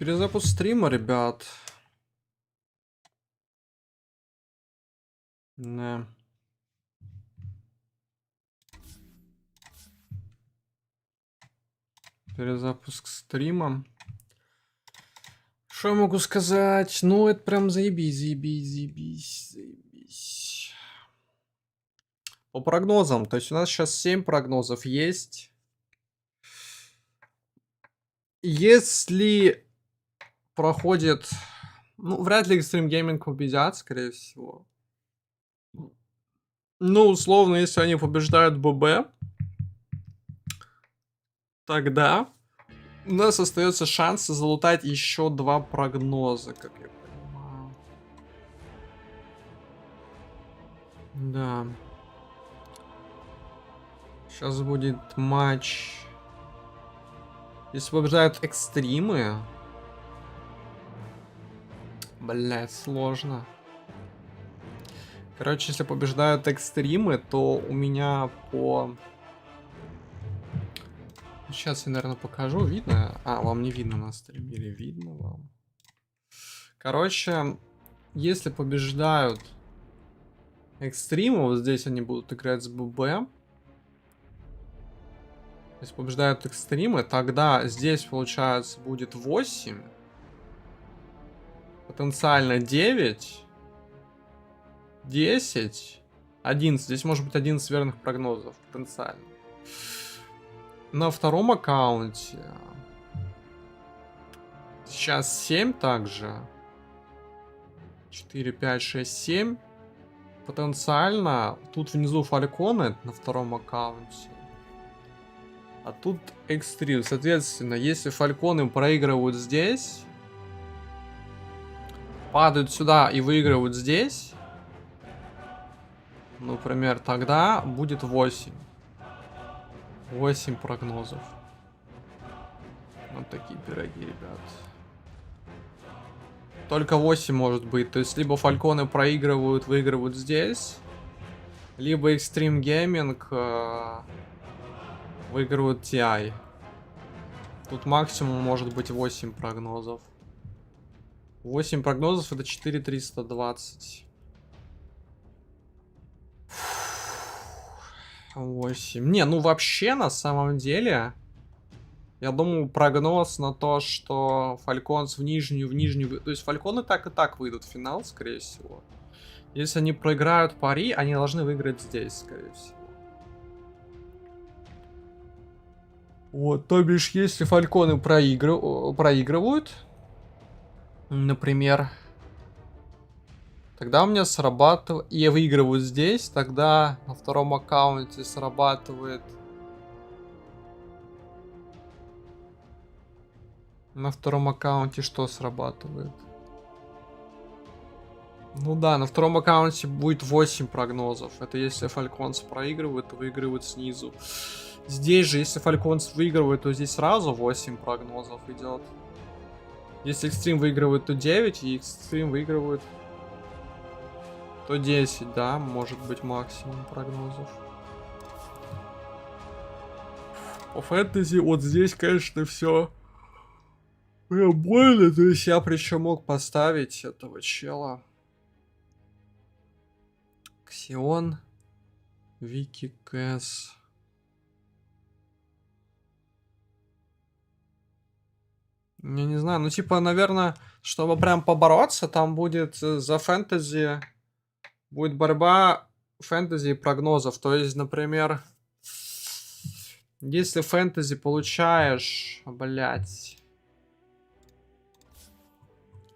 Перезапуск стрима, ребят. Да. Перезапуск стрима. Что я могу сказать? Ну, это прям заебись, заебись, заебись, заебись. По прогнозам. То есть у нас сейчас 7 прогнозов есть. Если проходит... Ну, вряд ли Extreme Gaming победят, скорее всего. Ну, условно, если они побеждают ББ, тогда у нас остается шанс залутать еще 2 прогноза, как я понимаю. Да. Сейчас будет матч. Если побеждают экстримы. Блять, сложно. Короче, если побеждают экстримы, то у меня по... Сейчас я, наверное, покажу. Видно? А, вам не видно на стриме или видно вам? Короче, если побеждают экстримы, вот здесь они будут играть с ББ. Если побеждают экстримы, тогда здесь, получается, будет 8. Потенциально 9. 10. 11. Здесь может быть 11 верных прогнозов потенциально. На втором аккаунте сейчас 7 также. 4, 5, 6, 7. Потенциально тут внизу фальконы на втором аккаунте. А тут экстрим. Соответственно, если фальконы проигрывают здесь, падают сюда и выигрывают здесь, например, тогда будет 8. 8 прогнозов. Вот такие пироги, ребят. Только 8 может быть. То есть, либо фальконы проигрывают, выигрывают здесь, либо Extreme Gaming выигрывают TI. Тут максимум может быть 8 прогнозов. 8 прогнозов это 4320. 8. Не, ну вообще, на самом деле, я думаю, прогноз на то, что Фальконс в нижнюю... То есть Фальконы так и так выйдут в финал, скорее всего. Если они проиграют пари, они должны выиграть здесь, скорее всего. Вот, то бишь, если Фальконы проигрывают, например, тогда у меня срабатывает... И выигрывают здесь, тогда на втором аккаунте срабатывает... На втором аккаунте что срабатывает? Ну да, на втором аккаунте будет 8 прогнозов. Это если Фальконс проигрывает, то выигрывает снизу. Здесь же, если Фальконс выигрывает, то здесь сразу 8 прогнозов идет. Если Экстрим выигрывает, то 9, и Экстрим выигрывает, то 10, да, может быть максимум прогнозов. По фэнтези вот здесь, конечно, все прям больно. То есть я причем мог поставить этого чела. Ксион, Вики Кэс. Я не знаю, ну типа, наверное, чтобы прям побороться, там будет за фэнтези, будет борьба фэнтези и прогнозов. То есть, например, если фэнтези получаешь, блять.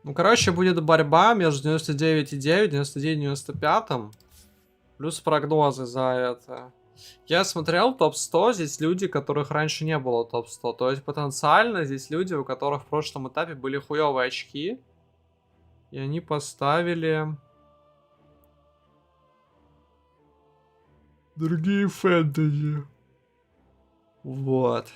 Ну, короче, будет борьба между 99,9 и 99,95. Плюс прогнозы за это. Я смотрел топ-100, здесь люди, которых раньше не было топ-100. То есть потенциально здесь люди, у которых в прошлом этапе были хуёвые очки. И они поставили... другие фэнтези. Вот.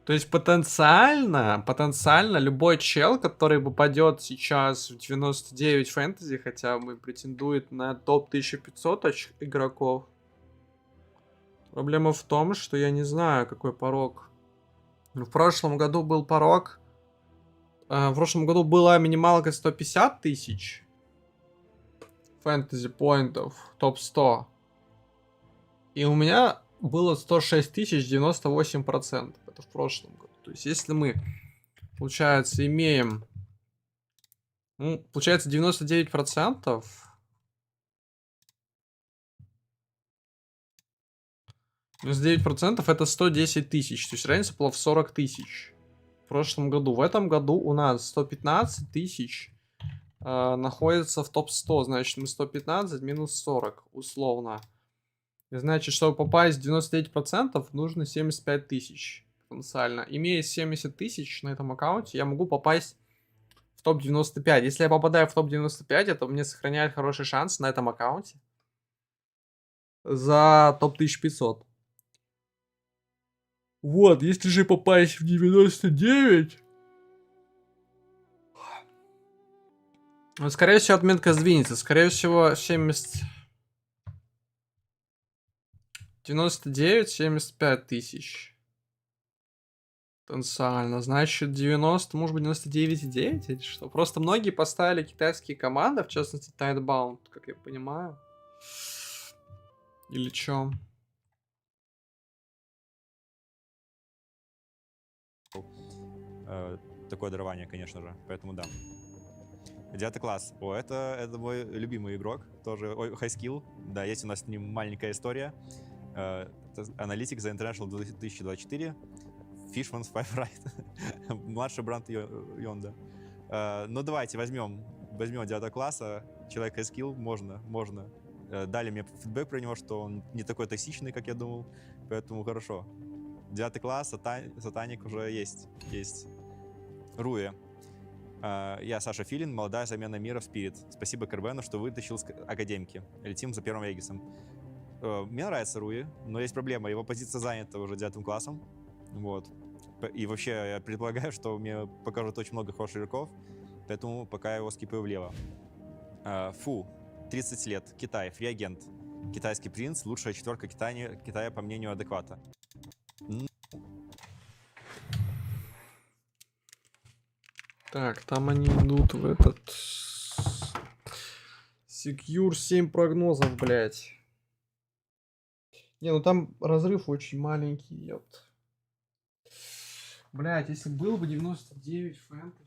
То есть потенциально любой чел, который попадет сейчас в 99 фэнтези хотя бы, претендует на топ 1500 игроков. Проблема в том, что я не знаю, какой порог. В прошлом году был порог. В прошлом году была минималка 150 тысяч фэнтези поинтов, топ-100. И у меня было 106 тысяч 98%. Это в прошлом году. То есть, если мы, получается, имеем... Ну, получается, 99%. 99% это 110 тысяч. То есть, разница была в 40 тысяч. В прошлом году. В этом году у нас 115 тысяч находится в топ-100. Значит, мы 115 минус 40, условно. И значит, чтобы попасть в 99%, нужно 75 тысяч потенциально. Имея 70 тысяч на этом аккаунте, я могу попасть в топ-95. Если я попадаю в топ-95, это мне сохраняет хороший шанс на этом аккаунте за топ-1500. Вот, если же попасть в 99... Скорее всего, отметка сдвинется. Скорее всего, 70... 99, 75 тысяч. Потенциально. Значит, 90, может быть, 99,9 или что? Просто многие поставили китайские команды, в частности, Tidebound, как я понимаю. Или чё? Такое дарование, конечно же, поэтому да. 9 класс. О, это мой любимый игрок, тоже high skill. Да, есть у нас с ним маленькая история. Аналитик за International 2024. Fishman's Five Right. Младший брат Йонда. Ну, давайте возьмем 9 класса. Человек high skill, можно. Дали мне фидбэк про него, что он не такой токсичный, как я думал. Поэтому хорошо. 9 класс, сатаник уже есть. Руя. Я Саша Филин, молодая замена мира в Спирит. Спасибо Карбену, что вытащил с академки. Летим за первым Вегасом. Мне нравится Руи, но есть проблема. Его позиция занята уже 9 классом. Вот. И вообще, я предполагаю, что мне покажут очень много хороших игроков, поэтому пока я его скипаю влево. Фу. 30 лет. Китай. Фри-агент. Китайский принц. Лучшая четверка Китая по мнению адеквата. Так, там они идут в этот... Secure 7 прогнозов, блядь. Не, ну там разрыв очень маленький, ёпт. Блядь, если был бы 99 фэнтези...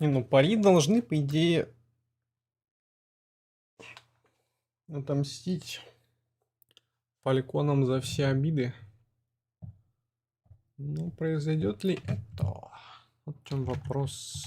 Не, ну пари должны, по идее, отомстить фальконам за все обиды. Ну, произойдет ли это? Вот в чем вопрос.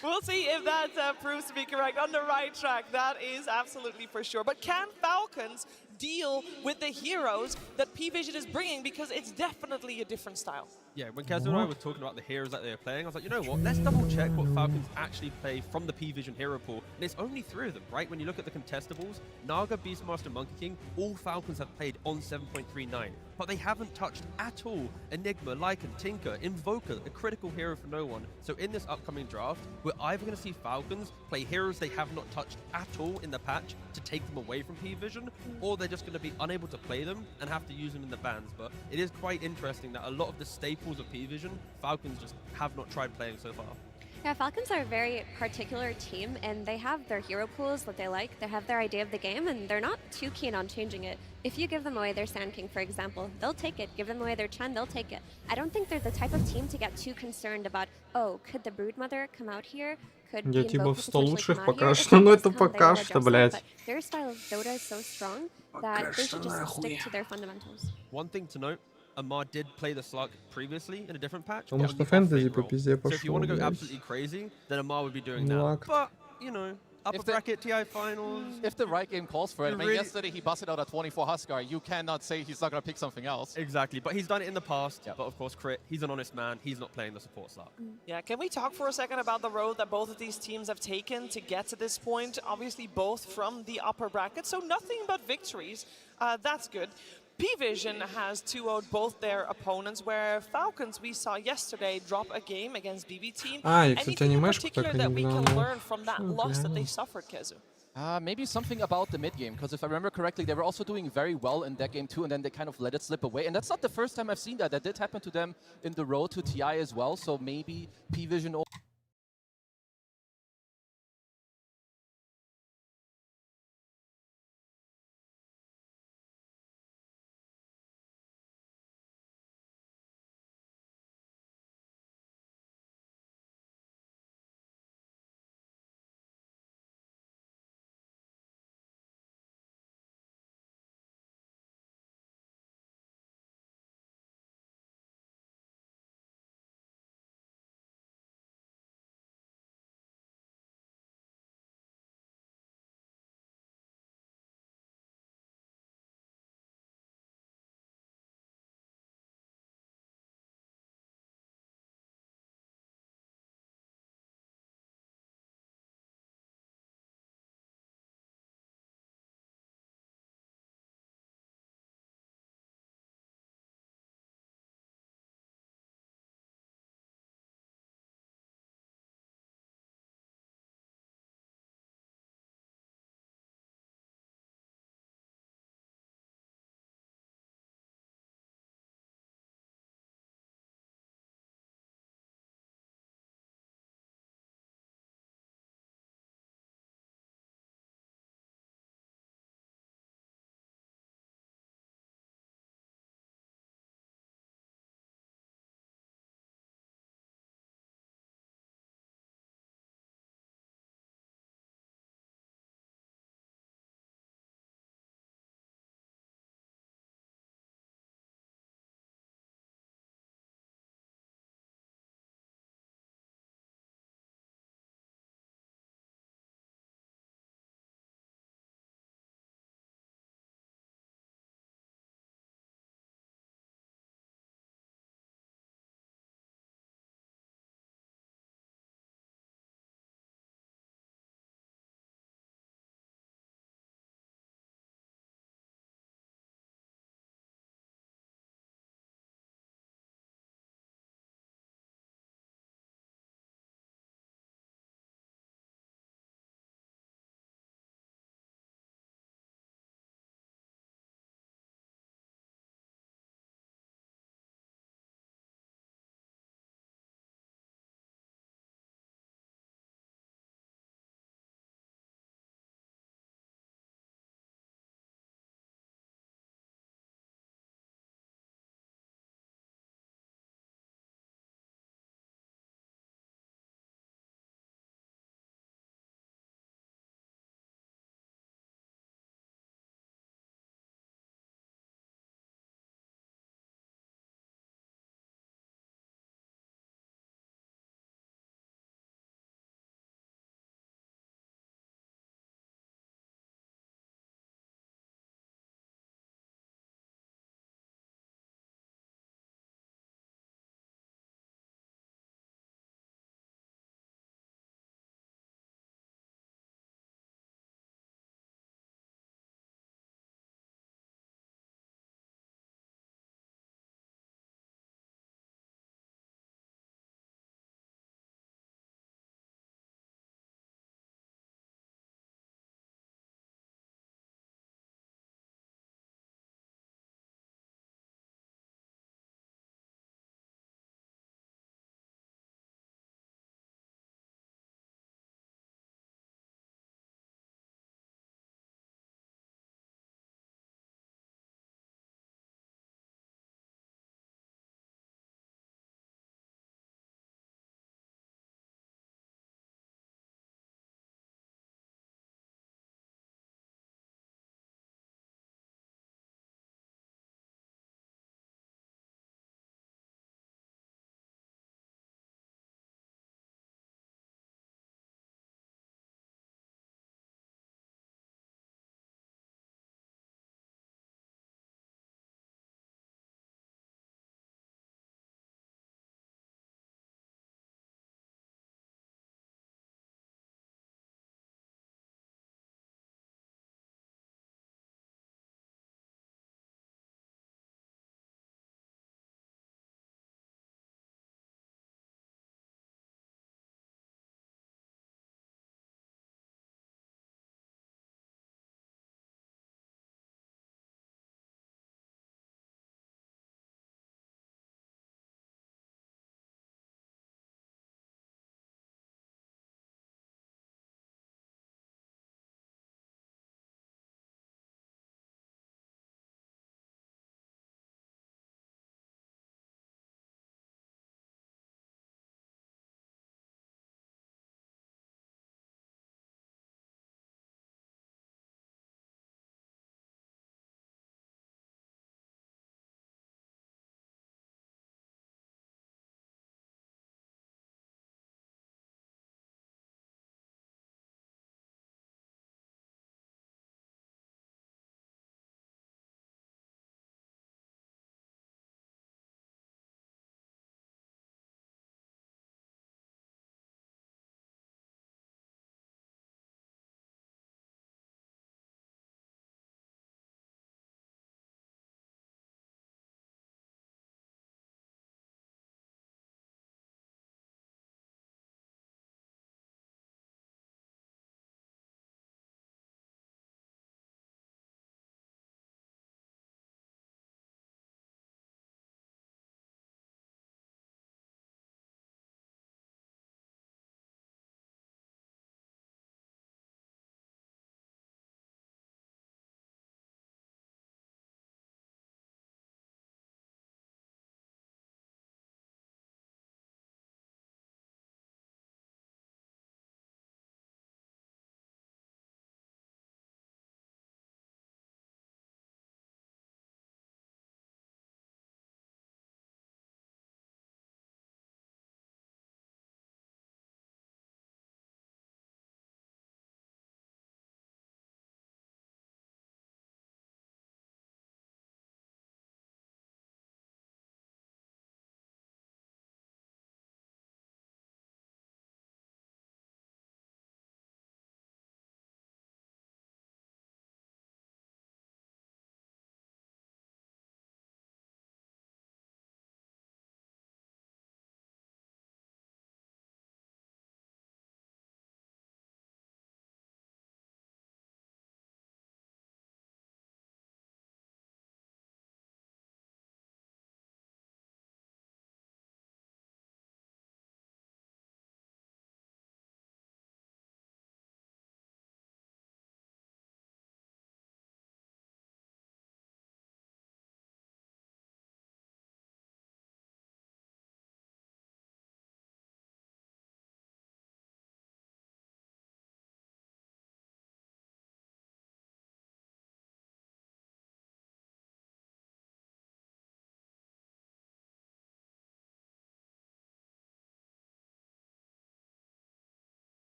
We'll see if that proves to be correct. On the right track, that is absolutely for sure. But can Falcons deal with the heroes that P-Vision is bringing? Because it's definitely a different style. Yeah, when Kaz and I were talking about the heroes that they were playing, I was like, you know what? Let's double check what Falcons actually play from the P-Vision hero pool. And it's only 3 of them, right? When you look at the contestables, Naga, Beastmaster, Monkey King, all Falcons have played on 7.39. But they haven't touched at all Enigma, Lycan, Tinker, Invoker, a critical hero for no one. So in this upcoming draft, we're either going to see Falcons play heroes they have not touched at all in the patch to take them away from P-Vision, or they're just going to be unable to play them and have to use them in the bans. But it is quite interesting that a lot of the staples of P-Vision, Falcons just have not tried playing so far. Yeah, Falcons are a very particular team, and they have their hero pools that they like. They have their idea of the game, and they're not too keen on changing it. If you give them away their Sand King, for example, they'll take it. Give them away their Chen, they'll take it. I don't think they're the type of team to get too concerned about, oh, could the Broodmother come out here? Could Я the типа Invoker в 100 potentially лучших come out пока here? If что, it но does это come, they пока will что, address that, блядь. but their style of Dota is so strong that they should just stick to their fundamentals. One thing to note, Amar did play the Slug previously in a different patch. Потому but что on the фэнтези off-lane по role. пизде So if you пошло, want to go блядь. absolutely crazy, then Amar would be doing Ну, that. акт. But, you know, upper bracket TI finals. If the right game calls for it, I mean, Really- yesterday he busted out a 24 Huskar. You cannot say he's not going to pick something else. Exactly, but he's done it in the past. Yep. But of course, Crit, he's an honest man. He's not playing the support slot. Yeah, can we talk for a second about the road that both of these teams have taken to get to this point? Obviously, both from the upper bracket, so nothing but victories. That's good. P-Vision has 2-0'd both their opponents, where Falcons, we saw yesterday, drop a game against BB Team. А, я, кстати, Anything in анимешку particular так и that не we can глянул. learn from that Что loss that they глянул? suffered, Kezu? Maybe something about the mid game, because if I remember correctly, they were also doing very well in that game too, and then they kind of let it slip away. And that's not the first time I've seen that. That did happen to them in the road to TI as well. So maybe P-Vision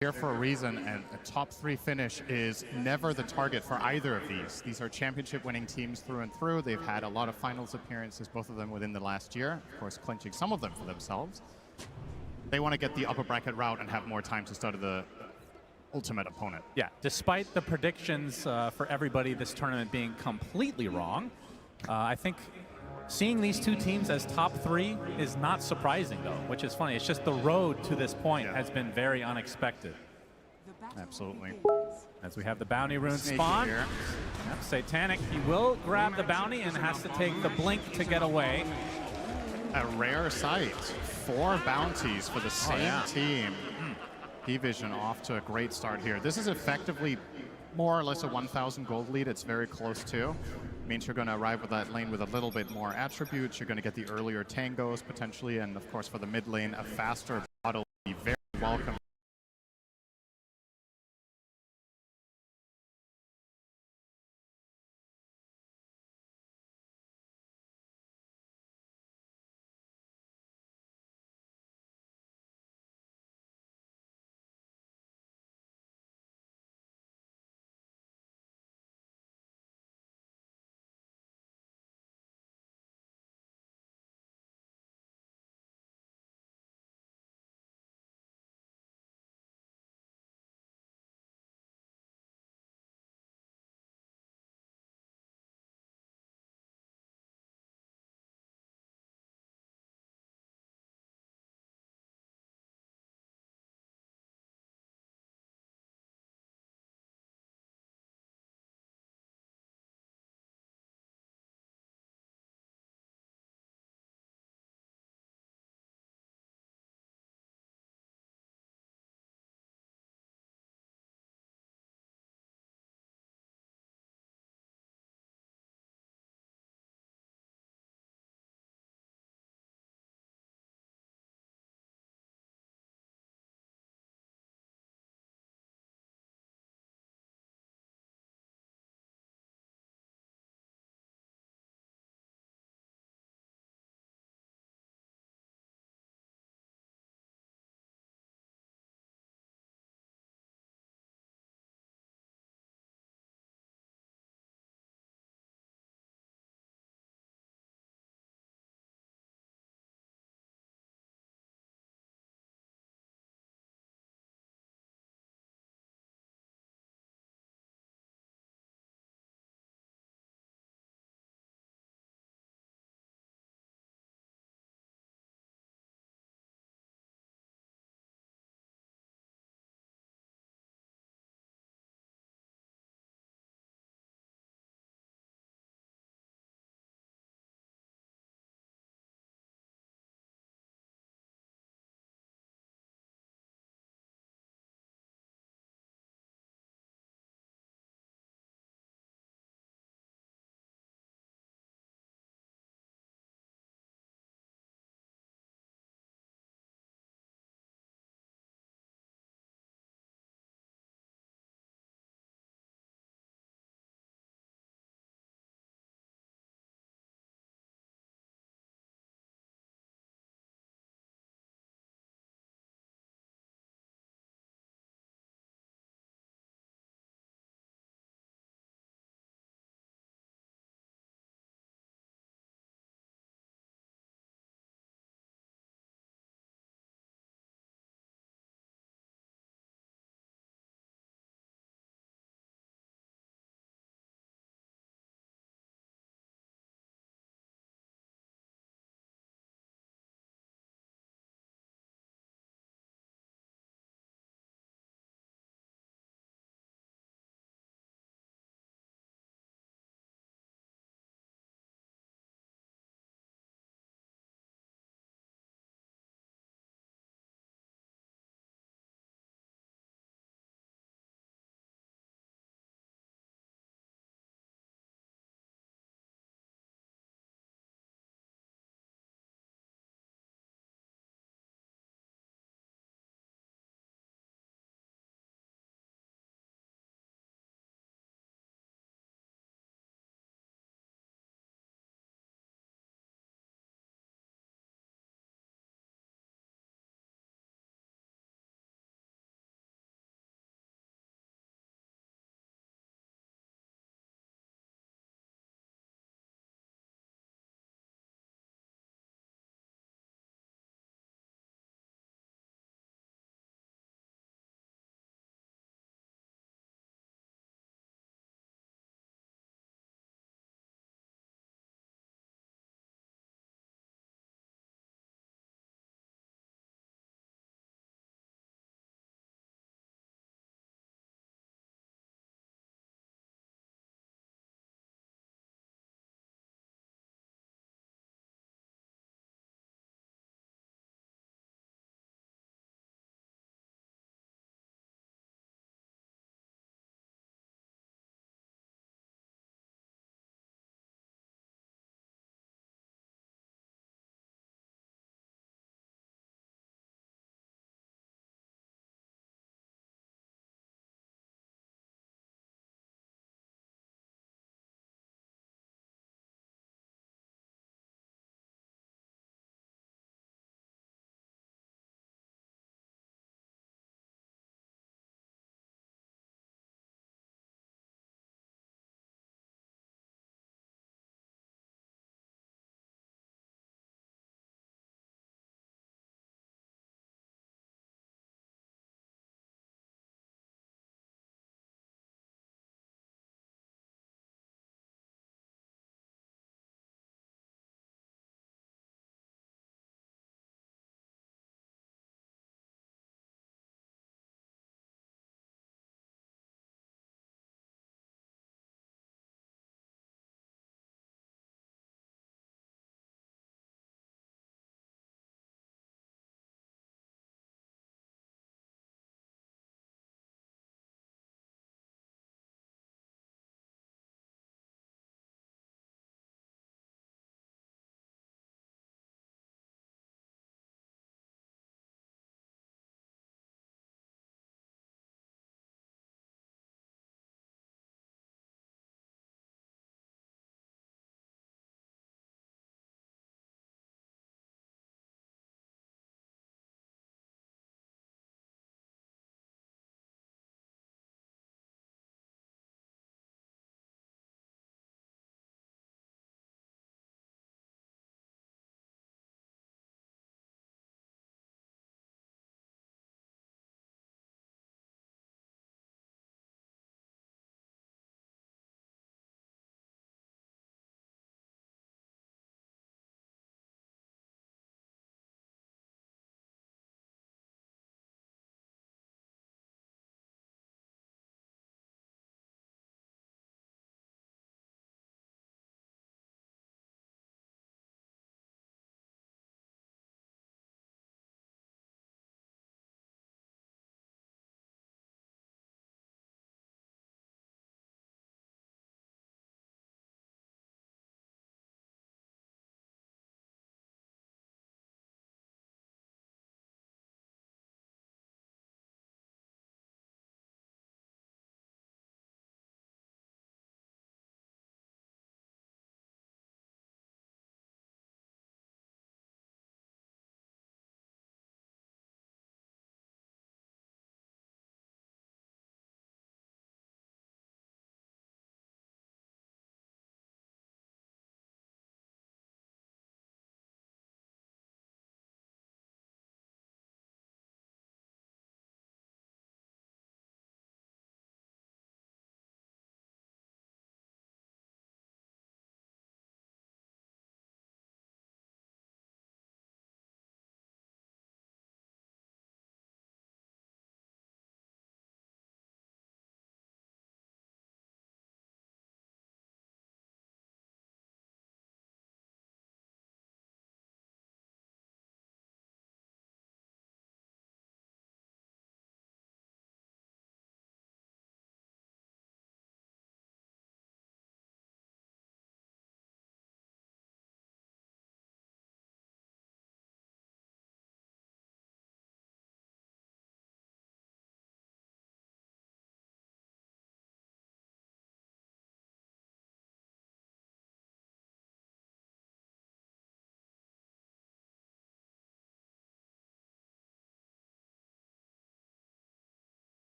here for a reason, and a top 3 finish is never the target for either of these. These are championship winning teams through and through. They've had a lot of finals appearances, both of them within the last year, of course clinching some of them for themselves. They want to get the upper bracket route and have more time to study the ultimate opponent. Yeah, despite the predictions for everybody this tournament being completely wrong, I think seeing these two teams as top 3 is not surprising, though, which is funny. It's just the road to this point has been very unexpected. Absolutely. As we have the bounty rune Sneaky spawn. here. Yep, Satanic, he will grab the bounty and has to take the blink to get away. A rare sight. 4 bounties for the same team. P-Vision off to a great start here. This is effectively more or less a 1,000 gold lead. It's very close to. Means you're going to arrive with that lane with a little bit more attributes. You're going to get the earlier tangos potentially, and of course for the mid lane, a faster bottle will be very welcome.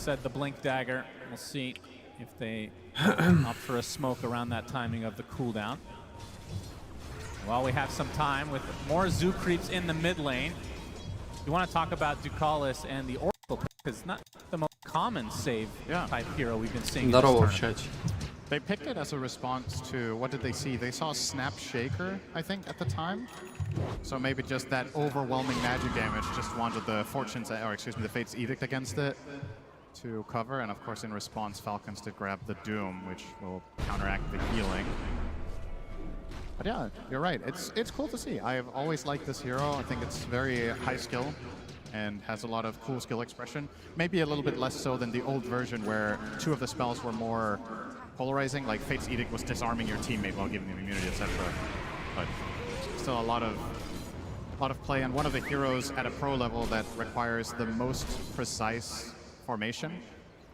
said, the Blink Dagger. We'll see if they opt for a smoke around that timing of the cooldown. Well, we have some time with more zoo creeps in the mid lane. You want to talk about Ducalis and the Oracle, because it's not the most common save type hero we've been seeing in this Здорово в tournament. чате. They picked it as a response to, what did they see? They saw Snap Shaker, I think, at the time. So maybe just that overwhelming magic damage, just wanted the Fortunes, or excuse me, the Fate's Edict against it to cover. And of course, in response, Falcons did grab the Doom, which will counteract the healing. But yeah, you're right. It's cool to see. I have always liked this hero. I think it's very high skill and has a lot of cool skill expression. Maybe a little bit less so than the old version where 2 of the spells were more polarizing, like Fate's Edict was disarming your teammate while giving them immunity, etc. But still a lot of play, and one of the heroes at a pro level that requires the most precise formation.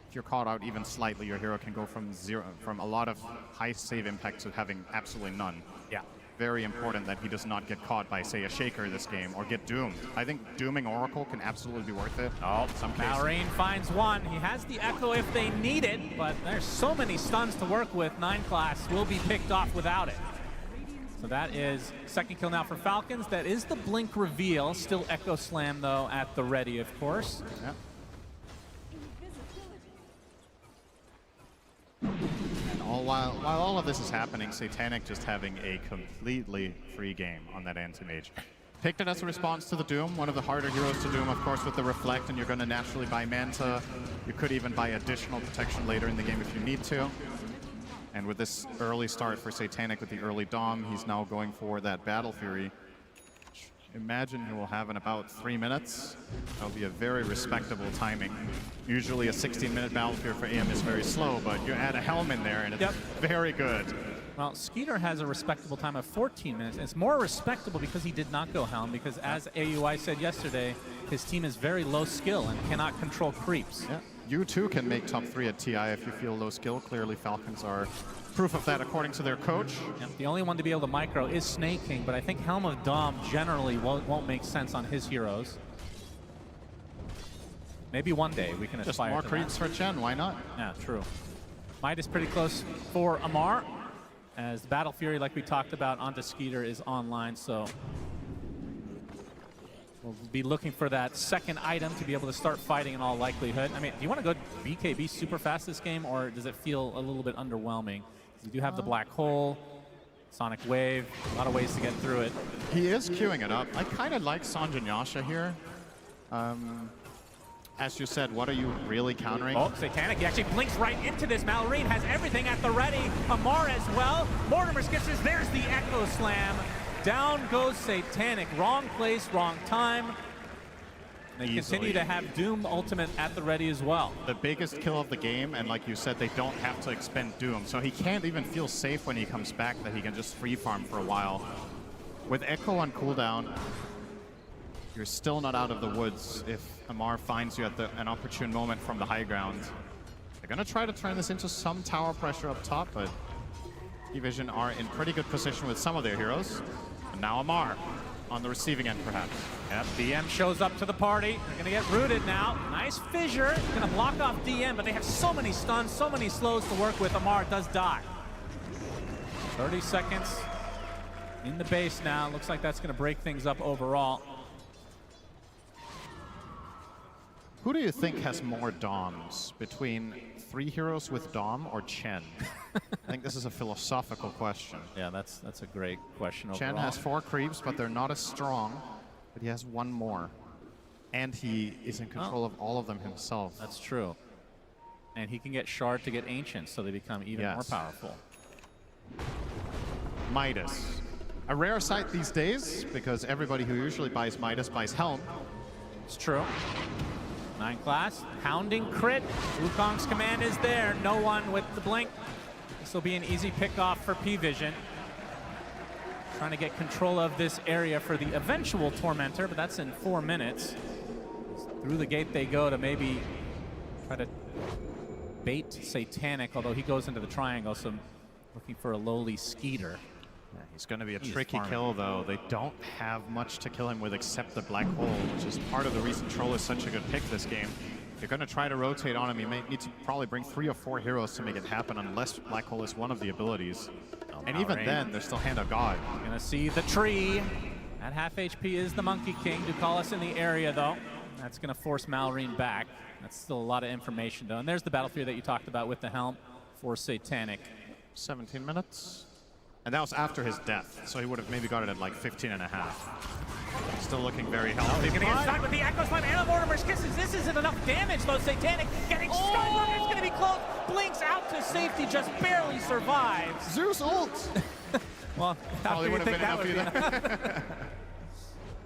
If you're caught out even slightly, your hero can go from a lot of high save impact to having absolutely none. Yeah. Very important that he does not get caught by, say, a Shaker this game or get doomed. I think dooming Oracle can absolutely be worth it. Oh, in some cases. Malrine finds one. He has the Echo if they need it, but there's so many stuns to work with. 9 class will be picked off without it. So that is second kill now for Falcons. That is the Blink reveal. Still Echo Slam, though, at the ready, of course. Yeah. While all of this is happening, Satanic just having a completely free game on that Anti-Mage. Picked it as a response to the Doom, one of the harder heroes to Doom, of course, with the Reflect, and you're going to naturally buy Manta. You could even buy additional protection later in the game if you need to. And with this early start for Satanic with the early Dom, he's now going for that Battle Fury. Imagine he will have in about 3 minutes. That'll be a very respectable timing. Usually a 16-minute Battle Fury for AM is very slow, but you add a Helm in there and it's very good. Well, Skeeter has a respectable time of 14 minutes. It's more respectable because he did not go Helm, because as AUI said yesterday, his team is very low skill and cannot control creeps. Yeah. You too can make top 3 at TI if you feel low skill. Clearly Falcons are proof of that according to their coach. Yep. The only one to be able to micro is Snake King, but I think Helm of Dom generally won't make sense on his heroes. Maybe one day we can Just aspire more to creeps that. for Chen, why not? Yeah, true. Might is pretty close for Amar, as the Battle Fury, like we talked about, onto Skeeter is online, so we'll be looking for that second item to be able to start fighting in all likelihood. I mean, do you want to go BKB super fast this game, or does it feel a little bit underwhelming? You do have the Black Hole, Sonic Wave, a lot of ways to get through it. He is queuing it up. I kind of like Sanjanyasha here. As you said, what are you really countering? Oh, Satanic, he actually blinks right into this. Malrine has everything at the ready. Amar as well. Mortimer skisses, there's the Echo Slam. Down goes Satanic. Wrong place, wrong time. They continue to have Doom ultimate at the ready as well. The biggest kill of the game, and like you said, they don't have to expend Doom, so he can't even feel safe when he comes back that he can just free farm for a while. With Echo on cooldown, you're still not out of the woods if Amar finds you at an opportune moment from the high ground. They're gonna try to turn this into some tower pressure up top, but Division are in pretty good position with some of their heroes. And now Amar on the receiving end, perhaps. Yep, DM shows up to the party. They're gonna get rooted now. Nice fissure, gonna block off DM, but they have so many stuns, so many slows to work with. Amar does die. 30 seconds in the base now. Looks like that's gonna break things up overall. Who do you think has more Doms, between 3 heroes with Dom or Chen? I think this is a philosophical question. Yeah, that's a great question overall. Chen has 4 creeps, but they're not as strong, but he has 1 more. And he is in control of all of them himself. That's true. And he can get Shard to get Ancient, so they become even more powerful. Midas. A rare sight these days, because everybody who usually buys Midas buys Helm. It's true. 9 class, pounding crit. Wukong's command is there. No one with the blink. This will be an easy pick off for P-Vision. Trying to get control of this area for the eventual Tormentor, but that's in 4 minutes. Through the gate they go to maybe try to bait Satanic, although he goes into the triangle, so looking for a lowly Skeeter. Yeah, he's going to be a tricky kill, though. They don't have much to kill him with except the Black Hole, which is part of the reason Troll is such a good pick this game. you're going to try to rotate on him, you may need to probably bring 3 or 4 heroes to make it happen, unless Black Hole is one of the abilities. And even then, there's still Hand of God. Gonna see the tree. At half HP is the Monkey King. Ducalis in the area, though. That's gonna force Malrine back. That's still a lot of information, though. And there's the battlefield that you talked about with the helm for Satanic. 17 minutes. And that was after his death, so he would have maybe got it at like 15 and a half. Still looking very healthy. He's gonna get stuck with the Echo Slam and the Mortimer's Kisses. This isn't enough damage, though. Satanic getting stuck. It's gonna be close. Blinks out to safety, just barely survives. Zeus ult! Well, probably would have been enough enough. either.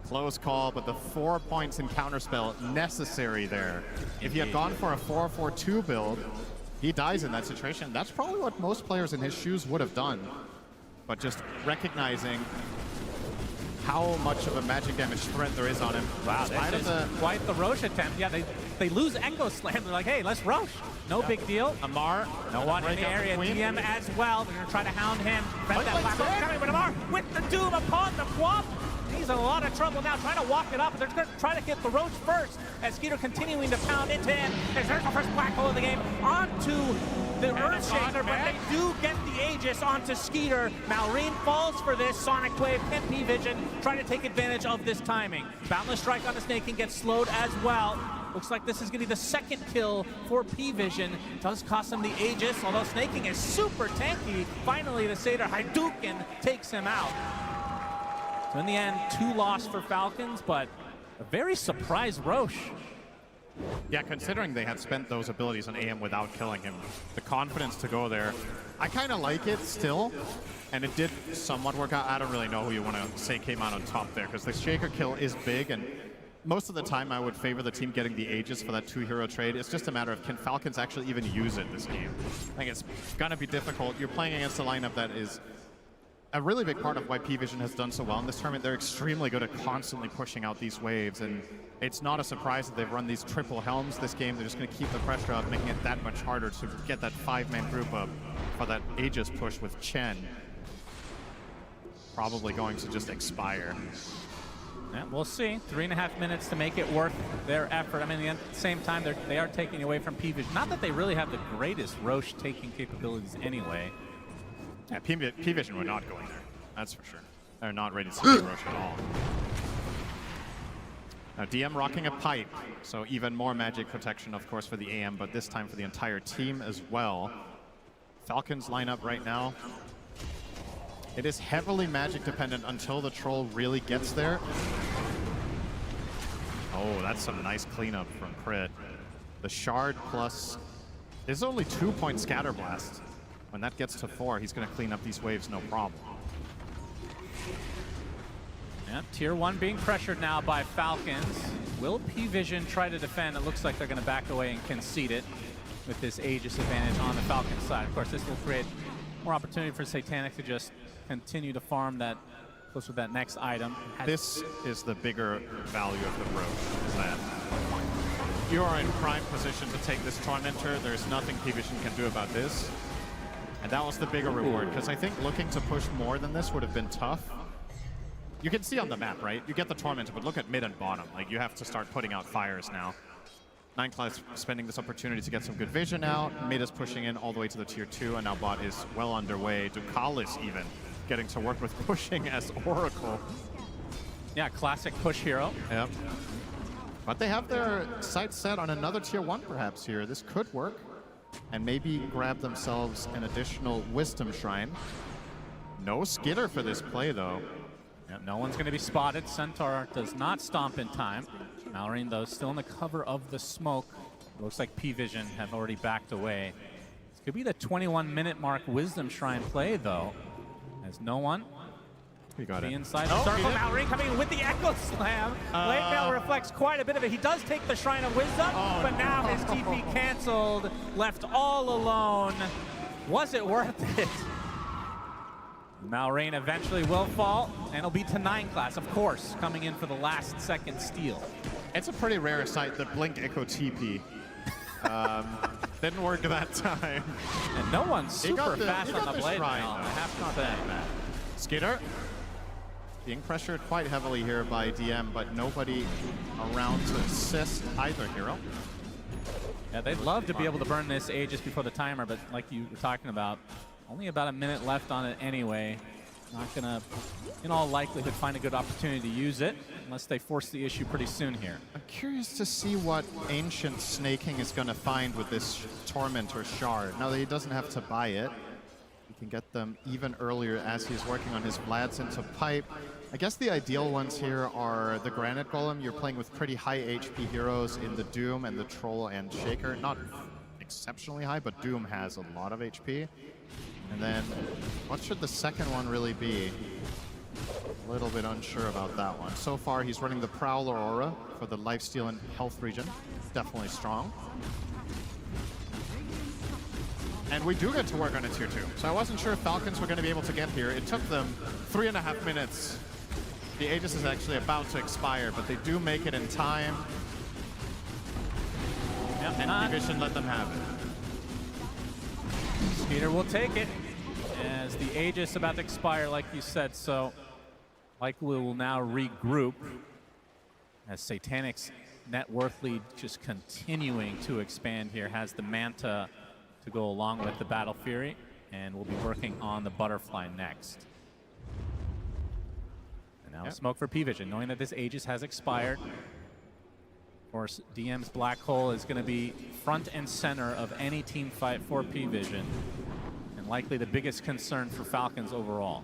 Close call, but the 4 points in counterspell necessary there. If he had gone for a 4-4-2 build, he dies in that situation. That's probably what most players in his shoes would have done. But just recognizing how much of a magic damage threat there is on him. Wow, this is quite the Roche attempt. Yeah, they lose Echo Slam. They're like, hey, let's Roche. No big deal. Amar, no one in the area. DM as well. They're going to try to hound him. Prevent that Black Hole coming, but Amar with the Doom upon the Quap. He's in a lot of trouble now, trying to walk it up. They're going to try to get the Roach first, as Skeeter continuing to pound into him. There's the first Black Hole of the game onto the Earthshaker, but they do get the Aegis onto Skeeter. Malrine falls for this. Sonic Wave and P-Vision trying to take advantage of this timing. Boundless Strike on the Snake King gets slowed as well. Looks like this is going to be the second kill for P-Vision. Does cost him the Aegis, although Snake King is super tanky. Finally, the Seder Hadouken takes him out. So in the end, 2 loss for Falcons, but a very surprised Roche. Yeah, considering they had spent those abilities on AM without killing him, the confidence to go there, I kind of like it still, and it did somewhat work out. I don't really know who you want to say came out on top there, because the Shaker kill is big, and most of the time I would favor the team getting the Aegis for that 2-hero trade. It's just a matter of, can Falcons actually even use it this game? I think it's going to be difficult. You're playing against a lineup that is a really big part of why P-Vision has done so well in this tournament. They're extremely good at constantly pushing out these waves, and it's not a surprise that they've run these triple helms this game. They're just going to keep the pressure up, making it that much harder to get that 5-man group up for that Aegis push with Chen. Probably going to just expire. Yeah, we'll see. 3.5 minutes to make it worth their effort. I mean, at the same time, they are taking away from P-Vision. Not that they really have the greatest Roche taking capabilities anyway. Yeah, P-Vision were not going there. That's for sure. They're not ready to see Roche at all. Now DM rocking a pipe, so even more magic protection, of course, for the AM, but this time for the entire team as well. Falcons lineup right now. It is heavily magic dependent until the troll really gets there. Oh, that's some nice cleanup from Crit. The shard plus... There's only 2-point scatter blast. When that gets to 4, he's going to clean up these waves, no problem. Yeah, Tier 1 being pressured now by Falcons. Will P-Vision try to defend? It looks like they're going to back away and concede it with this Aegis advantage on the Falcons side. Of course, this will create more opportunity for Satanic to just continue to farm that close with that next item. This is the bigger value of the Roche, is that you are in prime position to take this Tormentor. There's nothing P-Vision can do about this. And that was the bigger reward, because I think looking to push more than this would have been tough. You can see on the map, right? You get the Tormentor, but look at mid and bottom. Like, you have to start putting out fires now. 9class spending this opportunity to get some good vision out. Mid is pushing in all the way to the Tier 2, and now bot is well underway. Ducalis even getting to work with pushing as Oracle. Yeah, classic push hero. Yep. But they have their sights set on another Tier 1 perhaps here. This could work. And maybe grab themselves an additional Wisdom Shrine. No Skitter for this play, though. Yep, no one's going to be spotted. Centaur does not stomp in time. Malrine, though, still in the cover of the smoke. Looks like P-Vision have already backed away. This could be the 21-minute mark Wisdom Shrine play, though. As no one We got it. Inside the circle. Malrine coming in with the Echo Slam. Late Mail reflects quite a bit of it. He does take the Shrine of Wisdom, but now his TP canceled, left all alone. Was it worth it? Malrine eventually will fall, and it'll be to 9class, of course, coming in for the last second steal. It's a pretty rare sight, the Blink Echo TP. Didn't work that time. And no one's super fast on the blade shrine, now, I have to say. Skitter being pressured quite heavily here by DM, but nobody around to assist either hero. Yeah, they'd love to be able to burn this Aegis before the timer, but like you were talking about, only about a minute left on it anyway. Not gonna, in all likelihood, find a good opportunity to use it unless they force the issue pretty soon here. I'm curious to see what Ancient Snaking is going to find with this Torment or Shard. Now that he doesn't have to buy it, he can get them even earlier as he's working on his Vlads into Pipe. I guess the ideal ones here are the Granite Golem. You're playing with pretty high HP heroes in the Doom and the Troll and Shaker. Not exceptionally high, but Doom has a lot of HP. And then, what should the second one really be? A little bit unsure about that one. So far, he's running the Prowler Aura for the lifesteal and health regen. Definitely strong. And we do get to work on a tier 2. So I wasn't sure if Falcons were going to be able to get here. It took them 3.5 minutes. The Aegis is actually about to expire, but they do make it in time. Yep, And Vision let them have it. Skeeter will take it as the Aegis about to expire, like you said. So likely will now regroup as Satanic's net worth lead just continuing to expand here. Has the Manta to go along with the Battle Fury, and we'll be working on the Butterfly next. And now smoke for P-Vision, knowing that this Aegis has expired. Of course, DM's Black Hole is going to be front and center of any team fight for P-Vision, and likely the biggest concern for Falcons overall.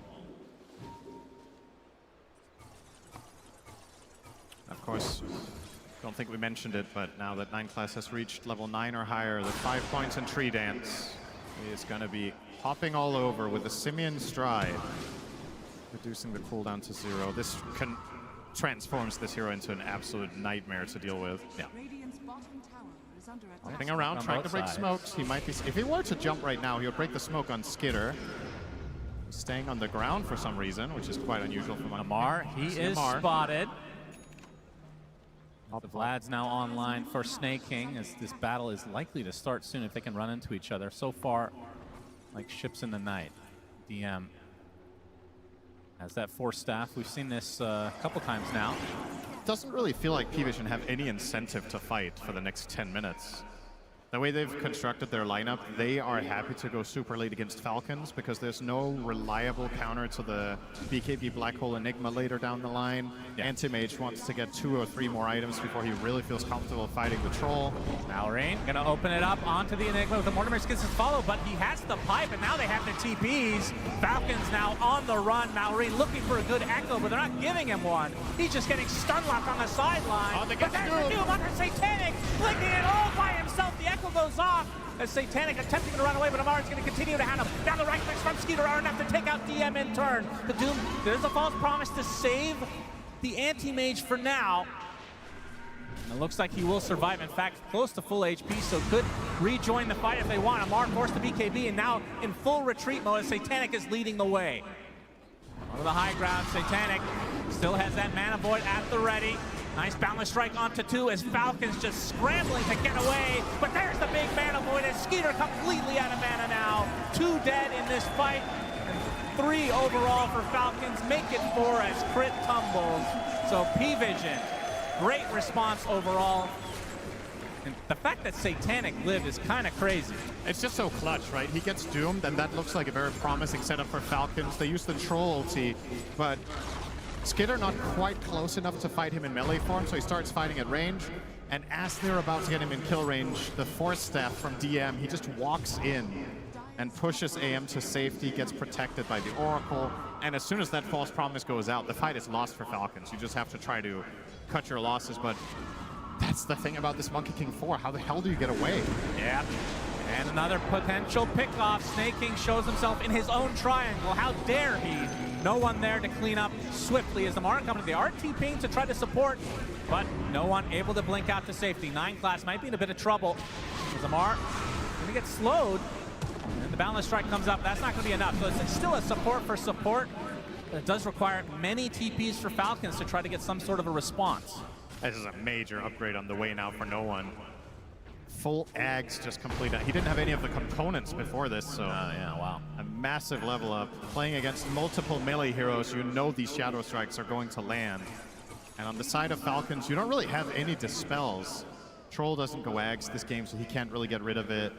Of course, don't think we mentioned it, but now that 9 class has reached level 9 or higher, the 5 points in Tree Dance is going to be hopping all over with the Simian Stride, reducing the cooldown to 0. This transforms this hero into an absolute nightmare to deal with. Yeah. Hopping around, trying to break smokes. He might be. If he were to jump right now, he would break the smoke on Skitter. He's staying on the ground for some reason, which is quite unusual for Amar, he is spotted. The Vlad's now online for Snake King, as this battle is likely to start soon if they can run into each other. So far, like ships in the night. DM has that Force Staff. We've seen this a couple times now. Doesn't really feel like P-Vision have any incentive to fight for the next 10 minutes. The way they've constructed their lineup, they are happy to go super late against Falcons because there's no reliable counter to the BKB Black Hole Enigma later down the line. Yeah. Anti-Mage wants to get 2 or 3 more items before he really feels comfortable fighting the Troll. Malrain gonna open it up onto the Enigma with the Mortimer's Kisses follow, but he has the pipe, and now they have the TPs. Falcons now on the run. Malrain looking for a good echo, but they're not giving him one. He's just getting stun locked on the sideline. Oh, but there's the Doom under Satanic, flicking it all by himself. The echo goes off as Satanic attempting to run away, but Amar's going to continue to hand him down the right clicks from Skeeter are enough to take out DM in turn. The Doom, there's a false promise to save the anti-mage for now. And it looks like he will survive. In fact, close to full HP, so could rejoin the fight if they want. Amar forced the BKB, and now in full retreat mode as Satanic is leading the way. On the high ground, Satanic still has that Mana Void at the ready. Nice boundless strike onto 2 as Falcons just scrambling to get away. But there's the big Mana Void as Skeeter completely out of mana now. 2 dead in this fight. And 3 overall for Falcons. Make it 4 as crit tumbles. So P-Vision, great response overall. And the fact that Satanic lived is kind of crazy. It's just so clutch, right? He gets doomed, and that looks like a very promising setup for Falcons. They use the Troll ulti, but Skitter not quite close enough to fight him in melee form, so he starts fighting at range. And as they're about to get him in kill range, the Force Staff from DM, he just walks in and pushes AM to safety, gets protected by the Oracle. And as soon as that false promise goes out, the fight is lost for Falcons. You just have to try to cut your losses, but that's the thing about this Monkey King 4. How the hell do you get away? Yeah. And another potential pickoff. Snake King shows himself in his own triangle. How dare he? No one there to clean up swiftly as Amar coming to the RT ping to try to support, but no one able to blink out to safety. 9 class might be in a bit of trouble as Amar going to get slowed. And the Boundless Strike comes up. That's not going to be enough. So it's still a support for support, but it does require many TPs for Falcons to try to get some sort of a response. This is a major upgrade on the way now for no one. Full Ags just completed. He didn't have any of the components before this, so yeah, wow. A massive level up. Playing against multiple melee heroes, you know these Shadow Strikes are going to land. And on the side of Falcons, you don't really have any dispels. Troll doesn't go Ags this game, so he can't really get rid of it.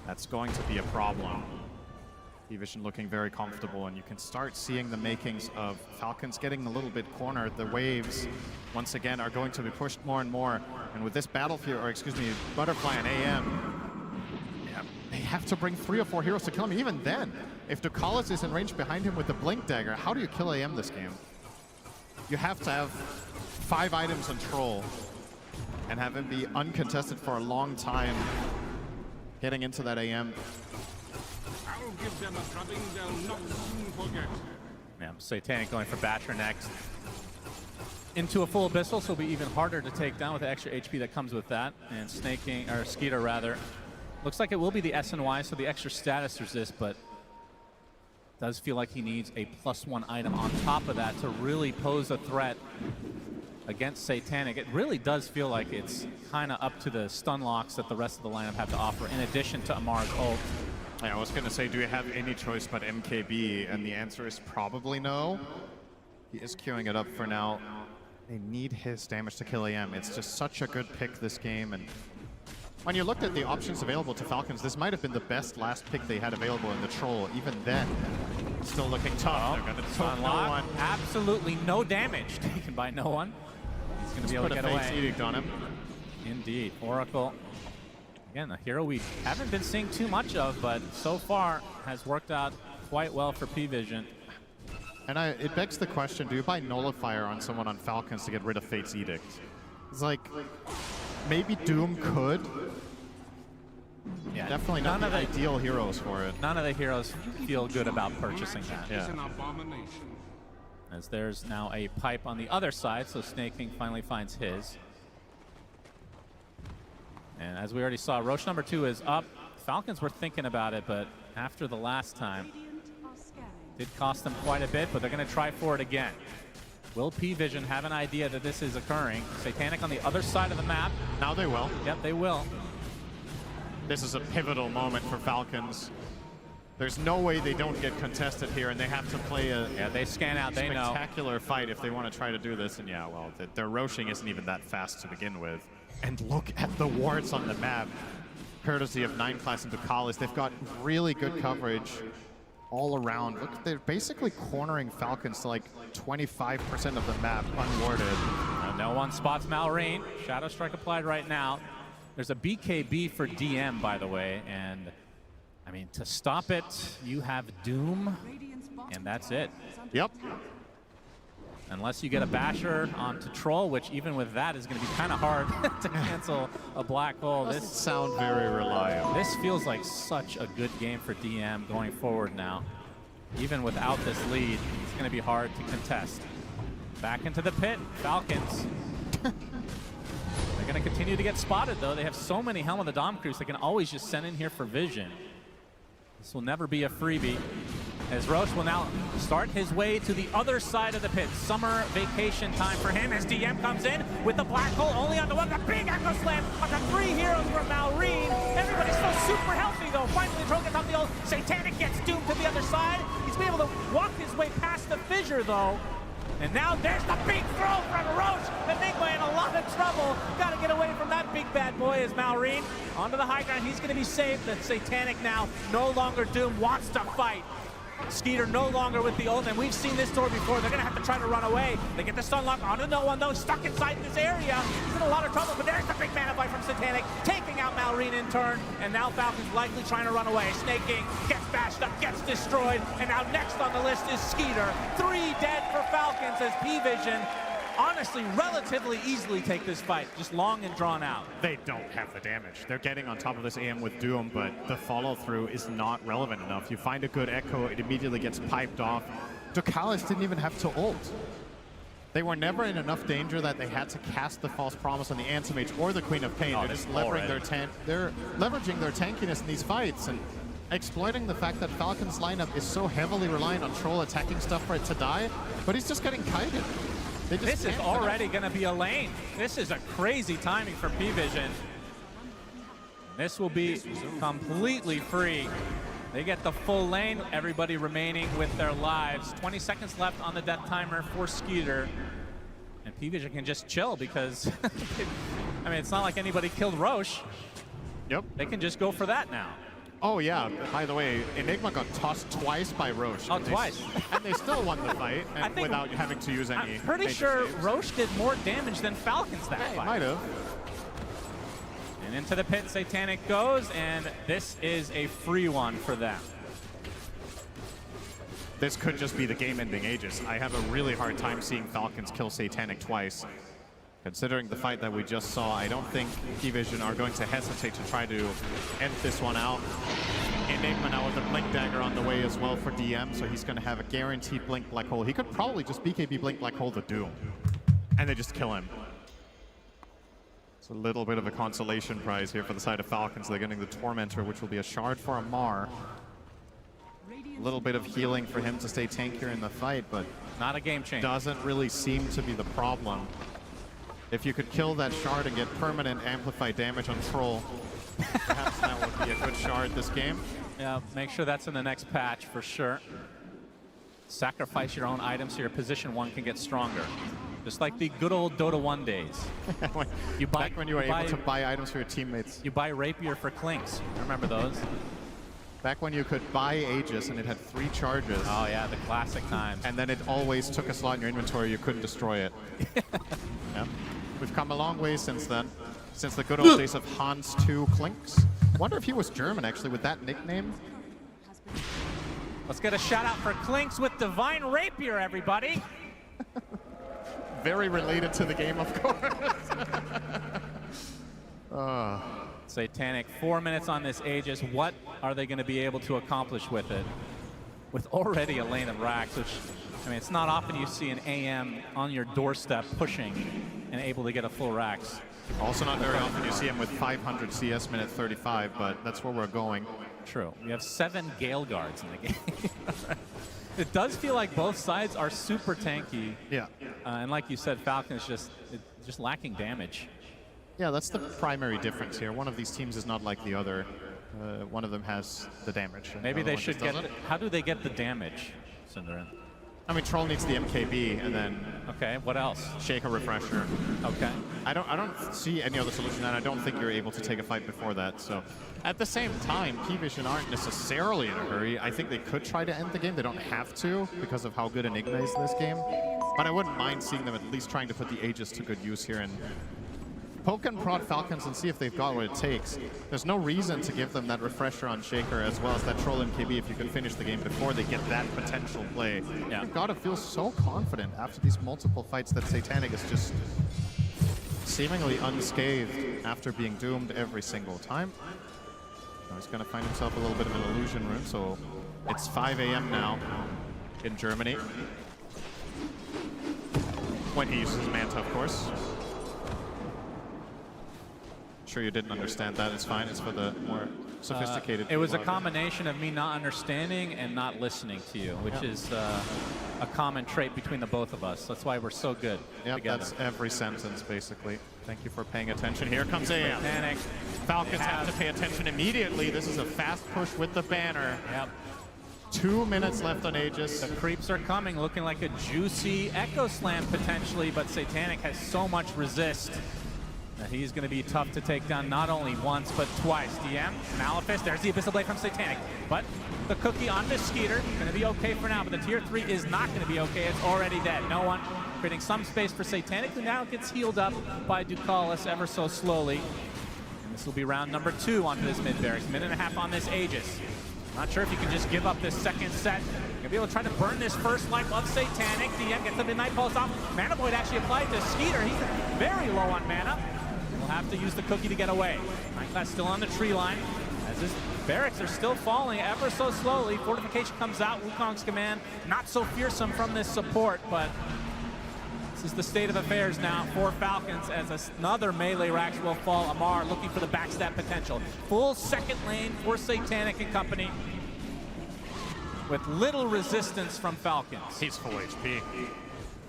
That's going to be a problem. P-Vision looking very comfortable, and you can start seeing the makings of Falcons getting a little bit cornered. The waves, once again, are going to be pushed more and more. And with this Battlefield, or excuse me, Butterfly and AM, yeah, they have to bring 3 or 4 heroes to kill him. Even then, if Ducalis is in range behind him with the Blink Dagger, how do you kill AM this game? You have to have 5 items on Troll and have him be uncontested for a long time, getting into that AM. I'll give them a drubbing they'll not soon forget. Yeah, Satanic going for Basher next. Into a full Abyssal, so it'll be even harder to take down with the extra HP that comes with that. And Snaking, or Skeeter rather. Looks like it will be the SNY, so the extra status resist, but does feel like he needs a +1 item on top of that to really pose a threat against Satanic. It really does feel like it's kind of up to the stun locks that the rest of the lineup have to offer, in addition to Amar's ult. Yeah, I was going to say, do we have any choice but MKB? And the answer is probably no. He is queuing it up for now. They need his damage to kill AM. It's just such a good pick this game. And when you looked at the options available to Falcons, this might have been the best last pick they had available in the Troll. Even then, still looking tough. They're going to stun no one. Absolutely no damage taken by no one. He's going to be able to get away. Fate's Edict on him. Indeed. Oracle. Again, a hero we haven't been seeing too much of, but so far has worked out quite well for P-Vision. And it begs the question, do you buy Nullifier on someone on Falcons to get rid of Fate's Edict? It's like, maybe Doom could. Yeah, definitely not the ideal heroes for it. None of the heroes feel good about purchasing that. It's an abomination. As there's now a pipe on the other side, so Snake King finally finds his. And as we already saw, Roche number 2 is up. Falcons were thinking about it, but after the last time, did cost them quite a bit, but they're going to try for it again. Will P-Vision have an idea that this is occurring? Satanic on the other side of the map. Now they will. Yep, they will. This is a pivotal moment for Falcons. There's no way they don't get contested here, and they have to play a they scan out, they know. Spectacular fight if they want to try to do this. And yeah, well, their Roshing isn't even that fast to begin with. And look at the wards on the map. Courtesy of 9 Class and Ducalis, they've got really good coverage all around. Look, they're basically cornering Falcons to like 25% of the map unwarded. No one spots Malrine. Shadow Strike applied right now. There's a BKB for DM, by the way, and I mean, to stop it, you have Doom, and that's it. Yep. Unless you get a Basher onto Troll, which even with that is going to be kind of hard to cancel a black hole. This sound very reliable. This feels like such a good game for DM going forward now. Even without this lead, it's going to be hard to contest. Back into the pit, Falcons. They're going to continue to get spotted, though. They have so many Helm of the Dom crews, they can always just send in here for vision. This will never be a freebie, as Roche will now start his way to the other side of the pit. Summer vacation time for him as DM comes in with the black hole only onto one. The big Echo Slam onto 3 heroes for Malrine. Everybody's still super healthy, though. Finally, Troll gets off the ult. Satanic gets doomed to the other side. He's been able to walk his way past the fissure, though. And now there's the big throw from Roche. Enigma in a lot of trouble. Got to get away from that big bad boy as Malrine. Onto the high ground. He's going to be saved. The Satanic now no longer doomed. Wants to fight. Skeeter no longer with the ult, and we've seen this story before. They're going to have to try to run away. They get the stun lock onto no one, though. Stuck inside this area. He's in a lot of trouble, but there's the big mana fight from Satanic, taking out Malrine in turn, and now Falcon's likely trying to run away. Snake King gets bashed up, gets destroyed, and now next on the list is Skeeter. 3 dead for Falcons as P-Vision honestly relatively easily take this fight, just long and drawn out. They don't have the damage. They're getting on top of this AM with Doom, but the follow-through is not relevant enough. You find a good Echo, it immediately gets piped off. Ducalis didn't even have to ult. They were never in enough danger that they had to cast the False Promise on the Ansem Mage or the Queen of Pain. They're just they're leveraging their tankiness in these fights and exploiting the fact that Falcon's lineup is so heavily reliant on Troll attacking stuff for it to die, but he's just getting kited. This is already going to be a lane. This is a crazy timing for P-Vision. This will be completely free. They get the full lane, everybody remaining with their lives. 20 seconds left on the death timer for Skeeter. And P-Vision can just chill because I mean, it's not like anybody killed Roche. Yep. They can just go for that now. Oh yeah, by the way, Enigma got tossed twice by Roche. Oh, and twice. And they still won the fight and without having to use any. I'm pretty major sure saves. Roche did more damage than Falcons that Hey, fight. might have. And into the pit, Satanic goes, and this is a free one for them. This could just be the game-ending Aegis. I have a really hard time seeing Falcons kill Satanic twice. Considering the fight that we just saw, I don't think P-Vision are going to hesitate to try to end this one out. Enigma now with the Blink Dagger on the way as well for DM, so he's going to have a guaranteed Blink Black Hole. He could probably just BKB Blink Black Hole the Doom, and they just kill him. It's a little bit of a consolation prize here for the side of Falcons. They're getting the Tormentor, which will be a shard for Amar. A little bit of healing for him to stay tankier in the fight, but not a game changer. Doesn't really seem to be the problem. If you could kill that shard and get permanent amplified damage on Troll, perhaps that would be a good shard this game. Yeah, make sure that's in the next patch for sure. Sacrifice your own items so your position 1 can get stronger. Just like the good old Dota 1 days. Back when you were able to buy items for your teammates. You buy Rapier for Clinks. Remember those? Back when you could buy Aegis and it had 3 charges. Oh yeah, the classic times. And then it always took a slot in your inventory, you couldn't destroy it. Yeah. We've come a long way since then. Since the good old days of Hans 2 Clinks. Wonder if he was German actually with that nickname. Let's get a shout out for Clinks with Divine Rapier, everybody. Very related to the game, of course. Satanic, 4 minutes on this Aegis. What are they going to be able to accomplish with it? With already a lane of racks, which, I mean, it's not often you see an AM on your doorstep pushing and able to get a full racks. Also not very often you see him with 500 CS minute 35, but that's where we're going. True. We have 7 Gale Guards in the game. It does feel like both sides are super tanky. Yeah. And like you said, Falcon is just lacking damage. Yeah, that's the primary difference here. One of these teams is not like the other. One of them has the damage. Maybe they should get... How do they get the damage, Cinderin? I mean, Troll needs the MKB, and then... Okay, what else? Shake a Refresher. Okay. I don't see any other solution, and I don't think you're able to take a fight before that, so... At the same time, P-Vision aren't necessarily in a hurry. I think they could try to end the game. They don't have to, because of how good Enigma is this game. But I wouldn't mind seeing them at least trying to put the Aegis to good use here and poke and prod Falcons and see if they've got what it takes. There's no reason to give them that refresher on Shaker as well as that Troll MKB if you can finish the game before they get that potential play. Yeah. You've got to feel so confident after these multiple fights that Satanic is just seemingly unscathed after being doomed every single time. Now he's going to find himself a little bit of an illusion room, so it's 5 AM now in Germany. When he uses Manta, of course. Sure you didn't understand that. It's fine. It's for the more sophisticated It was a people out combination of me not understanding and not listening to you, which is a common trait between the both of us. That's why we're so good together. That's every sentence, basically. Thank you for paying attention. Here comes AM. Panic. Falcons have to pay attention immediately. This is a fast push with the banner. Yep. 2 minutes left on Aegis. The creeps are coming, looking like a juicy Echo Slam potentially, but Satanic has so much resist that he's going to be tough to take down not only once, but twice. DM, Malefice, there's the Abyssal Blade from Satanic. But the cookie on this Skeeter, going to be okay for now, but the tier 3 is not going to be okay. It's already dead. No one creating some space for Satanic, who now gets healed up by Ducalis ever so slowly. And this will be round number 2 onto this mid-barracks. Minute and a half on this Aegis. Not sure if you can just give up this second set. You'll be able to try to burn this first life of Satanic. DM gets the Midnight Pulse off. Mana Void actually applied to Skeeter. He's very low on mana. We'll have to use the cookie to get away. Minecraft's still on the tree line. As his barracks are still falling ever so slowly. Fortification comes out. Wukong's command not so fearsome from this support, but this is the state of affairs now for Falcons as another melee racks will fall. Amar looking for the backstab potential. Full second lane for Satanic and company with little resistance from Falcons. He's full HP.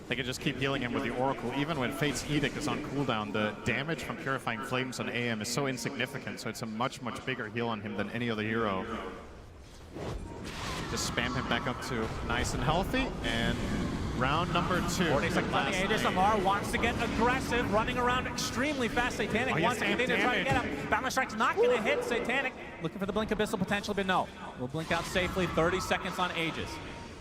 They can just keep healing him with the Oracle. Even when Fate's Edict is on cooldown, the damage from Purifying Flames on AM is so insignificant, so it's a much, much bigger heal on him than any other hero. Just spam him back up to nice and healthy, and Round number 2. 40 seconds on the Last Aegis. game. Amar wants to get aggressive, running around extremely fast. Satanic Oh, wants to yes, continue to try to damage. get him. Balance Strike's not going to hit Satanic. Looking for the Blink Abyssal potential, but no. We'll blink out safely. 30 seconds on Aegis.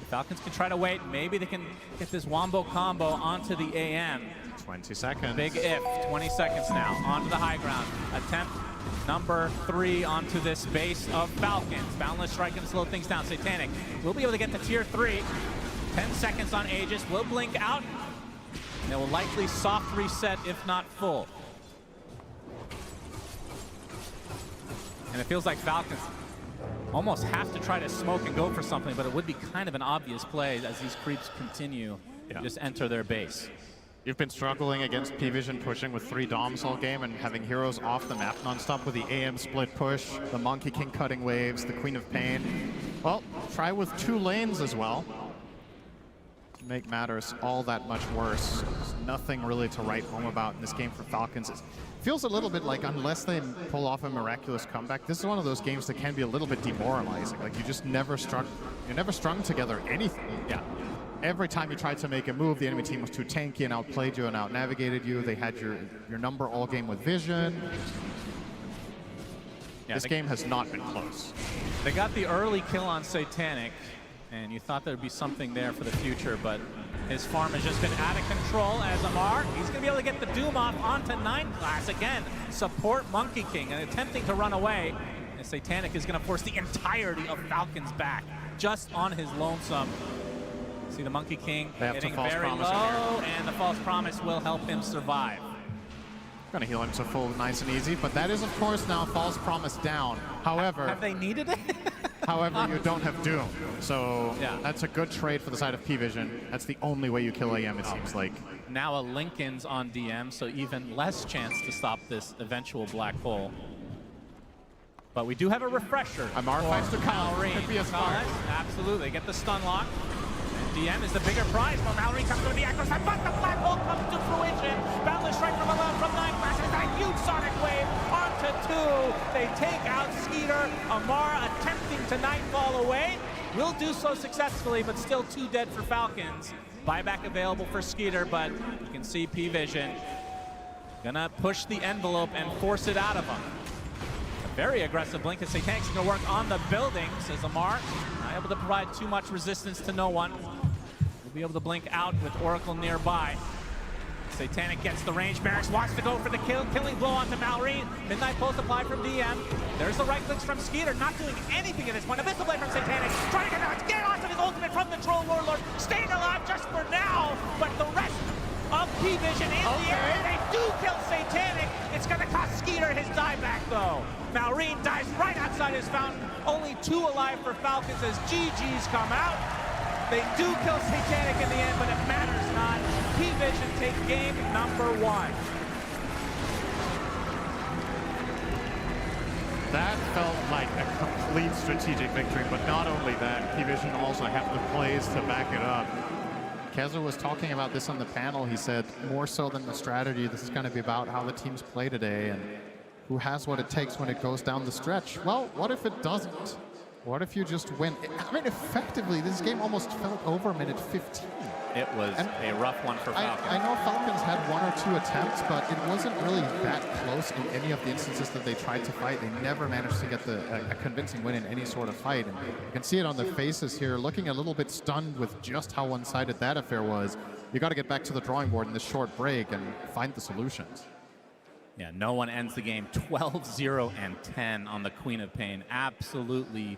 The Falcons can try to wait. Maybe they can get this Wombo combo onto the AM. 20 seconds. Big if. 20 seconds now. Onto the high ground. Attempt number 3 onto this base of Falcons. Boundless Strike can slow things down. Satanic will be able to get to tier 3. 10 seconds on Aegis. Will blink out. They will likely soft reset, if not full. And it feels like Falcons almost have to try to smoke and go for something, but it would be kind of an obvious play as these creeps continue to just enter their base. You've been struggling against P-Vision pushing with 3 Doms all game and having heroes off the map nonstop with the AM split push, the Monkey King cutting waves, the Queen of Pain. Well, try with 2 lanes as well. To make matters all that much worse. There's nothing really to write home about in this game for Falcons. It feels a little bit like, unless they pull off a miraculous comeback, this is one of those games that can be a little bit demoralizing. Like, you just never strung together anything. Yeah. Every time you tried to make a move, the enemy team was too tanky and outplayed you and outnavigated you. They had your number all game with vision. Yeah, this game has not been close. They got the early kill on Satanic, and you thought there would be something there for the future, but his farm has just been out of control as Amar. He's going to be able to get the Doom off onto 9 class again. Support Monkey King and attempting to run away. And Satanic is going to force the entirety of Falcons back just on his lonesome. See the Monkey King getting very low, and the False Promise will help him survive. Gonna heal him to full nice and easy, but that is of course now False Promise down. However, have they needed it? However, you don't have Doom, so yeah, that's a good trade for the side of P-Vision. That's the only way you kill AM, it seems like. Now a Lincoln's on DM, so even less chance to stop this eventual black hole. But we do have a refresher. Amar fights to count. Could be a start. Absolutely, get the stun lock. DM is the bigger prize, but Mallory comes to the echo side, but the black hole comes to fruition. Boundless Strike from 11 from 9 classes, a huge sonic wave onto 2. They take out Skeeter. Amar attempting to nightfall away. Will do so successfully, but still 2 dead for Falcons. Buyback available for Skeeter, but you can see P-Vision gonna push the envelope and force it out of him. A very aggressive blink as Satanic's gonna work on the building, says Amar. Not able to provide too much resistance to no one. We'll be able to blink out with Oracle nearby. Satanic gets the range. Barracks wants to go for the killing blow onto Mallory. Midnight Pulse applied from DM. There's the right clicks from Skeeter, not doing anything at this point. Abyssal Blade from Satanic, trying to get onto his ultimate from the Troll Warlord. Staying alive just for now, but the rest of P-Vision in the air. They do kill Satanic. It's going to cost Skeeter his dieback, though. Malrine dies right outside his fountain. Only 2 alive for Falcons as GG's come out. They do kill Satanic in the end, but it matters not. P-Vision take game number 1. That felt like a complete strategic victory, but not only that, P-Vision also have the plays to back it up. Keza was talking about this on the panel. He said, more so than the strategy, this is going to be about how the teams play today and who has what it takes when it goes down the stretch. Well, what if it doesn't? What if you just win? I mean, effectively, this game almost felt over minute 15. It was a rough one for Falcons. I know Falcons had 1 or 2 attempts, but it wasn't really that close in any of the instances that they tried to fight. They never managed to get a convincing win in any sort of fight. And you can see it on their faces here, looking a little bit stunned with just how one-sided that affair was. You got to get back to the drawing board in this short break and find the solutions. Yeah, no one ends the game 12-0 and 10 on the Queen of Pain. Absolutely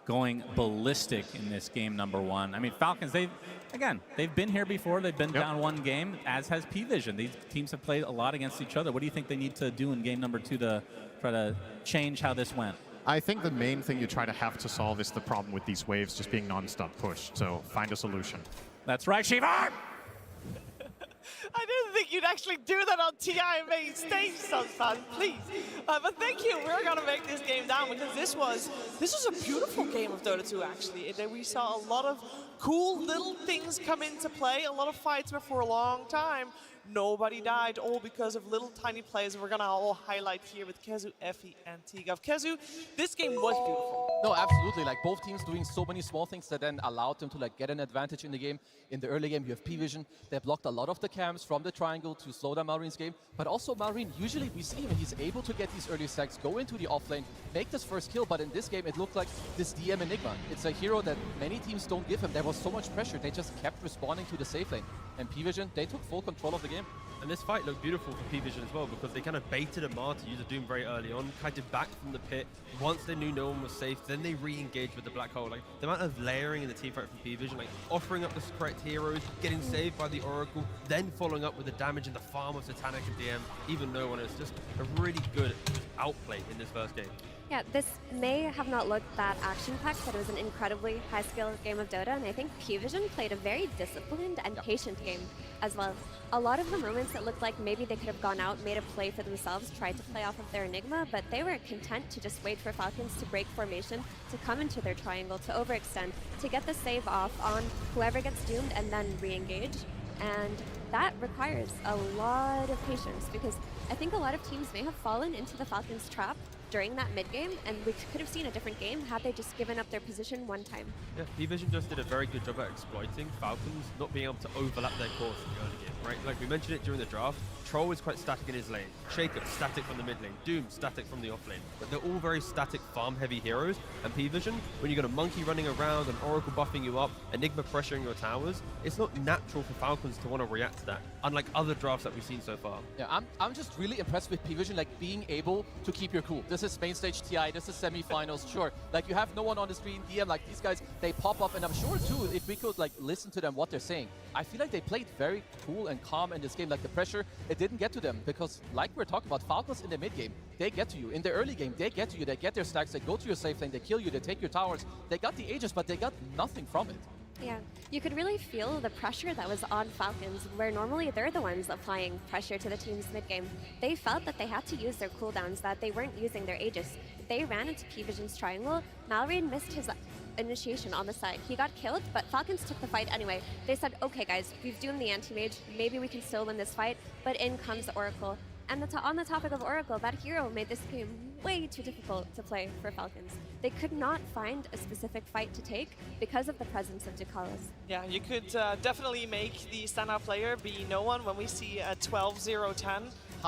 going ballistic in this game number 1. I mean, Falcons, they've been here before. They've been down 1 game, as has P-Vision. These teams have played a lot against each other. What do you think they need to do in game number 2 to try to change how this went? I think the main thing you have to solve is the problem with these waves just being non-stop pushed. So find a solution. That's right, Shivar! I didn't think think you'd actually do that on TI main stage, Sunsan, please. But thank you. We're gonna make this game down because this was a beautiful game of Dota 2 actually. We saw a lot of cool little things come into play, a lot of fights were for a long time. Nobody died, all because of little tiny plays we're gonna all highlight here with Kezu, Effie, and Tigov. Kezu, this game was beautiful. No, absolutely. Like both teams doing so many small things that then allowed them to like get an advantage in the game. In the early game, you have P-Vision. They blocked a lot of the camps from the triangle to slow down Malreen's game. But also Malreen, usually we see him, he's able to get these early stacks, go into the offlane, make this first kill. But in this game, it looked like this DM Enigma. It's a hero that many teams don't give him. There was so much pressure. They just kept responding to the safe lane. And P-Vision, they took full control of the game. And this fight looked beautiful for P-Vision as well because they kind of baited Amar to use a Doom very early on, kind of back from the pit. Once they knew no one was safe, then they re-engaged with the Black Hole. Like the amount of layering in the team fight from P-Vision, like offering up the correct heroes, getting saved by the Oracle, then following up with the damage and the farm of Satanic and DM, even no one. It's just a really good outplay in this first game. Yeah, this may have not looked that action-packed, but it was an incredibly high-skill game of Dota, and I think P-Vision played a very disciplined and patient game as well. A lot of the moments it looked like maybe they could have gone out, made a play for themselves, tried to play off of their Enigma, but they were content to just wait for Falcons to break formation, to come into their triangle, to overextend, to get the save off on whoever gets doomed and then re-engage. And that requires a lot of patience because I think a lot of teams may have fallen into the Falcons' trap during that mid-game, and we could have seen a different game had they just given up their position one time. Yeah, P-Vision just did a very good job at exploiting Falcons not being able to overlap their course in the early game, right? Like we mentioned it during the draft, Troll is quite static in his lane, Shaker static from the mid lane, Doom static from the off lane, but they're all very static farm-heavy heroes, and P-Vision, when you got a Monkey running around, an Oracle buffing you up, Enigma pressuring your towers, it's not natural for Falcons to want to react to that, unlike other drafts that we've seen so far. Yeah, I'm just really impressed with P-Vision, like being able to keep your cool. This is main stage TI, this is semi-finals, sure. Like you have no one on the screen, DM, like these guys, they pop up, and I'm sure too, if we could like listen to them, what they're saying, I feel like they played very cool and calm in this game. Like the pressure, it didn't get to them because like we're talking about, Falcons in the mid game, they get to you. In the early game, they get to you, they get their stacks, they go to your safe lane, they kill you, they take your towers, they got the Aegis, but they got nothing from it. Yeah, you could really feel the pressure that was on Falcons, where normally they're the ones applying pressure to the team's mid-game. They felt that they had to use their cooldowns, that they weren't using their Aegis. They ran into P-Vision's triangle. Malreen missed his initiation on the side. He got killed, but Falcons took the fight anyway. They said, okay guys, we've doomed the anti-mage, maybe we can still win this fight, but in comes the Oracle. And on the topic of Oracle, that hero made this game way too difficult to play for Falcons. They could not find a specific fight to take because of the presence of Ducalis. Yeah, you could definitely make the standout player be no one when we see a 12-0-10.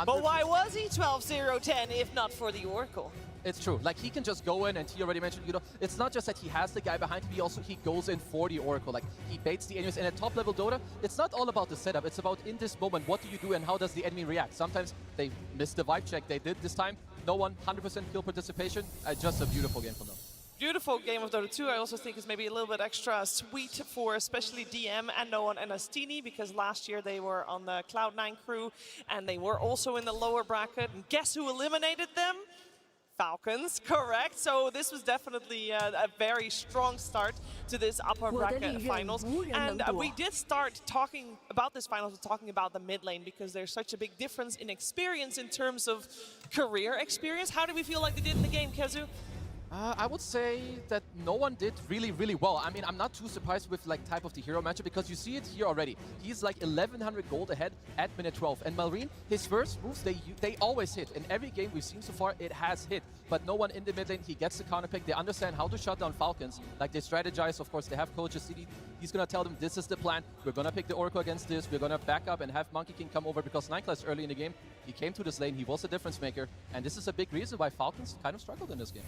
But why was he 12-0-10 if not for the Oracle? It's true. Like he can just go in, and T already mentioned, you know, it's not just that he has the guy behind him, he goes in for the Oracle. Like he baits the enemies. And at top level Dota, it's not all about the setup. It's about in this moment, what do you do and how does the enemy react? Sometimes they miss the vibe check. They did this time. No one, 100% kill participation. Just a beautiful game from them. Beautiful game of Dota 2. I also think it's maybe a little bit extra sweet for especially DM and No One and Astini, because last year they were on the Cloud9 crew and they were also in the lower bracket. And guess who eliminated them? Falcons, correct. So this was definitely a very strong start to this upper bracket finals. And we did start talking about this finals, talking about the mid lane, because there's such a big difference in experience in terms of career experience. How do we feel like they did in the game, Kezu? I would say that no one did really, really well. I mean, I'm not too surprised with like type of the hero matchup because you see it here already. He's like 1100 gold ahead at minute 12. And Malreen, his first moves, they always hit. In every game we've seen so far, it has hit. But no one in the mid lane, he gets the counter pick. They understand how to shut down Falcons. Like they strategize, of course, they have Coach CD. He's going to tell them, this is the plan. We're going to pick the Oracle against this. We're going to back up and have Monkey King come over because Nineclass early in the game, he came to this lane. He was a difference maker. And this is a big reason why Falcons kind of struggled in this game.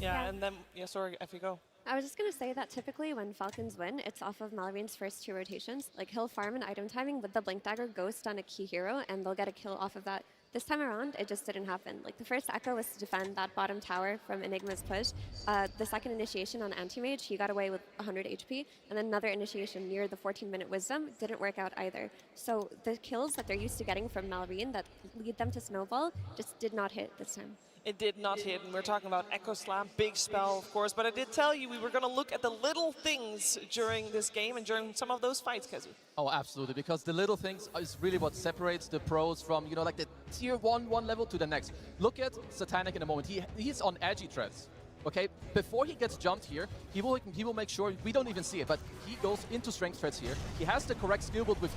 Yeah, and then, yeah, sorry, if you go. I was just going to say that typically when Falcons win, it's off of Malreen's first 2 rotations. Like he'll farm an item timing with the Blink Dagger Ghost on a key hero, and they'll get a kill off of that. This time around, it just didn't happen. Like, the first Echo was to defend that bottom tower from Enigma's push. The second initiation on Anti-Mage, he got away with 100 HP, and then another initiation near the 14-minute Wisdom didn't work out either. So the kills that they're used to getting from Malrine that lead them to Snowball just did not hit this time. It did not hit, and we're talking about Echo Slam, big spell, of course, but I did tell you we were going to look at the little things during this game and during some of those fights, Kazu. Oh, absolutely, because the little things is really what separates the pros from, you know, like the tier 1 level to the next. Look at Satanic in a moment. He's on edgy threads. Okay, before he gets jumped here, he will make sure, we don't even see it, but he goes into strength threats here. He has the correct skill build with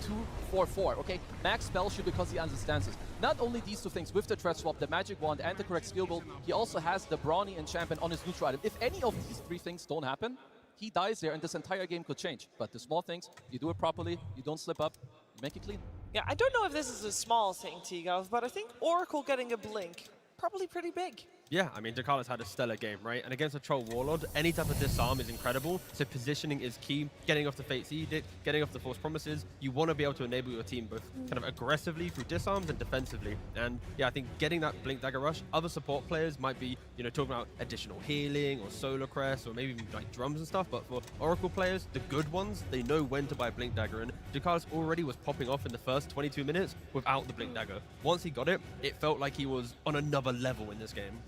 2-4-4, okay? Max spell shield because he understands this. Not only these two things, with the threat swap, the magic wand, and the correct skill build, he also has the brawny enchantment on his neutral item. If any of these three things don't happen, he dies there and this entire game could change. But the small things, you do it properly, you don't slip up, you make it clean. Yeah, I don't know if this is a small thing, T-Gov, but I think Oracle getting a blink, probably pretty big. Yeah, I mean, Dakalis had a stellar game, right? And against a Troll Warlord, any type of disarm is incredible. So positioning is key. Getting off the Fate's Edict, getting off the Force Promises. You want to be able to enable your team both kind of aggressively through disarms and defensively. And yeah, I think getting that Blink Dagger Rush, other support players might be, you know, talking about additional healing or Solar Crest or maybe even like drums and stuff. But for Oracle players, the good ones, they know when to buy Blink Dagger. And Dakalis already was popping off in the first 22 minutes without the Blink Dagger. Once he got it, it felt like he was on another level in this game.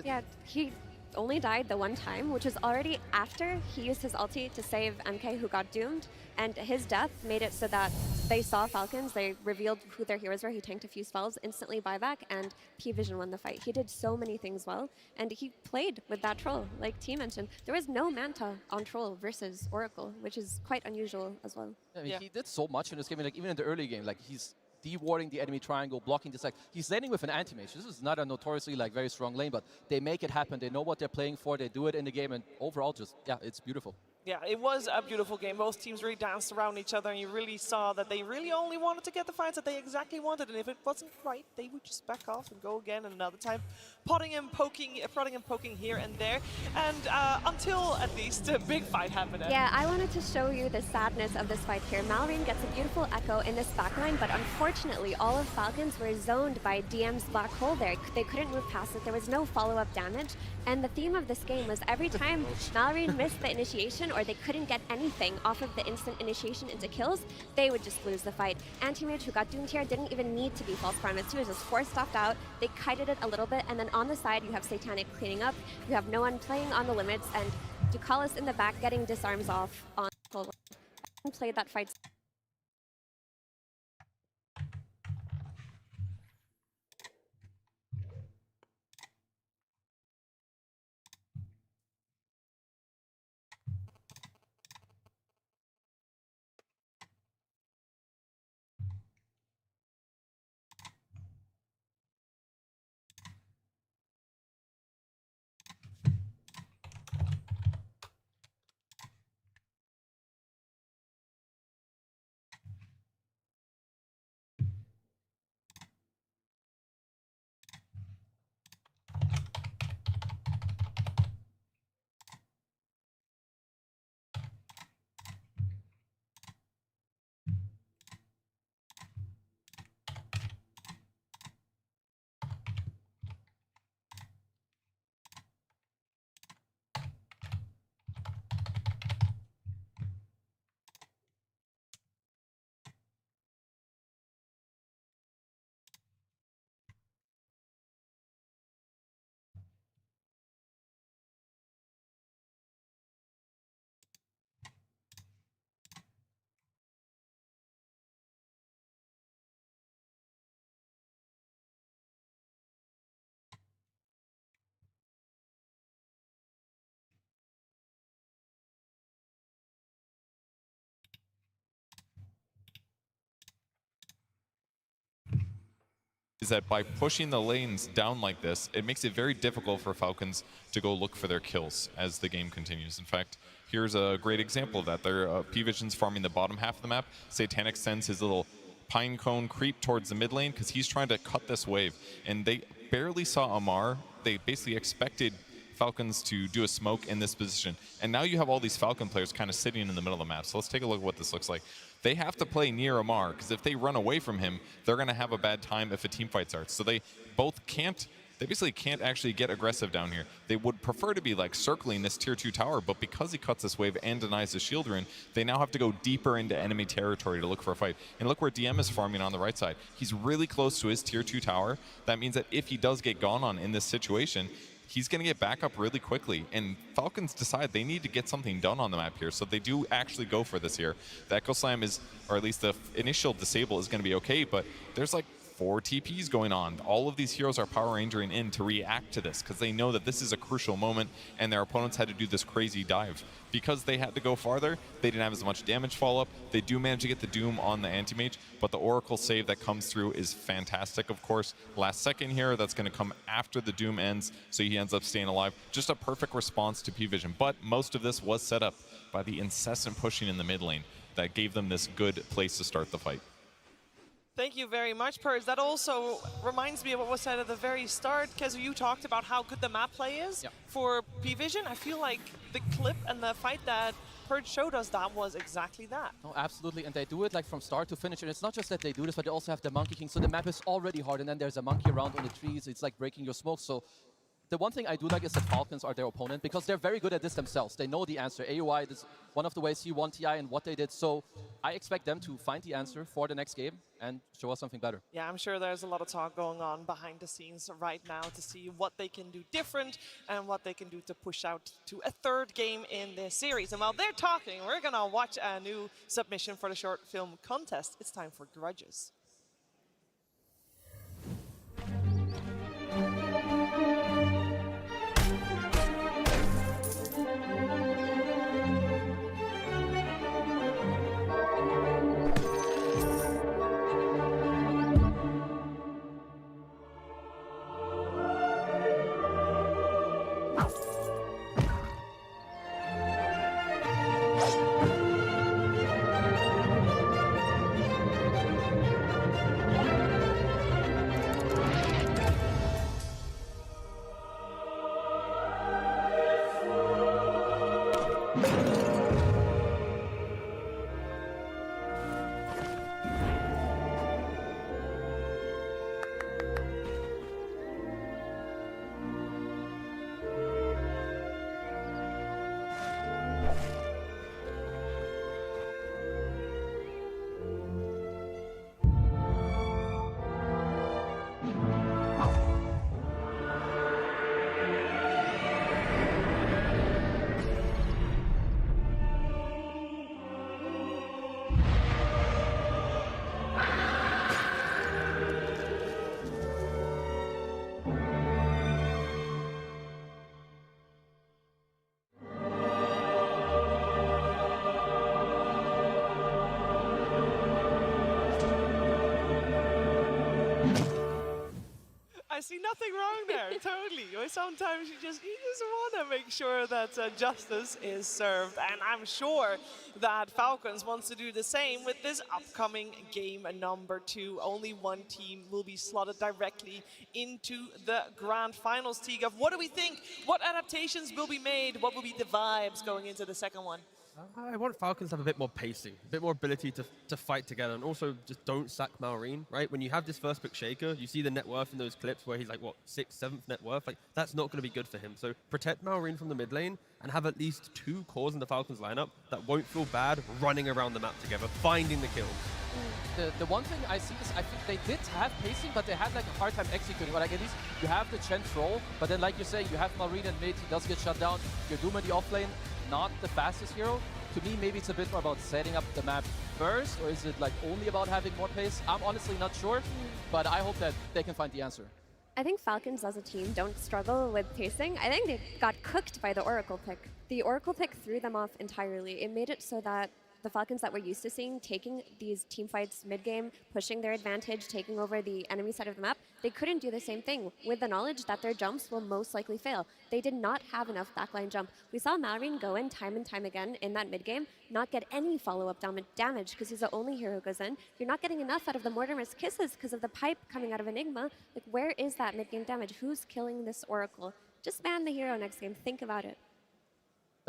Yeah, he only died the one time, which was already after he used his ulti to save MK, who got doomed, and his death made it so that they saw Falcons, they revealed who their heroes were, he tanked a few spells, instantly buyback, and P-Vision won the fight. He did so many things well, and he played with that Troll. Like T mentioned, there was no Manta on Troll versus Oracle, which is quite unusual as well. I mean, he did so much in this game, like even in the early game, like he's de-warding the enemy triangle, blocking the side. He's laning with an anti-mage. This is not a notoriously like very strong lane, but they make it happen. They know what they're playing for. They do it in the game, and overall, just yeah, it's beautiful. Yeah, it was a beautiful game. Both teams really danced around each other, and you really saw that they really only wanted to get the fights that they exactly wanted. And if it wasn't right, they would just back off and go again another time, prodding and poking here and there. And until at least a big fight happened. Yeah, I wanted to show you the sadness of this fight here. Malrine gets a beautiful echo in this backline, but unfortunately, all of Falcons were zoned by DM's black hole there. They couldn't move past it. There was no follow-up damage. And the theme of this game was every time Malrine missed the initiation or they couldn't get anything off of the instant initiation into kills, they would just lose the fight. Anti-Mage, who got doomed here, didn't even need to be false promised. He was just force-stopped out. They kited it a little bit, and then on the side, you have Satanic cleaning up. You have no one playing on the limits, and Dakalis in the back getting disarms off on Full. Played that fight. Is that by pushing the lanes down like this, it makes it very difficult for Falcons to go look for their kills as the game continues. In fact, here's a great example of that. Their P-Vision's farming the bottom half of the map. Satanic sends his little pine cone creep towards the mid lane because he's trying to cut this wave. And they barely saw Amar. They basically expected Falcons to do a smoke in this position. And now you have all these Falcon players kind of sitting in the middle of the map. So let's take a look at what this looks like. They have to play near Amar, because if they run away from him, they're going to have a bad time if a team fight starts. So they both can't, they basically can't actually get aggressive down here. They would prefer to be like circling this tier 2 tower, but because he cuts this wave and denies the shield rune, they now have to go deeper into enemy territory to look for a fight. And look where DM is farming on the right side. He's really close to his tier 2 tower. That means that if he does get gone on in this situation, he's going to get back up really quickly. And Falcons decide they need to get something done on the map here, so they do actually go for this here. The Echo Slam is, or at least the initial disable is going to be okay, but there's like 4 TPs going on. All of these heroes are Power Rangering in to react to this because they know that this is a crucial moment and their opponents had to do this crazy dive. Because they had to go farther, they didn't have as much damage follow-up. They do manage to get the Doom on the Anti-Mage, but the Oracle save that comes through is fantastic, of course. Last second here, that's going to come after the Doom ends, so he ends up staying alive. Just a perfect response to P-Vision, but most of this was set up by the incessant pushing in the mid lane that gave them this good place to start the fight. Thank you very much, Purge. That also reminds me of what was said at the very start, because you talked about how good the map play is for P-Vision. I feel like the clip and the fight that Purge showed us, that was exactly that. Oh, absolutely, and they do it like from start to finish, and it's not just that they do this, but they also have the Monkey King, so the map is already hard, and then there's a monkey around on the trees. It's like breaking your smoke, so the one thing I do like is that Falcons are their opponent because they're very good at this themselves. They know the answer. AUI is one of the ways he won TI and what they did. So I expect them to find the answer for the next game and show us something better. Yeah, I'm sure there's a lot of talk going on behind the scenes right now to see what they can do different and what they can do to push out to a third game in this series. And while they're talking, we're going to watch a new submission for the short film contest. It's time for Grudges. I see nothing wrong there, totally. Sometimes you just want to make sure that justice is served. And I'm sure that Falcons wants to do the same with this upcoming game number 2. Only one team will be slotted directly into the grand finals. Tigov, what do we think? What adaptations will be made? What will be the vibes going into the second one? I want Falcons to have a bit more pacing, a bit more ability to fight together, and also just don't sack Malrine, right? When you have this first pick Shaker, you see the net worth in those clips where he's like, what, 6th, 7th net worth? Like, that's not going to be good for him. So protect Malrine from the mid lane and have at least 2 cores in the Falcons lineup that won't feel bad running around the map together, finding the kills. The one thing I see is I think they did have pacing, but they had like a hard time executing. But like at least you have the Chen troll, but then like you say, you have Malrine and mid, he does get shut down. Your Doom in the offlane, not the fastest hero. To me, maybe it's a bit more about setting up the map first, or is it like only about having more pace? I'm honestly not sure, but I hope that they can find the answer. I think Falcons as a team don't struggle with pacing. I think they got cooked by the Oracle pick. The Oracle pick threw them off entirely. It made it so that the Falcons that we're used to seeing taking these team fights mid-game, pushing their advantage, taking over the enemy side of the map, they couldn't do the same thing with the knowledge that their jumps will most likely fail. They did not have enough backline jump. We saw Malrine go in time and time again in that mid-game, not get any follow-up damage because he's the only hero who goes in. You're not getting enough out of the Mortimer's Kisses because of the pipe coming out of Enigma. Like, where is that mid-game damage? Who's killing this Oracle? just ban the hero next game. Think about it.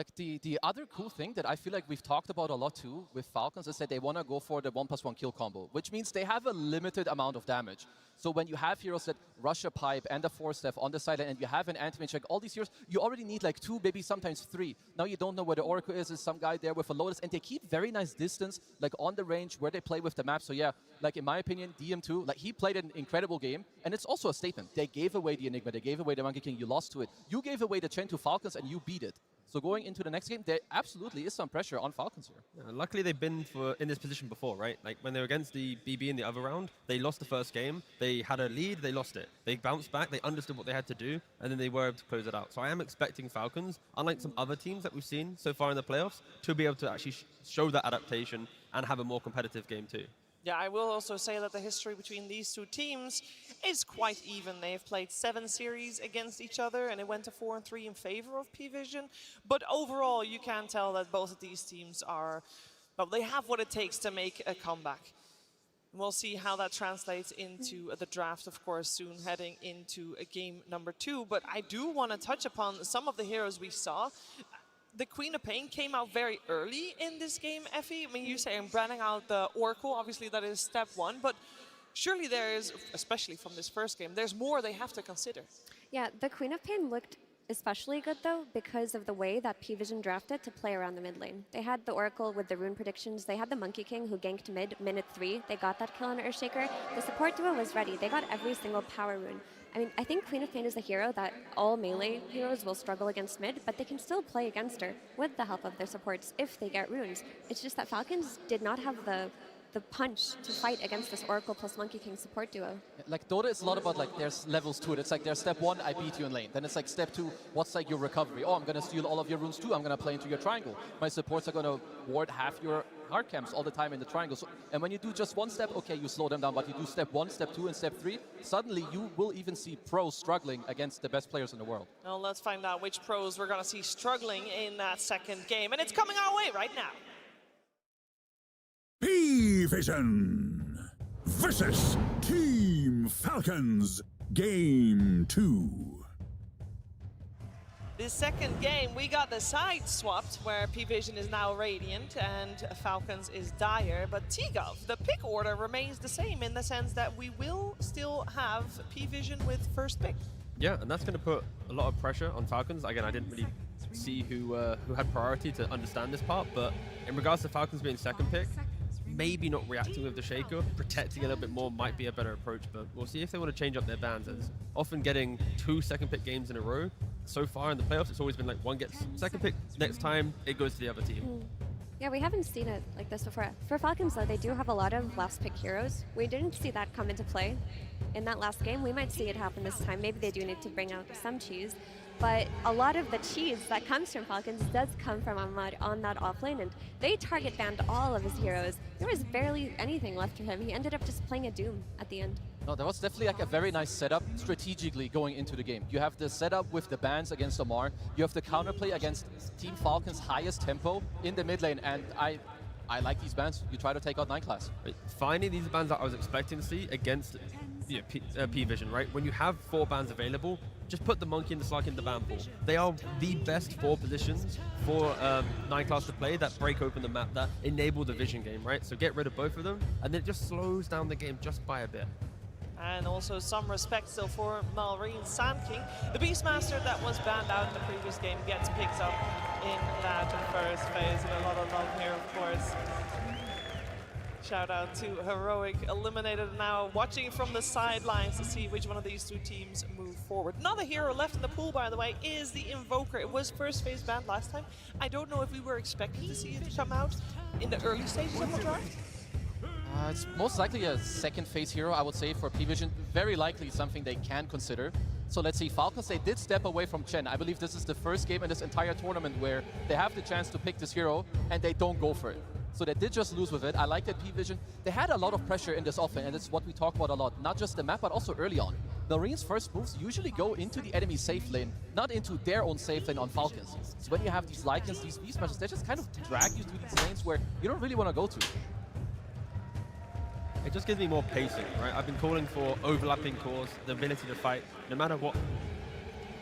Like the other cool thing that I feel like we've talked about a lot too with Falcons is that they want to go for the 1+1 kill combo, which means they have a limited amount of damage. So when you have heroes that rush a pipe and a 4-step on the sideline and you have an anti-mage, like all these heroes, you already need like 2, maybe sometimes 3. Now you don't know where the Oracle is, there's some guy there with a Lotus, and they keep very nice distance, like on the range where they play with the map. So yeah, like in my opinion, DM2, like he played an incredible game, and it's also a statement. They gave away the Enigma, they gave away the Monkey King, you lost to it. You gave away the Chen to Falcons and you beat it. So going into the next game, there absolutely is some pressure on Falcons here. Yeah, luckily, they've been in this position before, right? Like when they were against the BB in the other round, they lost the first game. They had a lead, they lost it. They bounced back, they understood what they had to do, and then they were able to close it out. So I am expecting Falcons, unlike some other teams that we've seen so far in the playoffs, to be able to actually show that adaptation and have a more competitive game too. Yeah, I will also say that the history between these two teams is quite even. They've played 7 series against each other, and it went to 4-3 in favor of P-Vision. But overall, you can tell that both of these teams are, well, they have what it takes to make a comeback. We'll see how that translates into the draft, of course, soon heading into game number 2. But I do want to touch upon some of the heroes we saw. The Queen of Pain came out very early in this game, Effie. I mean, you say I'm branding out the Oracle. Obviously, that is step 1. But surely there is, especially from this first game, there's more they have to consider. Yeah, the Queen of Pain looked especially good, though, because of the way that P-Vision drafted to play around the mid lane. They had the Oracle with the rune predictions. They had the Monkey King who ganked mid, minute 3. They got that kill on Earthshaker. The support duo was ready. They got every single power rune. I mean, I think Queen of Pain is a hero that all melee heroes will struggle against mid, but they can still play against her with the help of their supports if they get runes. It's just that Falcons did not have the punch to fight against this Oracle plus Monkey King support duo. Like Dota is a lot about like there's levels to it. It's like there's step 1, I beat you in lane. Then it's like step 2, what's like your recovery? Oh, I'm gonna steal all of your runes too. I'm gonna play into your triangle. My supports are gonna ward half your hard camps all the time in the triangle. So, and when you do just one step, okay, you slow them down. But you do step 1, step 2, and step 3, suddenly you will even see pros struggling against the best players in the world. Well, let's find out which pros we're gonna see struggling in that second game. And it's coming our way right now. P-Vision versus Team Falcons, Game 2. This second game, we got the side swapped, where P-Vision is now Radiant and Falcons is Dire. But T-Gov, the pick order remains the same in the sense that we will still have P-Vision with first pick. Yeah, and that's going to put a lot of pressure on Falcons. Again, I didn't really see who had priority to understand this part, but in regards to Falcons being second pick, maybe not reacting with the Shaker, protecting a little bit more might be a better approach, but we'll see if they want to change up their bans. As often getting 2 second pick games in a row. So far in the playoffs, it's always been like one gets second pick, next time it goes to the other team. Yeah, we haven't seen it like this before. For Falcons, though, they do have a lot of last pick heroes. We didn't see that come into play in that last game. We might see it happen this time. Maybe they do need to bring out some cheese. But a lot of the cheese that comes from Falcons does come from Ahmad on that offlane, and they target banned all of his heroes. There was barely anything left for him. He ended up just playing a Doom at the end. No, that was definitely like a very nice setup strategically going into the game. You have the setup with the bans against Omar. You have the counterplay against Team Falcon's highest tempo in the mid lane, and I like these bans. You try to take out 9 class. Finding these bans that I was expecting to see against P-Vision, right? When you have 4 bans available, just put the Monkey and the Slug in the ban pool. They are the best 4 positions for 9 class to play that break open the map, that enable the vision game, right? So get rid of both of them, and then it just slows down the game just by a bit. And also some respect still for Malrine Sand King. The Beastmaster that was banned out in the previous game gets picked up in that first phase, and a lot of love here, of course. Shout out to Heroic, eliminated now, watching from the sidelines to see which one of these 2 teams move forward. Another hero left in the pool, by the way, is the Invoker. It was first phase banned last time. I don't know if we were expecting to see it come out in the early stages of the draft. It's most likely a second phase hero, I would say, for P-Vision. Very likely something they can consider. So let's see, Falcons, they did step away from Chen. I believe this is the first game in this entire tournament where they have the chance to pick this hero and they don't go for it. So they did just lose with it. I like that P-Vision. They had a lot of pressure in this offlane, and it's what we talk about a lot. Not just the map, but also early on. Marine's first moves usually go into the enemy safe lane, not into their own safe lane on Falcons. So when you have these Lycans, these Beastmasters, they just kind of drag you to these lanes where you don't really want to go to. It just gives me more pacing, right? I've been calling for overlapping cores, the ability to fight, no matter what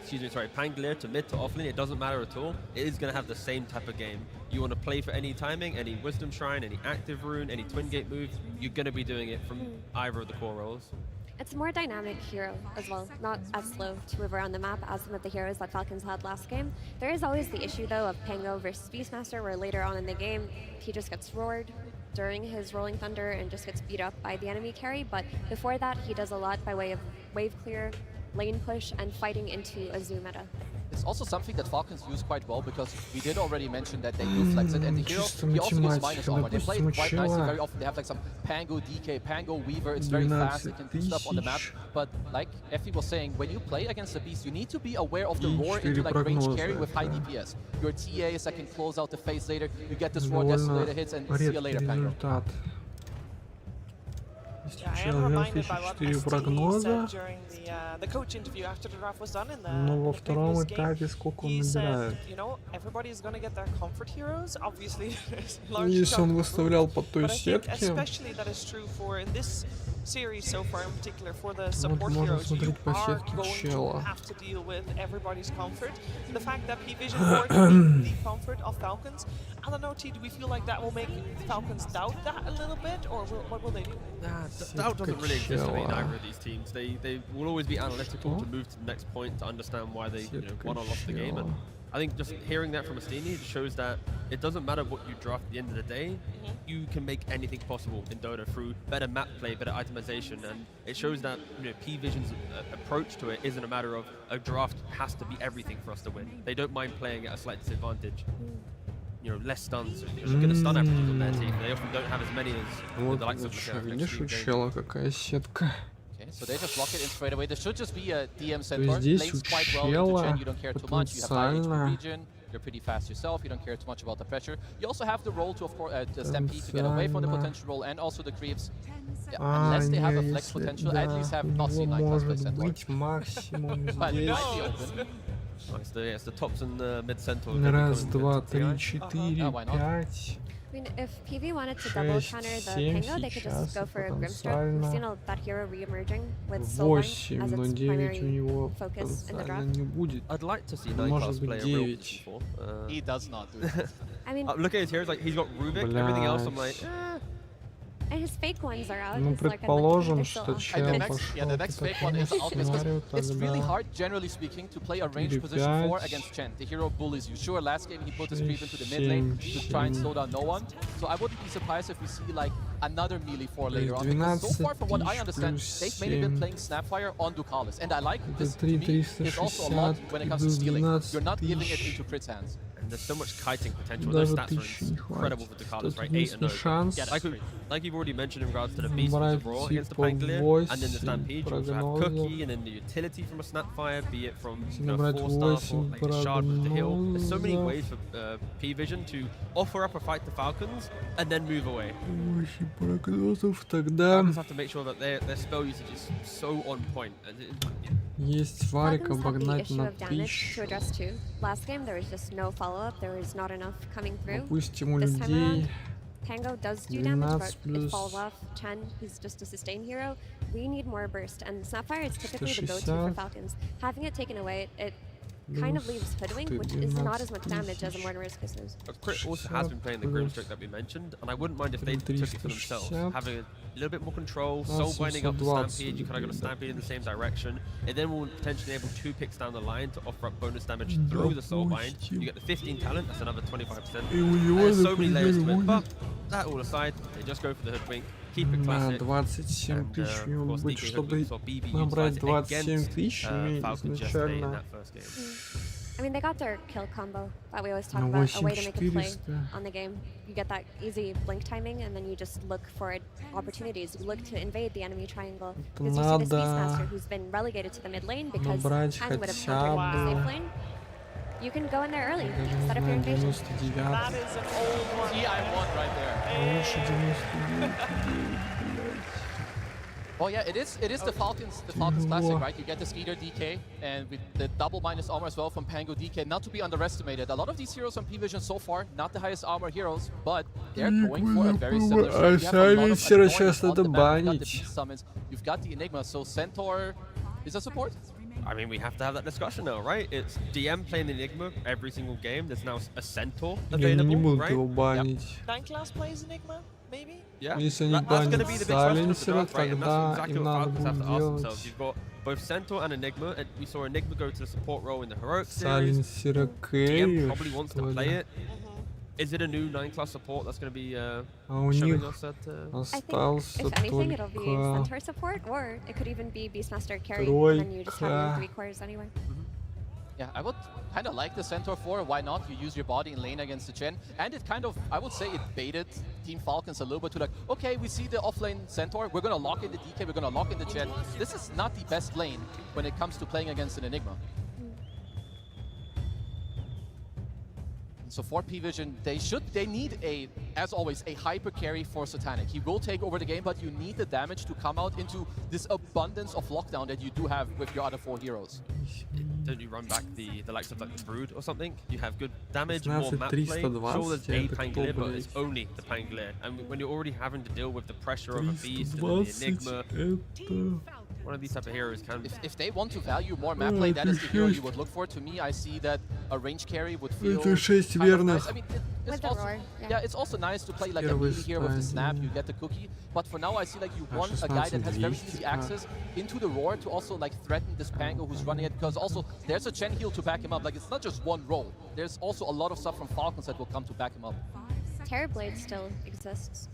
Pangolier to mid to offlane, it doesn't matter at all. It is going to have the same type of game. You want to play for any timing, any Wisdom Shrine, any Active Rune, any Twin Gate move, you're going to be doing it from either of the core roles. It's a more dynamic hero as well, not as slow to move around the map as some of the heroes that Falcons had last game. There is always the issue though of Pango versus Beastmaster, where later on in the game he just gets roared during his Rolling Thunder and just gets beat up by the enemy carry, but before that he does a lot by way of wave clear, lane push, and fighting into a zoo meta. It's also something that Falcons use quite well because we did already mention that they do flex it, and the hero, he also goes minus armor. They play it quite nicely. Very often they have like some Pango DK, Pango Weaver. It's very fast. It can do stuff on the map. But like Effie was saying, when you play against the Beast, you need to be aware of the roar into like range carry with high DPS. Your TAs that can close out the phase later. You get this roar desolator hits and see you later, Pango. Yeah, I am reminded by what STE said during the coach interview after the draft was done in the previous game. He said, you know, everybody's going to get their comfort heroes. Obviously, there's large but I think especially that is true for in this series so far, in particular for the support heroes, you are going to have to deal with everybody's comfort. The fact that P-Vision works the comfort of Falcons, I don't know, T, do we feel like that will make Falcons doubt that a little bit, or what will they do? Doubt doesn't really exist in either of these teams. They will always be analytical to move to the next point to understand why they won or lost the game. And I think just hearing that from Astini shows that it doesn't matter what you draft at the end of the day, you can make anything possible in Dota through better map play, better itemization, and it shows that P-Vision's approach to it isn't a matter of a draft has to be everything for us to win. They don't mind playing at a slight disadvantage. Less stuns. Look at the stun averages on their team. They often don't have as many as the likes of Okay, so they just lock it in straight away. There should just be a DM centaur. Lanes quite well into Chen. You don't care too much. You have high HP region. You're pretty fast yourself. You don't care too much about the pressure. You also have the roll to, of course, the Stampede to get away from the potential roll, and also the creeps. Yeah, unless they have a flex potential, at least have not seen Nightclass flex centaur. But it might be open. It's the tops and the mid centaur. Раз, два, три, четыре, пять. I mean, if PV wanted to double counter the Pango, they could just go for a Grimstroke. We've seen that hero re-emerging with Soulbind as its primary focus in the draft. I'd like to see Nightclass play a real before. He does not do that. I mean, look at his heroes, like he's got Rubik, everything else I'm like, And his fake ones are out. Ну, предположим, что чел the next fake one is out because it's really hard, generally speaking, to play a range position 4 against Chen. The hero bullies you. Sure, last game he put his creep into the mid lane to try and slow down no one. So I wouldn't be surprised if we see like another melee 4 later on. Because so far, from what I understand, they've mainly been playing Snapfire on Ducalis. And I like this, to me, is also a lot when it comes to stealing. You're not giving it into Crit's hands. And there's so much kiting potential. Those stats are incredible for Ducalis, right? 8-0. Yeah, like you've already mentioned in regards to the Beast with the Raw against the Pangolier, and then the Stampede, you also have Cookie, and then the utility from a Snapfire, be it from 4-star or like a Shard with the Heal. There's so many ways for P-Vision to offer up a fight to Falcons and then move away. Falcons have to make sure that their spell usage is so on point. Есть варик Falcons have the обогнать issue на of damage to address too. Last game there was just no follow-up, there was not enough coming through. Допустим, у This time людей around, Pango does do damage, but it falls off. Chen, he's just a sustain hero. We need more burst, and Snapfire is typically the go-to for Falcons. Having it taken away, it kind of leaves Hoodwink, which is not as much damage as a Mortimer's Kisses. Crit also has been playing the Grimstroke that we mentioned, and I wouldn't mind if they took it for themselves. Having a little bit more control, soul binding up the Stampede, you kind of got a Stampede in the same direction, and then we'll potentially enable 2 picks down the line to offer up bonus damage through the soul bind. You get the 15 talent, that's another 25%. There's so many layers to it, but that all aside, they just go for the Hoodwink. Keep it classic. 27 тысяч минут быть, чтобы набрать 27 тысяч изначально. I mean, they got their kill combo that we always talk about, a way to make a play on the game. You get that easy blink timing, and then you just look for opportunities. You look to invade the enemy triangle. Because you see this Beastmaster who's been relegated to the mid lane because Chen would have countered the safe lane. You can go in there early, set up your invasion. That is an old one. TI1 right there. Well, yeah, it is the Falcons classic, right? You get the Skeeter DK, and with the double minus armor as well from Pango DK, not to be underestimated. A lot of these heroes on P-Vision so far, not the highest armor heroes, but they're going for a very similar strat. You have a lot of annoyance on the map. You've got the beast summons, you've got the Enigma, so Centaur is a support. I mean, we have to have that discussion now, right? It's DM playing Enigma every single game. There's now a Centaur Я не available, буду right? его банить. Nine class plays Enigma, maybe? Yeah, Если они that's going to банят be the big question of the сайленсера, draft, right? And тогда that's exactly им what надо Falcons have будет to ask делать themselves. You've got both Centaur and Enigma, and we saw Enigma go to the support role in the Heroic series. сайленсера DM Кэрри, probably wants to что play ли. it. Is it a new 9-class support that's going to be А у showing них us at... I think, остался if anything, it'll be только Centaur support, or it could even be Beastmaster carry, and then you just have your Тройка. 3 cores anyway. Yeah, I would kind of like the Centaur 4. Why not? You use your body in lane against the Chen. And it kind of, I would say it baited Team Falcons a little bit to like, okay, we see the offlane Centaur. We're going to lock in the DK. We're going to lock in the Chen. This is not the best lane when it comes to playing against an Enigma. So for P-Vision, they need as always, a hyper carry for Satanic. He will take over the game, but you need the damage to come out into this abundance of lockdown that you do have with your other 4 heroes. Don't you run back the likes of like the Brood or something? You have good damage, more map 16, play. 320, Sure, there's a это Pangolier, кто, but it's блядь? only the Pangolier. And when you're already having to deal with the pressure of a Beast and then the 320, Enigma, это... one of these type of heroes can... If they want to value more map play, that is the hero you would look for. To me, I see that a range carry would feel Это 6 kind of верных. nice. I mean, it's With the also, roar, yeah. yeah, it's also nice to play like a Первый melee here with the snap, стадии. you get the cookie. But for now, I see like you А want a guy that has very 16, easy 200, access into the roar to also like threaten this Pango who's running it. Because also there's a Chen heal to back him up. Like it's not just one roll. There's also a lot of stuff from Falcons that will come to back him up. Terrorblade still exists.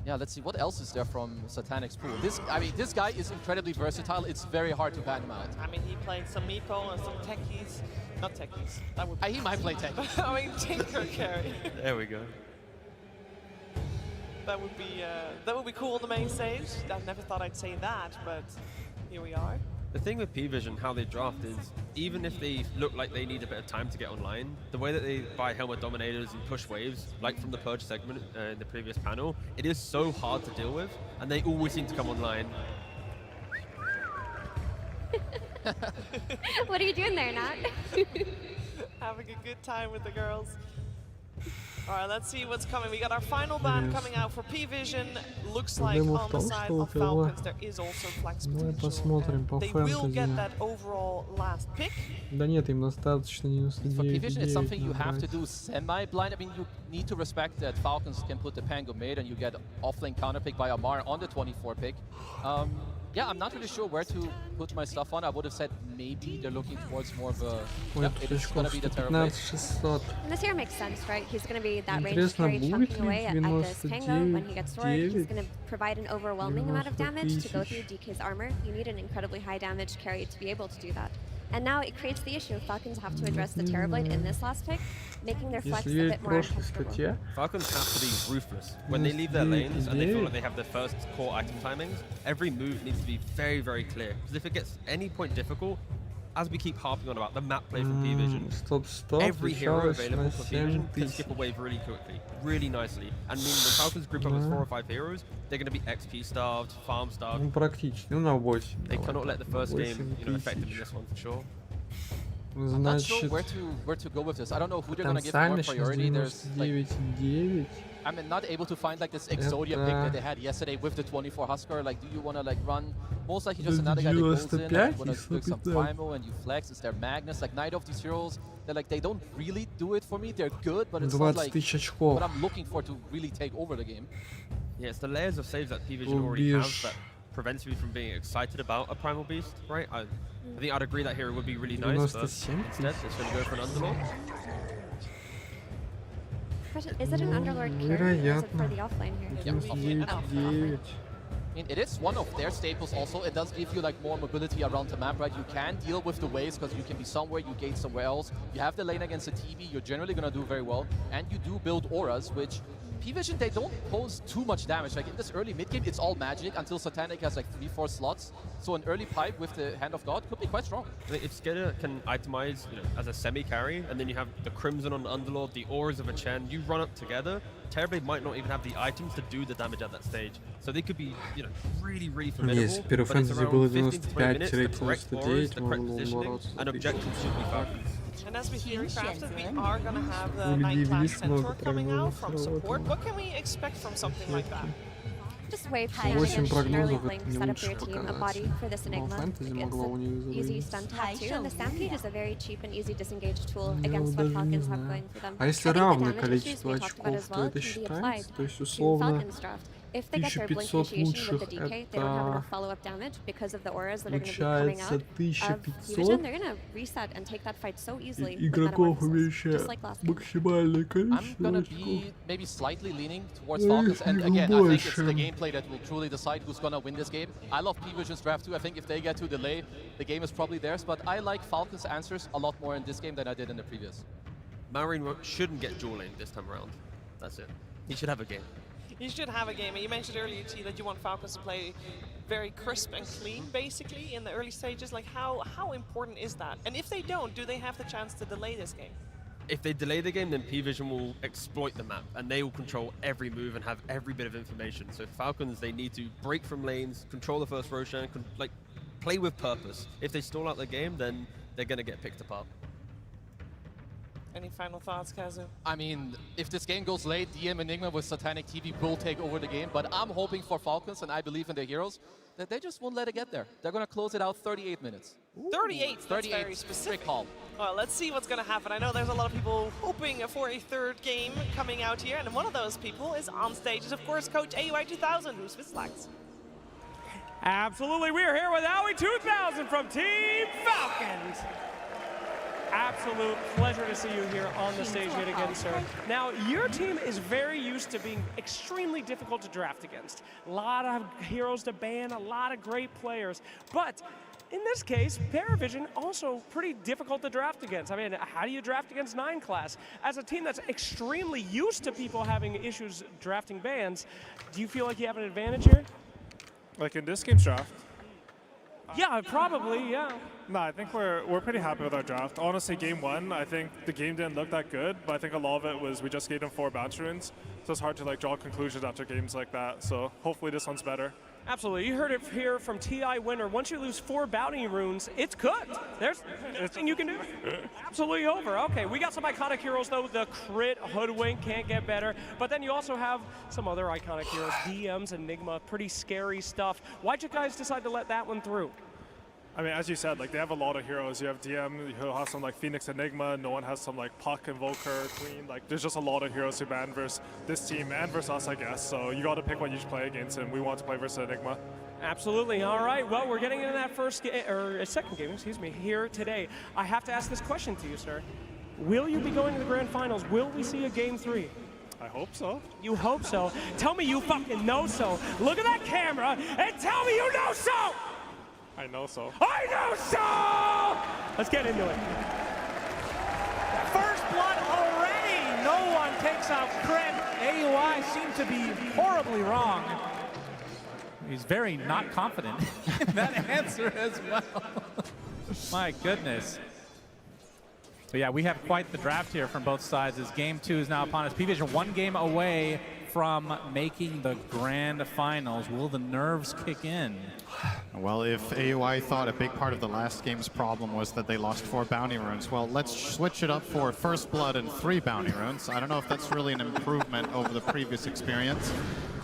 Yeah, let's see what else is there from Satanic's pool. This guy is incredibly versatile. It's very hard to ban him out. I mean, he played some Meepo and some techies. Not techies. That would be He might play tech. I mean, Tinker carry. There we go. That would be cool on the main stage. I never thought I'd say that, but here we are. The thing with P-Vision, how they draft is, even if they look like they need a bit of time to get online, the way that they buy Helmet Dominators and push waves, like from the Purge segment in the previous panel, it is so hard to deal with, and they always seem to come online. What are you doing there, Nat? Having a good time with the girls. All right, let's see what's coming. We got our final ban coming out for P-Vision. Looks like Проблема on в the том, side что of у него- Falcons there is also flex Давай potential. посмотрим по They will get фэнтези. that overall last pick. Да нет, им достаточно For P-Vision, it's 99,9 something you have to набрать. do semi-blind. I mean, you need to respect that Falcons can put the Pango mid and you get offlane counterpick by Amar on the 24 pick. Yeah, I'm not really sure where to put my stuff on. I would have said maybe they're looking towards more of a... Ой, Yep, тут it is очков going to be the Terrorblade. 15600. And this here makes sense, right? He's going to be that range Интересно, carry будет chunking ли away at this Pango. When he gets sword, he's 99, going to provide an overwhelming amount of damage to go 90 through DK's armor. You need an incredibly high damage carry to be able to do that. And now it creates the issue. Falcons have to address the Terrorblade in this last pick, making their flex Если a верить bit more прошлой uncomfortable. статье, Falcons have to be ruthless. When they leave their lanes and they feel like they have their first core item timings, every move needs to be very, very clear. Because if it gets any point difficult, as we keep harping on about the map play from P-Vision, стоп-стоп, every hero включалось available на for P-Vision can 7000. skip a wave really quickly, really nicely. And meaning when Falcons group up as 4 or 5 heroes, they're going to be XP starved, farm starved. Ну, практически, ну, на 8. They давай cannot let так, the first game, 8000. affect them in this one for sure. I'm not sure Значит, where to go with this. I don't know who they're going to give more потенциально сейчас priority. There's like 99,9. I'm not able to find like this Exodia pick that they had yesterday with the 24 Husker. Like, do you want to like run most likely just another guy that goes in and want to do some primal and you flex? Is there Magnus? Like, neither of these heroes, they don't really do it for me. They're good, but it's not 20 like тысяч очков. what I'm looking for to really take over the game. Yeah, it's the layers of saves that P-Vision already have Убежь. that prevents me from being excited about a Primal Beast, right? I think I'd agree that hero would be really nice, but 97 instead it's going to go for an Underlord. Question, is it an Underlord carry or is it for Вероятно. the offlane here? It would be an offlane. 99,9. I mean, it is one of their staples also. It does give you like more mobility around the map, right? You can deal with the waves because you can be somewhere, you gate somewhere else. You have the lane against the TV, you're generally going to do very well. And you do build auras, which P-Vision, they don't pose too much damage. Like in this early mid-game, it's all magic until Satanic has like 3-4 slots. So an early pipe with the Hand of God could be quite strong. I mean, if Skater can itemize, as a semi-carry, and then you have the Crimson on Underlord, the auras of a Chen, you run up together, Terrorblade might not even have the items to do the damage at that stage. So they could be, really, really formidable. Если первый but it's фэнтези around было 15 to 20 minutes, the correct auras, 95-99, the correct можно было positioning, бороться за and 1000. objectives should be Falcons. And as we theory-crafted, we are going to have the У людей 9 class есть много Centaur coming out from прогнозов support. сработало. What can we expect from something like that? Just wave 8 shenanigans, прогнозов early это link, не set up лучший your team, a показатель. body for this Но Enigma. фэнтези Like, могло у них it's an easy завалить. stun tap too, and the Stampede is a very cheap and easy disengage tool Я against вот what даже не Falcons have знаю. going for them. А если I think the равное damage issues количество we talked about очков, as то well это can be applied считается? То есть to условно Falcons draft. If they get their blink 1500 initiation with the лучших DK, they don't have enough это follow-up damage because of the auras that are going to be coming получается out of P-Vision. 1500 They're going to reset and take that fight so easily with игроков, Metamorphosis, имеющих just like last game. максимальное I'm количество gonna очков. be maybe slightly leaning towards Yeah, Falcons, and even again, I think it's больше. the gameplay that will truly decide who's gonna win this game. I love P-Vision's draft too. I think if they get to delay, the game is probably theirs, but I like Falcons' answers a lot more in this game than I did in the previous. Marine shouldn't get dueling this time around. That's it. He should have a game. You should have a game. You mentioned earlier, T, that you want Falcons to play very crisp and clean, basically, in the early stages. Like, how important is that? And if they don't, do they have the chance to delay this game? If they delay the game, then P-Vision will exploit the map, and they will control every move and have every bit of information. So Falcons, they need to break from lanes, control the first Roshan, like play with purpose. If they stall out the game, then they're gonna get picked apart. Any final thoughts, Kazu? I mean, if this game goes late, DM Enigma with Satanic TV will take over the game, but I'm hoping for Falcons, and I believe in their heroes, that they just won't let it get there. They're gonna close it out 38 minutes. 38, that's 38, very specific. straight call. Well, let's see what's going to happen. I know there's a lot of people hoping for a third game coming out here, and one of those people is on stage is, of course, Coach AUI 2000, who's with Slacks. Absolutely, we are here with AUI 2000 from Team Falcons. Absolute pleasure to see you here on the stage yet again, sir. Now, your team is very used to being extremely difficult to draft against. A lot of heroes to ban, a lot of great players. But in this case, Paravision also pretty difficult to draft against. I mean, how do you draft against 9 class? As a team that's extremely used to people having issues drafting bans, do you feel like you have an advantage here? Like in this game's draft? Yeah, probably, yeah. No, I think we're pretty happy with our draft. Honestly, game 1, I think the game didn't look that good, but I think a lot of it was we just gave them 4 bounce runes, so it's hard to like draw conclusions after games like that. So hopefully this one's better. Absolutely. You heard it here from TI Winner. Once you lose 4 bounty runes, it's cooked. There's nothing you can do. Absolutely over. Okay, we got some iconic heroes, though. The crit, Hoodwink, can't get better. But then you also have some other iconic heroes, DMs, Enigma, pretty scary stuff. Why'd you guys decide to let that one through? I mean, as you said, like they have a lot of heroes. You have DM, who has some like Phoenix Enigma. No one has some like Puck, Invoker, Queen. Like there's just a lot of heroes who ban versus this team and versus us, I guess. So you got to pick what you should play against, and we want to play versus Enigma. Absolutely. All right. Well, we're getting into that second game, excuse me, here today. I have to ask this question to you, sir. Will you be going to the grand finals? Will we see a game 3? I hope so. You hope so. Tell me you fucking know so. Look at that camera and tell me you know so. I know so. I know so! Let's get into it. First blood already. No one takes out crit. AUI seem to be horribly wrong. He's very not confident in that answer as well. My goodness. But yeah, we have quite the draft here from both sides as game 2 is now upon us. P-Vision 1 game away from making the grand finals. Will the nerves kick in? Well, if AUI thought a big part of the last game's problem was that they lost 4 bounty runes, well, let's switch it up for First Blood and 3 bounty runes. I don't know if that's really an improvement over the previous experience.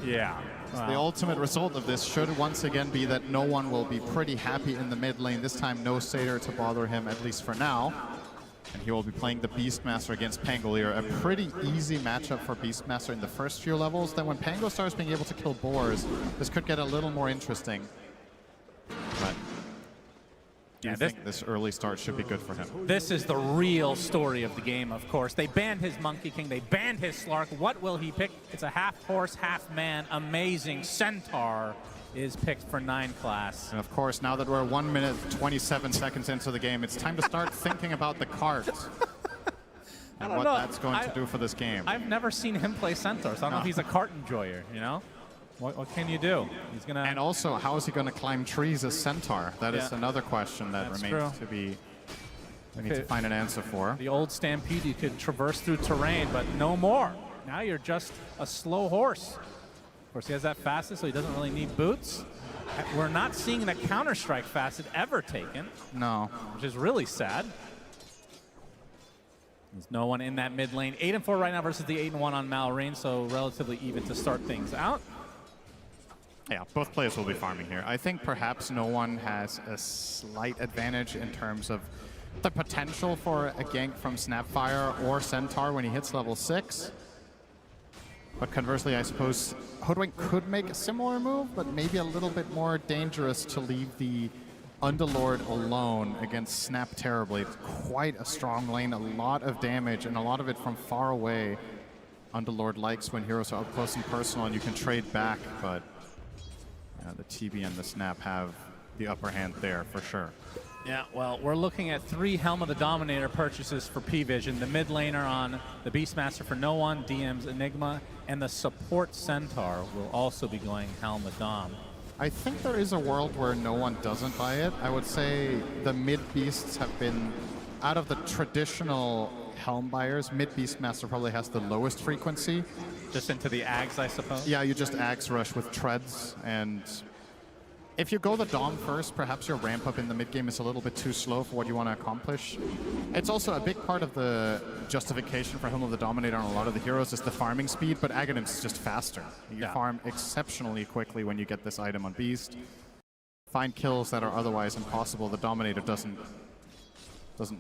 Yeah. The ultimate result of this should once again be that no one will be pretty happy in the mid lane. This time, no Satyr to bother him, at least for now. And he will be playing the Beastmaster against Pangolier. A pretty easy matchup for Beastmaster in the first few levels. Then when Pango starts being able to kill boars, this could get a little more interesting. But I think this early start should be good for him. This is the real story of the game, of course. They banned his Monkey King. They banned his Slark. What will he pick? It's a half horse, half man. Amazing Centaur is picked for 9 class. And of course, now that we're 1 minute 27 seconds into the game, it's time to start thinking about the cart and what that's going to do for this game. I've never seen him play Centaur, so I don't know if he's a cart enjoyer, you know? What can you do? He's gonna. And also, how is he going to climb trees as Centaur? That is another question that remains to be. We need to find an answer for. The old Stampede, you could traverse through terrain, but no more. Now you're just a slow horse. Of course, he has that facet, so he doesn't really need boots. We're not seeing the Counter-Strike facet ever taken. No. Which is really sad. There's no one in that mid lane. 8-4 right now versus the 8-1 on Malrine, so relatively even to start things out. Yeah, both players will be farming here. I think perhaps no one has a slight advantage in terms of the potential for a gank from Snapfire or Centaur when he hits level 6. But conversely, I suppose Hoodwink could make a similar move, but maybe a little bit more dangerous to leave the Underlord alone against Snap Terrorblade. Quite a strong lane, a lot of damage, and a lot of it from far away. Underlord likes when heroes are up close and personal and you can trade back, but the TB and the Snap have the upper hand there for sure. Yeah, well, we're looking at 3 Helm of the Dominator purchases for P-Vision. The mid laner on the Beastmaster for no one, DM's Enigma, and the support Centaur will also be going Helm of Dom. I think there is a world where no one doesn't buy it. I would say the mid beasts have been, out of the traditional Helm buyers, mid Beastmaster probably has the lowest frequency. Just into the Ags, I suppose? Yeah, you just Ags rush with treads, and if you go the Dom first, perhaps your ramp up in the mid game is a little bit too slow for what you want to accomplish. It's also a big part of the justification for Helm of the Dominator on a lot of the heroes is the farming speed, but Aghanim's just faster. You farm exceptionally quickly when you get this item on Beast. Find kills that are otherwise impossible. The Dominator doesn't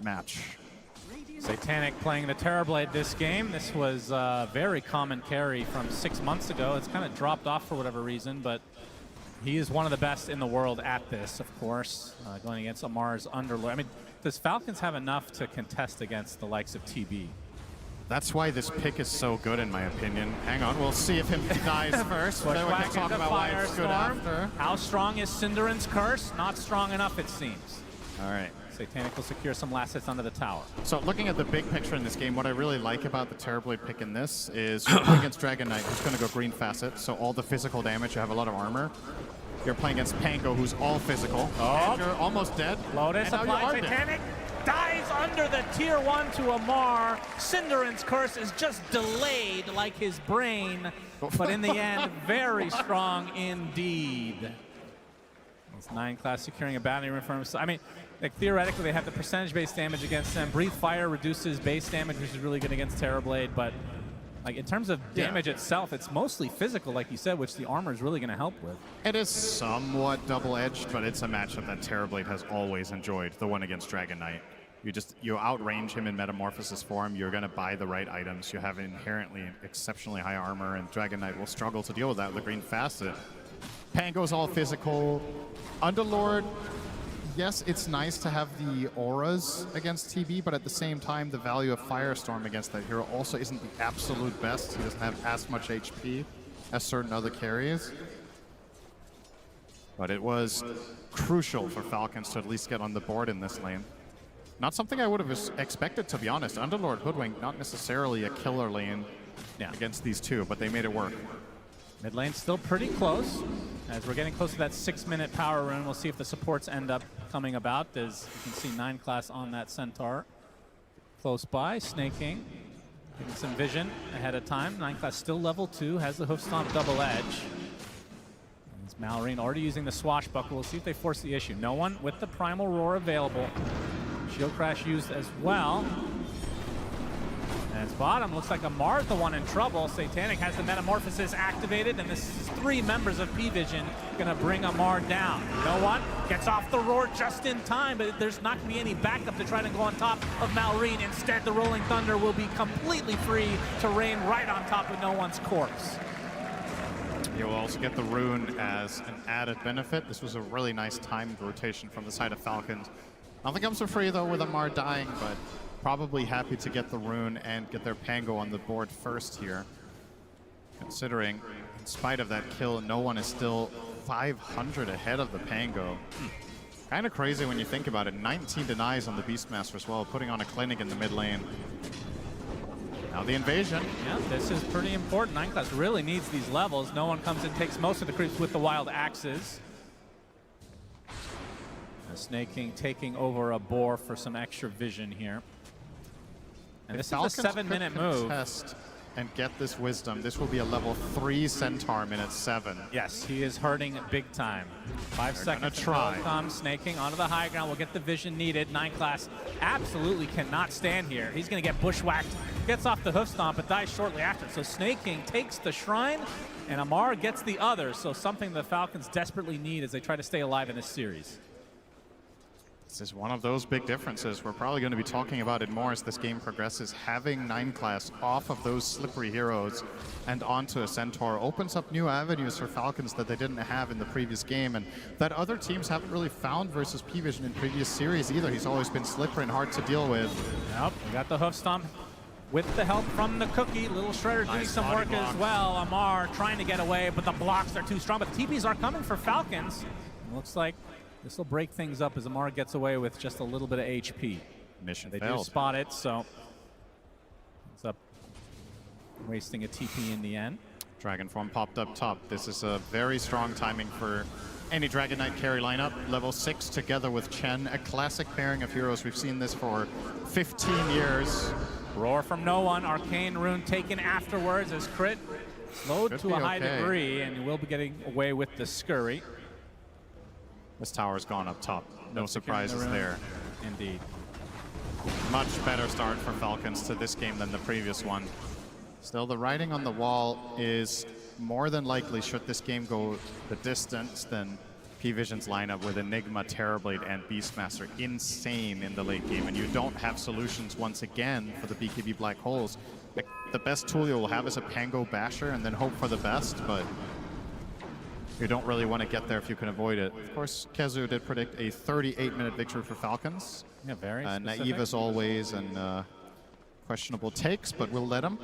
match. Satanic playing the Terrorblade this game. This was a very common carry from 6 months ago. It's kind of dropped off for whatever reason, but he is one of the best in the world at this, of course, going against Amar's Underlord. I mean, does Falcons have enough to contest against the likes of TB? That's why this pick is so good, in my opinion. Hang on, we'll see if him dies first. Then we can talk about why it's good after. How strong is Cinderan's Curse? Not strong enough, it seems. All right. Satanic will secure some last hits under the tower. So looking at the big picture in this game, what I really like about the Terrorblade pick in this is you're playing against Dragon Knight, who's going to go green facet, so all the physical damage, you have a lot of armor. You're playing against Pango, who's all physical. And you're almost dead. Lotus applies. Satanic dives under the tier 1 to Amar. Cinderan's Curse is just delayed like his brain, but in the end, very strong indeed. It's 9 class securing a bounty room for himself. I mean, like, theoretically, they have the percentage-based damage against them. Breathe Fire reduces base damage, which is really good against Terrorblade, but like in terms of damage itself, it's mostly physical, like you said, which the armor is really going to help with. It is somewhat double-edged, but it's a matchup that Terrorblade has always enjoyed, the one against Dragon Knight. You outrange him in Metamorphosis form, you're going to buy the right items, you have inherently exceptionally high armor, and Dragon Knight will struggle to deal with that with the green facet. Pango's all physical. Underlord, yes, it's nice to have the auras against TB, but at the same time, the value of Firestorm against that hero also isn't the absolute best. He doesn't have as much HP as certain other carriers. But it was crucial for Falcons to at least get on the board in this lane. Not something I would have expected, to be honest. Underlord Hoodwink, not necessarily a killer lane against these two, but they made it work. Mid lane's still pretty close. As we're getting close to that 6-minute power rune, we'll see if the supports end up coming about. As you can see, 9 class on that Centaur. Close by, Snaking, getting some vision ahead of time. 9 class still level 2, has the hoof stomp double edge. It's Malrine already using the swashbuckle. We'll see if they force the issue. No one with the primal roar available. Shield crash used as well. As bottom, looks like Amar's the one in trouble. Satanic has the Metamorphosis activated, and this is 3 members of P-Vision gonna bring Amar down. No one gets off the roar just in time, but there's not gonna be any backup to try to go on top of Malrine. Instead, the Rolling Thunder will be completely free to rain right on top of no one's corpse. You will also get the rune as an added benefit. This was a really nice timed rotation from the side of Falcons. Nothing comes for free, though, with Amar dying, but probably happy to get the rune and get their Pango on the board first here. Considering, in spite of that kill, no one is still 500 ahead of the Pango. Kind of crazy when you think about it. 19 denies on the Beastmaster as well, putting on a clinic in the mid lane. Now the invasion. Yeah, this is pretty important. 9 class really needs these levels. No one comes and takes most of the creeps with the wild axes. Snaking taking over a boar for some extra vision here. And this is a 7-minute move. and get this wisdom. This will be a level 3 Centaur minute 7. Yes, he is hurting big time. 5 seconds to try. come, snaking onto the high ground. Will get the vision needed. 9 class absolutely cannot stand here. He's going to get bushwhacked. Gets off the hoof stomp, but dies shortly after. So Snaking takes the shrine, and Amar gets the other. So something the Falcons desperately need as they try to stay alive in this series. This is one of those big differences. We're probably going to be talking about it more as this game progresses. Having 9 class off of those slippery heroes and onto a Centaur opens up new avenues for Falcons that they didn't have in the previous game, and that other teams haven't really found versus P-Vision in previous series either. He's always been slippery and hard to deal with. Yep, we got the hoof stomp with the help from the Cookie. Little Shredder doing some work as well. Amar trying to get away, but the blocks are too strong. But the TPs are coming for Falcons. Looks like this will break things up as Amar gets away with just a little bit of HP. Mission They failed. do spot it, so it's up, wasting a TP in the end. Dragon form popped up top. This is a very strong timing for any Dragon Knight carry lineup. Level 6 together with Chen, a classic pairing of heroes. We've seen this for 15 years. Roar from no one. Arcane Rune taken afterwards as Crit slowed Should to be a high okay. degree, and you will be getting away with the Scurry. This tower's gone up top. No Securing the surprises rune. there. Indeed. Much better start for Falcons to this game than the previous one. Still, the writing on the wall is more than likely, should this game go the distance, than P-Vision's lineup with Enigma, Terrorblade, and Beastmaster insane in the late game, and you don't have solutions once again for the BKB Black Holes. The best tool you'll have is a Pango Basher and then hope for the best, but you don't really want to get there if you can avoid it. Of course, Kezu did predict a 38-minute victory for Falcons. Yeah, very naive as always, and questionable takes, but we'll let him.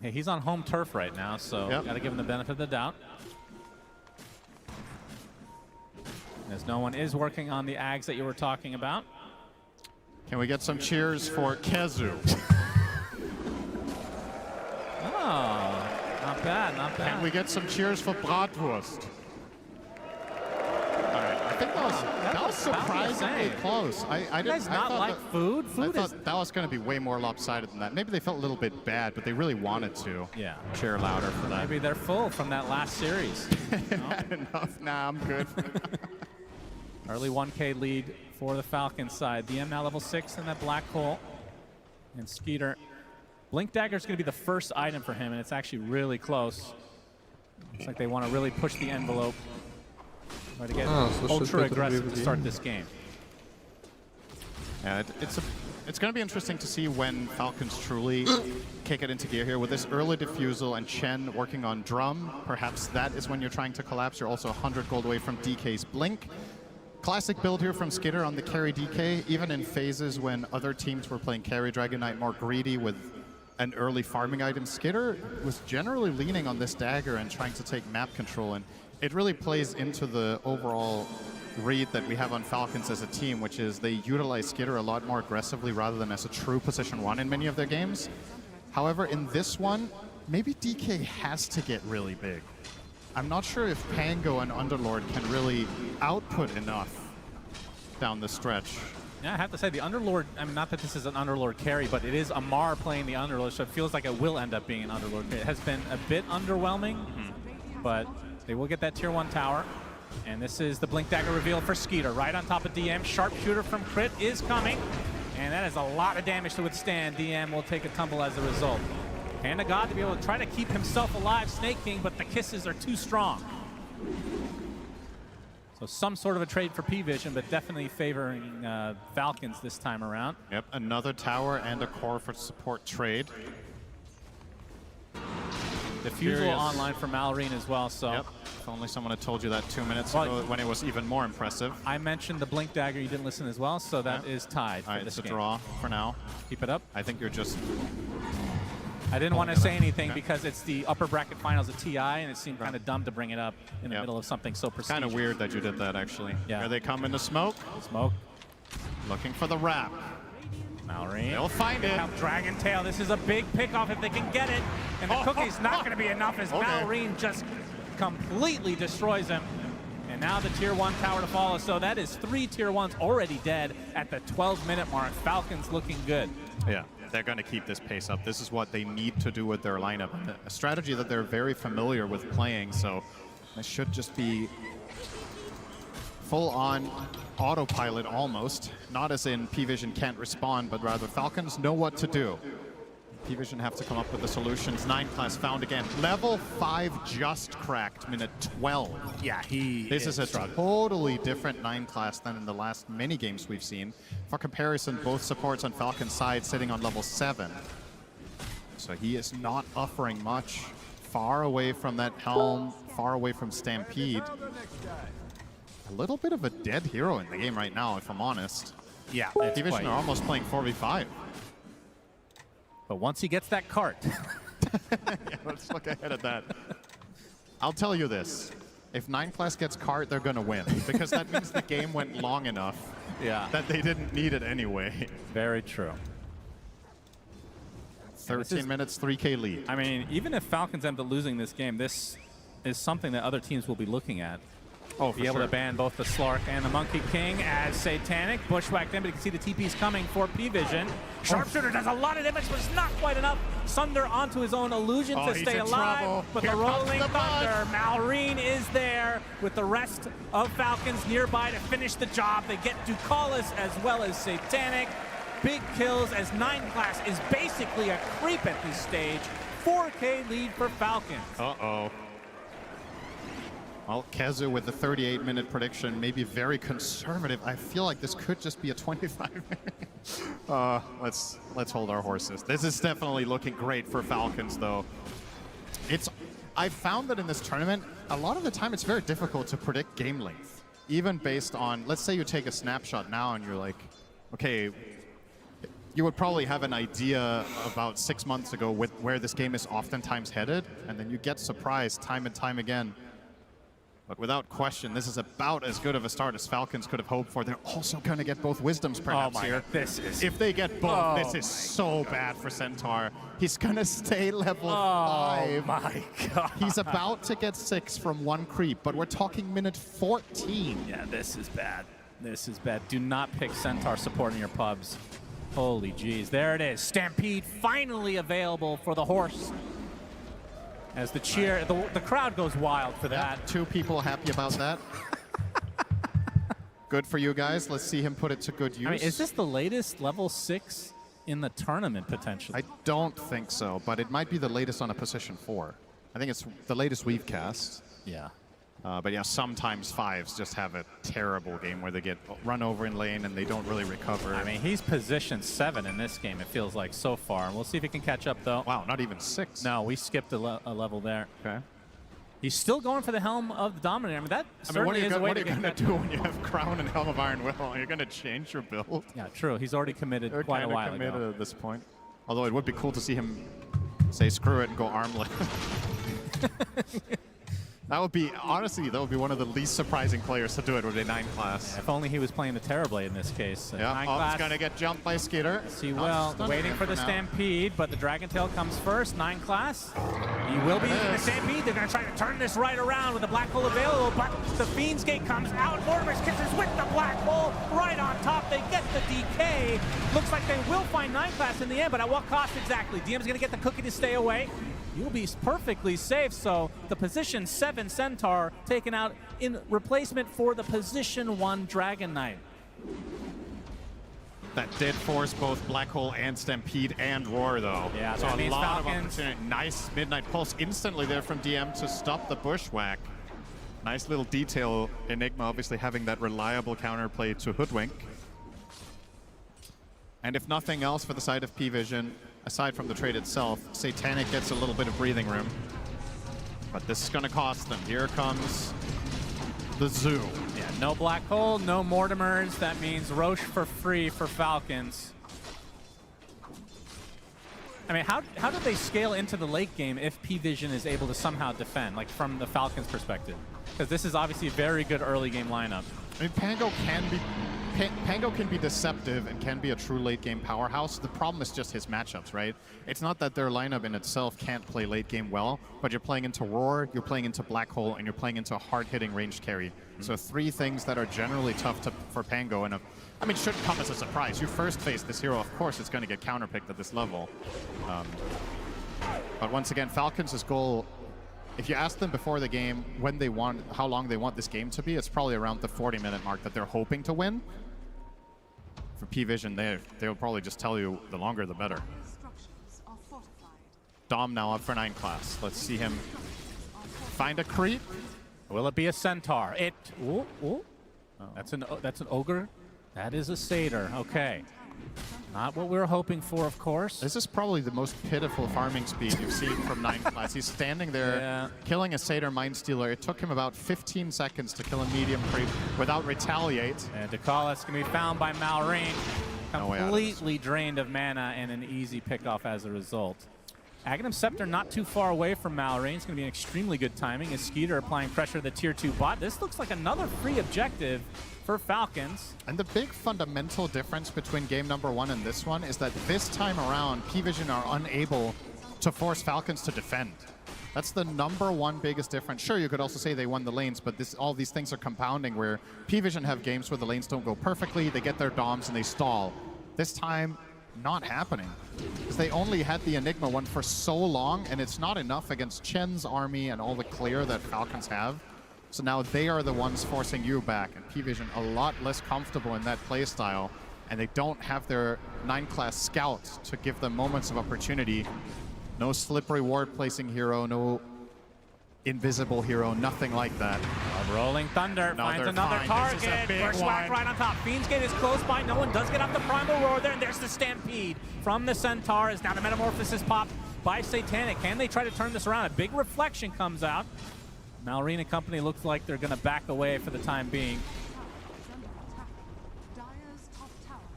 Hey, he's on home turf right now, so got to give him the benefit of the doubt. As no one is working on the Ags that you were talking about. Can we get some cheers for Kezu? Oh, not bad, not bad. Can we get some cheers for Bratwurst? All right, I think that was surprisingly close. I You guys not like food? Food I is... thought that was going to be way more lopsided than that. Maybe they felt a little bit bad, but they really wanted to. Yeah. Cheer louder for that. Maybe they're full from that last series. Enough. Nah, I'm good. Early 1K lead for the Falcons side. DM now level 6 in that black hole. And Skeeter. Blink Dagger is going to be the first item for him, and it's actually really close. Looks like they want to really push the envelope. Try to get ultra aggressive to start this game. Yeah, it's going to be interesting to see when Falcons truly kick it into gear here. With this early defusal and Chen working on drum, perhaps that is when you're trying to collapse. You're also 100 gold away from DK's Blink. Classic build here from Skitter on the carry DK, even in phases when other teams were playing carry Dragon Knight more greedy with an early farming item. Skitter was generally leaning on this dagger and trying to take map control, and it really plays into the overall read that we have on Falcons as a team, which is they utilize Skitter a lot more aggressively rather than as a true position 1 in many of their games. However, in this one, maybe DK has to get really big. I'm not sure if Pango and Underlord can really output enough down the stretch. Yeah, I have to say, the Underlord, I mean, not that this is an Underlord carry, but it is Amar playing the Underlord, so it feels like it will end up being an Underlord carry. It has been a bit underwhelming, but they will get that tier 1 tower. And this is the Blink Dagger reveal for Skeeter, right on top of DM. Sharpshooter from Crit is coming, and that is a lot of damage to withstand. DM will take a tumble as a result. Hand of God to be able to try to keep himself alive, Snake King, but the kisses are too strong. So some sort of a trade for P-Vision, but definitely favoring Falcons this time around. Yep, another tower and a core for support trade. Defusal online for Malrine as well, so. Yep. If only someone had told you that 2 minutes ago when it was even more impressive. I mentioned the Blink Dagger, you didn't listen as well, so that is tied All right, for this it's a game. draw for now. Keep it up. I think you're just... I didn't want to say anything because it's the upper bracket finals of TI, and it seemed kind of dumb to bring it up in the middle of something so prestigious. Kind of weird that you did that, actually. Yeah. Here they come into smoke. Smoke. Looking for the wrap. Malrine. They'll find it. Dragon Tail. This is a big pickoff if they can get it. And the cookie's not going to be enough as Malrine just completely destroys him. And now the tier 1 tower to follow. So that is 3 tier 1s already dead at the 12-minute mark. Falcons looking good. Yeah. they're going to keep this pace up. This is what they need to do with their lineup. A strategy that they're very familiar with playing, so this should just be full-on autopilot almost. Not as in P-Vision can't respond, but rather Falcons know what to do. P-Vision have to come up with the solutions. 9 class found again. Level 5 just cracked, minute 12. Yeah, This is a totally different 9 class than in the last many games we've seen. For comparison, both supports on Falcon's side sitting on level 7. So he is not offering much. Far away from that helm, far away from Stampede. A little bit of a dead hero in the game right now, if I'm honest. Yeah, P-Vision are almost playing 4v5. But once he gets that cart. Yeah, let's look ahead at that. I'll tell you this. If 9 class gets cart, they're going to win. Because that means the game went long enough that they didn't need it anyway. Very true. 13 minutes, 3K lead. I mean, even if Falcons end up losing this game, this is something that other teams will be looking at. Oh, for be able sure. to ban both the Slark and the Monkey King as Satanic bushwhacked in, but you can see the TP's coming for P-Vision. Sharpshooter does a lot of damage, but it's not quite enough. Sunder onto his own illusion to stay alive, trouble. but Here the comes Rolling the Thunder, Malrine is there with the rest of Falcons nearby to finish the job. They get Ducalis as well as Satanic. Big kills as 9 class is basically a creep at this stage. 4K lead for Falcons. Uh-oh. Well, Kezu with the 38-minute prediction, maybe very conservative. I feel like this could just be a 25-minute. Let's hold our horses. This is definitely looking great for Falcons, though. I found that in this tournament, a lot of the time it's very difficult to predict game length. Even based on, let's say you take a snapshot now and you're like, okay, you would probably have an idea about 6 months ago with where this game is oftentimes headed, and then you get surprised time and time again. But without question, this is about as good of a start as Falcons could have hoped for. They're also going to get both Wisdoms perhaps here. If they get both, this is so bad for Centaur. He's going to stay level 5. Oh my god. He's about to get 6 from 1 creep, but we're talking minute 14. Yeah, this is bad. This is bad. Do not pick Centaur support in your pubs. Holy jeez. There it is. Stampede finally available for the horse. As the cheer, the crowd goes wild for that. 2 people happy about that. Good for you guys. Let's see him put it to good use. I mean, is this the latest level 6 in the tournament, potentially? I don't think so, but it might be the latest on a position 4. I think it's the latest we've cast. Yeah. But yeah, sometimes 5s just have a terrible game where they get run over in lane and they don't really recover. I mean, he's position 7 in this game, it feels like, so far. We'll see if he can catch up, though. Wow, not even 6. No, we skipped a level there. Okay. He's still going for the Helm of the Dominator. I mean, that certainly is a way what are to you get going to do when you have Crown and Helm of Iron Will? You're going to change your build? Yeah, true. He's already committed They're quite a while committed ago. at this point. Although it would be cool to see him say screw it and go armlet. That would be, honestly, that would be one of the least surprising players to do it with a 9 class. If only he was playing the Terrorblade in this case. Yeah, 9 he's class. going to get jumped by Skitter. Yes, he will. Waiting for the Stampede, but the Dragon Tail comes first. 9 class. He will be using the Stampede. They're going to try to turn this right around with the Black Hole available, but the Fiend's Gate comes out. Mortimer's Kisses with the Black Hole right on top. They get the DK. Looks like they will find 9 class in the end, but at what cost exactly? DM's going to get the cookie to stay away. You'll be perfectly safe, so the position 7 Centaur taken out in replacement for the position 1 Dragon Knight. That did force both Black Hole and Stampede and Roar, though. Yeah, so that a means lot of Falcons. opportunity. Nice Midnight Pulse instantly there from DM to stop the Bushwhack. Nice little detail. Enigma obviously having that reliable counterplay to Hoodwink. And if nothing else for the side of P-Vision, aside from the trade itself, Satanic gets a little bit of breathing room. But this is going to cost them. Here comes the Zoo. Yeah, no Black Hole, no Mortimers. That means Roche for free for Falcons. I mean, how do they scale into the late game if P-Vision is able to somehow defend, like from the Falcons' perspective? Because this is obviously a very good early game lineup. I mean, Pango can be Pango can be deceptive and can be a true late game powerhouse. The problem is just his matchups, right? It's not that their lineup in itself can't play late game well, but you're playing into Roar, you're playing into Black Hole, and you're playing into a hard-hitting ranged carry. So 3 things that are generally tough for Pango, and I mean, shouldn't come as a surprise. You first face this hero, of course it's going to get counterpicked at this level. But once again, Falcons' goal, if you ask them before the game when they want, how long they want this game to be, it's probably around the 40-minute mark that they're hoping to win. For P-Vision, they'll probably just tell you the longer the better. Dom now up for 9 class. Let's see him find a creep. Will it be a centaur? Ooh. Oh. That's an ogre. That is a satyr. Okay. Not what we were hoping for, of course. This is probably the most pitiful farming speed you've seen from 9 class. He's standing there, killing a Satyr Mindstealer. It took him about 15 seconds to kill a medium creep without retaliate. And Dakalis can be found by Malrine. Completely drained of mana and an easy pickoff as a result. Aghanim Scepter not too far away from Malrine. It's going to be an extremely good timing as Skeeter applying pressure to the tier 2 bot. This looks like another free objective for Falcons. And the big fundamental difference between game number 1 and this one is that this time around, P-Vision are unable to force Falcons to defend. That's the number 1 biggest difference. Sure, you could also say they won the lanes, but all these things are compounding where P-Vision have games where the lanes don't go perfectly, they get their DOMs and they stall. This time, not happening. Because they only had the Enigma one for so long, and it's not enough against Chen's army and all the clear that Falcons have. So now they are the ones forcing you back, and P-Vision a lot less comfortable in that playstyle, and they don't have their 9 class scout to give them moments of opportunity. No slippery ward placing hero, no invisible hero, nothing like that. Rolling Thunder finds another target. Bushwhack right on top. Fiend's Gate is close by. No one does get off the Primal Roar there, and there's the Stampede from the Centaur. Is now the Metamorphosis pop by Satanic. Can they try to turn this around? A big reflection comes out. Malrine and company looks like they're going to back away for the time being.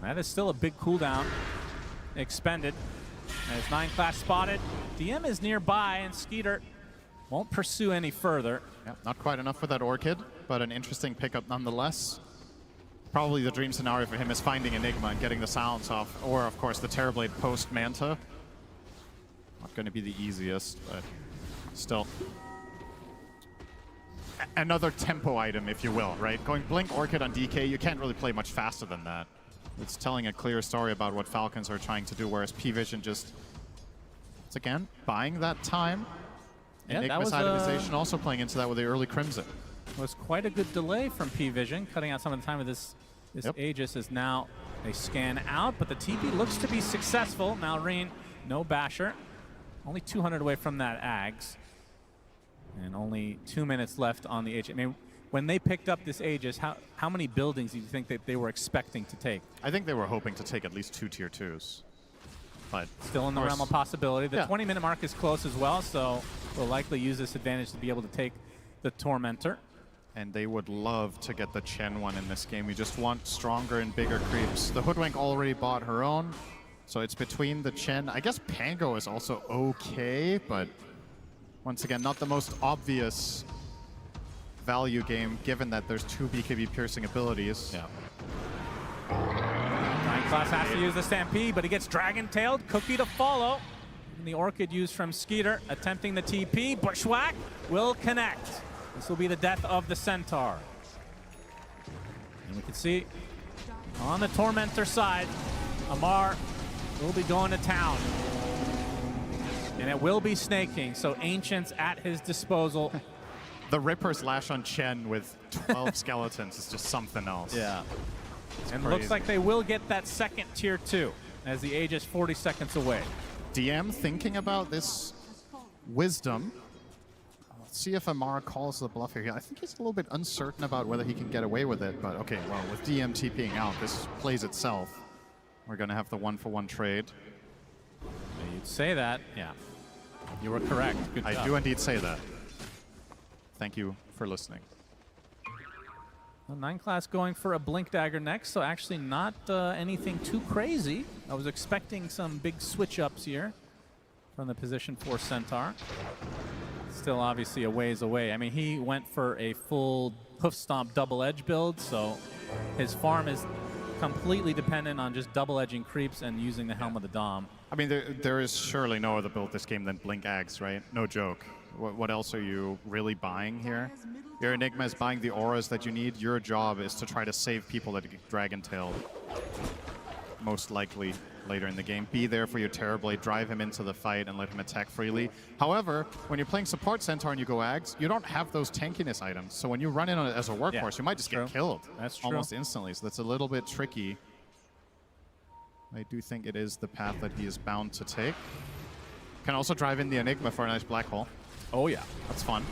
That is still a big cooldown expended. As 9 class spotted. DM is nearby, and Skeeter won't pursue any further. Yeah, not quite enough for that Orchid, but an interesting pickup nonetheless. Probably the dream scenario for him is finding Enigma and getting the sounds off, or of course the Terrorblade post Manta. Not going to be the easiest, but still. Another tempo item, if you will, right? Going Blink Orchid on DK, you can't really play much faster than that. It's telling a clear story about what Falcons are trying to do, whereas P-Vision just, once again, buying that time. Yeah, Enigma's itemization also playing into that with the early Crimson. Was quite a good delay from P-Vision, cutting out some of the time with this Aegis is now they scan out, but the TP looks to be successful. Malrine, no Basher. Only 200 away from that Ags. And only 2 minutes left on the Aegis. I mean, when they picked up this Aegis, how many buildings do you think that they were expecting to take? I think they were hoping to take at least 2 tier 2s. But still in the realm of possibility. The 20-minute mark is close as well, so we'll likely use this advantage to be able to take the Tormentor. And they would love to get the Chen one in this game. You just want stronger and bigger creeps. The Hoodwink already bought her own, so it's between the Chen. I guess Pango is also okay, but once again, not the most obvious value game, given that there's 2 BKB piercing abilities. Yeah. 9 class has to use the Stampede, but he gets Dragon-tailed. Cookie to follow. And the Orchid used from Skeeter, attempting the TP. Bushwhack will connect. This will be the death of the Centaur. And we can see on the Tormentor side, Amar will be going to town. And it will be snaking, so Ancients at his disposal. The Ripper's Lash on Chen with 12 skeletons is just something else. Yeah. It's and crazy. looks like they will get that second tier 2 as the Aegis 40 seconds away. DM thinking about this Wisdom. Let's see if Amara calls the bluff here. I think he's a little bit uncertain about whether he can get away with it, but okay, well, with DM TPing out, this plays itself. We're going to have the 1-for-1 trade. You'd say that, yeah. You were correct. Good job. I do indeed say that. Thank you for listening. Well, 9 class going for a Blink Dagger next, so actually not anything too crazy. I was expecting some big switch-ups here from the position for Centaur. Still obviously a ways away. I mean, he went for a full Hoof Stomp double edge build, so his farm is completely dependent on just double-edging creeps and using the Helm of the Dom. I mean, there is surely no other build this game than Blink Ags, right? No joke. What else are you really buying here? Your Enigma is buying the auras that you need. Your job is to try to save people that get Dragon Tail. Most likely later in the game. Be there for your Terrorblade, drive him into the fight, and let him attack freely. However, when you're playing Support Centaur and you go Ags, you don't have those tankiness items. So when you run in on it as a workhorse, you might just get killed almost instantly. So that's a little bit tricky. I do think it is the path that he is bound to take. Can also drive in the Enigma for a nice black hole. Oh yeah, that's fun.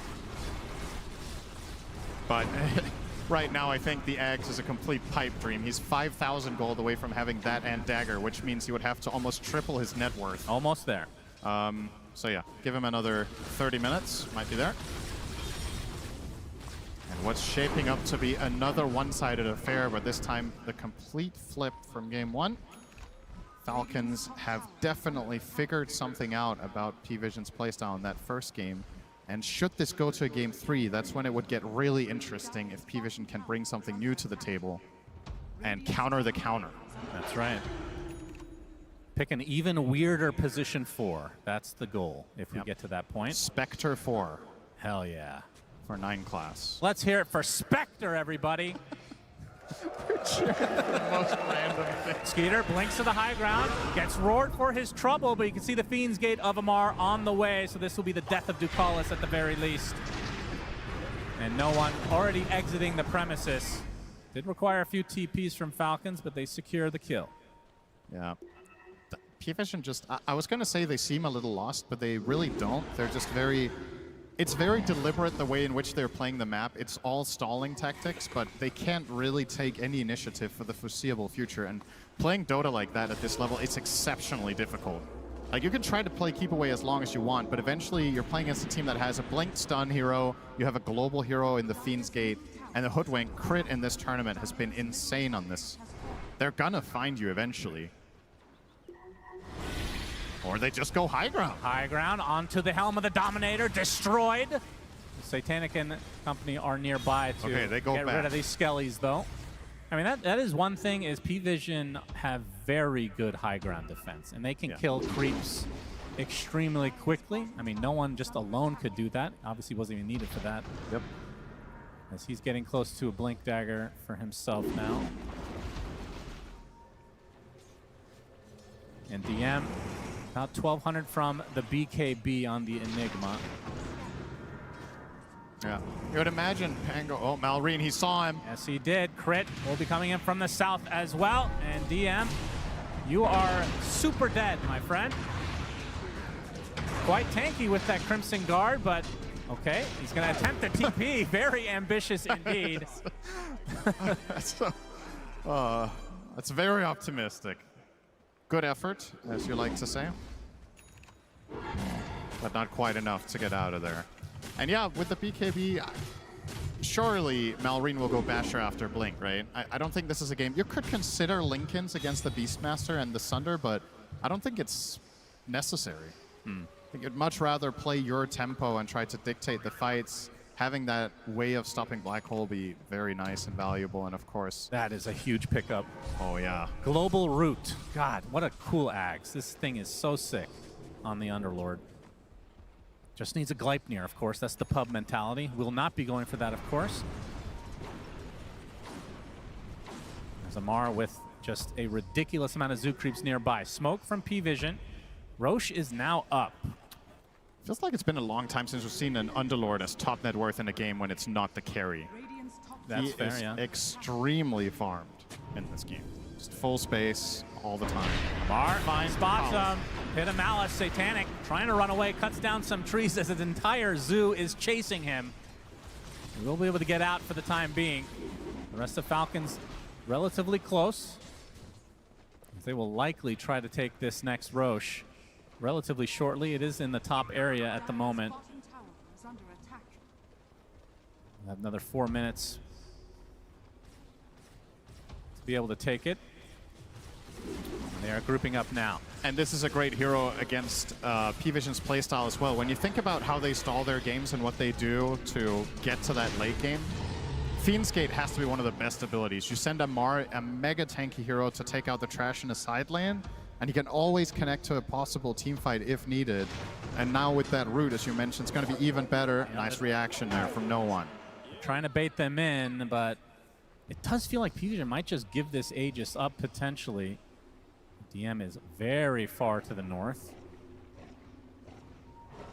But right now, I think the Ags is a complete pipe dream. He's 5,000 gold away from having that and Dagger, which means he would have to almost triple his net worth. Almost there. So yeah, give him another 30 minutes. Might be there. And what's shaping up to be another one-sided affair, but this time the complete flip from game one. Falcons have definitely figured something out about P-Vision's playstyle in that first game. And should this go to a game 3, that's when it would get really interesting if P-Vision can bring something new to the table and counter the counter. That's right. Pick an even weirder position 4. That's the goal if we get to that point. Spectre 4. Hell yeah. For 9 class. Let's hear it for Spectre, everybody. The most random thing. Skeeter blinks to the high ground, gets roared for his trouble, but you can see the Fiend's Gate of Amar on the way, so this will be the death of Ducalis at the very least. And no one already exiting the premises. Did require a few TPs from Falcons, but they secure the kill. Yeah. P-Vision just, I was going to say they seem a little lost, but they really don't. They're just very... It's very deliberate the way in which they're playing the map. It's all stalling tactics, but they can't really take any initiative for the foreseeable future. And playing Dota like that at this level, it's exceptionally difficult. Like, you can try to play keep away as long as you want, but eventually you're playing against a team that has a blink stun hero, you have a global hero in the Fiend's Gate, and the Hoodwink crit in this tournament has been insane on this. They're gonna find you eventually. Or they just go high ground. High ground onto the Helm of the Dominator, destroyed. Satanic and company are nearby to get rid of these skellies, though. I mean, that is one thing, is P-Vision have very good high ground defense, and they can kill creeps extremely quickly. I mean, no one just alone could do that. Obviously wasn't even needed for that. Yep. As he's getting close to a Blink Dagger for himself now. And DM, about 1,200 from the BKB on the Enigma. Yeah. You would imagine Pango... Oh, Malrine, he saw him. Yes, he did. Crit will be coming in from the south as well. And DM, you are super dead, my friend. Quite tanky with that Crimson Guard, but okay. He's going to attempt the TP. Very ambitious indeed. That's very optimistic. Good effort, as you like to say. But not quite enough to get out of there. And yeah, with the BKB, surely Malrine will go Basher after Blink, right? I don't think this is a game. You could consider Linken's against the Beastmaster and the Sunder, but I don't think it's necessary. I think you'd much rather play your tempo and try to dictate the fights. Having that way of stopping Black Hole be very nice and valuable, and of course... That is a huge pickup. Oh, yeah. Global Root. God, what a cool axe. This thing is so sick on the Underlord. Just needs a Gleipnir, of course. That's the pub mentality. Will not be going for that, of course. There's Amar with just a ridiculous amount of Zoo Creeps nearby. Smoke from P-Vision. Roche is now up. Feels like it's been a long time since we've seen an Underlord as top net worth in a game when it's not the carry. That's fair, He is yeah. extremely farmed in this game. Just full space all the time. Amar spots him. Hit a Malice. Satanic trying to run away. Cuts down some trees as his entire zoo is chasing him. He will be able to get out for the time being. The rest of Falcons relatively close. They will likely try to take this next Roche relatively shortly. It is in the top area at the moment. We'll have another 4 minutes to be able to take it. They are grouping up now. And this is a great hero against P-Vision's playstyle as well. When you think about how they stall their games and what they do to get to that late game, Fiend's Gate has to be one of the best abilities. You send a mega tanky hero to take out the trash in a side lane, and he can always connect to a possible team fight if needed. And now with that root, as you mentioned, it's going to be even better. Nice reaction there from No One. Trying to bait them in, but it does feel like PVision might just give this Aegis up potentially. DM is very far to the north,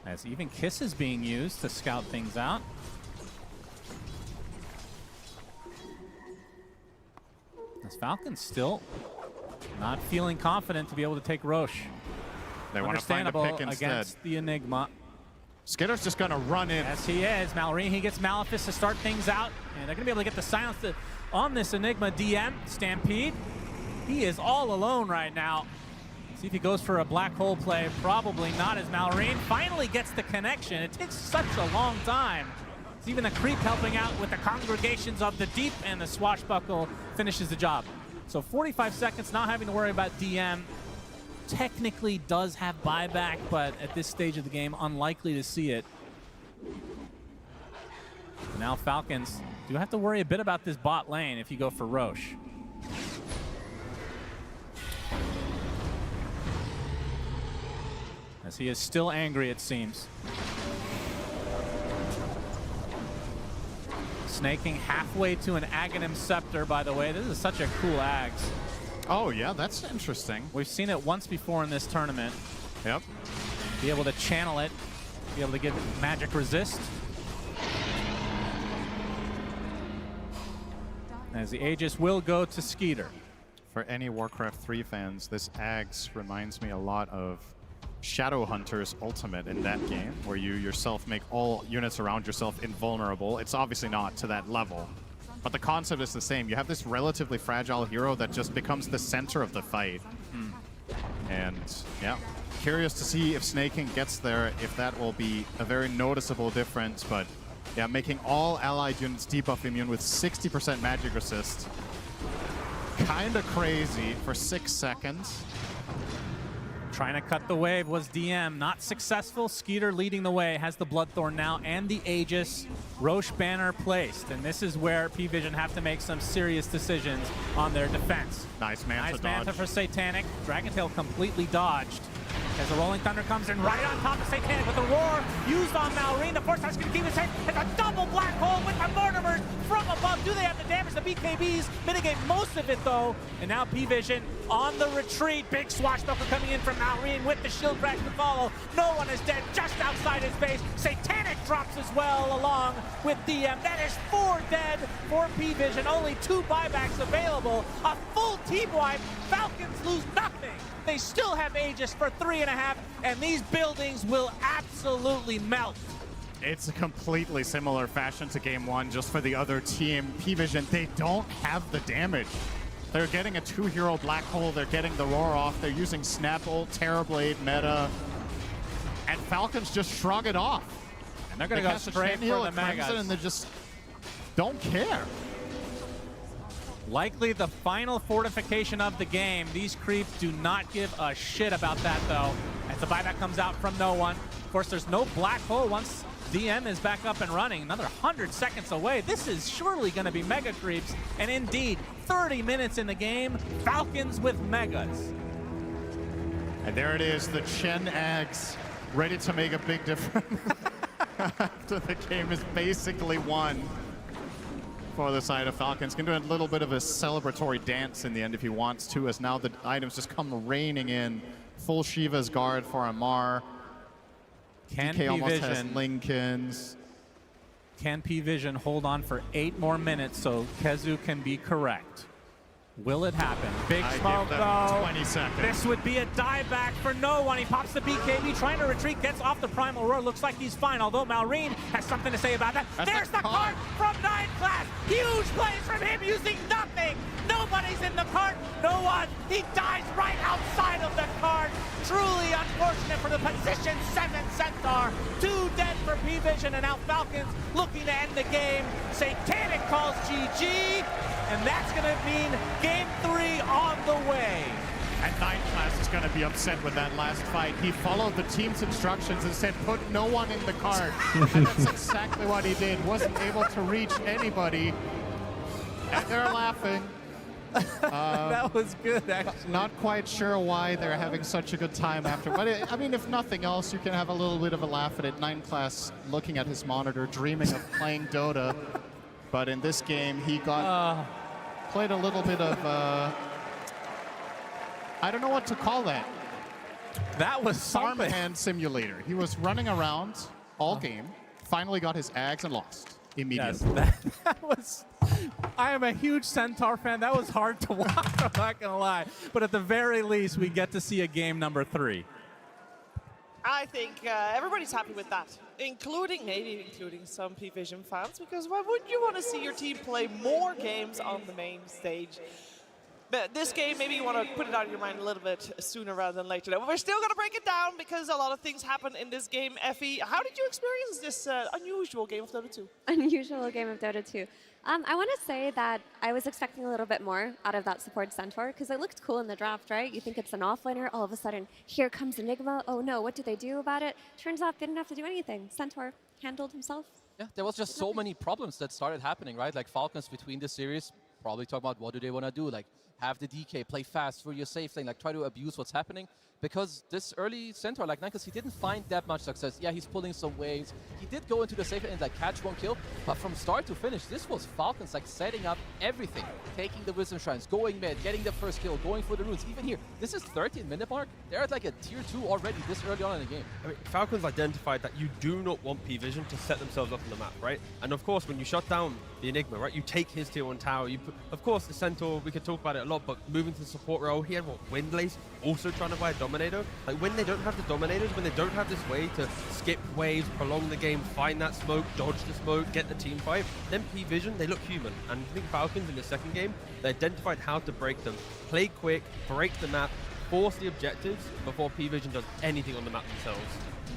as even Kiss is being used to scout things out. As Falcons still not feeling confident to be able to take Roche. They want to find a pick instead. Against the Enigma. Skitter's just going to run in. Yes, he is. Malrine, he gets Malefice to start things out, and they're going to be able to get the silence on this Enigma DM. Stampede, he is all alone right now. See if he goes for a black hole play. Probably not, as Malrine finally gets the connection. It takes such a long time. It's even a creep helping out with the congregations of the deep, and the swashbuckle finishes the job. So 45 seconds, not having to worry about DM. Technically does have buyback, but at this stage of the game, unlikely to see it. Now Falcons do have to worry a bit about this bot lane if you go for Roche. As he is still angry, it seems. Snaking halfway to an Aghanim Scepter, by the way. This is such a cool Ags. Oh, yeah, that's interesting. We've seen it once before in this tournament. Yep. Be able to channel it, be able to give it magic resist. As the Aegis will go to Skeeter. For any Warcraft 3 fans, this Ags reminds me a lot of Shadowhunter's ultimate in that game, where you yourself make all units around yourself invulnerable. It's obviously not to that level, but the concept is the same. You have this relatively fragile hero that just becomes the center of the fight. And yeah, curious to see if Snaking gets there, if that will be a very noticeable difference. But yeah, making all allied units debuff immune with 60% magic resist. Kinda crazy for 6 seconds. Trying to cut the wave was DM, not successful. Skeeter leading the way, has the Bloodthorn now and the Aegis. Roche banner placed, and this is where PVision have to make some serious decisions on their defense. Nice Manta dodge. Manta for Satanic. Dragontail completely dodged. As the Rolling Thunder comes in right on top of Satanic with the roar used on Malrine. The Force Touch going to keep it safe. It's a double black hole with the Mortimers from above. Do they have the damage? The BKBs mitigate most of it though. And now PVision on the retreat. Big swashbuckle coming in from Malrine with the shield crash to follow. No one is dead just outside his base. Satanic drops as well along with DM. That is 4 dead for PVision. Only 2 buybacks available. A full team wipe. Falcons lose nothing. They still have Aegis for 3.5, and these buildings will absolutely melt. It's a completely similar fashion to game 1, just for the other team. PVision, they don't have the damage. They're getting a 2-hero black hole, they're getting the roar off, they're using Snap Ult, Terrorblade meta, and Falcons just shrug it off. And they're going to go straight for the Megas. And they just don't care. Likely the final fortification of the game. These creeps do not give a shit about that, though. As the buyback comes out from No One. Of course, there's no black hole once DM is back up and running. Another 100 seconds away. This is surely going to be mega creeps. And indeed, 30 minutes in the game. Falcons with megas. And there it is, the Chen Ags ready to make a big difference after the game is basically won. For the side of Falcons, can do a little bit of a celebratory dance in the end if he wants to, as now the items just come raining in. Full Shiva's guard for Amar. DK almost has Lincolns. Can PVision hold on for 8 more minutes so Kezu can be correct? Will it happen? Big smoke though. 20 seconds. This would be a dieback for No One. He pops the BKB, trying to retreat, gets off the Primal Roar. Looks like he's fine, although Malrine has something to say about that. There's the cart from 9 class. Huge plays from him using nothing. Nobody's in the cart. No One. He dies right outside of the cart. Truly unfortunate for the position 7 Centaur. 2 dead for PVision, and now Falcons looking to end the game. Satanic calls GG, and that's going to mean Game 3 on the way. And 9 class is going to be upset with that last fight. He followed the team's instructions and said, put no one in the cart. And that's exactly what he did. Wasn't able to reach anybody. And they're laughing. That was good, actually. Not quite sure why they're having such a good time after. But I mean, if nothing else, you can have a little bit of a laugh at it. 9 Class looking at his monitor, dreaming of playing Dota. But in this game, he played a little bit of, I don't know what to call that. That was something. Farmhand simulator. He was running around all game, finally got his Ags and lost immediately. Yes, that was... I am a huge Centaur fan. That was hard to watch, I'm not going to lie. But at the very least, we get to see a game number 3. I think everybody's happy with that, including some P-Vision fans, because why wouldn't you want to see your team play more games on the main stage? But this game, maybe you want to put it out of your mind a little bit sooner rather than later. But we're still going to break it down because a lot of things happen in this game. Effie, how did you experience this unusual game of Dota 2? Unusual game of Dota 2. I want to say that I was expecting a little bit more out of that support Centaur because it looked cool in the draft, right? You think it's an offlaner, all of a sudden, here comes Enigma. Oh no, what do they do about it? Turns out they didn't have to do anything. Centaur handled himself. Yeah, there was just so many problems that started happening, right? Like Falcons between the series, probably talk about what do they want to do, like have the DK, play fast for your safe thing, like try to abuse what's happening. Because this early Centaur, like Nikas, he didn't find that much success. Yeah, he's pulling some waves. He did go into the safe and like catch one kill, but from start to finish, this was Falcons like setting up everything. Taking the Wisdom Shrines, going mid, getting the first kill, going for the runes. Even here, this is 13-minute mark. They're at like a tier 2 already this early on in the game. I mean, Falcons identified that you do not want P-Vision to set themselves up on the map, right? And of course, when you shut down the Enigma, right, you take his tier 1 tower. Of course, the Centaur, we could talk about it a lot, but moving to the support role, he had what, Windlace, also trying to buy a Dominator. Like when they don't have the Dominators, when they don't have this way to skip waves, prolong the game, find that smoke, dodge the smoke, get the team fight, then P-Vision, they look human. And I think Falcons in the second game, they identified how to break them. Play quick, break the map, force the objectives before P-Vision does anything on the map themselves.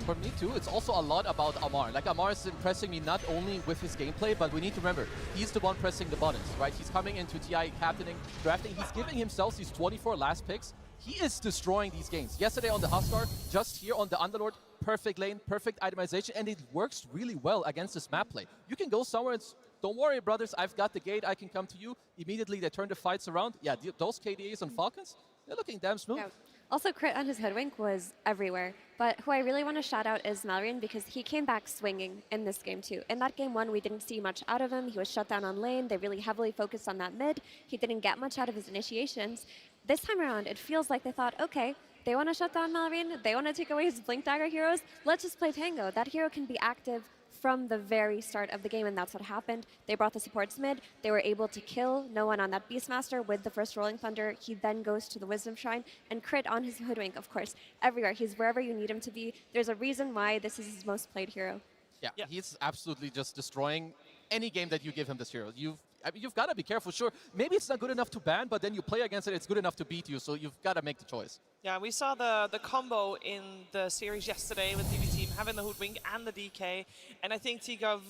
For me too, it's also a lot about Amar. Like Amar is impressing me not only with his gameplay, but we need to remember, he's the one pressing the buttons, right? He's coming into TI, captaining, drafting. He's giving himself these 24 last picks. He is destroying these games. Yesterday on the Huskar, just here on the Underlord, perfect lane, perfect itemization, and it works really well against this map play. You can go somewhere and don't worry, brothers, I've got the gate, I can come to you. Immediately they turn the fights around. Yeah, those KDAs on Falcons, they're looking damn smooth. Yeah. Also, crit on his Hoodwink was everywhere. But who I really want to shout out is Malrian because he came back swinging in this game too. In that game 1, we didn't see much out of him. He was shut down on lane. They really heavily focused on that mid. He didn't get much out of his initiations. This time around, it feels like they thought, okay, they want to shut down Malrian. They want to take away his Blink Dagger heroes. Let's just play Tango. That hero can be active from the very start of the game, and that's what happened. They brought the supports mid. They were able to kill no one on that Beastmaster with the first Rolling Thunder. He then goes to the Wisdom Shrine and crit on his Hoodwink, of course, everywhere. He's wherever you need him to be. There's a reason why this is his most played hero. Yeah, he's absolutely just destroying any game that you give him this hero. You've got to be careful. Sure, maybe it's not good enough to ban, but then you play against it, it's good enough to beat you, so you've got to make the choice. Yeah, we saw the combo in the series yesterday with DB Team having the Hoodwink and the DK, and I think Tigov,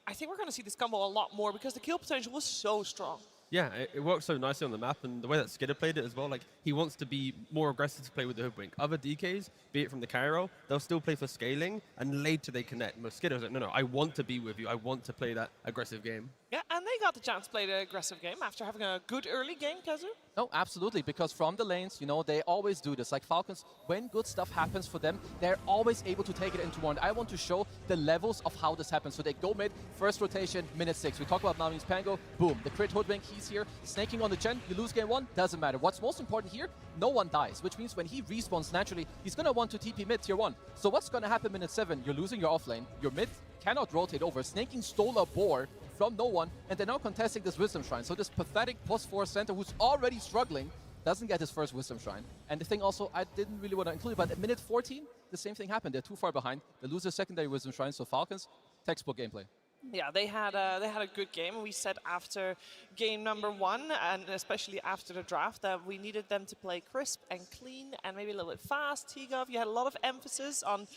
I think we're going to see this combo a lot more because the kill potential was so strong. Yeah, it works so nicely on the map, and the way that Skidder played it as well, like, he wants to be more aggressive to play with the Hoodwink. Other DKs, be it from the carry role, they'll still play for scaling, and later they connect. But Skidder's like, no, I want to be with you. I want to play that aggressive game. Yeah, and they got the chance to play the aggressive game after having a good early game, Kazu. No, absolutely, because from the lanes, you know, they always do this. Like Falcons, when good stuff happens for them, they're always able to take it into one. I want to show the levels of how this happens. So they go mid, first rotation, minute 6. We talk about Malvin's Pango, boom, the crit Hoodwink, he's here, snaking on the Chen, you lose game 1, doesn't matter. What's most important here, no one dies, which means when he respawns naturally, he's going to want to TP mid tier 1. So what's going to happen minute 7? You're losing your offlane, your mid cannot rotate over, snaking stole a boar from no one, and they're now contesting this Wisdom Shrine. So this pathetic +4 center who's already struggling doesn't get his first Wisdom Shrine. And the thing also, I didn't really want to include it, but at minute 14, the same thing happened. They're too far behind. They lose their secondary Wisdom Shrine, so Falcons, textbook gameplay. Yeah, they had a good game. We said after game number 1, and especially after the draft, that we needed them to play crisp and clean and maybe a little bit fast. Tigov, you had a lot of emphasis on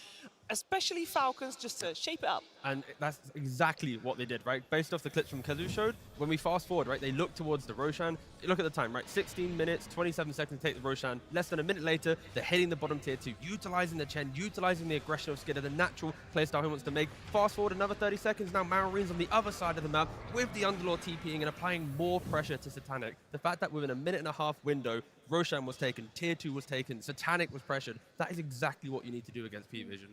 especially Falcons, just to shape it up. And that's exactly what they did, right? Based off the clips from Kazu showed, when we fast forward, right, they look towards the Roshan. Look at the time, right? 16 minutes, 27 seconds to take the Roshan. Less than a minute later, they're hitting the bottom tier 2, utilizing the Chen, utilizing the aggression of Skidder, the natural playstyle he wants to make. Fast forward another 30 seconds, now Marines on the other side of the map with the Underlord TPing and applying more pressure to Satanic. The fact that within a minute and a half window, Roshan was taken, tier 2 was taken, Satanic was pressured. That is exactly what you need to do against P-Vision.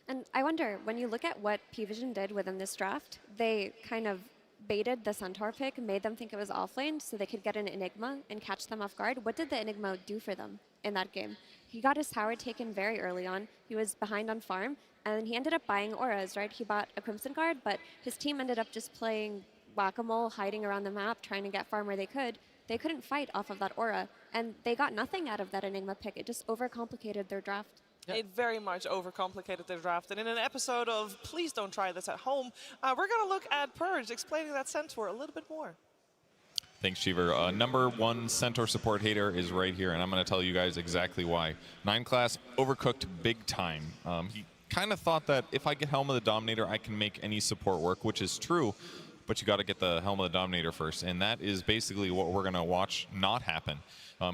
And I wonder, when you look at what P-Vision did within this draft, they kind of baited the Centaur pick, made them think it was offlane so they could get an Enigma and catch them off guard. What did the Enigma do for them in that game? He got his tower taken very early on. He was behind on farm, and he ended up buying auras, right? He bought a Crimson Guard, but his team ended up just playing whack-a-mole, hiding around the map, trying to get farm where they could. They couldn't fight off of that aura, and they got nothing out of that Enigma pick. It just overcomplicated their draft. Yeah. It very much overcomplicated their draft. And in an episode of Please Don't Try This at Home, we're going to look at Purge explaining that Centaur a little bit more. Thanks, Cheever. #1 Centaur support hater is right here, and I'm going to tell you guys exactly why. 9 class overcooked big time. He kind of thought that if I get Helm of the Dominator, I can make any support work, which is true. But you got to get the Helm of the Dominator first, and that is basically what we're going to watch not happen.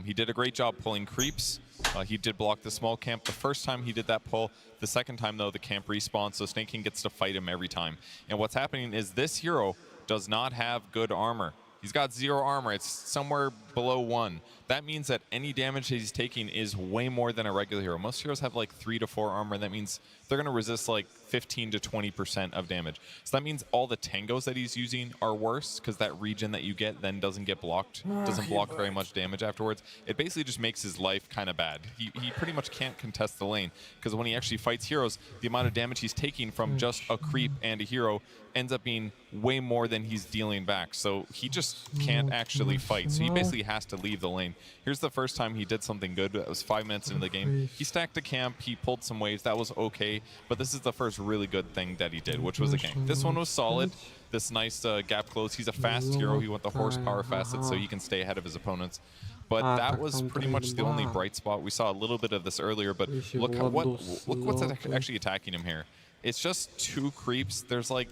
He did a great job pulling creeps. He did block the small camp the first time he did that pull. The second time, though, the camp respawns, so Snake King gets to fight him every time. And what's happening is this hero does not have good armor. He's got 0 armor. It's somewhere below 1. That means that any damage that he's taking is way more than a regular hero. Most heroes have like 3 to 4 armor. That means they're going to resist like 15 to 20% of damage. So that means all the tangos that he's using are worse because that regen that you get then doesn't get blocked, doesn't block very much damage afterwards. It basically just makes his life kind of bad. He pretty much can't contest the lane because when he actually fights heroes, the amount of damage he's taking from just a creep and a hero ends up being way more than he's dealing back. So he just can't actually fight. So he basically has to leave the lane. Here's the first time he did something good. That was 5 minutes into the game. He stacked a camp. He pulled some waves. That was okay. But this is the first really good thing that he did, which was the gank. This one was solid. This nice gap close. He's a fast hero. He went the horsepower facet so he can stay ahead of his opponents. But that was pretty much the only bright spot. We saw a little bit of this earlier, but look what's actually attacking him here. It's just 2 creeps. There's like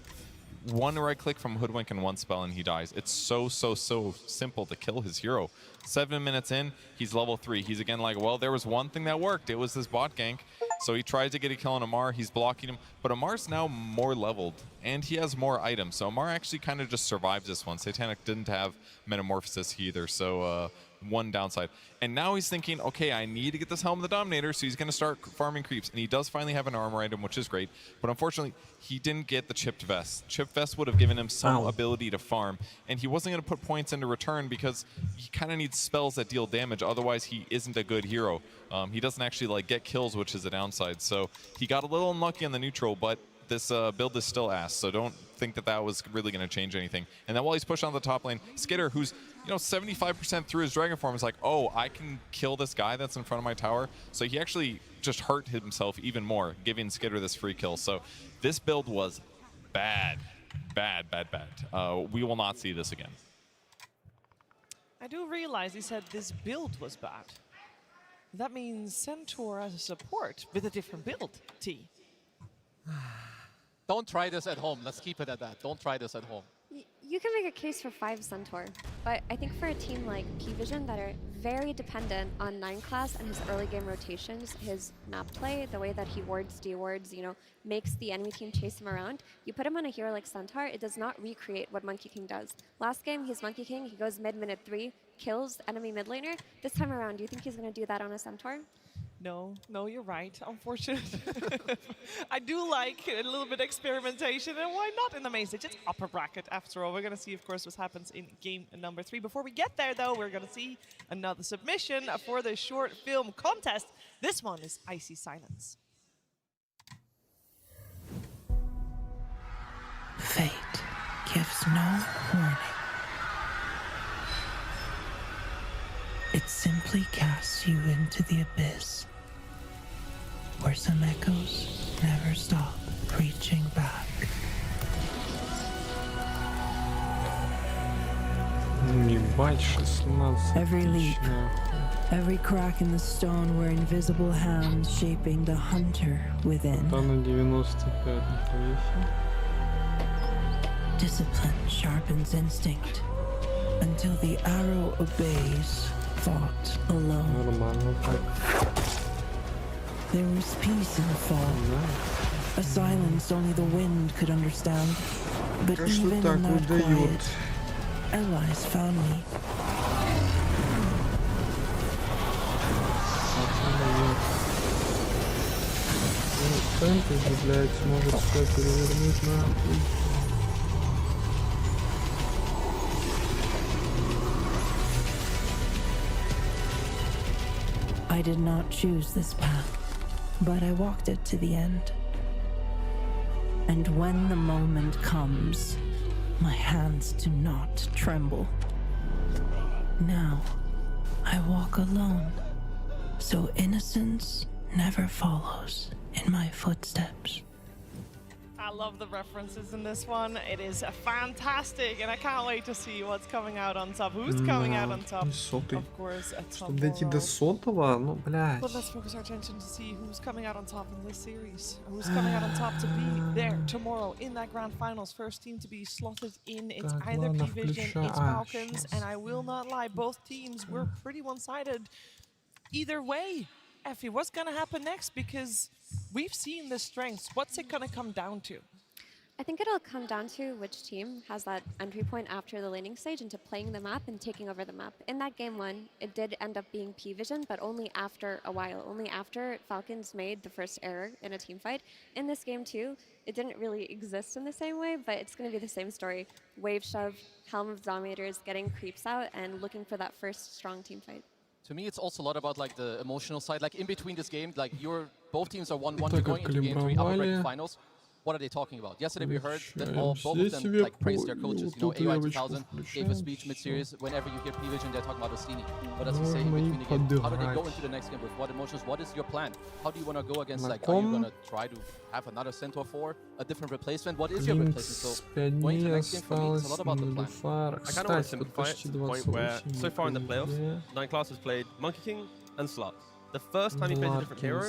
1 right click from Hoodwink and 1 spell and he dies. It's so simple to kill his hero. 7 minutes in, he's level 3. He's again like, well, there was one thing that worked. It was this bot gank. So he tries to get a kill on Amar. He's blocking him. But Amar's now more leveled and he has more items. So Amar actually kind of just survives this one. Satanic didn't have Metamorphosis either. So one downside. And now he's thinking, okay, I need to get this Helm of the Dominator, so he's going to start farming creeps. And he does finally have an armor item, which is great. But unfortunately, he didn't get the Chipped Vest. Chipped Vest would have given him some ability to farm. And he wasn't going to put points into return because he kind of needs spells that deal damage. Otherwise, he isn't a good hero. He doesn't actually like get kills, which is a downside. So he got a little unlucky on the neutral, but this build is still ass, so don't think that that was really going to change anything. And then while he's pushing on the top lane, Skidder, who's 75% through his Dragon form, is like, oh, I can kill this guy that's in front of my tower. So he actually just hurt himself even more, giving Skidder this free kill. So this build was bad. We will not see this again. I do realize he said this build was bad. That means Centaur as a support with a different build, T. Don't try this at home. Let's keep it at that. Don't try this at home. You can make a case for 5 Centaur, but I think for a team like P-Vision that are very dependent on 9 class and his early game rotations, his map play, the way that he wards, de-wards, makes the enemy team chase him around, you put him on a hero like Centaur, it does not recreate what Monkey King does. Last game, he's Monkey King, he goes mid-minute 3, kills enemy mid laner. This time around, do you think he's going to do that on a Centaur? No, you're right. Unfortunate. I do like a little bit of experimentation, and why not in the main stage? It's upper bracket after all. We're going to see, of course, what happens in game number 3. Before we get there, though, we're going to see another submission for the short film contest. This one is Icy Silence. Fate gives no warning. It simply casts you into the abyss, where some echoes never stop reaching back. Ебать, 16 Every leap Every crack in the stone were invisible hands shaping the hunter within. Та на 95 не повесил. Discipline sharpens instinct until the arrow obeys thought alone. Нормально так. There was peace in the fall, a silence only the wind could understand. But even in that quiet, allies found me. Фэнтези, блядь, может все перевернуть нахуй. I did not choose this path, but I walked it to the end. And when the moment comes, my hands do not tremble. Now, I walk alone, so innocence never follows in my footsteps. I love the references in this one. It is fantastic, and I can't wait to see what's coming out on top. Who's coming out on top? Of course, Чтобы дойти до сотого, ну, блядь. But let's focus our attention to see who's coming out on top in this series. Who's coming out on top to be there tomorrow in that grand finals. First team to be slotted in. It's Так, either ладно, P-Vision, it's Falcons, and I will not lie, both teams were pretty one-sided. Either way, Effie, what's gonna happen next? Because we've seen the strengths. What's it gonna come down to? I think it'll come down to which team has that entry point after the laning stage into playing the map and taking over the map. In that game one, it did end up being P-Vision, but only after a while, only after Falcons made the first error in a team fight. In this game too, it didn't really exist in the same way, but it's going to be the same story. Wave shove, Helm of Dominators, getting creeps out, and looking for that first strong team fight. To me, it's also a lot about like the emotional side. Like in between this game, like both teams are 1-1. You're going into game 3 upper bracket finals. What are they talking about? Yesterday we heard that both of them like praised their coaches. You know, AI 2000 gave a speech mid-series. Whenever you hear P-Vision, they're talking about Ostini. But as you say, in between the game, how do they go into the next game with what emotions? What is your plan? How do you want to go against, like, are you going to try to have another Centaur 4, a different replacement? What is your replacement? So going to the next game for me, it's a lot about the plan. I kind of want to simplify it to the point where, so far in the playoffs, 9 Class has played Monkey King and Slut. The first time he plays a different hero,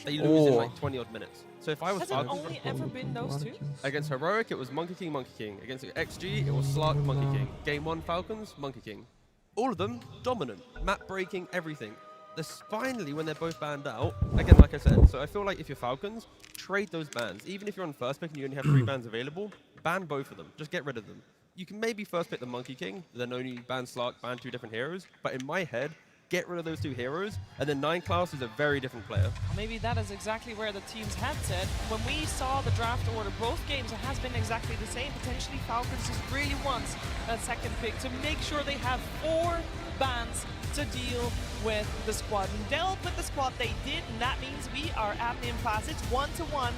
they lose in like 20 odd minutes. So if I was Falcons, only ever been those two? Against Heroic, it was Monkey King, Monkey King. Against XG, it was Slark, Monkey King. Game 1 Falcons, Monkey King. All of them dominant, map breaking, everything. This finally, when they're both banned out, again, like I said, so I feel like if you're Falcons, trade those bans. Even if you're on first pick and you only have 3 bans available, ban both of them. Just get rid of them. You can maybe first pick the Monkey King, then only ban Slark, ban 2 different heroes. But in my head, get rid of those 2 heroes, and then 9 Class is a very different player. Maybe that is exactly where the team's head said. When we saw the draft order, both games, it has been exactly the same. Potentially Falcons just really wants that second pick to make sure they have 4 bans to deal with the squad. And dealt with the squad they did, and that means we are at the impasse. It's 1-1.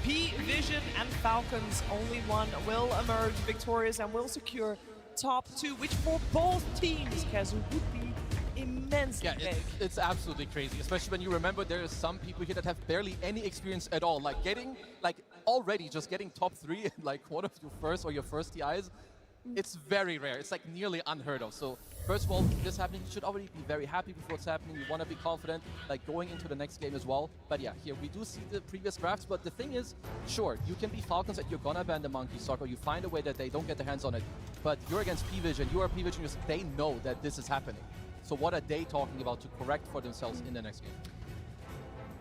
P-Vision and Falcons, only one will emerge victorious and will secure top 2, which for both teams, Kezu, would be immensely big. It's absolutely crazy, especially when you remember there are some people here that have barely any experience at all. Like getting, like already just getting top 3 in like one of your first or your first TIs, it's very rare. It's like nearly unheard of. So first of all, this happening, you should already be very happy with what's happening. You want to be confident, like going into the next game as well. But yeah, here we do see the previous drafts. But the thing is, sure, you can be Falcons and you're gonna ban the Monkey Stock, or you find a way that they don't get their hands on it. But you're against P-Vision, you are P-Vision, they know that this is happening. So what are they talking about to correct for themselves in the next game?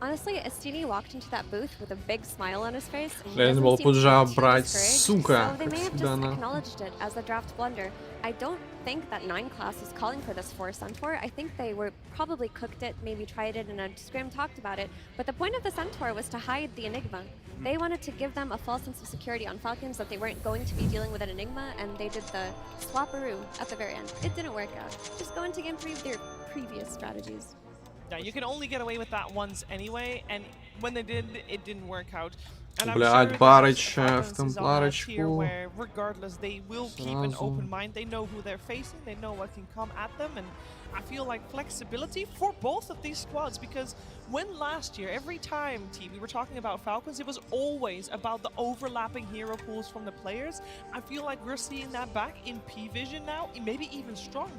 Honestly, Ostini walked into that booth with a big smile on his face. Надо было поджа брать, сука, So they may как have всегда just она. acknowledged it as a draft blunder. I don't think that 9 Class is calling for this for Centaur. I think they were probably cooked it, maybe tried it in a scrim, talked about it. But the point of the Centaur was to hide the Enigma. They wanted to give them a false sense of security on Falcons that they weren't going to be dealing with an Enigma, and they did the swap-a-roo at the very end. It didn't work out. Just go into game 3 with your previous strategies. Yeah, you can only get away with that once anyway, and when they did, it didn't work out. And I'm Блядь, sure Барыч that в Falcons is on that tier темпларочку. where regardless, they will keep an Сразу. open mind. They know who they're facing, they know what can come at them, and I feel like flexibility for both of these squads, because when last year, every time, T, we were talking about Falcons, it was always about the overlapping hero pools from the players. I feel like we're seeing that back in P-Vision now, maybe even stronger.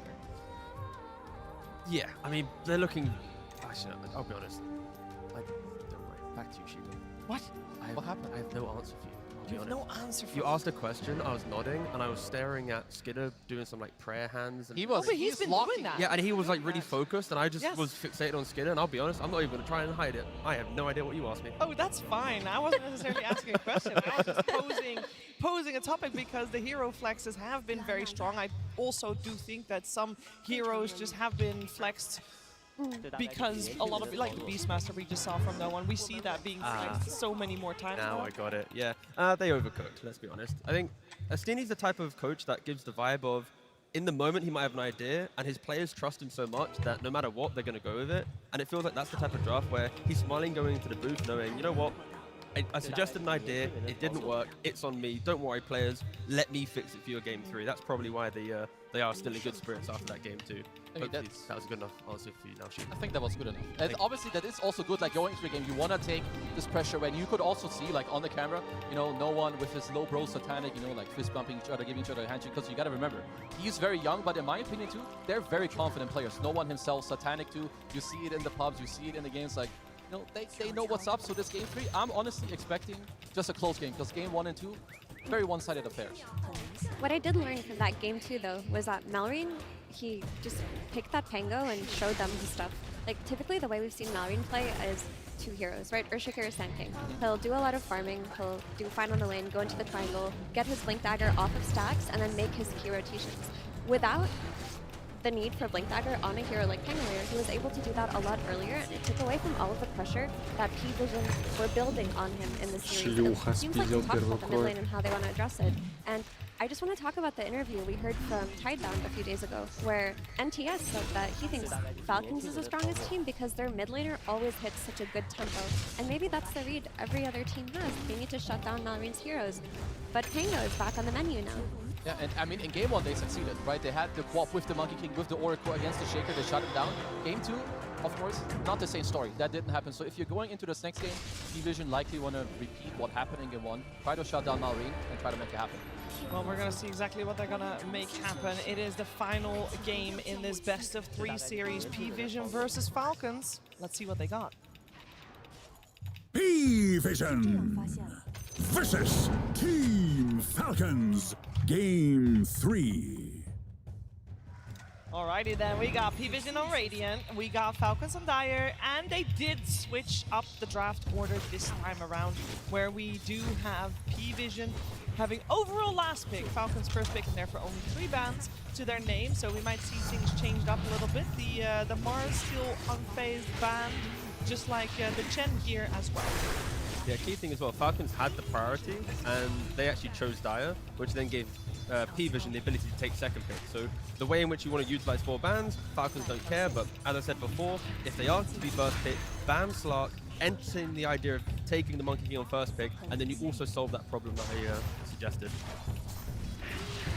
Yeah, I mean, they're looking... Actually, I'll be honest. Don't worry. Back to you, Shiva. What? What happened? I have no answer for you. You have no answer for You me. asked a question, I was nodding, and I was staring at Skinner doing some like prayer hands. And He was. But he's been doing that. yeah, and he was like really focused, and I just Yes. was fixated on Skinner. And I'll be honest, I'm not even going to try and hide it. I have no idea what you asked me. Oh, that's fine. I wasn't necessarily asking a question. I was just posing a topic because the hero flexes have been very strong. I also do think that some heroes just have been flexed because a lot of it, like the Beastmaster we just saw from No One, we see that being flexed so many more times Now now. I got it. Yeah, they overcooked. Let's be honest. I think Astini's the type of coach that gives the vibe of, in the moment he might have an idea, and his players trust him so much that no matter what, they're going to go with it. And it feels like that's the type of draft where he's smiling going into the booth, knowing, you know what, I suggested an idea, it didn't work, it's on me. Don't worry, players. Let me fix it for your game 3. That's probably why they are still in good spirits after that game 2. I mean, Hopefully that was a good enough answer for you now, Sheep. I think that was good enough. And obviously that is also good, like going into the game, you want to take this pressure when you could also see, like on the camera, you know, No One with his low bro satanic, you know, like fist bumping each other, giving each other a handshake, because you got to remember, he's very young, but in my opinion too, they're very confident players. No One himself, satanic too, you see it in the pubs, you see it in the games, like, you know, they know what's up. So this game 3, I'm honestly expecting just a close game, because game 1 and 2, very one-sided affairs. What I did learn from that game too, though, was that Malrine, he just picked that Pango and showed them his stuff. Like, typically the way we've seen Malrine play is 2 heroes, right? Urshiker or Sand King. He'll do a lot of farming, he'll do fine on the lane, go into the triangle, get his Blink Dagger off of stacks, and then make his key rotations. Without the need for Blink Dagger on a hero like Pangolier, he was able to do that a lot earlier, and it took away from all of the pressure that P-Vision were building on him in the series. And it seems like he talked about the mid lane and how they want to address it. And I just want to talk about the interview we heard from Tidebound a few days ago, where NTS said that he thinks Falcons is the strongest team because their mid laner always hits such a good tempo. And maybe that's the read every other team has. They need to shut down Malrine's heroes. But Pango is back on the menu now. Yeah, and I mean, in game 1 they succeeded, right? They had the co-op with the Monkey King, with the Oracle against the Shaker, they shut him down. Game 2, of course, not the same story. That didn't happen. So if you're going into this next game, Division likely want to repeat what happened in game 1, try to shut down Malrine, and try to make it happen. Well, we're going to see exactly what they're going to make happen. It is the final game in this best of 3 series, P-Vision versus Falcons. Let's see what they got. P-Vision versus Team Falcons, Game 3. Alrighty then, we got P-Vision on Radiant, we got Falcons on Dire, and they did switch up the draft order this time around, where we do have P-Vision having overall last pick, Falcons first pick, and therefore only 3 bans to their name, so we might see things changed up a little bit. The Mars still unfazed banned, just like the Chen here as well. Yeah, key thing as well, Falcons had the priority, and they actually chose Dire, which then gave P-Vision the ability to take second pick. So the way in which you want to utilize 4 bans, Falcons don't care, but as I said before, if they are to be first pick, ban Slark, entertain the idea of taking the Monkey King on first pick, and then you also solve that problem that I suggested.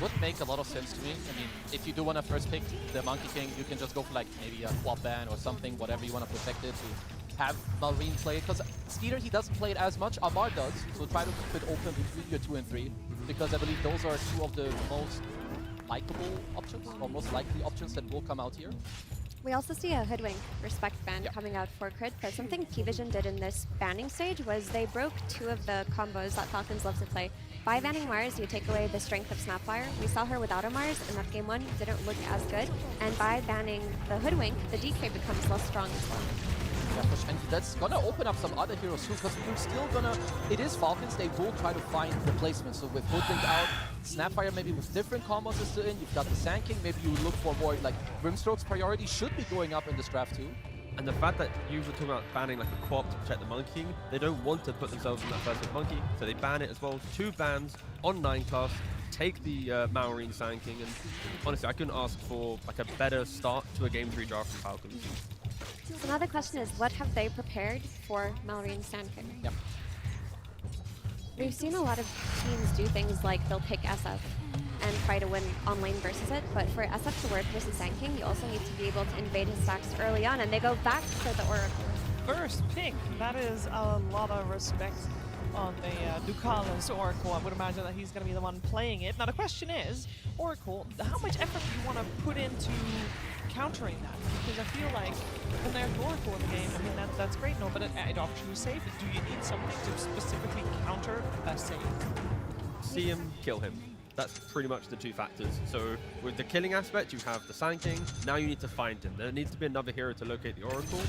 Would make a lot of sense to me. I mean, if you do want to first pick the Monkey King, you can just go for like maybe a quad ban or something, whatever you want to protect it to have Malrine play it. Because Skeeter, he doesn't play it as much. Amar does, so try to keep it open between your 2 and 3, because I believe those are 2 of the most likable options, or most likely options that will come out here. We also see a Hoodwink Respect ban coming out for Crit, but something P-Vision did in this banning stage was they broke 2 of the combos that Falcons love to play. By banning Mars, you take away the strength of Snapfire. We saw her without a Mars, and that game 1 didn't look as good. And by banning the Hoodwink, the DK becomes less strong as well. And that's gonna open up some other heroes too, because you're still gonna, it is Falcons, they will try to find replacements. So with Hoodwink out, Snapfire maybe with different combos is still in, you've got the Sand King, maybe you look for more, like Brimstroke's priority should be going up in this draft too. And the fact that you were talking about banning like a co-op to protect the Monkey King, they don't want to put themselves in that first pick Monkey, so they ban it as well. 2 bans on 9 class, take the Malrine Sand King, and honestly, I couldn't ask for like a better start to a Game 3 draft from Falcons. So now the question is, what have they prepared for Malrine Sand King? Yep. We've seen a lot of teams do things like they'll pick SF and try to win on lane versus it, but for SF to work versus Sand King, you also need to be able to invade his stacks early on, and they go back for the Oracle. First pick, that is a lot of respect on the Ducalis Oracle. I would imagine that he's going to be the one playing it. Now the question is, Oracle, how much effort do you want to put into countering that? Because I feel like when there's Oracle in the game, I mean, that's great, no, but it offers you a save. Do you need something to specifically counter a save? See him, kill him. That's pretty much the two factors. So with the killing aspect, you have the Sand King. Now you need to find him. There needs to be another hero to locate the Oracle,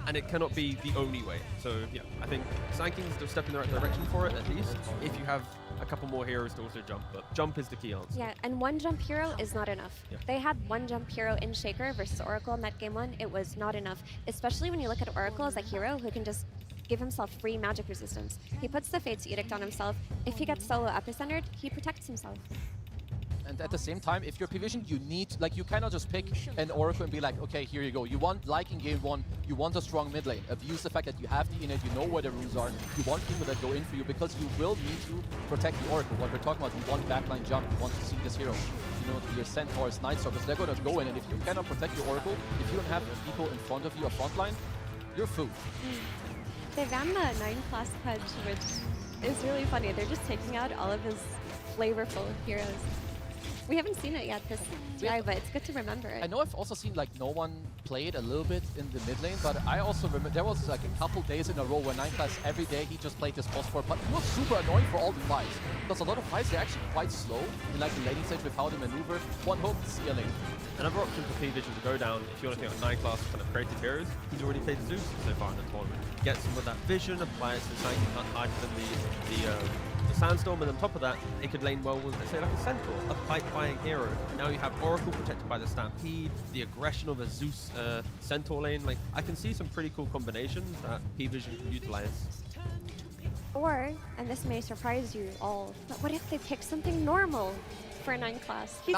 and it cannot be the only way. So yeah, I think Sand King's the step in the right direction for it, at least, if you have a couple more heroes to also jump, but jump is the key answer. Yeah, and one jump hero is not enough. Yeah. They had one jump hero in Shaker versus Oracle in that game 1. It was not enough, especially when you look at Oracle as a hero who can just give himself free magic resistance. He puts the Fate's Edict on himself. If he gets solo epicentered, he protects himself. And at the same time, if you're P-Vision, you need, like, you cannot just pick an Oracle and be like, okay, here you go. You want, like in game 1, you want a strong mid lane. Abuse the fact that you have the innate, you know where the runes are. You want people that go in for you because you will need to protect the Oracle. What we're talking about, you want backline jump, you want to see this hero. You know, your Centaurs, Night Stalkers, they're going to go in, and if you cannot protect your Oracle, if you don't have people in front of you, a front line, you're food. They ran the 9-class pudge, which is really funny. They're just taking out all of his flavorful heroes. We haven't seen it yet this TI, but it's good to remember it. I know I've also seen like no one played a little bit in the mid lane, but I also remember there was like a couple days in a row where 9-class every day he just played this phosphor, but it was super annoying for all the fights. Because a lot of fights are actually quite slow in like the laning stage with how to maneuver. One hook, see a lane. Another option for P-Vision to go down, if you want to think of 9-class kind of creative heroes, he's already played Zeus so far in the tournament. Get some of that vision, apply it to the Sand King, hide from the Sandstorm, and on top of that, it could lane well with, let's say, like a Centaur, a pipe-buying hero. Now you have Oracle protected by the Stampede, the aggression of a Zeus Centaur lane. Like, I can see some pretty cool combinations that P-Vision can utilize. Or, and this may surprise you all, but what if they pick something normal for a 9-class? He's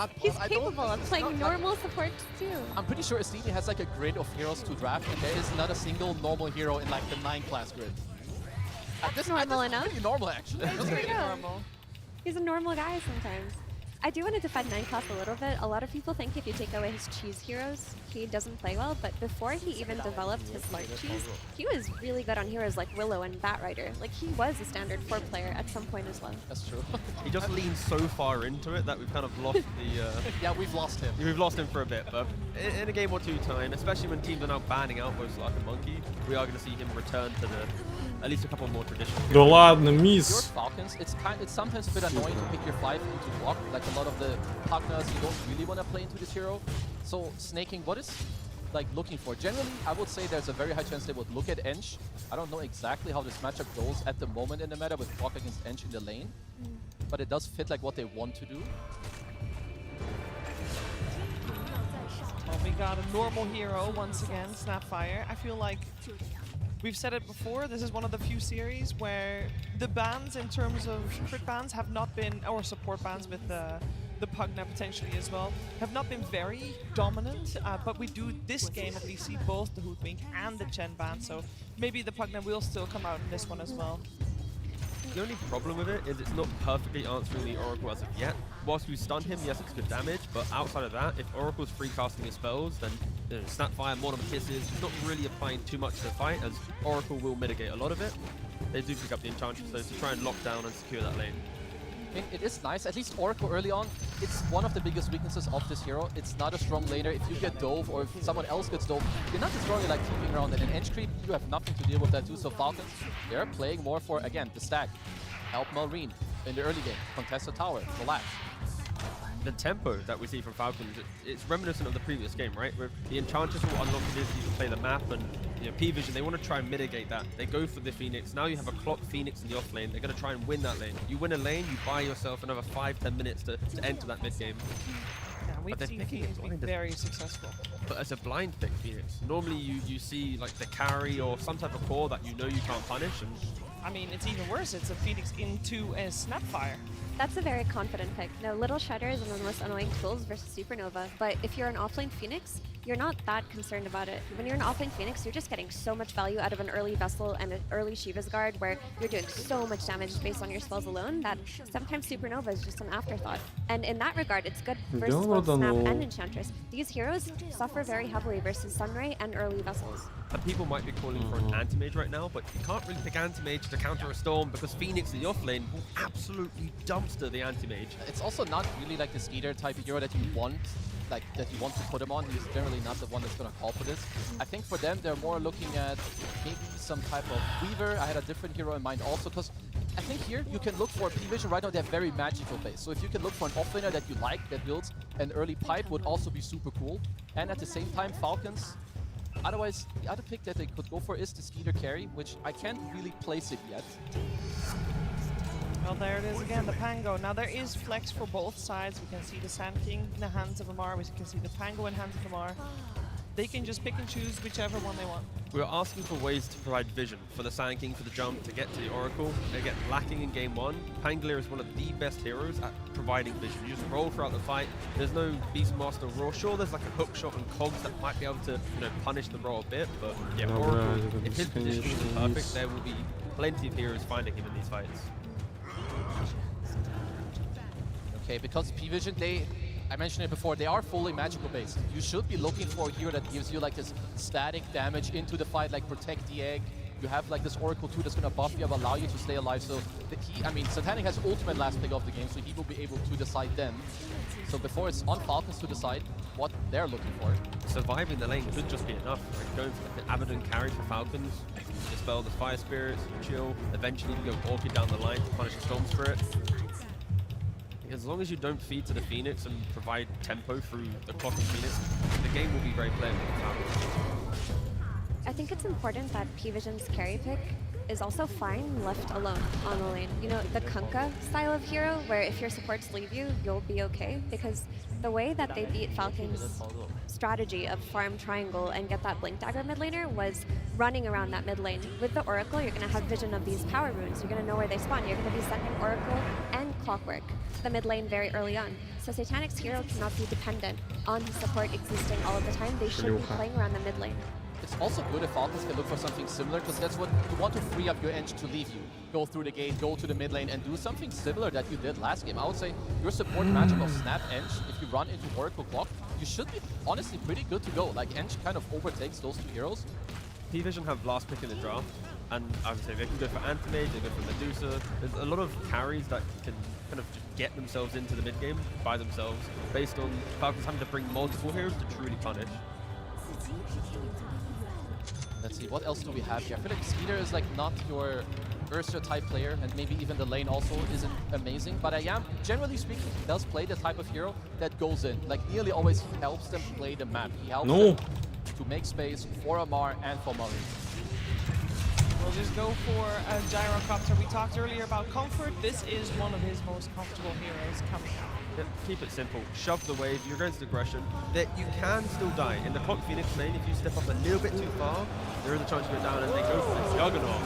capable of playing normal supports too. I'm pretty sure Estini has like a grid of heroes to draft, and there is not a single normal hero in like the 9-class grid. That's normal enough. Pretty normal, actually. It's pretty normal. He's a normal guy sometimes. I do want to defend 9-class a little bit. A lot of people think if you take away his cheese heroes, he doesn't play well, but before he even developed his large cheese, he was really good on heroes like Willow and Batrider. Like, he was a standard 4 player at some point as well. That's true. He just leans so far into it that we've kind of lost the... yeah, we've lost him. We've lost him for a bit, but in a game or two time, especially when teams are now banning out both Slark and Monkey, we are going to see him return to the... at least a couple more traditional. Да ладно, Your мисс. Falcons, it's sometimes a bit annoying to pick your 5 into block. Like a lot of the Pugnas, you don't really want to play into this hero. So snaking, what is like looking for? Generally, I would say there's a very high chance they would look at Ench. I don't know exactly how this matchup goes at the moment in the meta with block against Ench in the lane, but it does fit like what they want to do. Well, we got a normal hero once again, Snapfire. I feel like we've said it before, this is one of the few series where the bans in terms of crit bans have not been, or support bans with the Pugna potentially as well, have not been very dominant, but we do this game at least see both the Hoodwink and the Chen ban, so maybe the Pugna will still come out in this one as well. The only problem with it is it's not perfectly answering the Oracle as of yet. Whilst we stun him, yes, it's good damage, but outside of that, if Oracle's free casting his spells, then Snapfire, Mortem Kisses, not really applying too much to the fight, as Oracle will mitigate a lot of it. They do pick up the Enchantress, though, to try and lock down and secure that lane. It is nice, at least Oracle early on, it's one of the biggest weaknesses of this hero. It's not a strong laner. If you get dove or if someone else gets dove, you're not as strong like keeping around it. And Ench creep, you have nothing to deal with that too. So Falcons, they're playing more for, again, the stack. Help Malrine in the early game, contest a tower, relax. The tempo that we see from Falcons, it's reminiscent of the previous game, right? Where the Enchantress will unlock the ability to play the map, and P-Vision, they want to try and mitigate that. They go for the Phoenix. Now you have a clock Phoenix in the off lane. They're going to try and win that lane. You win a lane, you buy yourself another 5-10 minutes to enter that mid game. Yeah, we've seen Phoenix be very successful. But as a blind pick Phoenix, normally you see like the carry or some type of core that you know you can't punish, and I mean, it's even worse. It's a Phoenix into a Snapfire. That's a very confident pick. No, Little Shredder is one of the most annoying tools versus Supernova, but if you're an offlane Phoenix, you're not that concerned about it. When you're an offlane Phoenix, you're just getting so much value out of an early Vessel and an early Shiva's Guard where you're doing so much damage based on your spells alone that sometimes Supernova is just an afterthought. And in that regard, it's good versus both Snap and Enchantress. These heroes suffer very heavily versus Sunray and early Vessels. And people might be calling for an anti-mage right now, but you can't really pick anti-mage to counter a storm because Phoenix in the offlane will absolutely dumpster the anti-mage. It's also not really like the skater type hero that you want like that you want to put him on. He's generally not the one that's going to call for this. I think for them, they're more looking at maybe some type of Weaver. I had a different hero in mind also, because I think here you can look for P-Vision. Right now they have very magical base. So if you can look for an offlaner that you like, that builds an early pipe, would also be super cool. And at the same time, Falcons, otherwise, the other pick that they could go for is the Skeeter carry, which I can't really place it yet. Well, there it is again, the Pango. Now there is flex for both sides. We can see the Sand King in the hands of Amar. We can see the Pango in the hands of Amar. They can just pick and choose whichever one they want. We're asking for ways to provide vision for the Sand King for the jump to get to the Oracle. They get lacking in game one. Pangolier is one of the best heroes at providing vision. You just roll throughout the fight. There's no Beastmaster Raw. Sure, there's like a hook shot and cogs that might be able to, punish the Raw a bit, but yeah, Oracle, if his positioning is perfect, there will be plenty of heroes finding him in these fights. Okay, because P-Vision, I mentioned it before, they are fully magical based. You should be looking for a hero that gives you like this static damage into the fight, like protect the egg. You have like this Oracle too that's gonna buff you up, allow you to stay alive. So Satanic has ultimate last pick of the game, so he will be able to decide then. So before it's on Falcons to decide what they're looking for. Surviving the lane could just be enough. Like going for like an Abaddon carry for Falcons, dispel the Fire Spirits, chill, eventually you go Orchid down the line to punish the Storm Spirit. As long as you don't feed to the Phoenix and provide tempo through the clock of Phoenix, the game will be very playable for Falcons. I think it's important that P-Vision's carry pick is also fine left alone on the lane. You know, the Kunkka style of hero, where if your supports leave you, you'll be okay, because the way that they beat Falcon's strategy of farm triangle and get that Blink Dagger mid laner was running around that mid lane. With the Oracle, you're going to have vision of these power runes. You're going to know where they spawn. You're going to be sending Oracle and Clockwork to the mid lane very early on. So Satanic's hero cannot be dependent on his support existing all of the time. They should be playing around the mid lane. It's also good if Falcons can look for something similar, because that's what you want to free up your Eng to leave you. Go through the gate, go to the mid lane, and do something similar that you did last game. I would say your support matchup of Snap Eng, if you run into Oracle Clock, you should be honestly pretty good to go. Like, Eng kind of overtakes those two heroes. P-Vision have last pick in the draft, and I would say they can go for Anti-Mage, they go for Medusa. There's a lot of carries that can kind of just get themselves into the mid game by themselves, based on Falcons having to bring multiple heroes to truly punish. Let's see, what else do we have here? I feel like Skeeter is like not your Ursula type player, and maybe even the lane also isn't amazing, but I am, generally speaking, he does play the type of hero that goes in. Like, nearly always helps them play the map. He helps them to make space for Amar and for Murray. We'll just go for a Gyrocopter. We talked earlier about comfort. This is one of his most comfortable heroes coming out. Keep it simple. Shove the wave. You're against aggression. That you can still die. In the Clock Phoenix lane, if you step up a little bit too far, there is a chance you go down, and they go for this Juggernaut.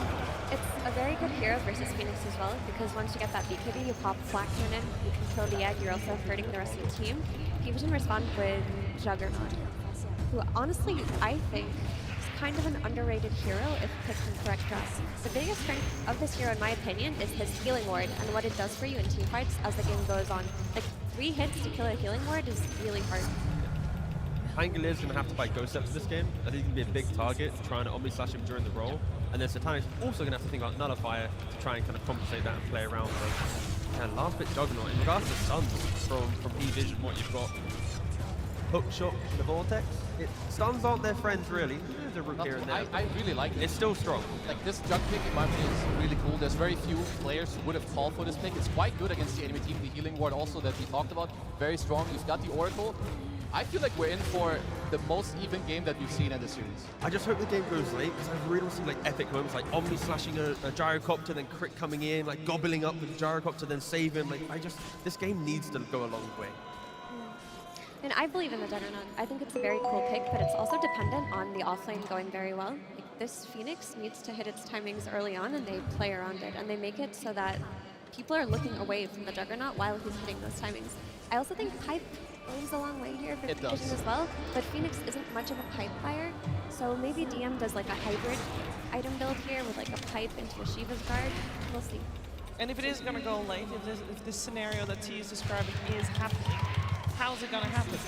It's a very good hero versus Phoenix as well, because once you get that BKB, you pop Flak Cannon, you can kill the egg, you're also hurting the rest of the team. P-Vision respond with Juggernaut, who honestly, I think, is kind of an underrated hero if picked in correct drafts. The biggest strength of this hero, in my opinion, is his healing ward and what it does for you in team fights as the game goes on. Like, 3 hits to kill a healing ward is really hard. Pangolier is going to have to buy Ghost Step for this game. I think he can be a big target to try and Omni Slash him during the roll. And then Satanic's also going to have to think about Nullifier to try and kind of compensate that and play around. But yeah, last bit Juggernaut. In regards to stuns from P-Vision, what you've got, Hook Shot, the Vortex. Stuns aren't their friends, really. There's a rook here and there. I really like it. It's still strong. Like, this Jug pick, in my opinion, is really cool. There's very few players who would have called for this pick. It's quite good against the enemy team. The healing ward also that we talked about, very strong. You've got the Oracle. I feel like we're in for the most even game that we've seen in the series. I just hope the game goes late, because I really want to see like epic moments, like Omni slashing a Gyrocopter, then Crit coming in, like gobbling up the Gyrocopter, then save him. Like, this game needs to go a long way. And I believe in the Juggernaut. I think it's a very cool pick, but it's also dependent on the offlane going very well. Like, this Phoenix needs to hit its timings early on, and they play around it, and they make it so that people are looking away from the Juggernaut while he's hitting those timings. I also think Pipe goes a long way here for P-Vision as well, but Phoenix isn't much of a pipe buyer, so maybe DM does like a hybrid item build here with like a pipe into a Shiva's guard. We'll see. And if it is going to go late, if this scenario that T is describing is happening, how's it going to happen?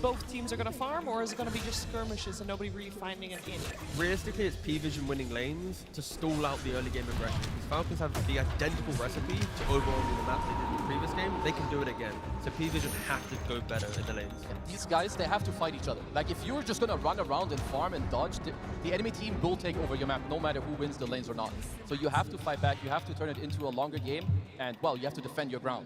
Both teams are going to farm, or is it going to be just skirmishes and nobody really finding an in? Realistically, it's P-Vision winning lanes to stall out the early game aggression. Because Falcons have the identical recipe to overall the map they did in the previous game. They can do it again. So P-Vision have to go better in the lanes. And these guys, they have to fight each other. Like, if you're just going to run around and farm and dodge, the enemy team will take over your map, no matter who wins the lanes or not. So you have to fight back. You have to turn it into a longer game. And, well, you have to defend your ground.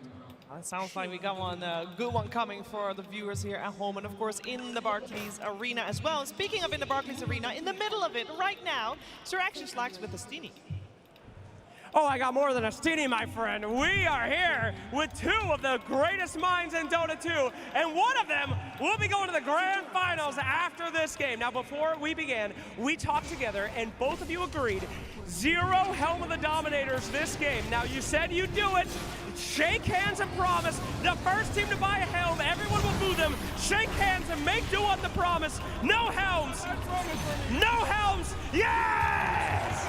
It sounds like we got one good one coming for the viewers here at home, and of course in the Barclays Arena as well. And speaking of in the Barclays Arena, in the middle of it right now, Sir Action Slacks with the Steenie. Oh, I got more than a Steenie, my friend. We are here with two of the greatest minds in Dota 2, and one of them will be going to the grand finals after this game. Now, before we began, we talked together, and both of you agreed, 0 Helm of the Dominators this game. Now, you said you'd do it. Shake hands and promise. The first team to buy a helm, everyone will boo them. Shake hands and make do on the promise. No helms. No helms. Yes!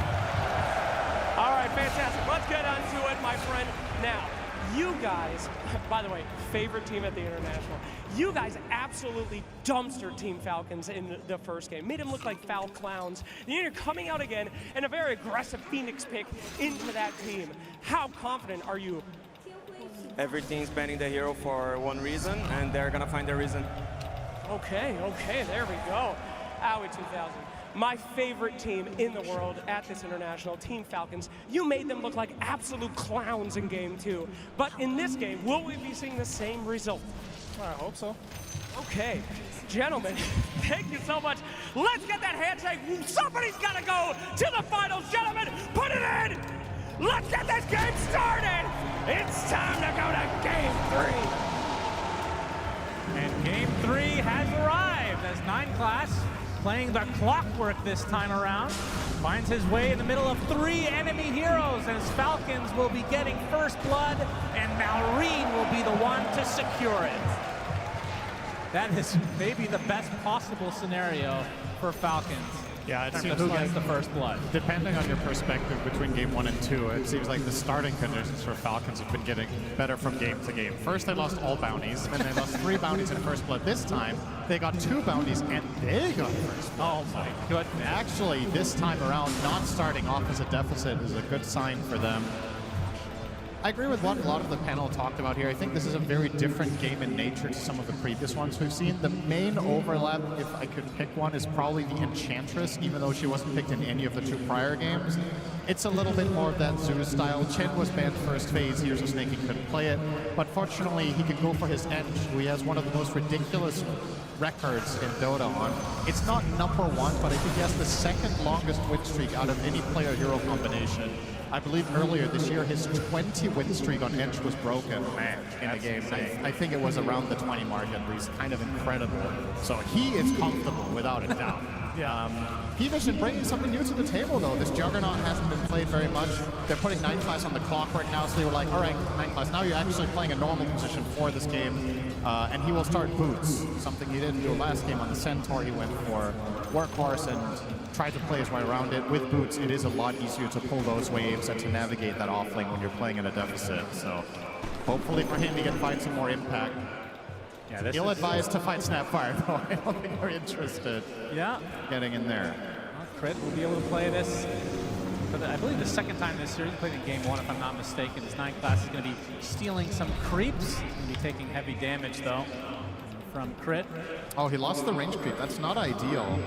All right, fantastic. Let's get onto it, my friend. Now, you guys, by the way, favorite team at the International, you guys absolutely dumpstered Team Falcons in the first game. Made them look like foul clowns. And you're coming out again in a very aggressive Phoenix pick into that team. How confident are you? Every team's banning the hero for one reason, and they're gonna find their reason. Okay, there we go. Owie 2000. My favorite team in the world at this International, Team Falcons. You made them look like absolute clowns in game 2. But in this game, will we be seeing the same result? I hope so. Okay, gentlemen, thank you so much. Let's get that handshake. Somebody's got to go to the finals, gentlemen. Put it in. Let's get this game started. It's time to go to game 3. And game 3 has arrived as 9 Class, playing the clockwork this time around, finds his way in the middle of 3 enemy heroes as Falcons will be getting first blood and Malrine will be the one to secure it. That is maybe the best possible scenario for Falcons. Yeah, it in terms seems of who like, gets the first blood. Depending on your perspective between game 1 and 2, it seems like the starting conditions for Falcons have been getting better from game to game. First, they lost all bounties, then they lost 3 bounties in first blood. This time, they got 2 bounties, and they got first blood. Oh my goodness. Actually, this time around, not starting off as a deficit is a good sign for them. I agree with what a lot of the panel talked about here. I think this is a very different game in nature to some of the previous ones we've seen. The main overlap, if I could pick one, is probably the Enchantress, even though she wasn't picked in any of the 2 prior games. It's a little bit more of that Zeus style. Chen was banned first phase here, so Snake King couldn't play it. But fortunately, he can go for his Eng, who he has one of the most ridiculous records in Dota on. It's not number 1, but I think he has the 2nd longest win streak out of any player-hero combination. I believe earlier this year, his 20 win streak on Edge was broken in the game. I think it was around the 20 mark at least. Kind of incredible. So he is comfortable, without a doubt. P-Vision bringing something new to the table, though. This Juggernaut hasn't been played very much. They're putting 9 Class on the clock right now, so they were like, all right, 9 Class, now you're actually playing a normal position for this game. And he will start Boots, something he didn't do last game on the Centaur. He went for Workhorse and tried to play his way around it. With Boots, it is a lot easier to pull those waves and to navigate that offlane when you're playing in a deficit. So hopefully for him, he can find some more impact. Yeah, He'll advise to fight Snapfire, though. I don't think they're interested getting in there. Well, Crit will be able to play this for I believe the 2nd time this series. He played in game 1, if I'm not mistaken. His 9 Class is going to be stealing some creeps. He's going to be taking heavy damage, though, from Crit. Oh, he lost the range creep. That's not ideal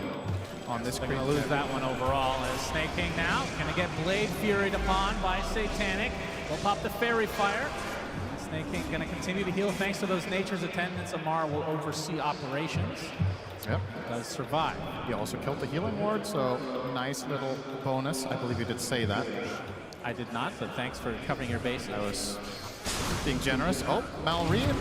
on this creep. Going to lose that one overall as Snake King now going to get Blade Furied upon by Satanic. Will pop the Fairy Fire. Snake King going to continue to heal thanks to those Nature's Attendants. Amar will oversee operations. Yep. Does survive. He also killed the healing ward, so nice little bonus. I believe you did say that. I did not, but thanks for covering your bases. I was being generous. Oh, Malrine.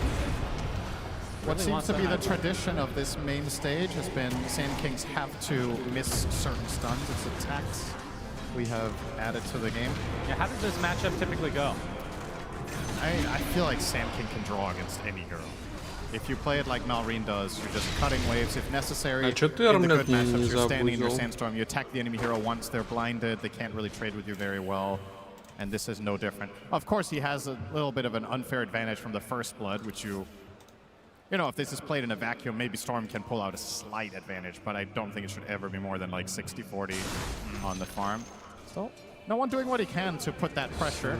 What seems to be the tradition of this main stage has been Sand Kings have to miss certain stuns. It's attacks we have added to the game. Yeah, how does this matchup typically go? I feel like Sand King can draw against any hero. If you play it like Malrine does, you're just cutting waves if necessary. In the good matchups, you're standing in your Sandstorm, you attack the enemy hero once, they're blinded, they can't really trade with you very well. And this is no different. Of course, he has a little bit of an unfair advantage from the first blood, which you You know, if this is played in a vacuum, maybe Storm can pull out a slight advantage, but I don't think it should ever be more than like 60-40 on the farm. So, no one doing what he can to put that pressure.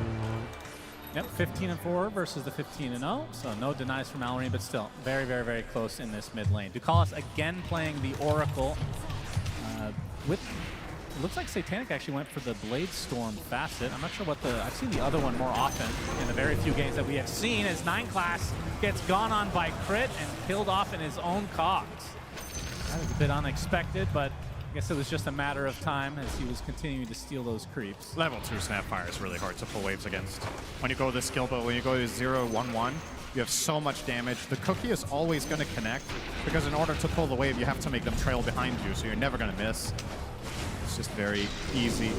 Yep, 15-4 versus the 15-0, so no denies from Mallory, but still very, very, very close in this mid lane. Ducalis again playing the Oracle with... It looks like Satanic actually went for the Blade Storm facet. I'm not sure what the... I've seen the other one more often in the very few games that we have seen as 9-class gets gone on by Crit and killed off in his own cogs. That is a bit unexpected, but I guess it was just a matter of time as he was continuing to steal those creeps. Level 2 Snapfire is really hard to pull waves against. When you go this skill, but when you go to 0-1-1, you have so much damage. The cookie is always going to connect, because in order to pull the wave, you have to make them trail behind you, so you're never going to miss. It's just very easy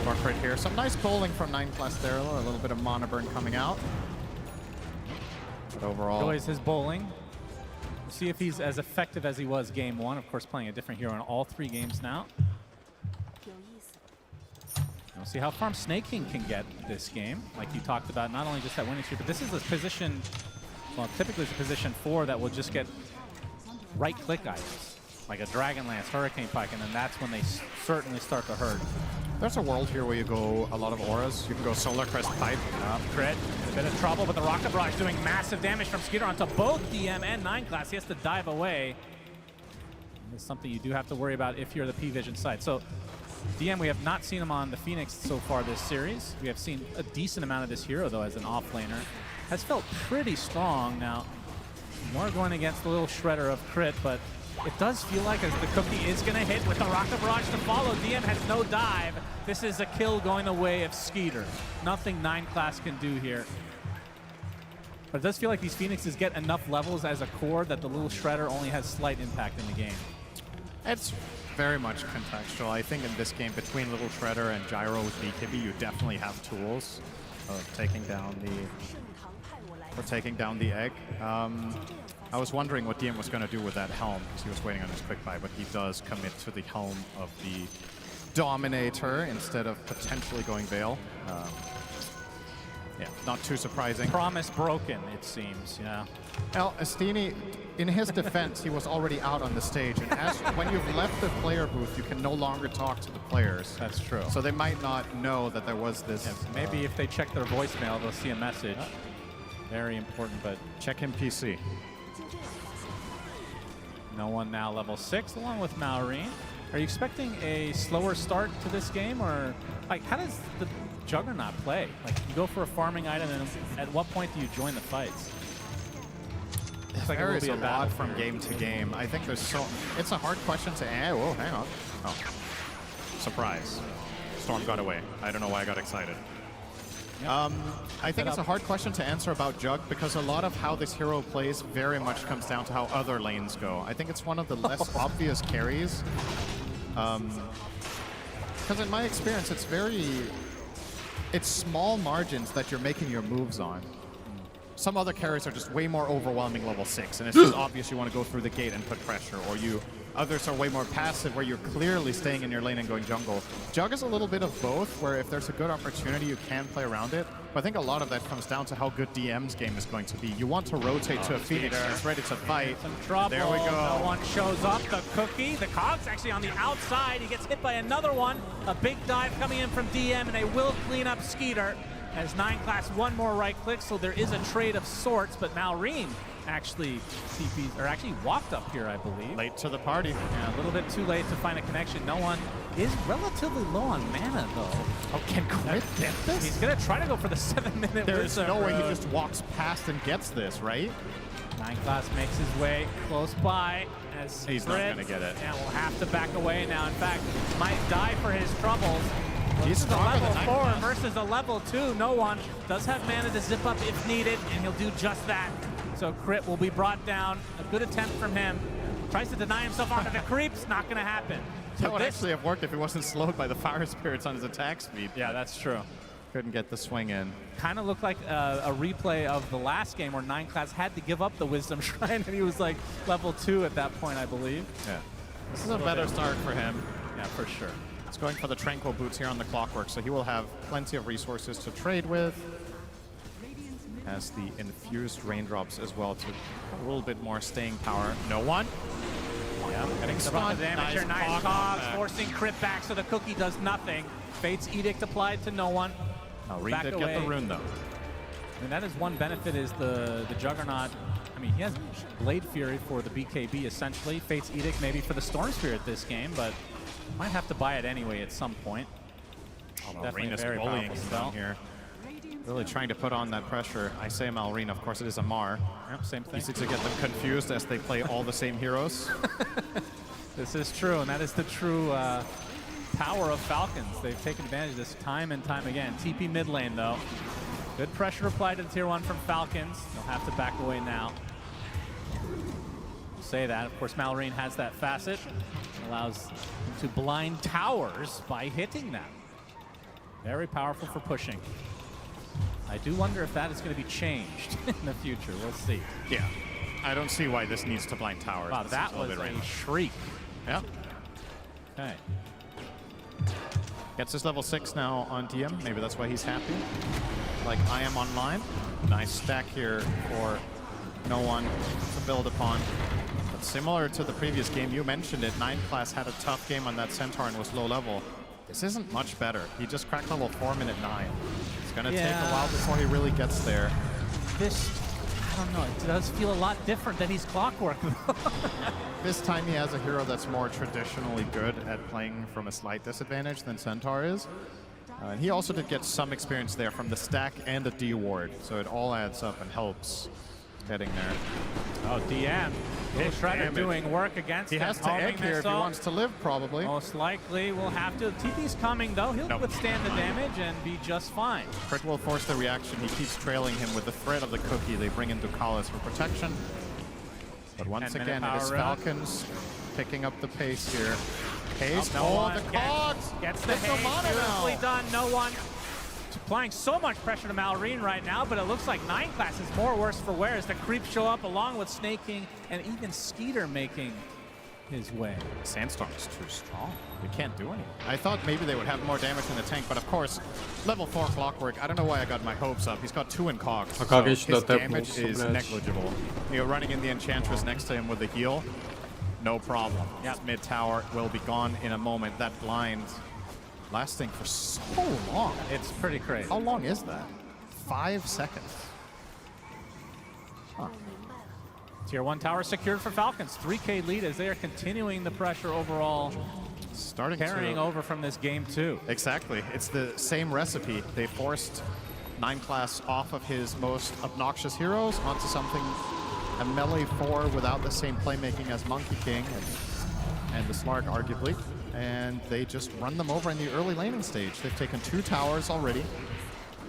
for Crit here. Some nice bowling from 9-class Theralo, a little bit of mana burn coming out. But overall... Enjoys his bowling. We'll see if he's as effective as he was game 1. Of course, playing a different hero in all 3 games now. We'll see how far Snake King can get this game. Like you talked about, not only just that winning streak, but this is a position, well, typically it's a position 4 that will just get right-click items. Like a Dragon Lance, Hurricane Pike, and then that's when they certainly start to hurt. There's a world here where you go a lot of auras. You can go Solar Crest Pipe. Crit, a bit of trouble, but the Rocket Barrage doing massive damage from Skeeter onto both DM and 9-class. He has to dive away. This is something you do have to worry about if you're the P-Vision side. So DM, we have not seen him on the Phoenix so far this series. We have seen a decent amount of this hero, though, as an offlaner. Has felt pretty strong. Now, more going against the little shredder of Crit, but it does feel like as the cookie is going to hit with the Rocket Barrage to follow, DM has no dive. This is a kill going the way of Skeeter. Nothing 9-class can do here. But it does feel like these Phoenixes get enough levels as a core that the little shredder only has slight impact in the game. It's very much contextual. I think in this game, between Little Shredder and Gyro with BKB, you definitely have tools of taking down the egg. I was wondering what DM was going to do with that helm, because he was waiting on his quick buy, but he does commit to the helm of the Dominator instead of potentially going Veil. Yeah, not too surprising. Promise broken, it seems, yeah. Well, Astini, in his defense, he was already out on the stage, and when you've left the player booth, you can no longer talk to the players. That's true. So they might not know that there was this... Yeah, maybe if they check their voicemail, they'll see a message. Very important, but... Check him PC. No one now level 6, along with Maureen. Are you expecting a slower start to this game, or like how does the Juggernaut play? Like you go for a farming item, and at what point do you join the fights? It varies a lot from game to game. I think there's so... It's a hard question to... whoa, hang on. Oh. Surprise. Storm got away. I don't know why I got excited. Yep. I think it's a hard question to answer about Jug, because a lot of how this hero plays very much comes down to how other lanes go. I think it's one of the less obvious carries. Because in my experience, it's small margins that you're making your moves on. Some other carries are just way more overwhelming level 6, and it's just obvious you want to go through the gate and put pressure, or others are way more passive, where you're clearly staying in your lane and going jungle. Jug is a little bit of both, where if there's a good opportunity, you can play around it. But I think a lot of that comes down to how good DM's game is going to be. You want to rotate to a Phoenix that's ready to fight. Some trouble. There we go. No one shows up. The cookie. The cog's actually on the outside. He gets hit by another one. A big dive coming in from DM, and they will clean up Skeeter. As 9-class, one more right click, so there is a trade of sorts, but Malrine actually walked up here, I believe. Late to the party. Yeah, a little bit too late to find a connection. No one is relatively low on mana, though. Oh, can Crit get this? He's going to try to go for the 7-minute There's no way he just walks past and gets this, right? 9-class makes his way close by. As he's not going to get it. And will have to back away now. In fact, might die for his troubles. He's this is a level 4 than versus a level 2. No one does have mana to zip up if needed, and he'll do just that. So Crit will be brought down. A good attempt from him. Tries to deny himself onto the creeps. Not going to happen. So that would actually have worked if he wasn't slowed by the fire spirits on his attack speed. Yeah, that's true. Couldn't get the swing in. Kind of looked like a replay of the last game where 9-class had to give up the Wisdom Shrine, and he was like level 2 at that point, I believe. Yeah. This is a better start for him. Yeah, for sure. He's going for the Tranquil Boots here on the Clockwork, so he will have plenty of resources to trade with. Has the infused raindrops as well to a little bit more staying power. No one. Yeah, getting the stunned. damage here. Nice cogs, forcing crit back so the cookie does nothing. Fate's Edict applied to no one. Reed did get the rune though. I mean, that is one benefit is the Juggernaut. I mean, he has Blade Fury for the BKB essentially. Fate's Edict maybe for the Storm Spirit this game, but might have to buy it anyway at some point. Definitely very bullying down here. Really trying to put on that pressure. I say Malrine, of course it is a Mar. Yep, same thing. Easy to get them confused as they play all the same heroes. This is true, and that is the true power of Falcons. They've taken advantage of this time and time again. TP mid lane, though. Good pressure applied to the tier 1 from Falcons. They'll have to back away now. Say that. Of course, Malrine has that facet. Allows him to blind towers by hitting them. Very powerful for pushing. I do wonder if that is going to be changed in the future. We'll see. Yeah. I don't see why this needs to blind towers. Wow, that was a shriek. Yep. Okay. Gets his level 6 now on DM. Maybe that's why he's happy. Like, I am online. Nice stack here for no one to build upon. But similar to the previous game, you mentioned it, 9 class had a tough game on that Centaur and was low level. This isn't much better. He just cracked level 4 minute 9. It's going to take a while before he really gets there. This, I don't know, it does feel a lot different than he's Clockwork. This time he has a hero that's more traditionally good at playing from a slight disadvantage than Centaur is. And he also did get some experience there from the stack and the D ward, so it all adds up and helps getting there. Oh, DM. Shredder doing work against him. He has to egg here if he wants to live, probably. Most likely will have to. TP's coming, though. He'll withstand the damage and be just fine. Crit will force the reaction. He keeps trailing him with the threat of the cookie. They bring in Ducalis for protection. But once again, it is Falcons picking up the pace here. Haze, no one the cogs! Gets the haze, beautifully done, no one. Applying so much pressure to Malrine right now, but it looks like 9 class is more worse for wear as the creeps show up along with Snake King and even Skeeter making his way. Sandstorm is too strong. They can't do anything. I thought maybe they would have more damage in the tank, but of course, level 4 Clockwork, I don't know why I got my hopes up. He's got 2 in cogs, so his damage is negligible. You're running in the Enchantress next to him with the heal, no problem. Yep. Mid tower will be gone in a moment. That blind lasting for so long. It's pretty crazy. How long is that? 5 seconds. Huh. Tier 1 tower secured for Falcons. 3K lead as they are continuing the pressure overall. Carrying over from this game too. Exactly. It's the same recipe. They forced 9 class off of his most obnoxious heroes onto something, a melee 4 without the same playmaking as Monkey King and the Slark, arguably. And they just run them over in the early laning stage. They've taken 2 towers already.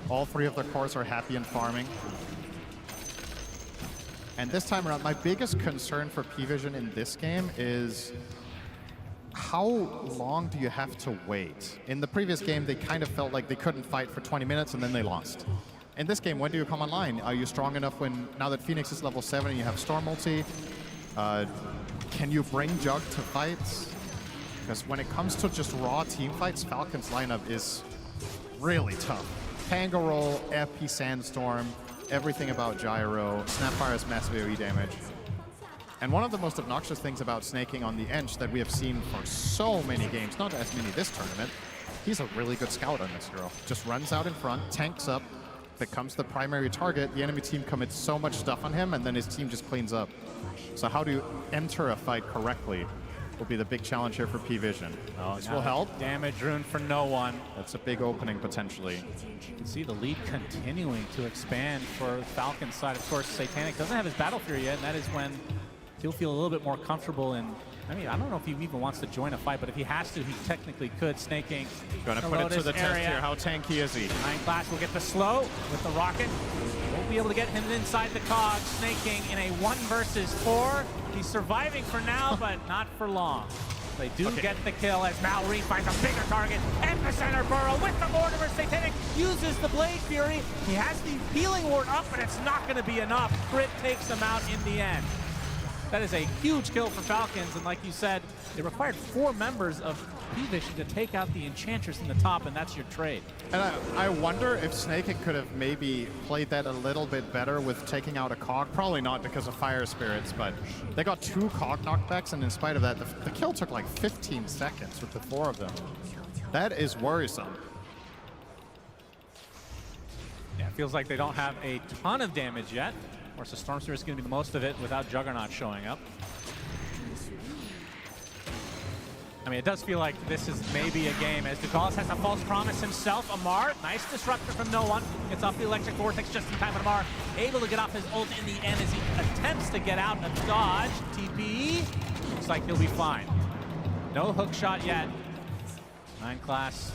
All 3 of their cores are happy and farming. And this time around, my biggest concern for P-Vision in this game is how long do you have to wait? In the previous game, they kind of felt like they couldn't fight for 20 minutes and then they lost. In this game, when do you come online? Are you strong enough when, now that Phoenix is level 7 and you have Storm ulti? Can you bring Jug to fights? Because when it comes to just raw team fights, Falcon's lineup is really tough. Tango Roll, FP Sandstorm, everything about Gyro, Snapfire has massive AoE damage. And one of the most obnoxious things about snaking on the Ench that we have seen for so many games, not as many this tournament, he's a really good scout on this hero. Just runs out in front, tanks up, becomes the primary target, the enemy team commits so much stuff on him, and then his team just cleans up. So how do you enter a fight correctly will be the big challenge here for P-Vision. This will help. Damage rune for no one. That's a big opening potentially. You can see the lead continuing to expand for Falcon's side. Of course, Satanic doesn't have his Battle Fury yet, and that is when he'll feel a little bit more comfortable in, I mean, I don't know if he even wants to join a fight, but if he has to, he technically could. Snaking. Gonna put it to the test here. How tanky is he? 9 class will get the slow with the rocket. Won't be able to get him inside the cog. Snaking in a 1 versus 4. He's surviving for now, but not for long. They do get the kill as Malrine finds a bigger target. Epicenter Burrow with the Mortimer. Satanic uses the Blade Fury. He has the healing ward up, but it's not going to be enough. Crit takes him out in the end. That is a huge kill for Falcons, and like you said, it required 4 members of P-Vision to take out the Enchantress in the top, and that's your trade. And I wonder if Snake could have maybe played that a little bit better with taking out a Cog. Probably not because of Fire Spirits, but they got 2 Cog knockbacks, and in spite of that, the kill took like 15 seconds with the 4 of them. That is worrisome. Yeah, it feels like they don't have a ton of damage yet. Of course, the Storm Spirit is going to be the most of it without Juggernaut showing up. I mean, it does feel like this is maybe a game as Ducalis has a false promise himself. Amar, nice disruptor from no one. Gets off the Electric Vortex just in time. Amar able to get off his ult in the end as he attempts to get out of dodge. TP, looks like he'll be fine. No hook shot yet. 9 class,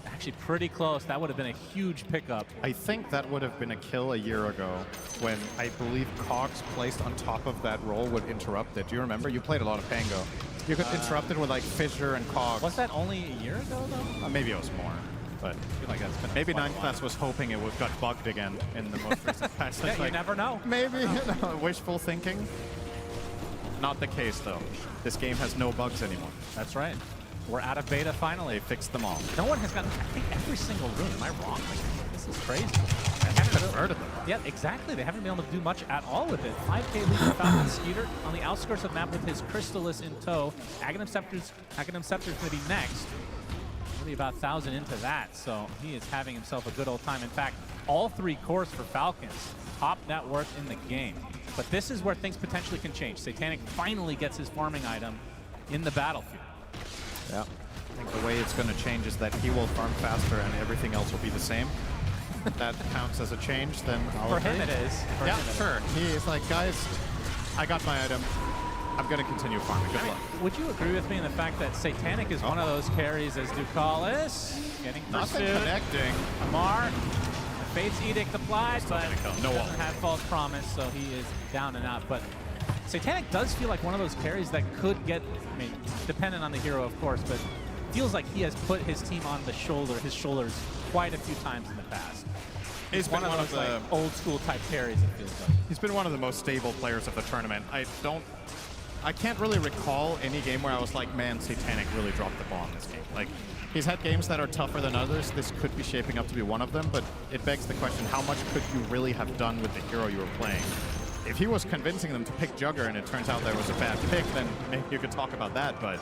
actually pretty close. That would have been a huge pickup. I think that would have been a kill a year ago when I believe Cogs placed on top of that roll would interrupt it. Do you remember? You played a lot of Pango. You could interrupt it with like Fissure and Cogs. Was that only a year ago though? Maybe it was more, but I feel like that's been maybe 9th class was hoping it would got bugged again in the most recent patch. Yeah, you never know. Maybe wishful thinking. Not the case though. This game has no bugs anymore. That's right. We're out of beta finally. They fixed them all. No one has gotten, I think, every single room. Am I wrong? Like, this is crazy. I haven't converted them. Yeah, exactly. They haven't been able to do much at all with it. 5K lead for Falcon Skeeter on the outskirts of the map with his Crystallis in tow. Aghanim Scepter's going to be next. Really about 1,000 into that, so he is having himself a good old time. In fact, all 3 cores for Falcons. Top net worth in the game. But this is where things potentially can change. Satanic finally gets his farming item in the battlefield. Yeah. I think the way it's going to change is that he will farm faster and everything else will be the same. That counts as a change, then I'll For agree. him it is. For yeah, him it is. sure. He is like, guys, I got my item. I'm going to continue farming. Good luck. Would you agree with me in the fact that Satanic is one of those carries as Ducalis getting Nothing pursued? connecting. Amar, the Fate's Edict applied, but No doesn't wall. have false promise, so he is down and out. But Satanic does feel like one of those carries that could get, I mean, dependent on the hero, of course, but feels like he has put his team on his shoulders quite a few times in the past. He's one of those like, old school type carries, it feels like. He's been one of the most stable players of the tournament. I can't really recall any game where I was like, man, Satanic really dropped the ball in this game. Like, he's had games that are tougher than others. This could be shaping up to be one of them, but it begs the question, how much could you really have done with the hero you were playing? If he was convincing them to pick Jugger and it turns out there was a bad pick, then maybe you could talk about that, but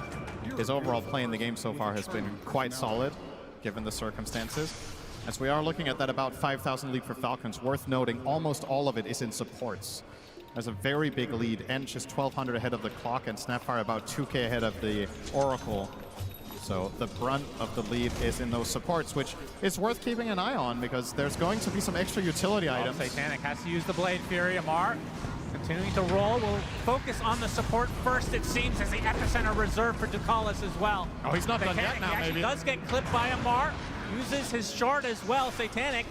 his overall play in the game so far has been quite solid, given the circumstances. As we are looking at that about 5,000 lead for Falcons, worth noting, almost all of it is in supports. There's a very big lead. Ench is 1,200 ahead of the clock, and Snapfire about 2K ahead of the Oracle. So the brunt of the lead is in those supports, which is worth keeping an eye on because there's going to be some extra utility items. Satanic has to use the Blade Fury. Amar continuing to roll. Will focus on the support first, it seems, as the epicenter reserved for Ducalis as well. Oh, he's not done Satanic, yet now, he actually maybe. does get clipped by Amar. Uses his shard as well. Satanic,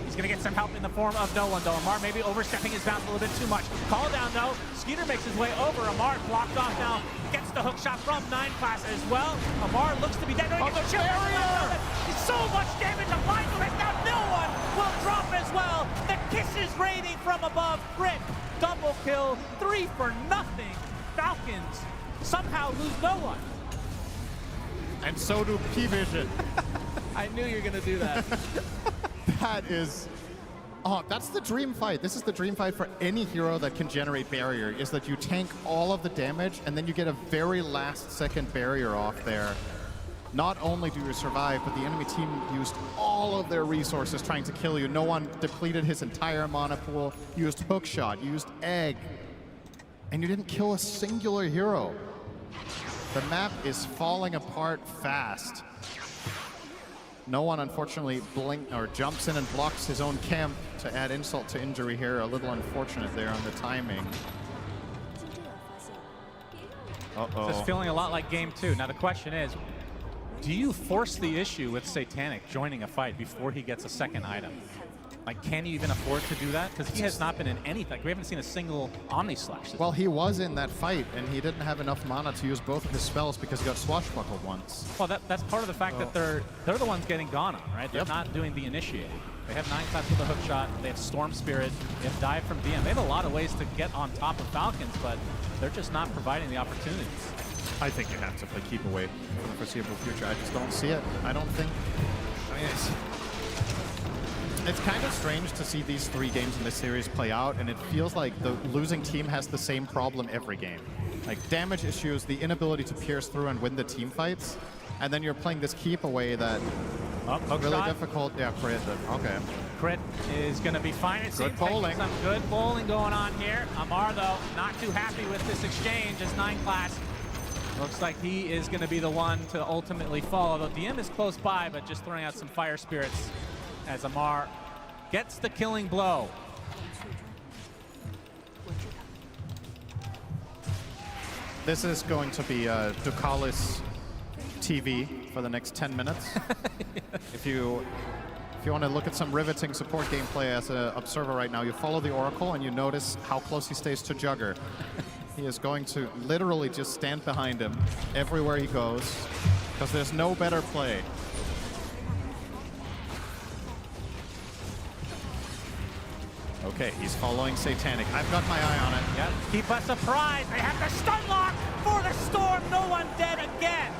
he's going to get some help in the form of no one, though. Amar maybe overstepping his bounds a little bit too much. Call down, though. Skeeter makes his way over. Amar blocked off now. Gets the hook shot from 9 class as well. Amar looks to be dead. No, he gets the barrier! So much damage applied to it. Now no one will drop as well. The kisses raining from above. Crit. Double kill. 3 for nothing. Falcons somehow lose no one. And so do P-Vision. I knew you were going to do that. That is... Oh, that's the dream fight. This is the dream fight for any hero that can generate barrier, is that you tank all of the damage and then you get a very last second barrier off there. Not only do you survive, but the enemy team used all of their resources trying to kill you. No one depleted his entire mana pool, used hookshot, used egg, and you didn't kill a singular hero. The map is falling apart fast. No one, unfortunately, jumps in and blocks his own camp to add insult to injury here. A little unfortunate there on the timing. Uh-oh. This is feeling a lot like game 2. Now the question is, do you force the issue with Satanic joining a fight before he gets a second item? Like, can you even afford to do that? Because he has not been in anything. We haven't seen a single Omni Slash. Well, he was in that fight, and he didn't have enough mana to use both of his spells because he got swashbuckled once. Well, that's part of the fact that they're the ones getting gone on, right? They're not doing the initiating. They have 9 class with a hook shot. They have Storm Spirit. They have Dive from DM. They have a lot of ways to get on top of Falcons, but they're just not providing the opportunities. I think you have to play keep away for the foreseeable future. I just don't see it. I don't think. I mean, it's kind of strange to see these 3 games in this series play out, and it feels like the losing team has the same problem every game. Like damage issues, the inability to pierce through and win the team fights, and then you're playing this keep away that really shot. difficult. Yeah, crit. Okay. Crit is going to be fine. It Good seems bowling. Some good bowling going on here. Amar, though, not too happy with this exchange as 9 class. Looks like he is going to be the one to ultimately fall, although DM is close by, but just throwing out some fire spirits as Amar gets the killing blow. This is going to be Ducalis TV for the next 10 minutes. If you want to look at some riveting support gameplay as an observer right now, you follow the Oracle and you notice how close he stays to Jugger. He is going to literally just stand behind him everywhere he goes because there's no better play. Okay, he's following Satanic. I've got my eye on it. Yep. Keep us surprised. They have the stun lock for the Storm. No one dead again.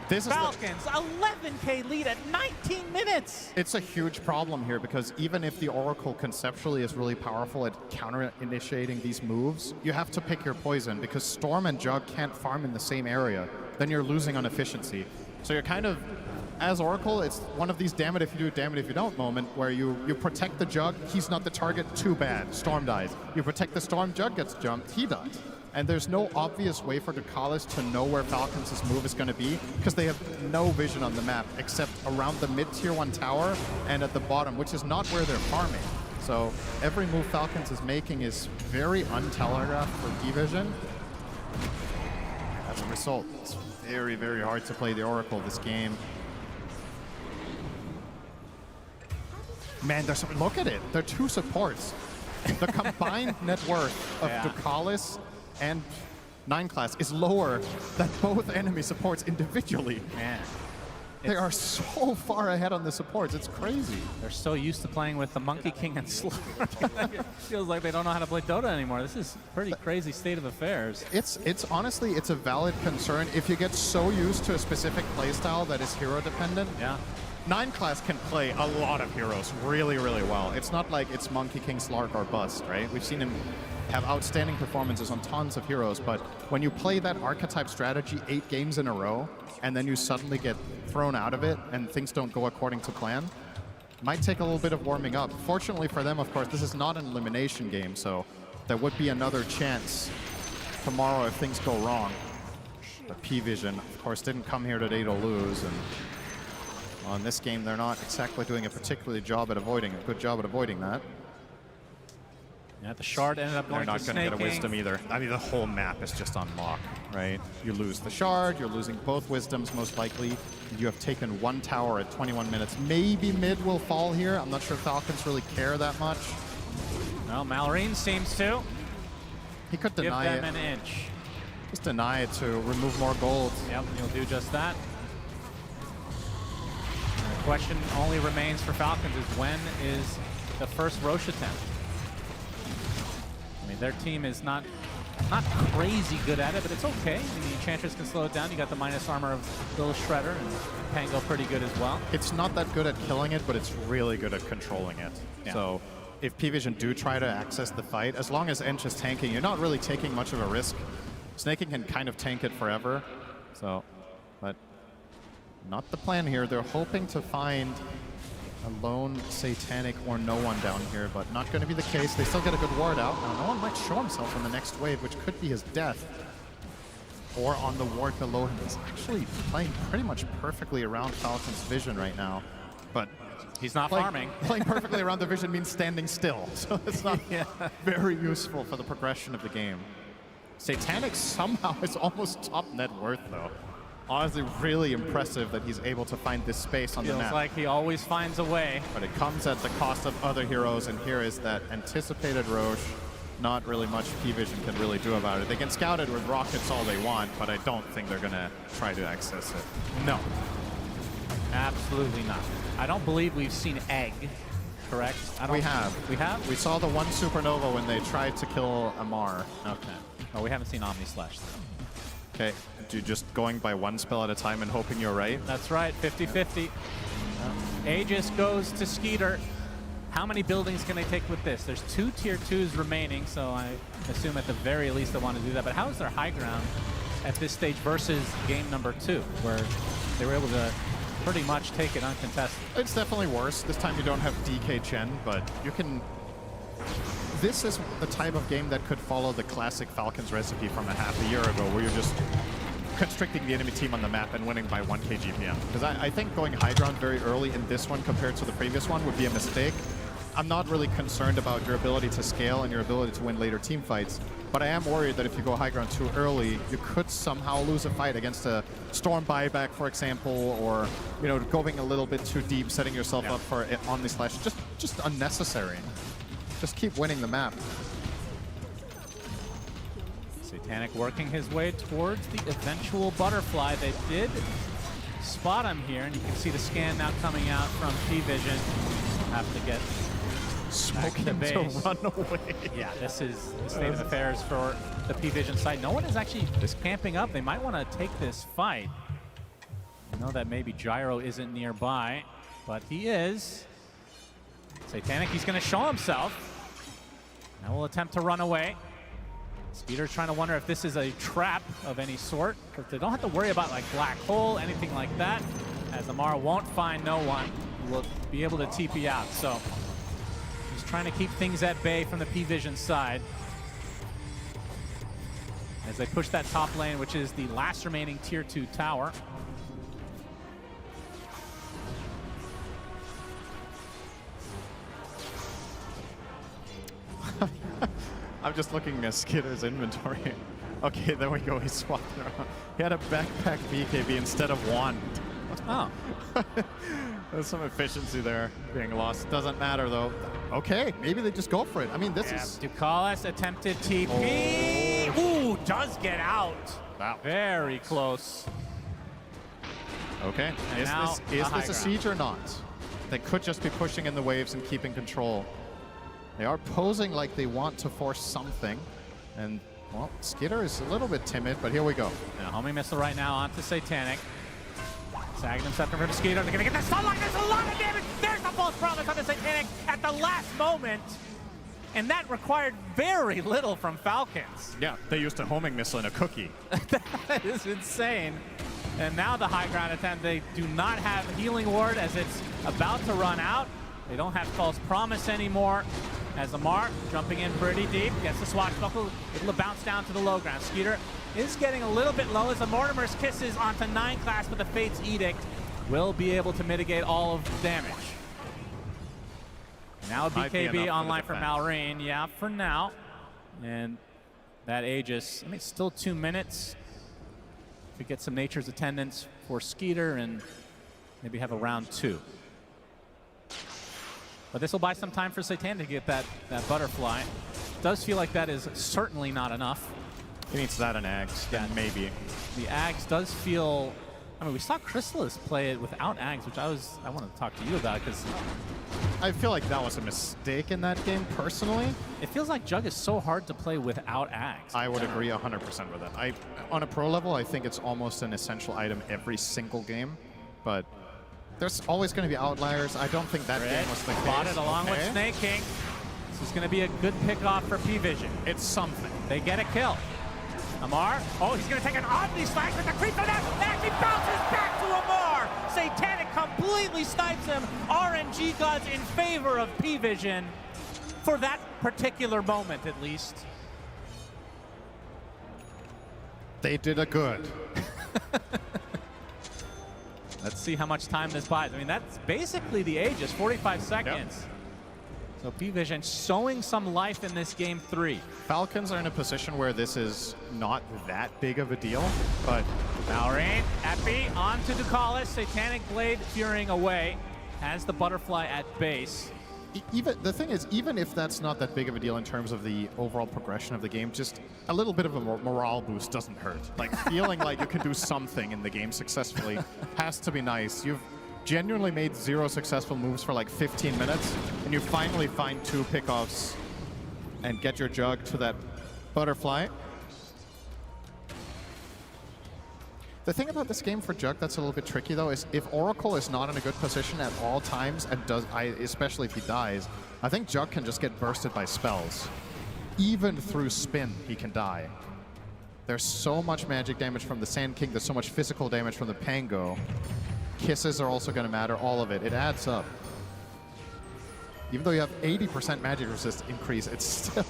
This is Falcons, 11K lead at 19 minutes. It's a huge problem here because even if the Oracle conceptually is really powerful at counter-initiating these moves, you have to pick your poison because Storm and Jug can't farm in the same area. Then you're losing on efficiency. So you're kind of, as Oracle, it's one of these damn it if you do, damn it if you don't moment where you protect the Jug, he's not the target, too bad, Storm dies. You protect the Storm, Jug gets jumped, he dies. And there's no obvious way for Ducalis to know where Falcons' move is going to be because they have no vision on the map except around the mid-tier 1 tower and at the bottom, which is not where they're farming. So every move Falcons is making is very untelegraphed for D-Vision. As a result, it's very, very hard to play the Oracle this game. Man, look at it. They're 2 supports. The combined net worth of Ducalis and 9 class is lower than both enemy supports individually. Man. They are so far ahead on the supports. It's crazy. They're so used to playing with the Monkey King and Slurp. It feels like they don't know how to play Dota anymore. This is a pretty crazy state of affairs. It's honestly, it's a valid concern. If you get so used to a specific playstyle that is hero dependent, 9 class can play a lot of heroes really, really well. It's not like it's Monkey King, Slark, or Bust, right? We've seen him have outstanding performances on tons of heroes, but when you play that archetype strategy 8 games in a row, and then you suddenly get thrown out of it, and things don't go according to plan, might take a little bit of warming up. Fortunately for them, of course, this is not an elimination game, so there would be another chance tomorrow if things go wrong. But P-Vision, of course, didn't come here today to lose, and on this game, they're not exactly doing a particularly good job at avoiding that. Yeah, the shard ended up going to They're not going to get a Wisdom either. I mean, the whole map is just on lock, right? You lose the shard, you're losing both Wisdoms most likely. You have taken 1 tower at 21 minutes. Maybe mid will fall here. I'm not sure Falcons really care that much. Well, Malorine seems to. He could deny Give them it. an inch. Just deny it to remove more gold. Yep, he'll do just that. And the question only remains for Falcons is when is the first Roche attempt? I mean, their team is not crazy good at it, but it's okay. I mean, the Enchantress can slow it down. You got the minus armor of Little Shredder, and Pango pretty good as well. It's not that good at killing it, but it's really good at controlling it. Yeah. So if P-Vision do try to access the fight, as long as Ench is tanking, you're not really taking much of a risk. Snaking can kind of tank it forever, so, but not the plan here. They're hoping to find a lone Satanic or no one down here, but not going to be the case. They still get a good ward out. Now, no one might show himself on the next wave, which could be his death. Or on the ward below him. He's actually playing pretty much perfectly around Falcon's vision right now. But he's not farming. Playing perfectly around the vision means standing still. So it's not very useful for the progression of the game. Satanic somehow is almost top net worth, though. Honestly, really impressive that he's able to find this space on the Feels map. like he always finds a way. But it comes at the cost of other heroes, and here is that anticipated Roche. Not really much P-Vision can really do about it. They can scout it with rockets all they want, but I don't think they're going to try to access it. No. Absolutely not. I don't believe we've seen Egg, correct? We have. We have? We saw the one supernova when they tried to kill Amar. Okay. Oh, we haven't seen Omni Slash. Okay. You're just going by one spell at a time and hoping you're right? That's right, 50-50. Aegis goes to Skeeter. How many buildings can they take with this? There's 2 tier 2s remaining, so I assume at the very least they want to do that. But how is their high ground at this stage versus game number 2, where they were able to pretty much take it uncontested? It's definitely worse. This time you don't have DK Chen, but you can... This is the type of game that could follow the classic Falcons recipe from a half a year ago, where you're just constricting the enemy team on the map and winning by 1k GPM. Because I think going high ground very early in this one compared to the previous one would be a mistake. I'm not really concerned about your ability to scale and your ability to win later team fights, but I am worried that if you go high ground too early, you could somehow lose a fight against a Storm buyback, for example, or going a little bit too deep, setting yourself up for an Omni Slash. Just unnecessary. Just keep winning the map. Satanic working his way towards the eventual butterfly. They did spot him here, and you can see the scan now coming out from P-Vision. Have to get smoking back to base. run away. Yeah, this is the state of affairs for the P-Vision side. No one is actually camping up. They might want to take this fight. I know that maybe Gyro isn't nearby, but he is. Satanic, he's going to show himself. Now we'll attempt to run away. Skeeter's trying to wonder if this is a trap of any sort, because they don't have to worry about like black hole, anything like that, as Amar won't find no one who will be able to TP out. So he's trying to keep things at bay from the P-Vision side as they push that top lane, which is the last remaining tier 2 tower. I'm just looking at Skitter's inventory. Okay, there we go. He swapped around. He had a backpack BKB instead of wand. Oh. There's some efficiency there being lost. Doesn't matter, though. Okay, maybe they just go for it. I mean, this is... Ducalis attempted TP. Oh. Ooh, does get out. Wow. Very close. Okay, And is this a ground. siege or not? They could just be pushing in the waves and keeping control. They are posing like they want to force something. And, well, Skitter is a little bit timid, but here we go. Now, homing missile right now onto Satanic. Sagging himself from Skeeter. They're going to get the sunlock. There's a lot of damage. There's the false promise on the Satanic at the last moment. And that required very little from Falcons. Yeah, they used a homing missile in a cookie. That is insane. And now the high ground attempt. They do not have Healing Ward as it's about to run out. They don't have false promise anymore. As Amar jumping in pretty deep, gets the swashbuckle, able to bounce down to the low ground. Skeeter is getting a little bit low as the Mortimer's Kisses onto 9 class, but the Fate's Edict will be able to mitigate all of the damage. Now BKB online for Malrine, yeah, for now. And that Aegis, I mean, it's still 2 minutes. We get some Nature's Attendance for Skeeter and maybe have a round 2. But this will buy some time for Satanic to get that butterfly. Does feel like that is certainly not enough. He needs that and Ags, then maybe. The Ags does feel... I mean, we saw Chrysalis play it without Ags, which I wanted to talk to you about, because... I feel like that was a mistake in that game, personally. It feels like Jug is so hard to play without Ags. I would agree 100% with that. On a pro level, I think it's almost an essential item every single game, but... There's always going to be outliers. I don't think that game was the case. Spotted along with Snake King. This is going to be a good pickoff for P-Vision. It's something. They get a kill. Amar. Oh, he's going to take an Omni Slash with the creep on that. Actually bounces back to Amar. Satanic completely snipes him. RNG gods in favor of P-Vision for that particular moment, at least. They did a good. Let's see how much time this buys. I mean, that's basically the Aegis, 45 seconds. Yep. So P-Vision showing some life in this game 3. Falcons are in a position where this is not that big of a deal, but Malrain at B, on to Ducalis. Satanic Blade fearing away. Has the butterfly at base. Even the thing is, even if that's not that big of a deal in terms of the overall progression of the game, just a little bit of a morale boost doesn't hurt. Like feeling like you can do something in the game successfully has to be nice. You've genuinely made 0 successful moves for like 15 minutes, and you finally find 2 pickoffs and get your Jug to that butterfly. The thing about this game for Jug that's a little bit tricky though is if Oracle is not in a good position at all times and especially if he dies, I think Jug can just get bursted by spells. Even through spin, he can die. There's so much magic damage from the Sand King, there's so much physical damage from the Pango. Kisses are also going to matter, all of it. It adds up. Even though you have 80% magic resist increase, it's still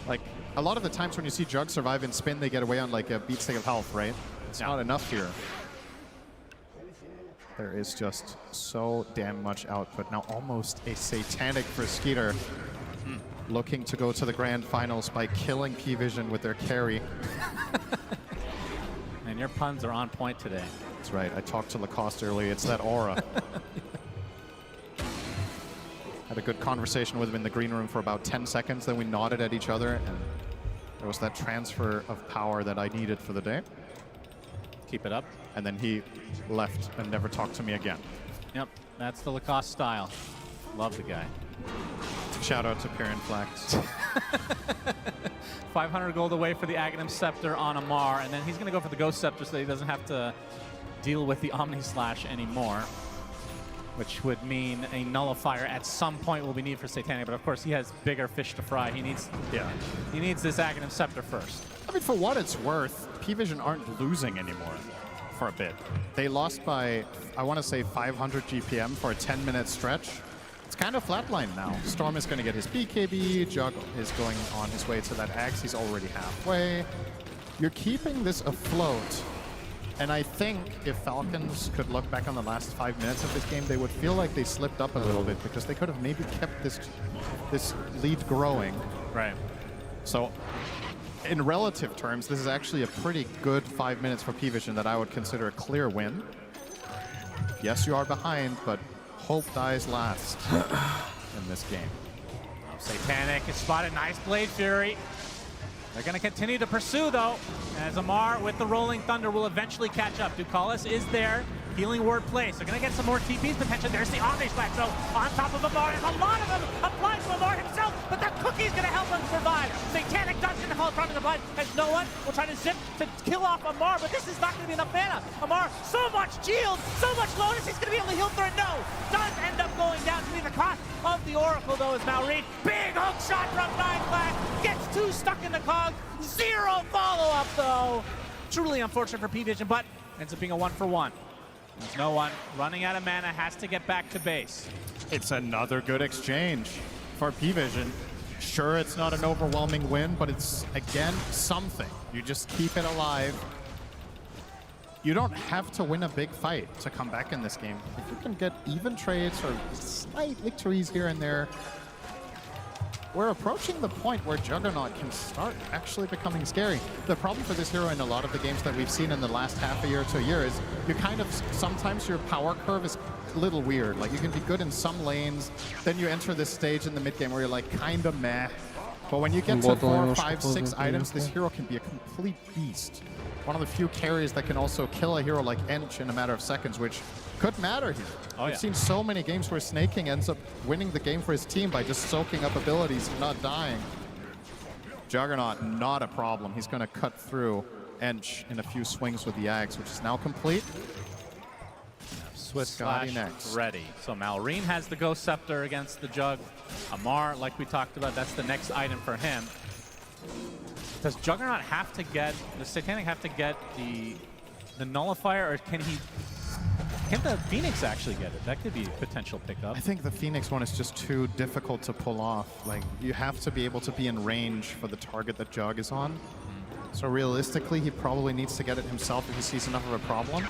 like a lot of the times when you see Jug survive in spin, they get away on like a beat stick of health, right? It's not enough here. There is just so damn much output. Now almost a Satanic for Skeeter. Looking to go to the grand finals by killing P-Vision with their carry. And your puns are on point today. That's right. I talked to Lacoste earlier. It's that aura. Had a good conversation with him in the green room for about 10 seconds. Then we nodded at each other, and there was that transfer of power that I needed for the day. Keep it up. And then he left and never talked to me again. Yep, that's the Lacoste style. Love the guy. Shout out to Pyrian Flax. 500 gold away for the Aghanim Scepter on Amar, and then he's going to go for the Ghost Scepter so that he doesn't have to deal with the Omni Slash anymore, which would mean a Nullifier at some point will be needed for Satanic, but of course he has bigger fish to fry. He needs this Aghanim Scepter first. I mean, for what it's worth, P-Vision aren't losing anymore for a bit. They lost by, I want to say, 500 GPM for a 10-minute stretch. It's kind of flatlined now. Storm is going to get his BKB. Jug is going on his way to that axe. He's already halfway. You're keeping this afloat. And I think if Falcons could look back on the last 5 minutes of this game, they would feel like they slipped up a little bit because they could have maybe kept this lead growing. Right. So in relative terms, this is actually a pretty good 5 minutes for P-Vision that I would consider a clear win. Yes, you are behind, but hope dies last in this game. Satanic is spotted. Nice Blade Fury. They're going to continue to pursue, though, as Amar with the Rolling Thunder will eventually catch up. Ducalis is there. Healing Ward place. They're going to get some more TPs potentially. There's the Omni Slash, so on top of Amar. There's a lot of them applied to Amar himself, but that Cookie's going to help him survive. Satanic does get the call from the applied, as no one will try to zip to kill off Amar, but this is not going to be enough mana. Amar, so much shield, so much Lotus, he's going to be able to heal through it. No, does end up going down to be the cost of the Oracle, though, is Malrain. Big hook shot from 9-Flash, gets 2 stuck in the cog. 0 follow-up, though. Truly unfortunate for P-Vision, but ends up being a 1-for-1. There's no one. Running out of mana, has to get back to base. It's another good exchange for P-Vision. Sure, it's not an overwhelming win, but it's, again, something. You just keep it alive. You don't have to win a big fight to come back in this game. If you can get even trades or slight victories here and there, we're approaching the point where Juggernaut can start actually becoming scary. The problem for this hero in a lot of the games that we've seen in the last half a year to a year is you kind of, sometimes your power curve is a little weird. Like you can be good in some lanes, then you enter this stage in the mid game where you're like kind of meh. But when you get to 4, 5, 6 items, this hero can be a complete beast. One of the few carries that can also kill a hero like Ench in a matter of seconds, which could matter here. We've seen so many games where Snaking ends up winning the game for his team by just soaking up abilities and not dying. Juggernaut, not a problem. He's going to cut through Ench in a few swings with the Axe, which is now complete. Swift Scotty Slash next. ready. So Malrain has the Ghost Scepter against the Jug. Amar, like we talked about, that's the next item for him. Does Juggernaut have to get, does Satanic have to get the Nullifier, or can the Phoenix actually get it? That could be a potential pickup. I think the Phoenix one is just too difficult to pull off. Like, you have to be able to be in range for the target that Jug is on. So realistically, he probably needs to get it himself if he sees enough of a problem.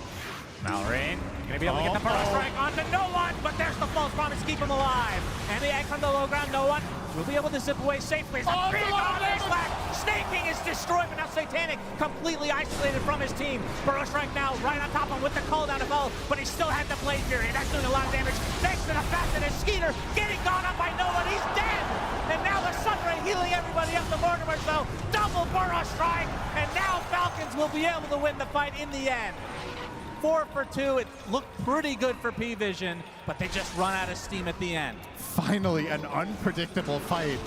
Malrain gonna be able to get the first strike onto no one, but there's the false promise, keep him alive. And the egg from the low ground, no one will be able to zip away safely. It's a big Omni Slash Snaking is destroyed, but now Satanic completely isolated from his team. Burrow Strike now right on top of him with the call down of L, but he still had the Blade Fury, and that's doing a lot of damage thanks to the fact that his Skeeter getting gone up by no one. He's dead! And now the Sunray healing everybody up. The Mortimers, though, double Burrow Strike, and now Falcons will be able to win the fight in the end. 4 for 2. It looked pretty good for P-Vision, but they just run out of steam at the end. Finally, an unpredictable fight.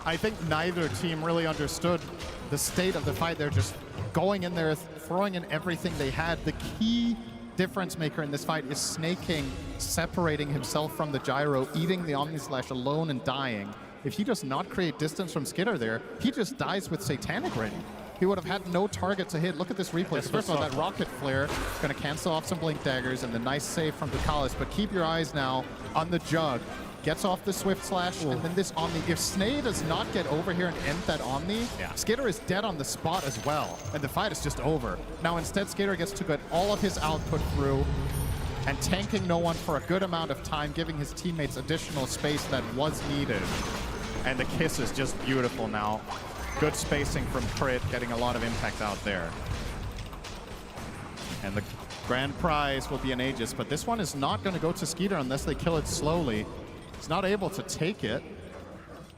I think neither team really understood the state of the fight. They're just going in there, throwing in everything they had. The key difference maker in this fight is Snaking separating himself from the gyro, eating the Omni Slash alone and dying. If he does not create distance from Skitter there, he just dies with Satanic ready. He would have had no target to hit. Look at this replay. So first of all, that rocket flare going to cancel off some blink daggers and the nice save from Ducalis. But keep your eyes now on the Jug. Gets off the Swift Slash, and then this Omni. If Snay does not get over here and end that Omni, Skitter is dead on the spot as well. And the fight is just over. Now instead, Skitter gets to get all of his output through and tanking no one for a good amount of time, giving his teammates additional space that was needed. And the kiss is just beautiful now. Good spacing from Crit, getting a lot of impact out there. And the grand prize will be an Aegis, but this one is not going to go to Skeeter unless they kill it slowly. He's not able to take it.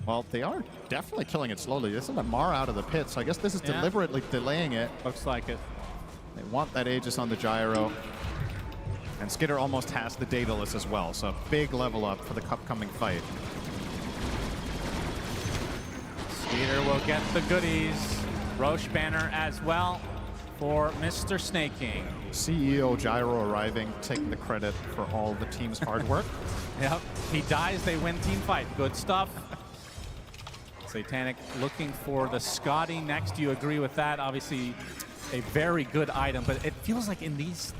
Well, they are definitely killing it slowly. This is a Mar out of the pit, so I guess this is deliberately delaying it. Looks like it. They want that Aegis on the gyro. And Skitter almost has the Daedalus as well, so a big level up for the upcoming fight. Skeeter will get the goodies. Roche banner as well for Mr. Snaking. CEO Gyro arriving, taking the credit for all the team's hard work. Yep. He dies, they win team fight. Good stuff. Satanic looking for the Scotty next. Do you agree with that? Obviously, a very good item, but it feels like in these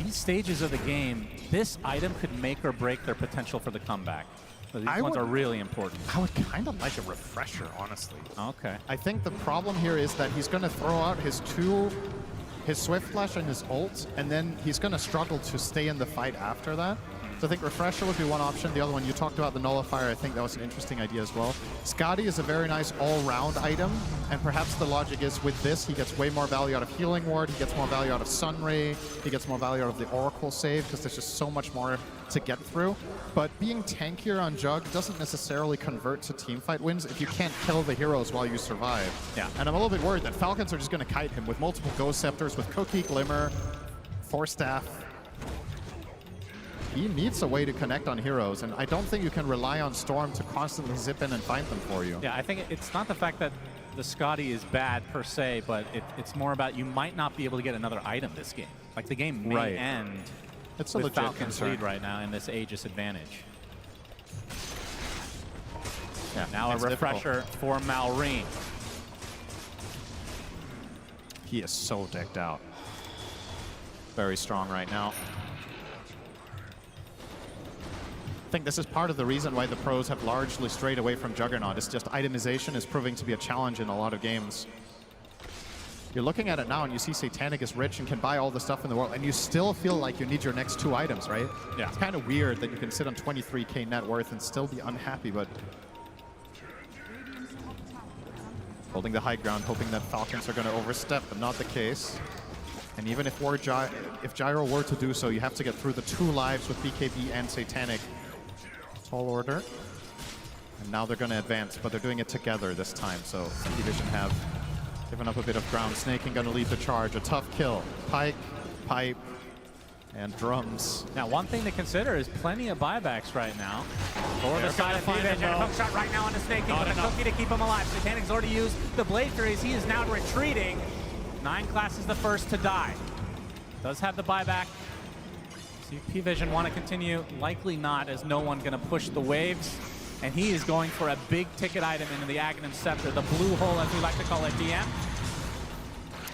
stages of the game, this item could make or break their potential for the comeback. So these ones are really important. I would kind of like a refresher, honestly. Okay. I think the problem here is that he's going to throw out his Swift Flash and his ult, and then he's going to struggle to stay in the fight after that. So I think Refresher would be one option. The other one, you talked about the Nullifier. I think that was an interesting idea as well. Scotty is a very nice all-round item, and perhaps the logic is with this, he gets way more value out of Healing Ward, he gets more value out of Sunray, he gets more value out of the Oracle save, because there's just so much more to get through. But being tankier on Jug doesn't necessarily convert to teamfight wins if you can't kill the heroes while you survive. Yeah. And I'm a little bit worried that Falcons are just going to kite him with multiple Ghost Scepters, with Cookie, Glimmer, Force Staff. He needs a way to connect on heroes, and I don't think you can rely on Storm to constantly zip in and find them for you. Yeah, I think it's not the fact that the Scotty is bad per se, but it's more about you might not be able to get another item this game. Like the game may end it's a with legit Falcons concern. lead right now in this Aegis advantage. Yeah, now a It's refresher for Malrine. He is so decked out. Very strong right now. I think this is part of the reason why the pros have largely strayed away from Juggernaut. It's just itemization is proving to be a challenge in a lot of games. You're looking at it now and you see Satanic is rich and can buy all the stuff in the world, and you still feel like you need your next 2 items, right? Yeah. It's kind of weird that you can sit on 23k net worth and still be unhappy, but holding the high ground, hoping that Falcons are going to overstep, but not the case. And even if Gyro were to do so, you have to get through the 2 lives with BKB and Satanic. Tall order. And now they're going to advance, but they're doing it together this time. So Division have given up a bit of ground. Snaking going to lead the charge. A tough kill. Pike, Pipe, and Drums. Now, one thing to consider is plenty of buybacks right now. For the side of P-Vision. Hook shot right now on the Snaking, but a Cookie to keep him alive. Satanic's already used the Blade Furies. He is now retreating. 9 Class is the first to die. Does have the buyback. See P-Vision want to continue? Likely not, as no one going to push the waves. And he is going for a big ticket item into the Aghanim Scepter, the blue hole, as we like to call it, DM.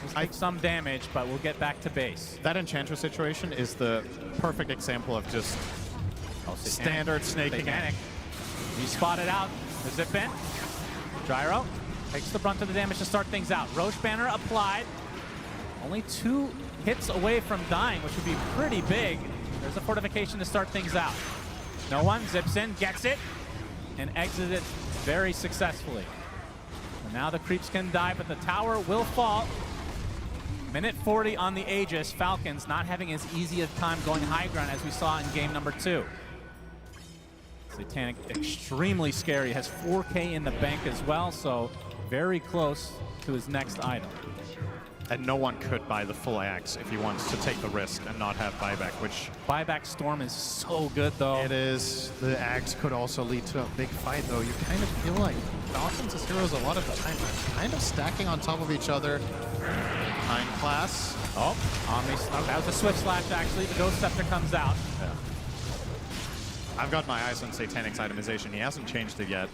Let's take some damage, but we'll get back to base. That Enchantress situation is the perfect example of just standard snaking. He spotted out the zip in. Gyro takes the brunt of the damage to start things out. Roche banner applied. Only 2 hits away from dying, which would be pretty big. There's a fortification to start things out. No one zips in, gets it, and exits it very successfully. Now the creeps can die, but the tower will fall. Minute 40 on the Aegis. Falcons not having as easy a time going high ground as we saw in game number 2. Satanic extremely scary, has 4K in the bank as well, so very close to his next item. And no one could buy the full axe if he wants to take the risk and not have buyback, which... Buyback Storm is so good, though. It is. The axe could also lead to a big fight, though. You kind of feel like Falcons as heroes a lot of the time are kind of stacking on top of each other. Behind class. Oh, that was a Swift Slash, actually. The Ghost Scepter comes out. Yeah. I've got my eyes on Satanic's itemization. He hasn't changed it yet.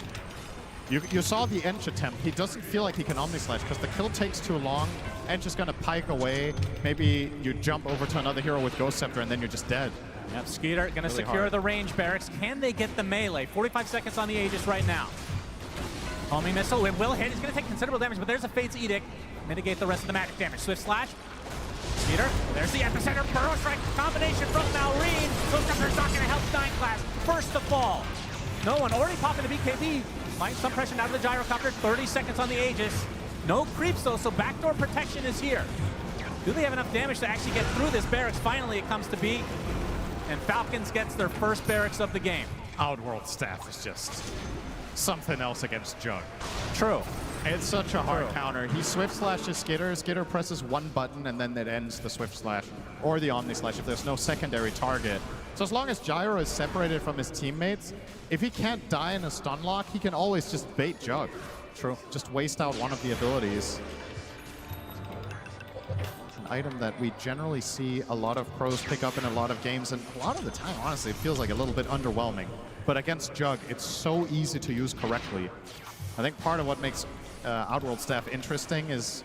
You saw the Ench attempt. He doesn't feel like he can Omni-Slash because the kill takes too long. Ench is going to pike away. Maybe you jump over to another hero with Ghost Scepter and then you're just dead. Yep, Skeeter going to Really secure hard. the range barracks. Can they get the melee? 45 seconds on the Aegis right now. Homing missile, it will hit. He's going to take considerable damage, but there's a Fate's Edict. Mitigate the rest of the magic damage. Swift Slash. Skeeter, there's the epicenter. Burrow Strike combination from Malrine. Ghost Scepter's not going to help Stein Class. First to fall. No one already popping the BKB. Find some pressure out of the gyrocopter. 30 seconds on the Aegis. No creeps though, so backdoor protection is here. Do they have enough damage to actually get through this barracks? Finally, it comes to be. And Falcons gets their first barracks of the game. Outworld Staff is just something else against Jug. True. It's such a hard counter. He Swift Slashes Skitter. Skitter presses one button and then it ends the Swift Slash or the Omni Slash if there's no secondary target. So as long as Gyro is separated from his teammates, if he can't die in a stun lock, he can always just bait Jug. True. Just waste out one of the abilities. An item that we generally see a lot of pros pick up in a lot of games, and a lot of the time, honestly, it feels like a little bit underwhelming. But against Jug, it's so easy to use correctly. I think part of what makes Outworld Staff interesting is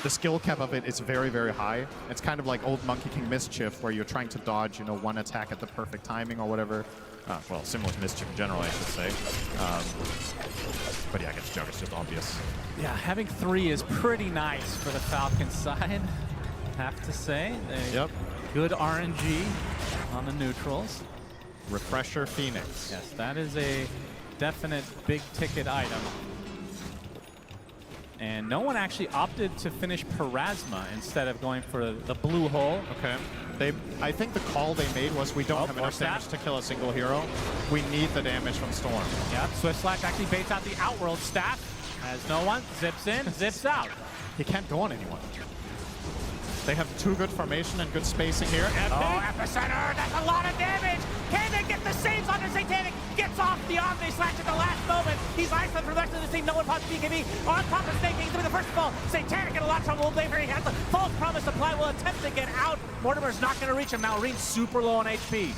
the skill cap of it is very, very high. It's kind of like old Monkey King Mischief, where you're trying to dodge, one attack at the perfect timing or whatever. Well, similar to Mischief in general, I should say. But yeah, against Jug, it's just obvious. Yeah, having 3 is pretty nice for the Falcons side, have to say. Yep. Good RNG on the neutrals. Refresher Phoenix. Yes, that is a definite big ticket item. And no one actually opted to finish Parasma instead of going for the blue hole. Okay. I think the call they made was we don't have enough damage to kill a single hero. We need the damage from Storm. Yep, Swift Slash actually baits out the Outworld Staff. As no one zips in, zips out. He can't go on anyone. They have too good formation and good spacing here. Oh, epicenter! That's a lot of damage! Can they get the saves onto Satanic? Gets off the Omni Slash at the last moment. He's isolated for the rest of the team. No one pops BKB. On top of Snaking through the first ball. Satanic in a lot of trouble. Blaver, he has the false promise supply. Will attempt to get out. Mortimer's not going to reach him. Malrine's super low on HP.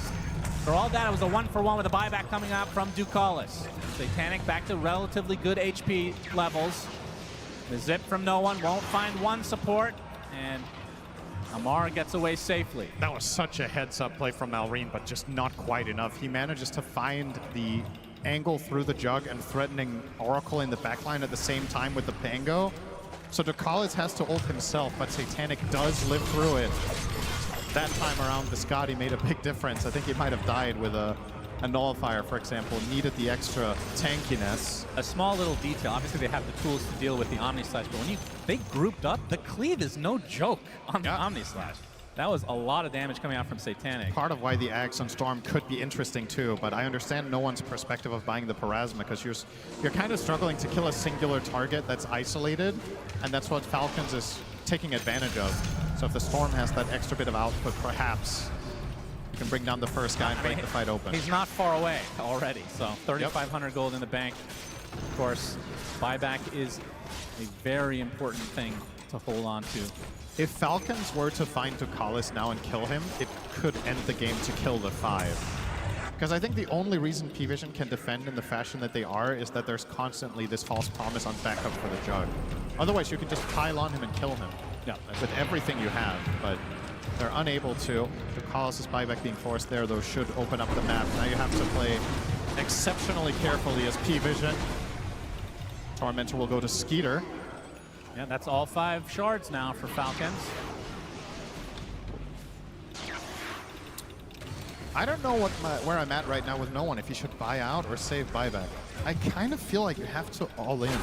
For all that, it was a 1-for-1 with a buyback coming out from Ducalis. Satanic back to relatively good HP levels. The zip from no one won't find one support. And Amar gets away safely. That was such a heads-up play from Malrine, but just not quite enough. He manages to find the angle through the Jug and threatening Oracle in the backline at the same time with the Pango. So Ducalis has to ult himself, but Satanic does live through it. That time around, Viscotti made a big difference. I think he might have died with a Nullifier, for example, needed the extra tankiness. A small little detail, obviously they have the tools to deal with the Omni Slash, but when they grouped up, the cleave is no joke on the Omni Slash. That was a lot of damage coming out from Satanic. Part of why the Axe on Storm could be interesting too, but I understand no one's perspective of buying the Parasma, because you're kind of struggling to kill a singular target that's isolated, and that's what Falcons is taking advantage of. So if the Storm has that extra bit of output, perhaps you can bring down the first guy and break the fight open. He's not far away already, so 3,500 gold in the bank. Of course, buyback is a very important thing to hold on to. If Falcons were to find Ducalis now and kill him, it could end the game to kill the 5. Because I think the only reason P-Vision can defend in the fashion that they are is that there's constantly this false promise on backup for the Jug. Otherwise, you can just pile on him and kill him with everything you have, but they're unable to. Ducalis' buyback being forced there, though, should open up the map. Now you have to play exceptionally carefully as P-Vision. Tormentor will go to Skeeter. Yeah, that's all 5 shards now for Falcons. I don't know where I'm at right now with no one, if you should buy out or save buyback. I kind of feel like you have to all in.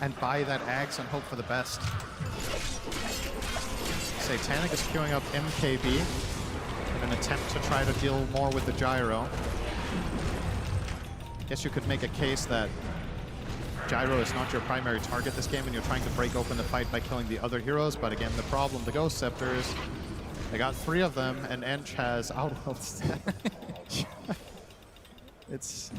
and buy that Ags and hope for the best. Satanic is queuing up MKB in an attempt to try to deal more with the gyro. Guess you could make a case that gyro is not your primary target this game and you're trying to break open the fight by killing the other heroes, but again, the problem, the Ghost Scepters, they got 3 of them, and Ench has Outworld Staff. It's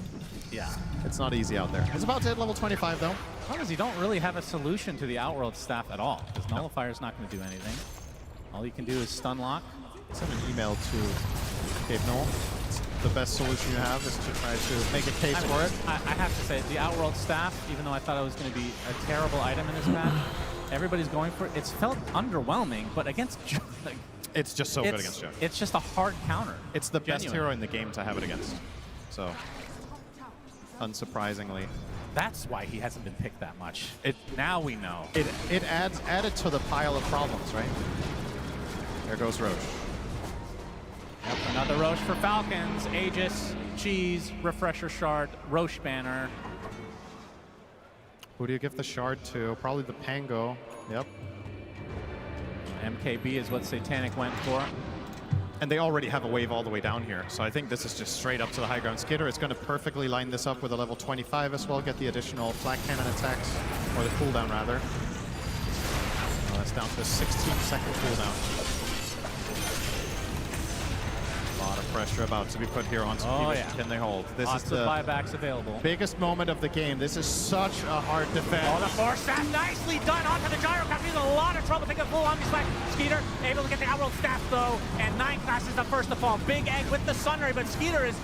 not easy out there. It's about to hit level 25 though. Because you don't really have a solution to the Outworld Staff at all, because Nullifier's not going to do anything. All you can do is stun lock. Send an email to Gabe Noel. The best solution you have is to try to make a case for it. I have to say, the Outworld Staff, even though I thought it was going to be a terrible item in this patch, everybody's going for it. It's felt underwhelming, but against Jug, it's just so good against Jug. It's just a hard counter. It's the best hero in the game to have it against. So, unsurprisingly. That's why he hasn't been picked that much. Now we know. It adds added to the pile of problems, right? There goes Roche. Yep, another Roche for Falcons. Aegis, Cheese, Refresher Shard, Roche banner. Who do you give the shard to? Probably the Pango. Yep. MKB is what Satanic went for. And they already have a wave all the way down here, so I think this is just straight up to the high ground. Skitter is going to perfectly line this up with a level 25 as well, get the additional flak cannon attacks, or the cooldown rather. That's down to a 16-second cooldown. A lot of pressure about to be put here onto P-Vision. Can they hold? This Lots is the of buybacks available. biggest moment of the game. This is such a hard defense. Oh, the force staff nicely done onto the gyro. He's in a lot of trouble. Taking a full Omni Slash. Skeeter able to get the Outworld Staff though, and 9 Class is the first to fall. Big Egg with the Sunray, but Skeeter is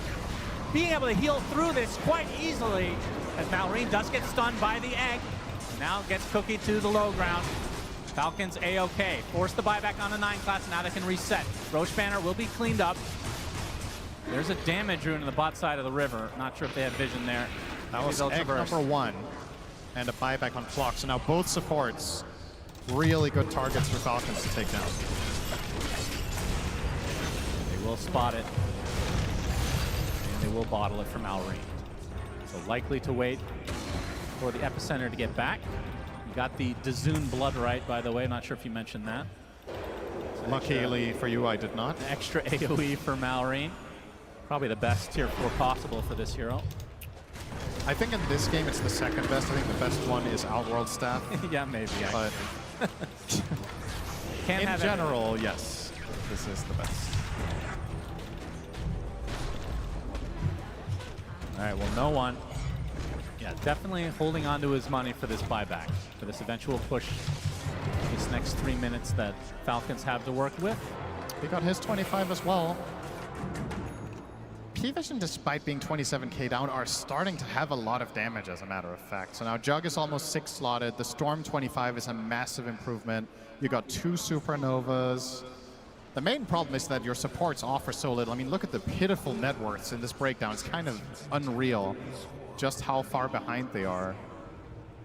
being able to heal through this quite easily as Malrine does get stunned by the Egg. Now gets Cookie to the low ground. Falcons A-OK. Force the buyback on the 9 Class. Now they can reset. Roche banner will be cleaned up. There's a damage rune in the bot side of the river. Not sure if they have vision there. That was egg number 1 and a buyback on Flock. So now both supports, really good targets for Falcons to take down. They will spot it. And they will bottle it from Malrine. So likely to wait for the Epicenter to get back. You got the Dazoon Blood Right, by the way. Not sure if you mentioned that. Luckily for you, I did not. An extra AoE for Malrine. Probably the best tier 4 possible for this hero. I think in this game it's the second best. I think the best one is Outworld Staff. Yeah, maybe. But in general, yes, this is the best. All right, well, no one. Yeah, definitely holding on to his money for this buyback, for this eventual push, this next 3 minutes that Falcons have to work with. He got his 25 as well. P-Vision, despite being 27k down, are starting to have a lot of damage, as a matter of fact. So now Jug is almost 6 slotted. The Storm 25 is a massive improvement. You got 2 Supernovas. The main problem is that your supports offer so little. I mean, look at the pitiful net worths in this breakdown. It's kind of unreal just how far behind they are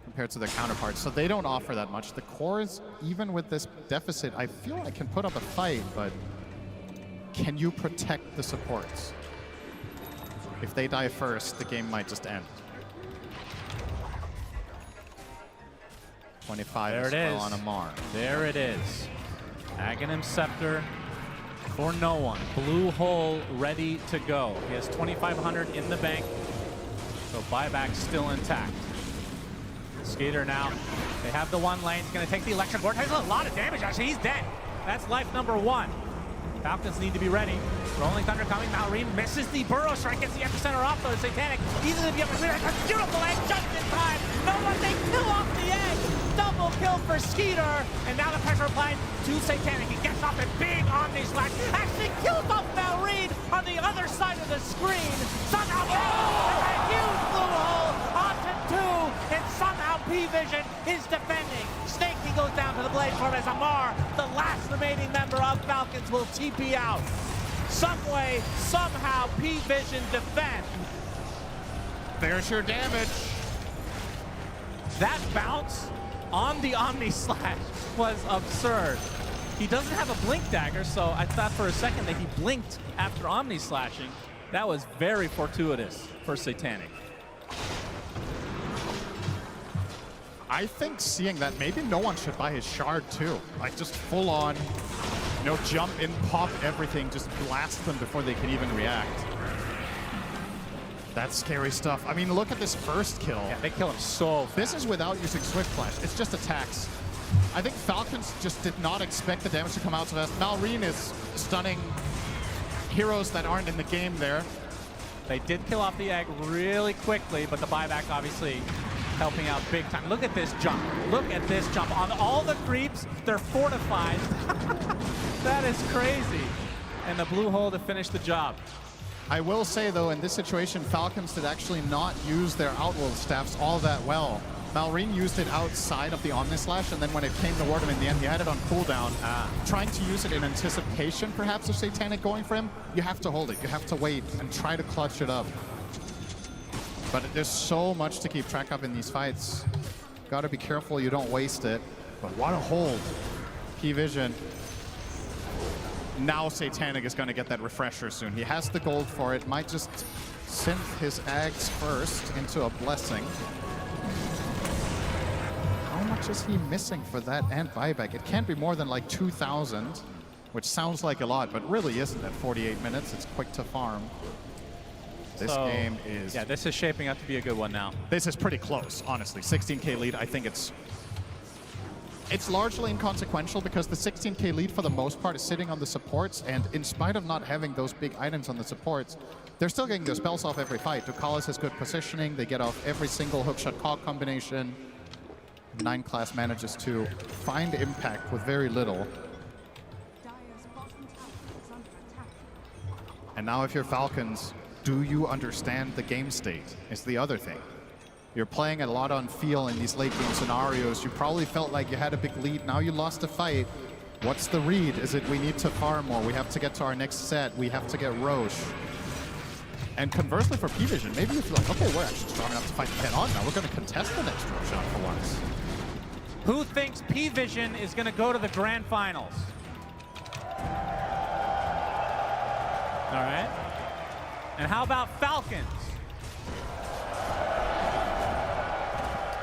compared to their counterparts. So they don't offer that much. The cores, even with this deficit, I feel like can put up a fight, but can you protect the supports? If they die first, the game might just end. 25 there it is on Amar. There it is. Aghanim Scepter for no one. Blue hole ready to go. He has 2,500 in the bank, so buyback still intact. Skater now. They have the 1 lane. He's going to take the electric board. Has a lot of damage, actually. He's dead. That's life number 1. Falcons need to be ready. Rolling Thunder coming. Malrine misses the Burrow Strike. Gets the Epicenter off, though. Satanic. He's going to be able to clear it. A beautiful egg just in time. No one, they kill off the egg. Double kill for Skeeter. And now the pressure applied to Satanic. He gets off a big Omni Slash. Actually kills off Malrine on the other side of the screen. Somehow, a huge blue hole onto 2. And somehow P-Vision is defending. Snake King goes down to the blade form as Amar, the last remaining member of Falcons, will TP out. Some way, somehow, P-Vision defend. There's your damage. That bounce on the Omni Slash was absurd. He doesn't have a blink dagger, so I thought for a second that he blinked after Omni Slashing. That was very fortuitous for Satanic. I think seeing that, maybe no one should buy his shard too. Like just full on, you know, jump in, pop everything, just blast them before they can even react. That's scary stuff. I mean, look at this first kill. Yeah, they kill him so fast. This is without using Swift Flash. It's just attacks. I think Falcons just did not expect the damage to come out so fast. Malrine is stunning heroes that aren't in the game there. They did kill off the egg really quickly, but the buyback obviously helping out big time. Look at this jump. Look at this jump. On all the creeps, they're fortified. That is crazy. And the blue hole to finish the job. I will say, though, in this situation, Falcons did actually not use their Outworld staffs all that well. Malrine used it outside of the Omnislash, and then when it came to ward him in the end, he had it on cooldown. Trying to use it in anticipation, perhaps, of Satanic going for him, you have to hold it. You have to wait and try to clutch it up. But there's so much to keep track of in these fights. Gotta be careful you don't waste it. But what a hold. P-Vision. Now Satanic is going to get that refresher soon. He has the gold for it. Might just synth his Ags first into a blessing. How much is he missing for that and buyback? It can't be more than like 2,000, which sounds like a lot, but really isn't at 48 minutes. It's quick to farm. This game is... Yeah, this is shaping up to be a good one now. This is pretty close, honestly. 16K lead, I think it's largely inconsequential because the 16K lead for the most part is sitting on the supports, and in spite of not having those big items on the supports, they're still getting their spells off every fight. Ducalis has good positioning, they get off every single hookshot cog combination. 9 class manages to find impact with very little. And now if you're Falcons, do you understand the game state is the other thing. You're playing a lot on feel in these late game scenarios. You probably felt like you had a big lead. Now you lost a fight. What's the read? Is it we need to farm more? We have to get to our next set. We have to get Roche. And conversely for P-Vision, maybe you feel like, okay, we're actually strong enough to fight head on now. We're going to contest the next Roche shot for once. Who thinks P-Vision is going to go to the grand finals? All right. And how about Falcons?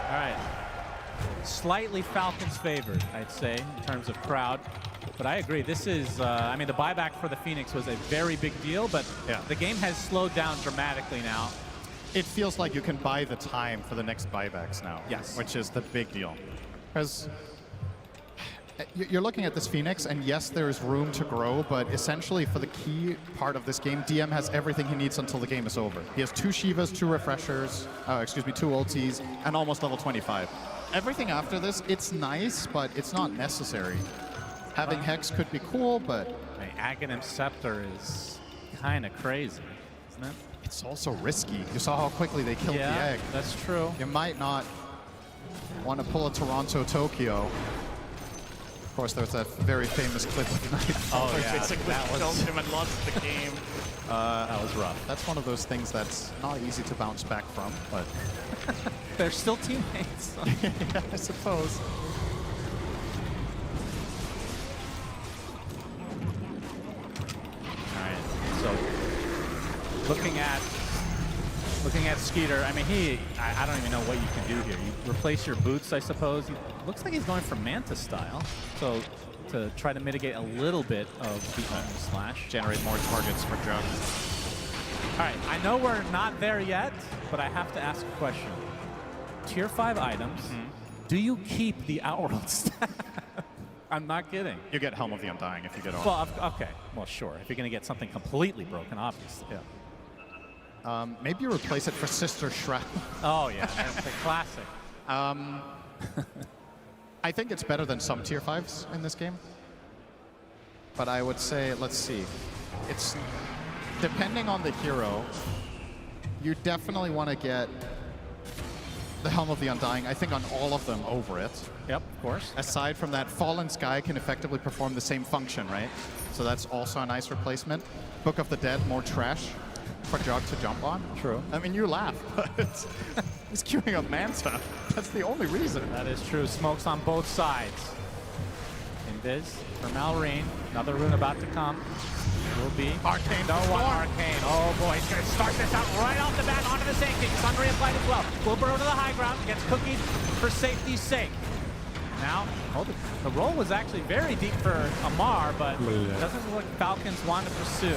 All right. Slightly Falcons favored, I'd say, in terms of crowd. But I agree. This is, I mean, the buyback for the Phoenix was a very big deal, but the game has slowed down dramatically now. It feels like you can buy the time for the next buybacks now. Yes. Which is the big deal. Because you're looking at this Phoenix, and yes, there's room to grow, but essentially for the key part of this game, DM has everything he needs until the game is over. He has 2 Shivas, 2 refreshers, 2 ultis, and almost level 25. Everything after this, it's nice, but it's not necessary. Having Hex could be cool, but... Aghanim Scepter is kind of crazy, isn't it? It's also risky. You saw how quickly they killed the egg. That's true. You might not want to pull a Toronto-Tokyo. Of course, there's that very famous clip of Nightfall where basically killed him and lost the game. That was rough. That's one of those things that's not easy to bounce back from, but... They're still teammates. Yeah, I suppose. All right, so looking at Skeeter, I mean, I don't even know what you can do here. You replace your boots, I suppose. Looks like he's going for Manta style, so to try to mitigate a little bit of the Omnislash. Generate more targets for Jug. All right, I know we're not there yet, but I have to ask a question. Tier 5 items, do you keep the Outworld staff? I'm not kidding. You get Helm of the Undying if you get on. Well, okay. Well, sure. If you're going to get something completely broken, obviously. Yeah. Maybe you replace it for Sister Shroud. Oh, yeah. That's a classic. I think it's better than some Tier 5s in this game. But I would say, let's see. It's depending on the hero, you definitely want to get the Helm of the Undying, I think on all of them over it. Yep, of course. Aside from that, Fallen Sky can effectively perform the same function, right? So that's also a nice replacement. Book of the Dead, more trash for Jog to jump on. True. I mean, you laugh, but he's queuing up Manta. That's the only reason. That is true. Smokes on both sides. Invis for Malrine. Another rune about to come. will be Arcane. No one Arcane. Oh boy, he's going to start this out right off the bat onto the Sand King. Sun reapplied as well. Will burrow to the high ground. Gets cookied for safety's sake. Now, the roll was actually very deep for Amar, but it doesn't look like Falcons want to pursue.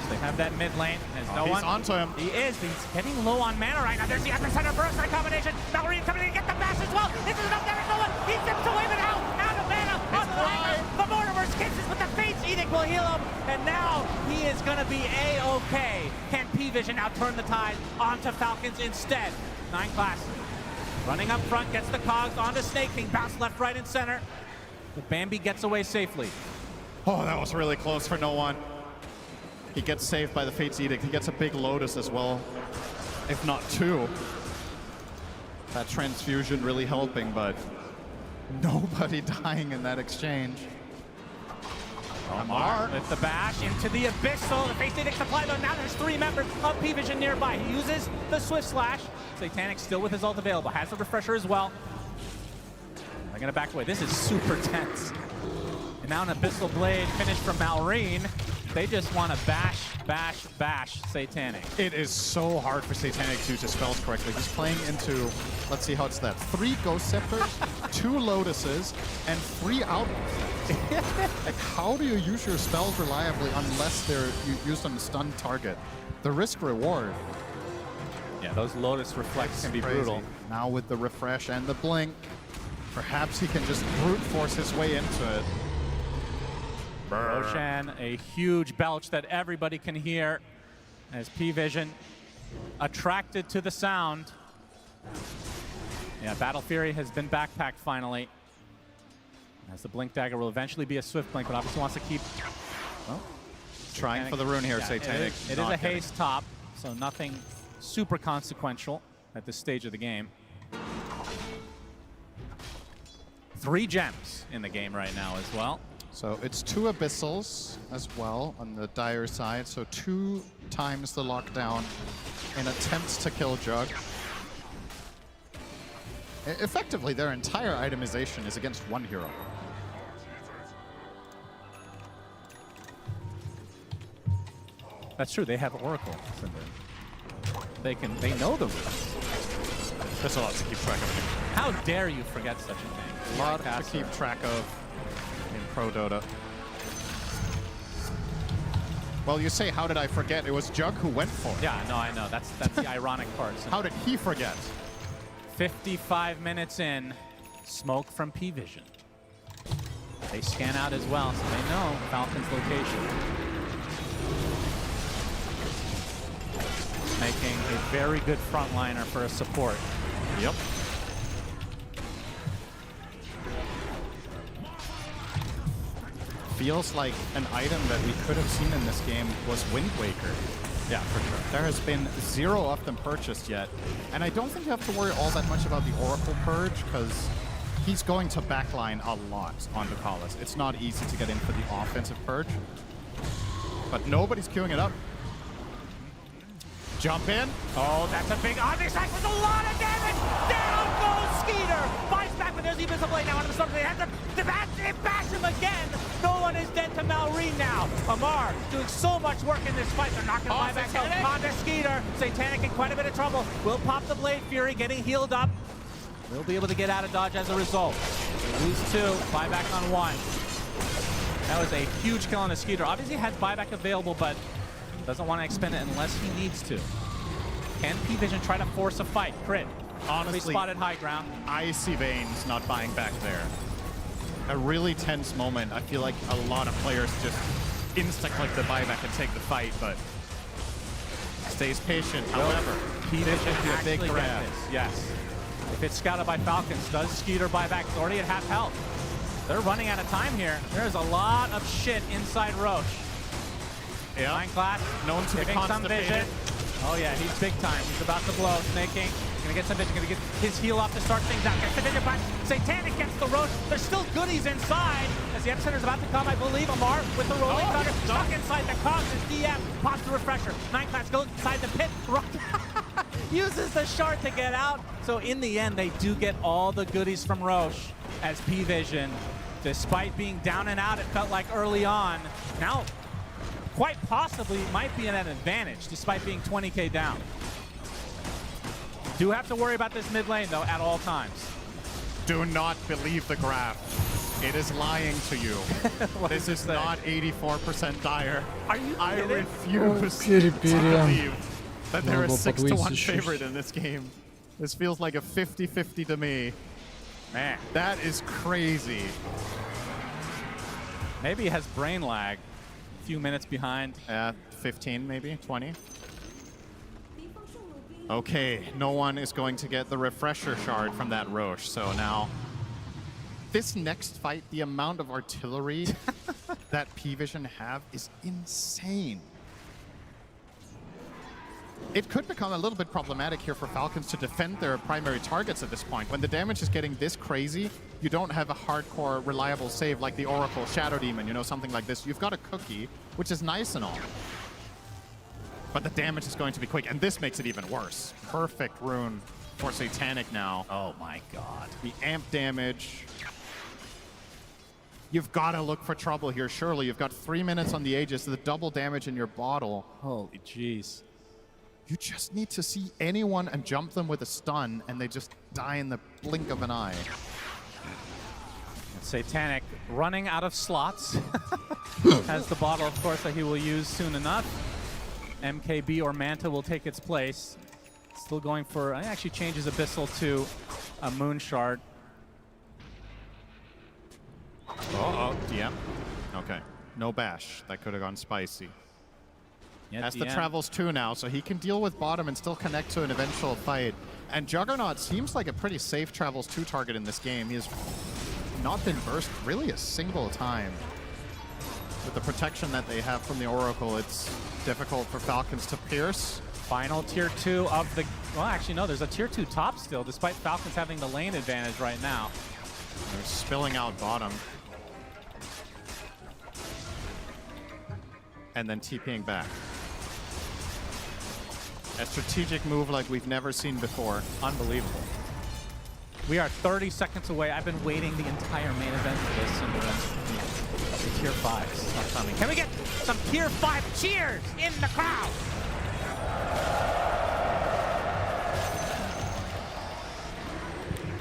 So they have that mid lane. He's onto him. He is, but he's getting low on mana right now. There's the epicenter burst right combination. Mallory coming in to get the bash as well. This is enough damage. No one. He zips away, but out of mana. On the line. The Mortimer's kisses, but the Fate's Edict will heal him. And now he is going to be A-OK. Can P-Vision now turn the tide onto Falcons instead? 9 class. Running up front, gets the cogs onto Snake King. Bounce left, right, and center. But Bambi gets away safely. Oh, that was really close for no one. He gets saved by the Fate's Edict. He gets a big Lotus as well, if not 2. That transfusion really helping, but nobody dying in that exchange. Amar with the bash into the Abyssal. The Fate's Edict supply, though. Now there's 3 members of P-Vision nearby. He uses the Swift Slash. Satanic still with his ult available. Has the refresher as well. They're going to back away. This is super tense. And now an Abyssal Blade finished from Malrine. They just want to bash Satanic. It is so hard for Satanic to use his spells correctly. He's playing into, let's see how it's that, 3 Ghost Scepters, 2 Lotuses, and 3 Outlaws. Like, how do you use your spells reliably unless they're used on a stunned target? The risk-reward. Yeah, those Lotus reflects can be brutal. Now with the refresh and the blink, perhaps he can just brute force his way into it. Roshan, a huge belch that everybody can hear as P-Vision attracted to the sound. Yeah, Battle Fury has been backpacked finally. As the Blink Dagger will eventually be a Swift Blink, but obviously wants to keep... Well, trying for the rune here, yeah, Satanic. It is a haste top, so nothing super consequential at this stage of the game. 3 gems in the game right now as well. So it's 2 Abyssals as well on the Dire side, so 2 times the lockdown in attempts to kill Jug. Effectively, their entire itemization is against 1 hero. That's true, they have Oracle. They know the rules. There's a lot to keep track of. How dare you forget such a thing? A lot to keep track of in Pro Dota. Well, you say, how did I forget? It was Jug who went for it. Yeah, no, I know. That's the ironic part. So how did he forget? 55 minutes in, smoke from P-Vision. They scan out as well, so they know Falcon's location. Making a very good frontliner for a support. Yep. Feels like an item that we could have seen in this game was Wind Waker. Yeah, for sure. There has been 0 of them purchased yet. And I don't think you have to worry all that much about the Oracle Purge, because he's going to backline a lot on Ducalis. It's not easy to get in for the offensive Purge. But nobody's queuing it up. Jump in. Oh, that's a big Omnistrike with a lot of damage. Down goes Skeeter. Fights back, but there's the Abyssal Blade now on the start of the hands. Bash him again. No one is dead to Malrine now. Amar doing so much work in this fight. They're not going to buy back help. Onto Skeeter. Satanic in quite a bit of trouble. Will pop the Blade Fury, getting healed up. Will be able to get out of dodge as a result. They lose 2, buyback on 1. That was a huge kill on the Skeeter. Obviously has buyback available, but doesn't want to expend it unless he needs to. Can P-Vision try to force a fight? Crit. Honestly, spotted high ground. I see Veins not buying back there. A really tense moment. I feel like a lot of players just insta-click the buyback and take the fight, but stays patient. However, P-Vision be a big actually threat. get this. Yes. If it's scouted by Falcons, does Skeeter buy back? It's already at half health. They're running out of time here. There's a lot of shit inside Roche. Yeah. 9 class, known to be giving some constipated. vision. Oh yeah, he's big time. He's about to blow. Snaking. Gonna get some vision. Gonna get his heal off to start things out. Gets the vision back. Satanic gets the Roche. There's still goodies inside. As the Epicenter's about to come, I believe. Amar with the rolling thunder. Stuck inside the cogs. His DM pops the refresher. 9 class goes inside the pit. Uses the shard to get out. So in the end, they do get all the goodies from Roche as P-Vision Despite being down and out, it felt like early on. Now, quite possibly, might be an advantage, despite being 20K down. Do have to worry about this mid lane, though, at all times. Do not believe the graph. It is lying to you. This is not 84% dire. Are you I kidding? refuse to Перепирием. believe that there is Надо 6-1 подвысить favorite in this game. This feels like a 50-50 to me. Man, that is crazy. Maybe he has brain lag. A few minutes behind. 15 maybe, 20. Okay, no one is going to get the refresher shard from that Roche, so now this next fight, the amount of artillery that P-Vision have is insane. It could become a little bit problematic here for Falcons to defend their primary targets at this point. When the damage is getting this crazy, you don't have a hardcore, reliable save like the Oracle, Shadow Demon, you know, something like this. You've got a cookie, which is nice and all. But the damage is going to be quick, and this makes it even worse. Perfect rune for Satanic now. Oh my god. The amp damage. You've got to look for trouble here, surely. You've got 3 minutes on the Aegis, the double damage in your bottle. Holy jeez. You just need to see anyone and jump them with a stun, and they just die in the blink of an eye. And Satanic running out of slots. Has the bottle, of course, that he will use soon enough. MKB or Manta will take its place. Still going for, it actually changes Abyssal to a Moon Shard. Uh-oh, DM. Okay, no bash. That could have gone spicy. Yeah, As the DM. travels 2 now, so he can deal with bottom and still connect to an eventual fight. And Juggernaut seems like a pretty safe travels 2 target in this game. He has not been burst really a single time. With the protection that they have from the Oracle, it's difficult for Falcons to pierce. Final tier 2 of the, well actually no, there's a tier 2 top still, despite Falcons having the lane advantage right now. They're spilling out bottom. And then TPing back. A strategic move like we've never seen before. Unbelievable. We are 30 seconds away. I've been waiting the entire main event for this, and the tier 5s are coming. Can we get some tier 5 cheers in the crowd?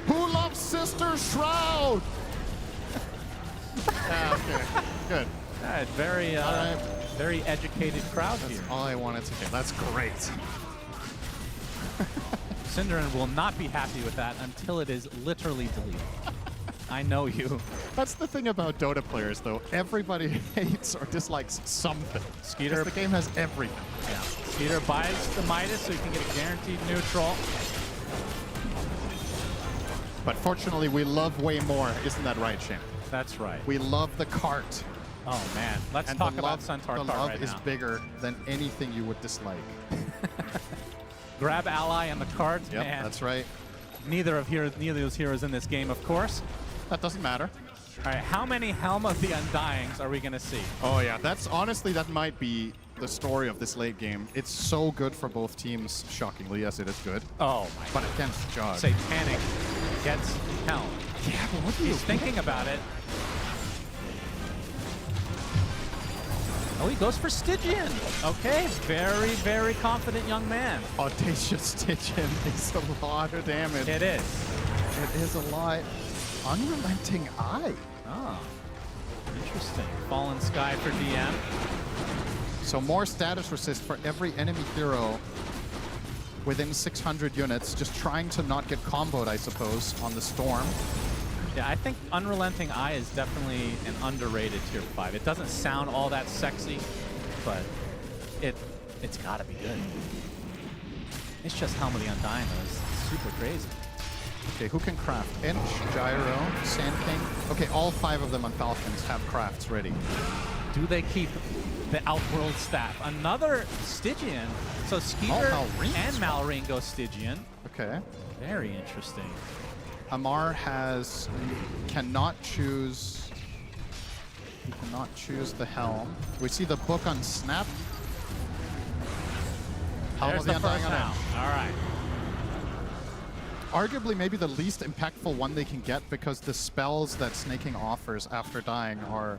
Who loves Sister Shroud? Okay, good. Very, very educated crowd That's here. all I wanted to hear. That's great. Synderin will not be happy with that until it is literally deleted. I know you. That's the thing about Dota players, though. Everybody hates or dislikes something. Skeeter, the game has everything. Yeah. Skeeter buys the Midas so he can get a guaranteed neutral. But fortunately, we love way more. Isn't that right, Shane? That's right. We love the cart. Oh, man. Let's And talk the about love, Centaur the cart love right is now. bigger than anything you would dislike. Grab ally and the cart, Yep, man. that's right. Neither of those heroes in this game, of course. That doesn't matter. All right, how many Helm of the Undyings are we going to see? Oh, yeah. That's honestly, that might be the story of this late game. It's so good for both teams, shockingly. Yes, it is good. Oh, my But against Jug. Satanic gets Helm. Yeah, but what do you He's thinking about it. Oh, he goes for Stygian. Okay, very, very confident young man. Audacious Stygian is a lot of damage. It is. It is a lot. Unrelenting Eye. Oh, interesting. Fallen Sky for DM. So more status resist for every enemy hero within 600 units, just trying to not get comboed, I suppose, on the Storm. Yeah, I think Unrelenting Eye is definitely an underrated tier 5. It doesn't sound all that sexy, but it's got to be good. It's just Helm of the Undying is super crazy. Okay, who can craft? Inch, Gyro, Sand King. Okay, all 5 of them on Falcons have crafts ready. Do they keep the Outworld staff? Another Stygian. So Skeeter and Malrine go Stygian. Okay. Very interesting. Amar cannot choose. He cannot choose the Helm. We see the book on Snap. Helm There's of the Undying first on Helm. Edge. All right. arguably maybe the least impactful one they can get because the spells that Snaking offers after dying are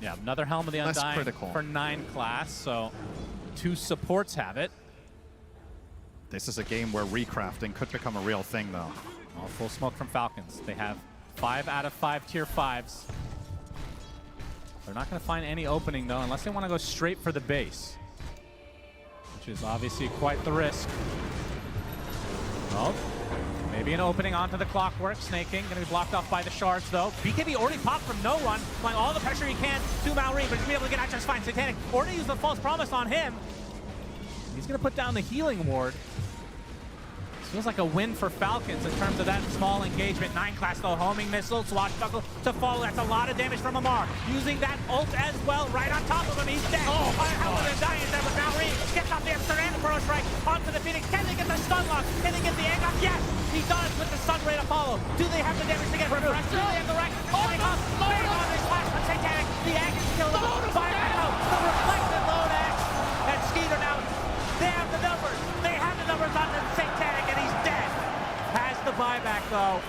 another Helm of the less Undying critical. for 9 class, so 2 supports have it. This is a game where recrafting could become a real thing, though. Oh, full smoke from Falcons. They have 5 out of 5 tier 5s. They're not going to find any opening, though, unless they want to go straight for the base, which is obviously quite the risk. Well, maybe an opening onto the Clockwork. Snaking, going to be blocked off by the shards, though. BKB already popped from no one, applying all the pressure he can to Malrine, but he's going to be able to get out just fine. Satanic already used the false promise on him. He's going to put down the healing ward. Feels like a win for Falcons in terms of that small engagement. 9 class though, homing missile, swashbuckle to follow. That's a lot of damage from Amar. Using that ult as well, right on top of him. He's dead. Oh, Helm of the Undying is there with Malrine. Gets off the Epster and the Burrow Strike onto the Phoenix. Can they get the stun lock? Can they get the egg off? Yes, he does with the stun ray to follow. Do they have the damage to get through? Do they have the rack? Coming up. Bang on this flash from Satanic. The egg is killed. Fire back out. The reflected load egg. And Skeeter now. They have the numbers. They have the numbers on the Satanic, and he's dead. Has the buyback though.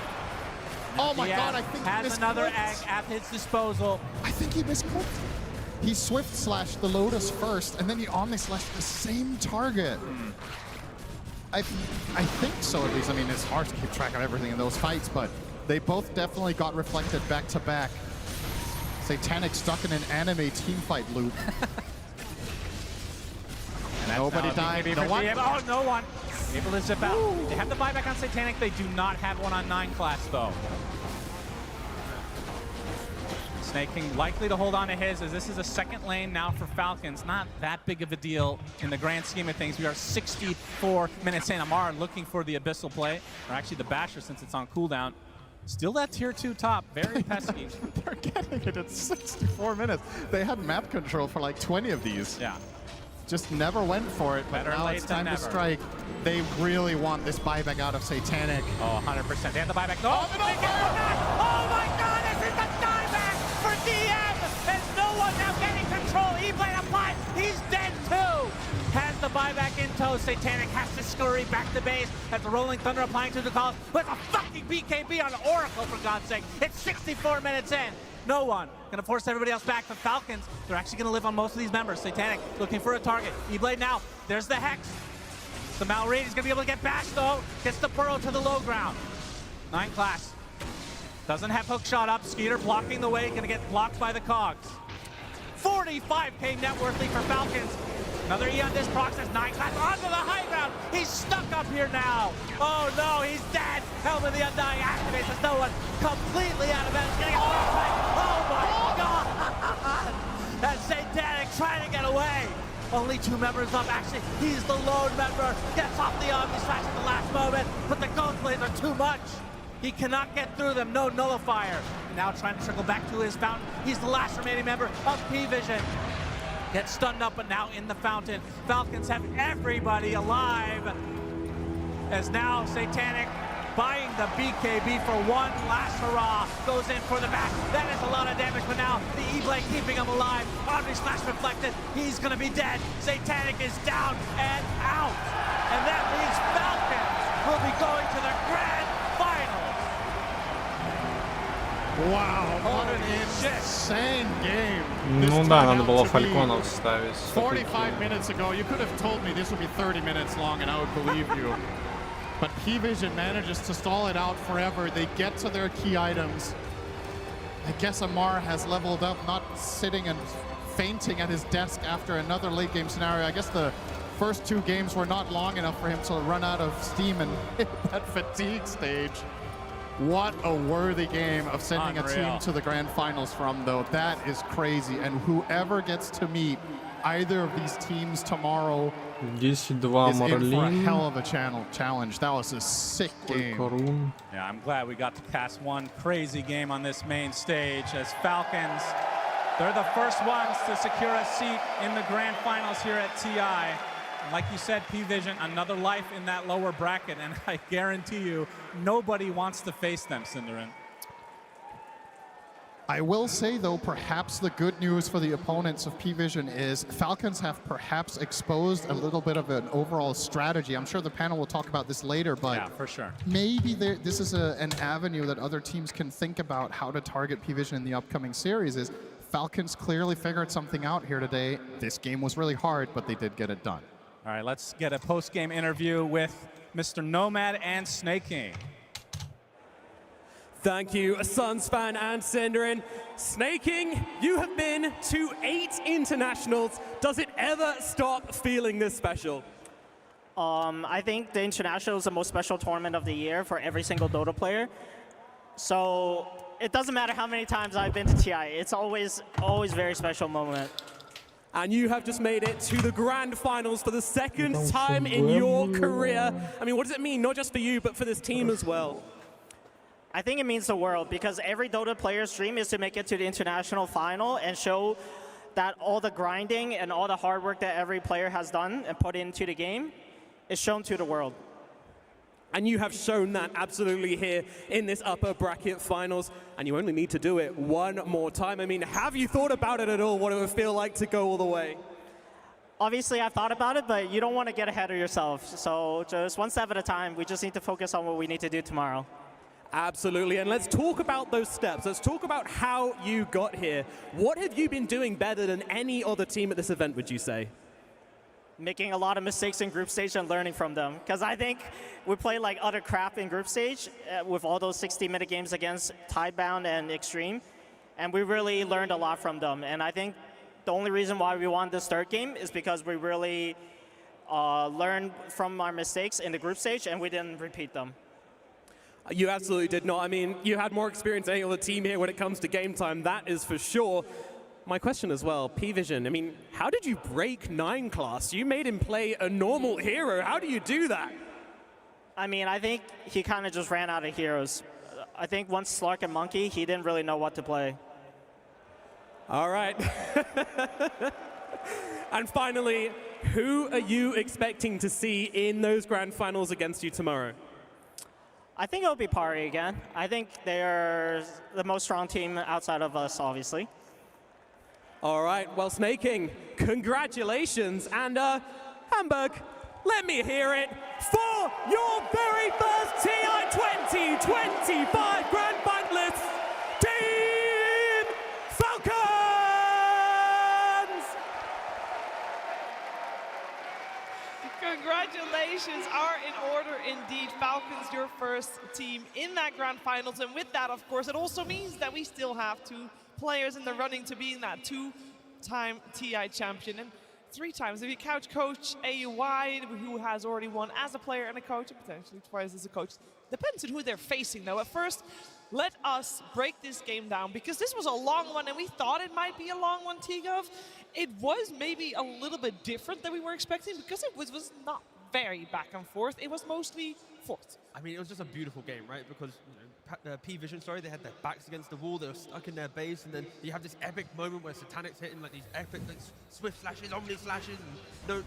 Oh my god, I think he has another misclicked. egg at his disposal. I think he misclicked. He swift slashed the Lotus first, and then he omni slashed the same target. I think so, at least. I mean, it's hard to keep track of everything in those fights, but they both definitely got reflected back to back. Satanic stuck in an anime team fight loop. Nobody died. No one. Oh, no one. able to zip out. They have the buyback on Satanic. They do not have one on 9 class, though. Snake King likely to hold on to his, as this is a second lane now for Falcons. Not that big of a deal in the grand scheme of things. We are 64 minutes in. Amar looking for the Abyssal play, or actually the Basher since it's on cooldown. Still that tier 2 top, very pesky. They're getting it at 64 minutes. They had map control for like 20 of these. Yeah. Just never went for it, but Better now late it's time than to never. strike. They really want this buyback out of Satanic. Oh, 100%. They have the buyback. Oh, my God, this is the dieback for DM! There's no one now getting control. E-Blade applied. He's dead too. Has the buyback in tow. Satanic has to scurry back to base. Has the Rolling Thunder applying to the calls. With a fucking BKB on Oracle, for God's sake. It's 64 minutes in. No one. Gonna force everybody else back. The Falcons, they're actually gonna live on most of these members. Satanic looking for a target. E-Blade now. There's the Hex. The Malrine is gonna be able to get bashed though. Gets the Burrow to the low ground. 9 class. Doesn't have hook shot up. Skeeter blocking the way. Gonna get blocked by the Cogs. 45k net worthly for Falcons. Another E on this process. 9 class onto the high ground. He's stuck up here now. Oh no, he's dead. Helm of the Undying activates as no one completely out of bounds. He's gonna get blocked by. Oh my God! That's Satanic trying to get away. Only 2 members up. Actually, he's the lone member. Gets off the Omni Slash at the last moment, but the Ghost Blades are too much. He cannot get through them. No nullifier. Now trying to trickle back to his fountain. He's the last remaining member of P-Vision. Gets stunned up, but now in the fountain. Falcons have everybody alive. As now Satanic buying the BKB for one last hurrah. Goes in for the back. That is a lot of damage, but now the E-Blade keeping him alive. Omni Slash reflected. He's going to be dead. Satanic is down and out. And that means Falcons will be going to the grand finals. Wow, what an insane game. Ну да, надо было фальконов ставить. 45 minutes ago, you could have told me this would be 30 minutes long and I would believe you. But P-Vision manages to stall it out forever. They get to their key items. I guess Amar has leveled up, not sitting and fainting at his desk after another late game scenario. I guess the first 2 games were not long enough for him to run out of steam and hit that fatigue stage. What a worthy game of sending a team to the grand finals from, though. That is crazy. And whoever gets to meet either of these teams tomorrow 10-2 is in for a Marlin. hell of a challenge. That was a sick game. Yeah, I'm glad we got to cast one crazy game on this main stage as Falcons, they're the first ones to secure a seat in the grand finals here at TI. And like you said, P-Vision, another life in that lower bracket, and I guarantee you, nobody wants to face them, Cinderin. I will say, though, perhaps the good news for the opponents of P-Vision is Falcons have perhaps exposed a little bit of an overall strategy. I'm sure the panel will talk about this later, but yeah, for sure. maybe this is an avenue that other teams can think about how to target P-Vision in the upcoming series. Is Falcons clearly figured something out here today. This game was really hard, but they did get it done. All right, let's get a post-game interview with Mr. Nomad and Snake King. Thank you, Suns fan and Cinderin. Snaking, you have been to 8 internationals. Does it ever stop feeling this special? I think the international is the most special tournament of the year for every single Dota player. So it doesn't matter how many times I've been to TI. It's always a very special moment. And you have just made it to the grand finals for the second time in your career. I mean, what does it mean, not just for you, but for this team as well? I think it means the world, because every Dota player's dream is to make it to the international final and show that all the grinding and all the hard work that every player has done and put into the game is shown to the world. And you have shown that absolutely here in this upper bracket finals, and you only need to do it one more time. I mean, have you thought about it at all, what it would feel like to go all the way? Obviously, I've thought about it, but you don't want to get ahead of yourself. So just one step at a time. We just need to focus on what we need to do tomorrow. Absolutely, and let's talk about those steps. Let's talk about how you got here. What have you been doing better than any other team at this event, would you say? Making a lot of mistakes in group stage and learning from them. Because I think we played like utter crap in group stage with all those 60-minute games against Tidebound and Extreme. And we really learned a lot from them. And I think the only reason why we won this third game is because we really learned from our mistakes in the group stage and we didn't repeat them. You absolutely did not. I mean, you had more experience than any other team here when it comes to game time, that is for sure. My question as well, P-Vision, I mean, how did you break 9 class? You made him play a normal hero. How do you do that? I mean, I think he kind of just ran out of heroes. I think once Slark and Monkey, he didn't really know what to play. All right. And finally, who are you expecting to see in those grand finals against you tomorrow? I think it'll be Pari again. I think they're the most strong team outside of us, obviously. All right, well, Snaking, congratulations. And Hamburg, let me hear it for your very first TI 2025 Grand Finalists, Team Falcons! Congratulations are in order indeed. Falcons, your first team in that grand finals. And with that, of course, it also means that we still have 2 players in the running to be in that 2-time TI champion. And 3 times, if you count Coach AUY, who has already won as a player and a coach, and potentially twice as a coach. Depends on who they're facing, though. At first, let us break this game down, because this was a long one, and we thought it might be a long one, Tigov. It was maybe a little bit different than we were expecting, because it was not very back and forth. It was mostly forth. I mean, it was just a beautiful game, right? Because P-Vision, they had their backs against the wall, they were stuck in their base, and then you have this epic moment where Satanic's hitting like these epic swift slashes, omni slashes, and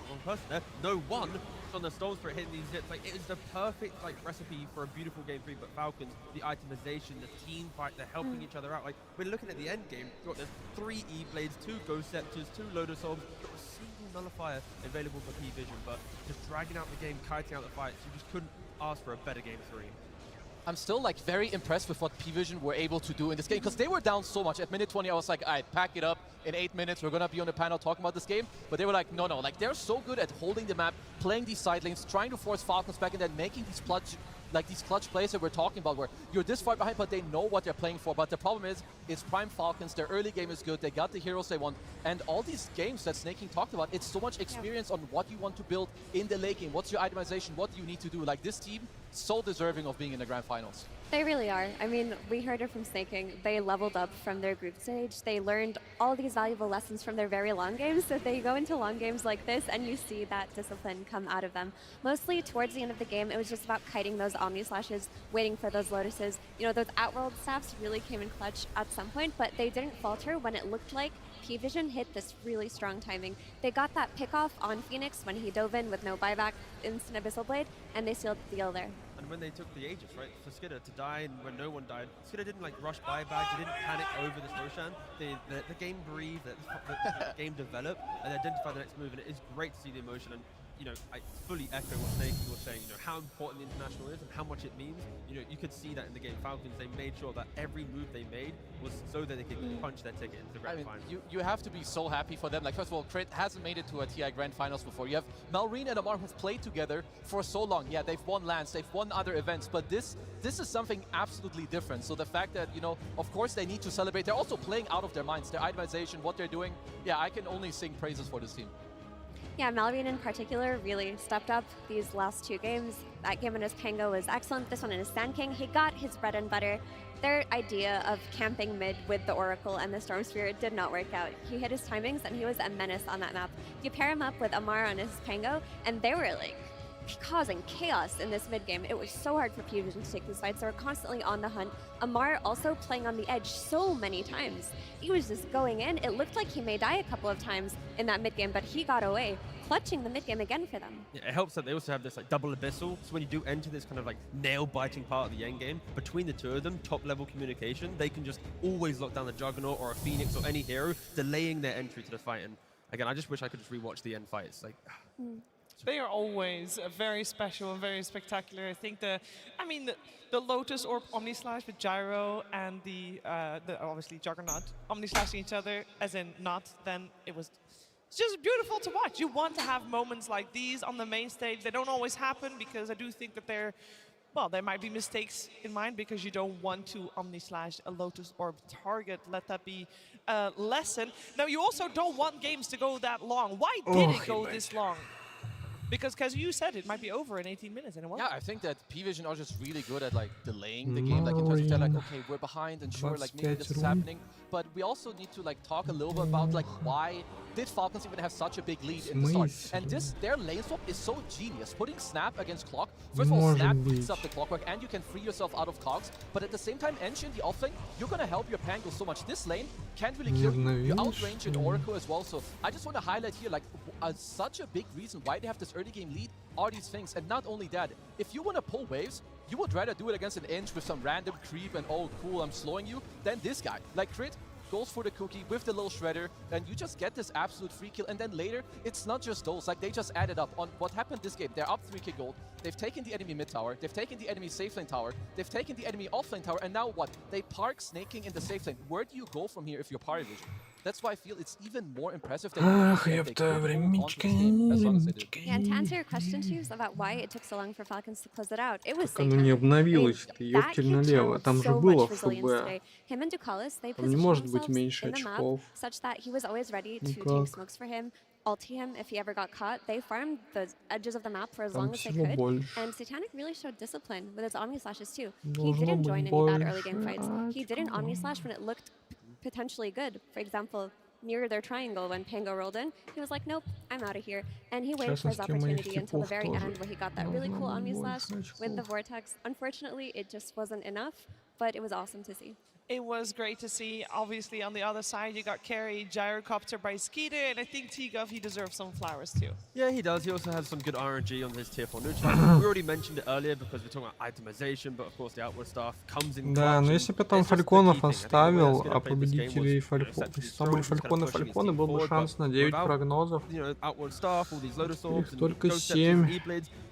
wrong person there. No one on the Storm Spirit hitting these hits. Like, it is the perfect recipe for a beautiful game 3. But Falcons, the itemization, the team fight, they're helping each other out. Like, we're looking at the end game. You've got there's 3 E-Blades, 2 Ghost Scepters, 2 Lotus Orbs, not a single nullifier available for P-Vision, but just dragging out the game, kiting out the fights. You just couldn't ask for a better game 3. I'm still very impressed with what P-Vision were able to do in this game, because they were down so much. At minute 20, I was like, all right, pack it up. In 8 minutes, we're going to be on the panel talking about this game. But they were like, no. Like, they're so good at holding the map, playing these side lanes, trying to force Falcons back, and then making these clutch plays that we're talking about, where you're this far behind, but they know what they're playing for. But the problem is, it's Prime Falcons. Their early game is good. They got the heroes they want. And all these games that Snake King talked about, it's so much experience on what you want to build in the late game. What's your itemization? What do you need to do? Like, this team, so deserving of being in the grand finals. They really are. I mean, we heard it from Snake King. They leveled up from their group stage. They learned all these valuable lessons from their very long games. So they go into long games like this, and you see that discipline come out of them. Mostly towards the end of the game, it was just about kiting those Omni Slashes, waiting for those Lotuses. You know, those Outworld staffs really came in clutch at some point, but they didn't falter when it looked like P-Vision hit this really strong timing. They got that pick off on Phoenix when he dove in with no buyback, instant Abyssal Blade, and they sealed the deal there. And when they took the Aegis, right, for Skidder to die and when no one died, Skidder didn't like rush buybacks, he didn't panic over this Roshan. The game breathed, the game developed, and they identified the next move, and it is great to see the emotion. And you know, I fully echo what Nathan was saying, you know, how important the international is and how much it means. You know, you could see that in the game. Falcons, they made sure that every move they made was so that they could punch their ticket into the grand final. You have to be so happy for them. Like, first of all, Crit hasn't made it to a TI Grand Finals before. You have Malrine and Amar who've played together for so long. Yeah, they've won LANs, they've won other events, but this is something absolutely different. So the fact that, you know, of course they need to celebrate. They're also playing out of their minds. Their itemization, what they're doing. Yeah, I can only sing praises for this team. Yeah, Malrine in particular really stepped up these last 2 games. That game in his Pango was excellent. This one in his Sand King, he got his bread and butter. Their idea of camping mid with the Oracle and the Storm Spirit did not work out. He hit his timings and he was a menace on that map. You pair him up with Amar on his Pango and they were like causing chaos in this mid game. It was so hard for P-Vision to take these fights. They were constantly on the hunt. Amar also playing on the edge so many times. He was just going in. It looked like he may die a couple of times in that mid game, but he got away, clutching the mid game again for them. Yeah, it helps that they also have this like double abyssal. So when you do enter this kind of like nail-biting part of the end game, between the two of them, top-level communication, they can just always lock down the Juggernaut or a Phoenix or any hero, delaying their entry to the fight. And again, I just wish I could just rewatch the end fights. Like. They are always very special and very spectacular. I think the Lotus or Omni Slash with Gyro and the obviously Juggernaut Omni slashing each other, as in not, then it's just beautiful to watch. You want to have moments like these on the main stage. They don't always happen because I do think that there might be mistakes in mind because you don't want to Omni Slash a Lotus Orb target. Let that be a lesson. Now, you also don't want games to go that long. Why did it go this long? Because you said it might be over in 18 minutes, and it wasn't. Yeah, I think that P-Vision are just really good at like delaying the game, like in terms of telling, like, okay, we're behind, and sure, like maybe this is happening. But we also need to like talk a little bit about like why did Falcons even have such a big lead in the start? And their lane swap is so genius. Putting Snap against Clock. First of all, Snap beats up the Clockwork, and you can free yourself out of cogs. But at the same time, Enchi in the offlane, you're gonna help your Pango so much. This lane can't really kill you. You outrange an Oracle as well. So I just want to highlight here, like, such a big reason why they have this early game lead are these things. And not only that, if you want to pull waves, you would rather do it against an Inch with some random creep and, oh cool, I'm slowing you, than this guy. Like, Crit goes for the cookie with the little shredder, and you just get this absolute free kill. And then later, it's not just those, like, they just added up on what happened this game. They're up 3k gold, they've taken the enemy mid tower, they've taken the enemy safe lane tower, they've taken the enemy offlane tower, and now what? They park snaking in the safe lane. Where do you go from here if you're Party Vision? That's why I feel it's even more impressive that Yeah, and to answer your question, Chiefs, about why it took so long for Falcons to close it out, it was Оно не обновилось-то, ёптель налево. Там же было ФБ. Him and Ducalis, they Там не может быть positioned меньше themselves in the map очков. such that he was always ready to take smokes for him, ulti him if he ever got caught. They farmed the edges of the map for as long as they could. And Satanic really showed discipline with his Omni Slashes too. He didn't join any bad early game fights. He didn't Omni Slash when it looked potentially good. For example, near their triangle when Pango rolled in, he was like, nope, I'm out of here. And he waited for his opportunity until the very end where he got that really cool Omni Slash with the Vortex. Unfortunately, it just wasn't enough, but it was awesome to see. It was great to see. Obviously, on the other side, you got carried Gyrocopter by Skeeter, and I think T-Gov, he deserves some flowers too. Yeah, he does. He also has some good RNG on his tier 4 neutral. We already mentioned it earlier because we're talking about itemization, but of course the outward stuff comes in. Да, но если бы там Фальконов оставил, а победителей Фальконов, если там были Фальконы, был бы шанс на 9 прогнозов. Их только 7.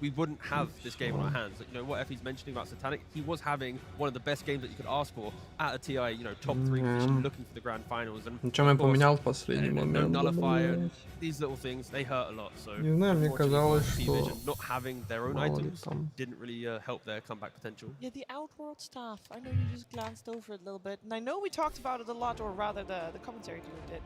We wouldn't have this game on our hands. You know, what Effie's mentioning about Satanic, he was having one of the best games that you could ask for at a TI, you know, top 3 position, looking for the grand finals. And Чем я поменял в последний момент? Nullifier, these little things, they hurt a lot. So не знаю, мне казалось, что not having their own items didn't really help their comeback potential. Yeah, the Outworld stuff. I know you just glanced over it a little bit, and I know we talked about it a lot, or rather the commentary duo did.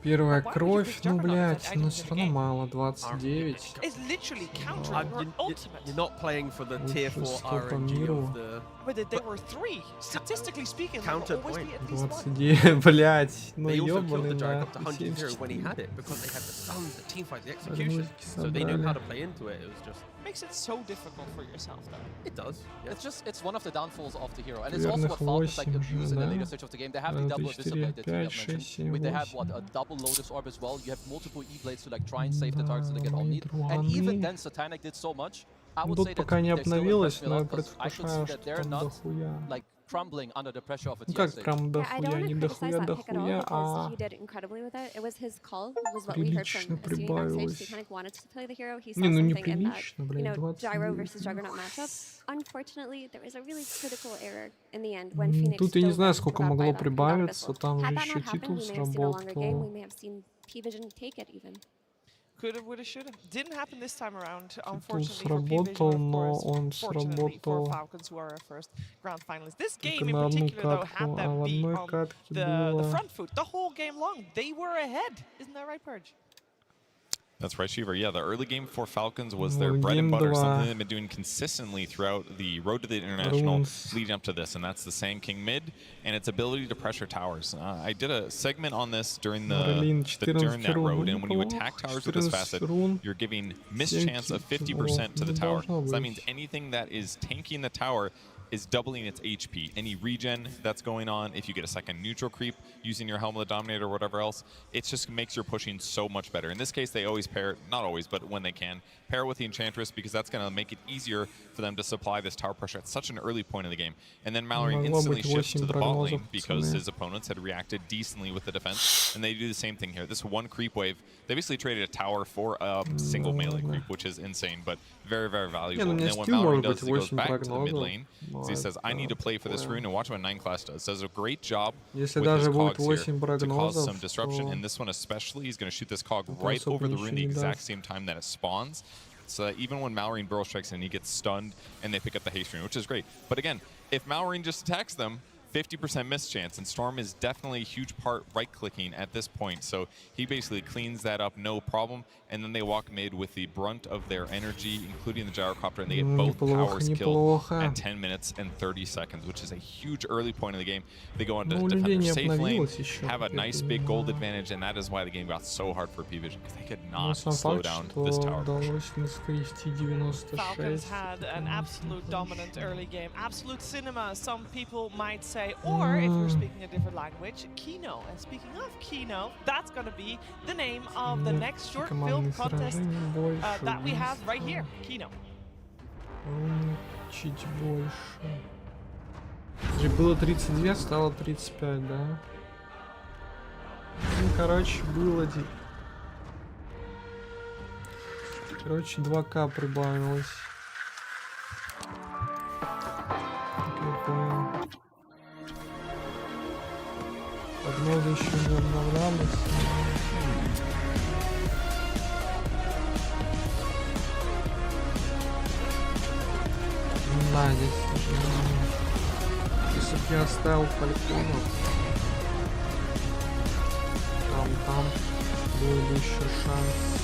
Первая кровь, ну, блядь, но все равно мало, 29. It's literally countering your ultimate. You're not playing for the tier 4 RNG of the... But there were 3. Statistically speaking, there will always be at least 1. 29, блядь, ну They also killed ёбаный the Gyro нахуй, up to 100 when he had it because they had the stuns, the teamfight, the execution. So they knew how to play into it. It was just... Makes it so difficult for yourself, though. It does. Yeah. It's one of the downfalls of the hero, and it's also what Falcons like abuse in the later stage of the game. They have the double visibility that you mentioned. They have what, a double Lotus Orb as well. You have multiple E-Blades to like try and save the targets so they get omnied. And even then, Satanic did so much I would Тут say that пока to me, не they still обновилось, impress me a но я lot 'cause I could see предвкушаю, that что they're там not дохуя. like crumbling under the pressure of a Ну TI как stage. прям Yeah, I дохуя, don't want не to дохуя, criticize that pick at all дохуя, because а he did incredibly with it. It was his call, was what we heard прилично from Asini backstage. He прибавилось. kind of wanted to play the hero. He saw Не, ну something in that, неприлично, you блядь, know, Gyro 29. versus Juggernaut matchup. Unfortunately, there was a really critical error in the end when Phoenix Тут я не dove знаю, in сколько without могло buyback and got прибавиться, Abyssal. там же Had that еще not happened, титул we may have seen a longer game. We сработал. may have seen P-Vision take it even. Could have, would have, should have. Didn't happen this time around, Титул unfortunately for сработал, P-Vision, of но course. он Fortunately for сработал Falcons, who are our first grand finalists. This только game in на одну particular, though, катку, had а them в be одной on катке the было... front foot the whole game long. They were ahead. Isn't that right, Purge? That's right, Shiver. Yeah, the early game for Falcons was Ну, their bread and game butter, 2. something they've been doing consistently throughout the road to the international Runes. leading up to this, and that's the Sand King mid and its ability to pressure towers. I did a segment on this during Marlin, during that 14 road, and when you рун, attack towers with this 14 facet, рун, you're giving miss 7 chance of килл. 50% to the Ну, tower. должно So that быть. means anything that is tanking the tower is doubling its HP. Any regen that's going on, if you get a second neutral creep using your Helm of the Dominator or whatever else, it just makes your pushing so much better. In this case, they always pair, not always, but when they can, pair it with the Enchantress because that's going to make it easier for them to supply this tower pressure at such an early point in the game. And then Mallory Могло instantly быть shifts to 8 the bot lane прогнозов, because пацаны. his opponents had reacted decently with the defense, and they do the same thing here. This one creep wave, they basically traded a tower for a single melee creep, which is insane, but very, very valuable. ну, And у меня then when скилл Mallory может does быть is he goes 8 back to the mid прогнозов, lane, но so he says, I need to play for this такое. rune, and watch what Nine Class does. Does a great job Если with his даже будет cogs 8 here to cause some прогнозов, disruption, то and this one especially, he's going to shoot this cog это right особо over the ничего rune the не exact даст. same time that it spawns. So that even when Mallory Burrow strikes in, he gets stunned, and they pick up the haste rune, which is great. But again, if Mallory just attacks them, 50% miss chance, and Storm is definitely a huge part right-clicking at this point, so he basically cleans that up no problem, and then they walk mid with the brunt of their energy, including the gyrocopter, and they get both towers killed at 10 minutes and 30 seconds, which is a huge early point of the game. They go on to Ну, у defend людей their не safe lane, обновилось еще, have a как я nice big gold понимаю. advantage, and that is why the game got so hard for P-Vision, because they could Но not сам slow факт, down что this tower pressure. удалось не скрести 96. Falcons had an absolute dominant early game. Absolute cinema, some people might say. Or, if you're speaking a different language, Kino. And speaking of Kino, that's going to be the name of the next short film contest that we have right here. Kino. Чуть больше. Же было 32, стало 35, да? Ну, короче, было... Короче, 2К прибавилось. Как я понял. Прогнозы еще не обновлялись. Да, здесь сложнее. Если бы я оставил фальконов, там был бы еще шанс.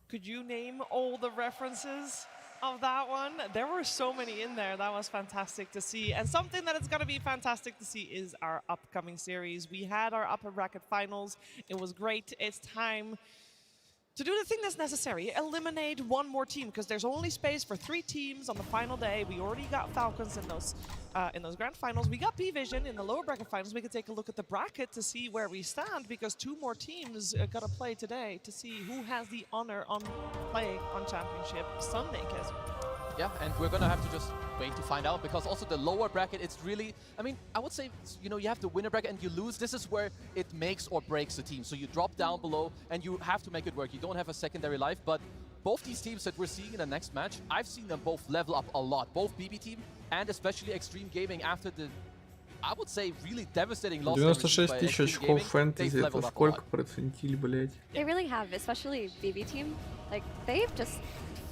Could you name all the references of that one? There were so many in there. That was fantastic to see. And something that is going to be fantastic to see is our upcoming series. We had our upper bracket finals. It was great. It's time to do the thing that's necessary. Eliminate one more team, because there's only space for 3 teams on the final day. We already got Falcons in those grand finals. We got P-Vision in the lower bracket finals. We can take a look at the bracket to see where we stand, because 2 more teams got to play today to see who has the honor on playing on Championship Sunday, Kes. Yeah, and we're gonna have to just wait to find out, because also the lower bracket, it's really, I mean, I would say, you know, you have the winner bracket and you lose. This is where it makes or breaks the team. So you drop down below and you have to make it work. You don't have a secondary life, but both these teams that we're seeing in the next match, I've seen them both level up a lot. Both BB team and especially Extreme Gaming after the, I would say, really devastating loss. 96 тысяч очков фэнтези, это сколько процентиль, блять? They really have, especially BB team. Like, they've just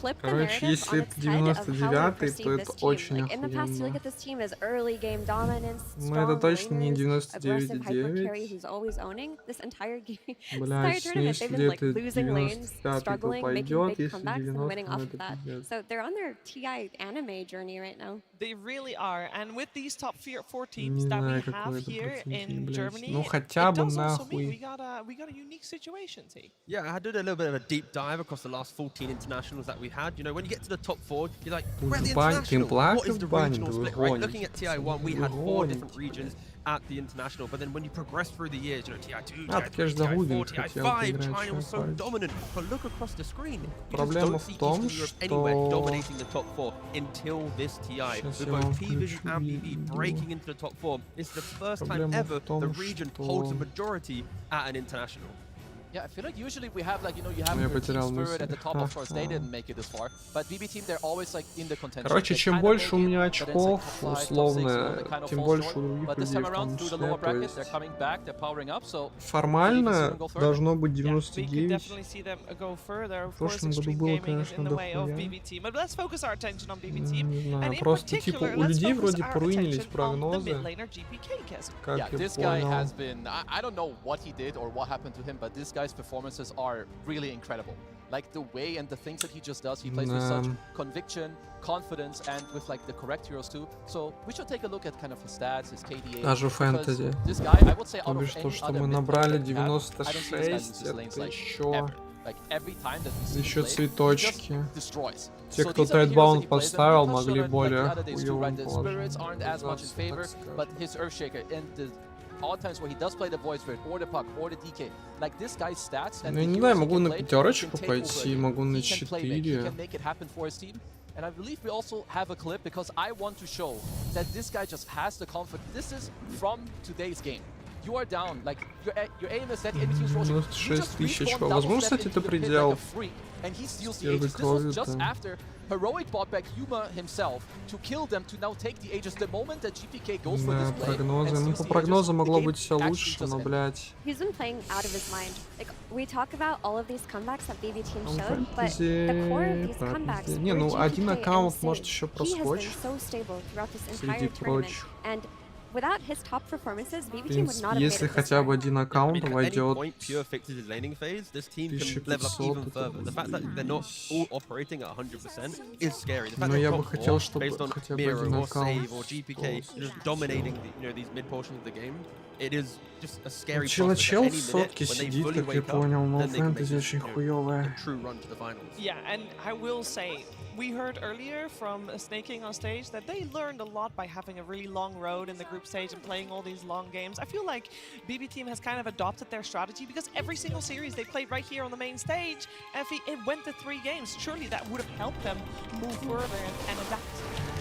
flip the Короче, narrative если on это its head of how we 99-й, perceive то это this team. очень Like in the past, you look охуенно. at this team as early game dominance, Ну, это strong точно не laners, aggressive hyper 99,9. carry who's always owning this entire game, this Блядь, entire tournament. They've been like если losing lanes, 95-й, то struggling, making пойдет, big если comebacks, and 90, winning ну off это of that. пиздец. So they're on their TI anime journey right now. They really are, and with these top four Не teams that we знаю, какой have это here процентик, in блядь. Germany, Ну it хотя бы does also mean we нахуй. got a unique situation, T. Yeah, I did a little bit of a deep dive across the last 14 internationals that we had. You know, when you get to the top 4, you're like, we're at the international. What is the regional split, right? Looking at TI1, we had 4 different regions at the international, but then when you progress through the years, you know, TI2, TI3, TI4, TI5, China was so dominant. But look across the screen. You just don't see Eastern Europe anywhere dominating the top 4 until this TI. With both P-Vision and BB breaking into the top 4. It's the first time ever the region holds a majority at an international. Yeah, I feel like usually we have like, you know, you have Я your потерял team spirit мысль. at the top. Of course, they didn't make it this far, but BB team, they're always like in the contention. Короче, They чем kinda больше у make it, меня but it's like очков, top 5, top 6, условно, you know, they kind of тем fall больше short. у других But this людей time в around том through the числе. lower То bracket, есть they're coming back, they're powering up, so формально должно быть We can 99. definitely see them go further. Of В course, прошлом году Extreme было, Gaming is in конечно, the way of дохуя. BB Team. But let's focus our attention on BB Team. Не And знаю, in просто типа particular, у let's людей focus вроде our поруинились attention on the прогнозы. mid laner GPK, Kes. Как yeah, я this guy понял. has been, I don't know what he did or what happened to him, but this guy's performances are really incredible. Like the way and the things that he just does, he plays with such conviction, confidence, and with like the correct heroes too. So we should take a look at kind of his stats, his KDA. Даже because фэнтези. This guy, I would say out То of бишь то, any что other мы mid набрали player that we have, I don't see this guy lose 96, his lanes это like еще... ever. Like every time that we see Еще him play, he цветочки. just destroys. Те, So кто these are the heroes that Тайдбаунд he plays, and we поставил, touched могли on it, like, более the other days too, right? хуёвым The spirits aren't as much in положиться, favor, так сказать. but his Earthshaker and the all times where he does play the Void Spirit or the Puck or the DK, like this guy's stats and Ну, я the не heroes знаю, he могу can на play, he пятерочку can take пойти, over. могу на He can play make, he 4. can make it happen for his team. And I believe we also have a clip because I want to show that this guy just has the confidence. This is from today's game. You are down, like your aim is that enemy team's rushing. You 96 just тысяч respawn, очков. double Возможно, step кстати, into это the pit like предел. a freak, and he steals the Первой Aegis. This крови, was just да. after Heroic bought back Yuma himself to kill them to now take the Aegis. The moment that GPK goes for Да, this play прогнозы. and Ну, steals по the прогнозам Aegis, могло the game быть все actually лучше, just но, ended. блядь. He's been playing out of his mind. Like, we talk about all of these comebacks that BB Team showed, but Фэнтези, the core of these comebacks фэнтези. Не, were ну, один GPK and аккаунт Sage. может еще He has been проскочить. so stable throughout this Среди entire tournament, прочих. and without his top performances, В BB Team would not принципе, have made если it this хотя far. бы один аккаунт At any войдет point, Pure fixes his laning phase, this team can 1500, level up even это further. The fact that they're not all operating at 100% is scary. The fact Но that я бы top хотел, 4, чтобы based on хотя бы Miro один or аккаунт Save or GPK, just dominating the, you know, these mid portions of the game, it is just a scary Чел prospect. чел Any в minute, сотке when they сидит, fully как я wake up, понял, но then they can make фэнтези this, очень you know, хуёвое. a true run to the finals. Yeah, and I will say, we heard earlier from Snaking on stage that they learned a lot by having a really long road in the group stage and playing all these long games. I feel like BB Team has kind of adopted their strategy because every single series they played right here on the main stage, if it went to 3 games, surely that would have helped them move further and adapt.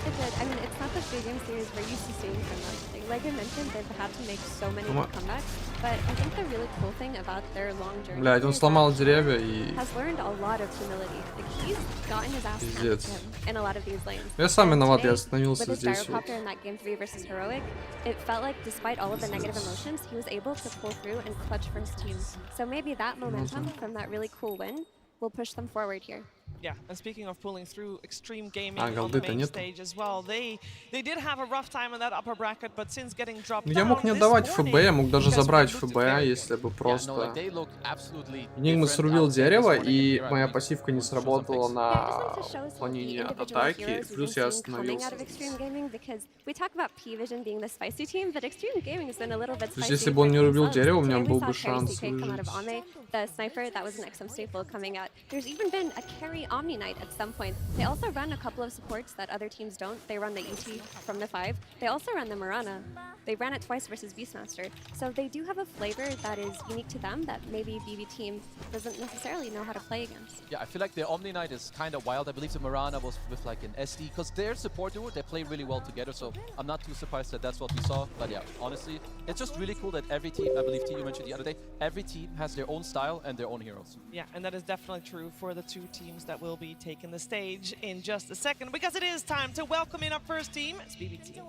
It did. I mean, it's not the 3-game series we're used to seeing from them. Like I mentioned, they've had to make so many Ама- comebacks, but I think the really cool thing about their long journey Блядь, он is сломал that деревья he и... has learned a lot of humility. Like he's gotten his ass handed Пиздец. to him in a lot of these lanes. Я сам And виноват, я today, остановился with his здесь вот. gyrocopter in that game 3 versus Heroic, it felt like despite all of the negative emotions, he was able to pull through and clutch for his team. So maybe that momentum from that really cool win will push them forward here. Yeah, and speaking of pulling through, Extreme Gaming А, on the голды-то main нету. stage as well. They did have a rough time in that upper bracket, but since getting dropped Ну, я down мог не this отдавать morning, ФБ, я мог даже because забрать we looked ФБ, very если бы Yeah, no, like просто... they look absolutely Enigma different, I срубил would say, this дерево, morning, and и here, I моя believe, пассивка не was some сработала fix. на Yeah, just to show us what the уклонение от individual атаки, heroes we've плюс been я seeing coming out остановился. of Extreme Gaming, because we talk about P-Vision being the spicy team, but Extreme Gaming has been a little bit То есть, spicy если бы он не for рубил themselves. дерево, у меня Today we был saw бы Carry шанс CK come out of выжить. Ame, the sniper, that was an XM staple coming out. There's even been a Carry Omni Knight at some point. They also run a couple of supports that other teams don't. They run the ET from the 5. They also run the Mirana. They ran it twice versus Beastmaster. So they do have a flavor that is unique to them that maybe BB Team doesn't necessarily know how to play against. Yeah, I feel like the Omni Knight is kind of wild. I believe the Mirana was with like an SD, because their support duo, they play really well together, so I'm not too surprised that that's what we saw. But yeah, honestly, it's just really cool that every team, I believe T, you mentioned the other day, every team has their own style and their own heroes. Yeah, and that is definitely true for the 2 teams that will be taking the stage in just a second, because it is time to welcome in our first team, it's BB Team.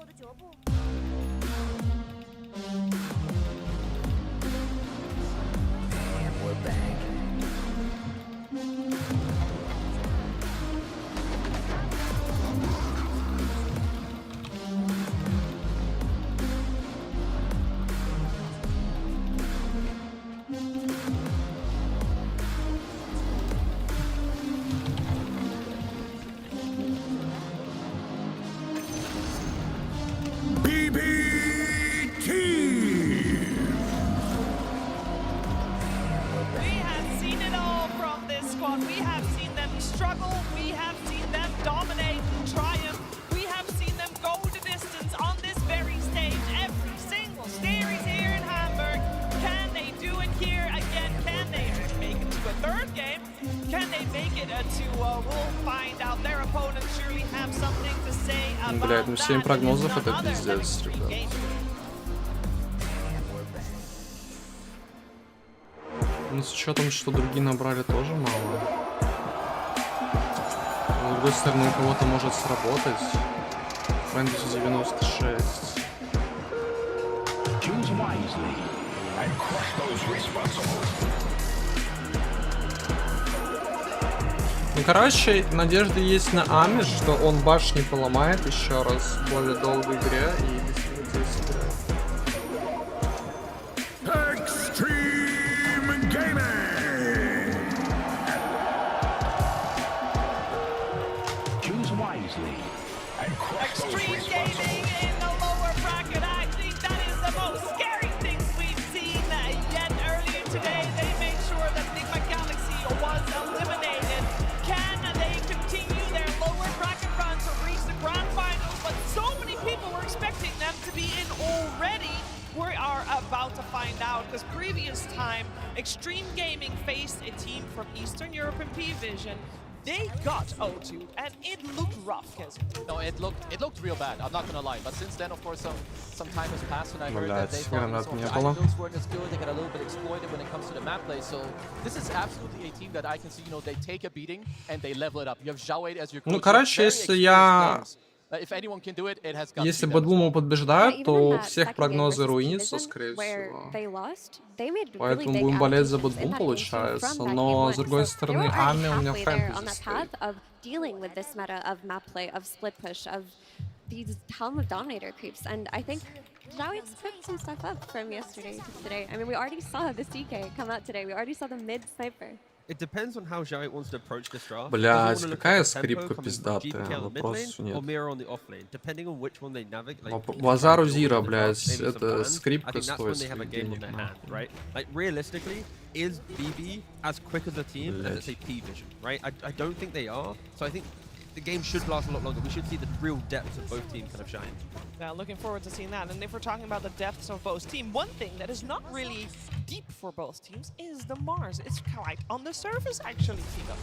And we're back. we'll find out. Their opponents surely have something to say about Блядь, ну 7 that. прогнозов It's это none other than пиздец, Extreme ребят. Gaming. Ну с учетом, что другие набрали, тоже мало. Но, с другой стороны, у кого-то может сработать. Фэнтези 96. Choose wisely and crush those responsible. Ну, короче, надежда есть на Амиш, что он башни поломает еще раз в более долгой игре и действительно сыграет. Extreme Gaming! Choose wisely and crush those Extreme responsible. Gaming in the lower bracket. I think that is the most scary thing we've seen yet. Earlier today, they made sure that Enigma Galaxy was eliminated. Can they continue their lower bracket run to reach the grand finals? But so many people were expecting them to be in already. We are about to find out, because previous time, Extreme Gaming faced a team from Eastern Europe and P-Vision. They got O2, and it looked rough, Kez. No, it looked real bad. I'm not gonna lie. But since then, of course, some time has passed, and I heard that they thought some of the item builds weren't as good. They got a little bit exploited when it comes to the map play. So this is absolutely a team that I can see. You know, they take a beating and they level it up. You have Xiaowei as your coach. Ну, короче, если я... Если Бэдбума побеждают, то у всех прогнозы руинятся, скорее всего. Поэтому будем болеть за Бэдбум, получается. Но, с другой стороны, Ами у меня фэнтези стоит. Dealing with this meta of map play, of split push, of these Helm of Dominator creeps, and I think Xiaoi's picked some stuff up from yesterday to today. I mean, we already saw the CK come out today. We already saw the mid sniper. It depends on how Xiaoi wants to approach this draft. Блядь, какая скрипка пиздатая, вопросов нет. Базару Зира, блядь, это скрипка стоит своих денег. Like realistically, is BB as quick as a team as let's say P-Vision, right? I don't think they are. So I think the game should last a lot longer. We should see the real depth of both teams kind of shine. Yeah, looking forward to seeing that. And if we're talking about the depths of both teams, one thing that is not really deep for both teams is the Mars. It's quite on the surface, actually, Tito.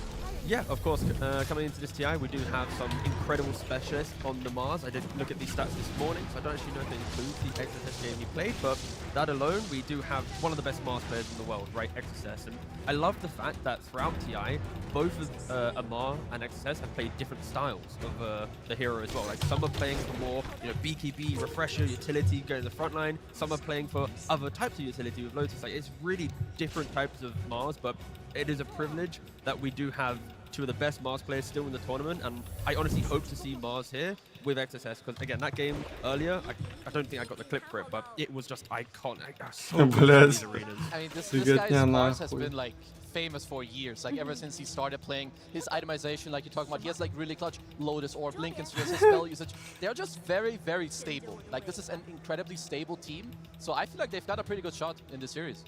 Yeah, of course. Coming into this TI, we do have some incredible specialists on the Mars. I did look at these stats this morning, so I don't actually know if they include the XSS game he played, but that alone, we do have one of the best Mars players in the world, right, XSS. And I love the fact that throughout TI, both of Amar and XSS have played different styles of the hero as well. Like some are playing for more, BKB, refresher, utility, going to the front line. Some are playing for other types of utility with Lotus. Like it's really different types of Mars, but it is a privilege that we do have two of the best Mars players still in the tournament, and I honestly hope to see Mars here with XSS, because again, that game earlier, I don't think I got the clip for it, but it was just iconic. So good in these arenas. I mean, this guy's Mars has been like famous for years, like ever since he started playing. His itemization, like you're talking about, he has like really clutch Lotus Orb, Lincoln's his spell usage. They're just very, very stable. Like this is an incredibly stable team, so I feel like they've got a pretty good shot in this series.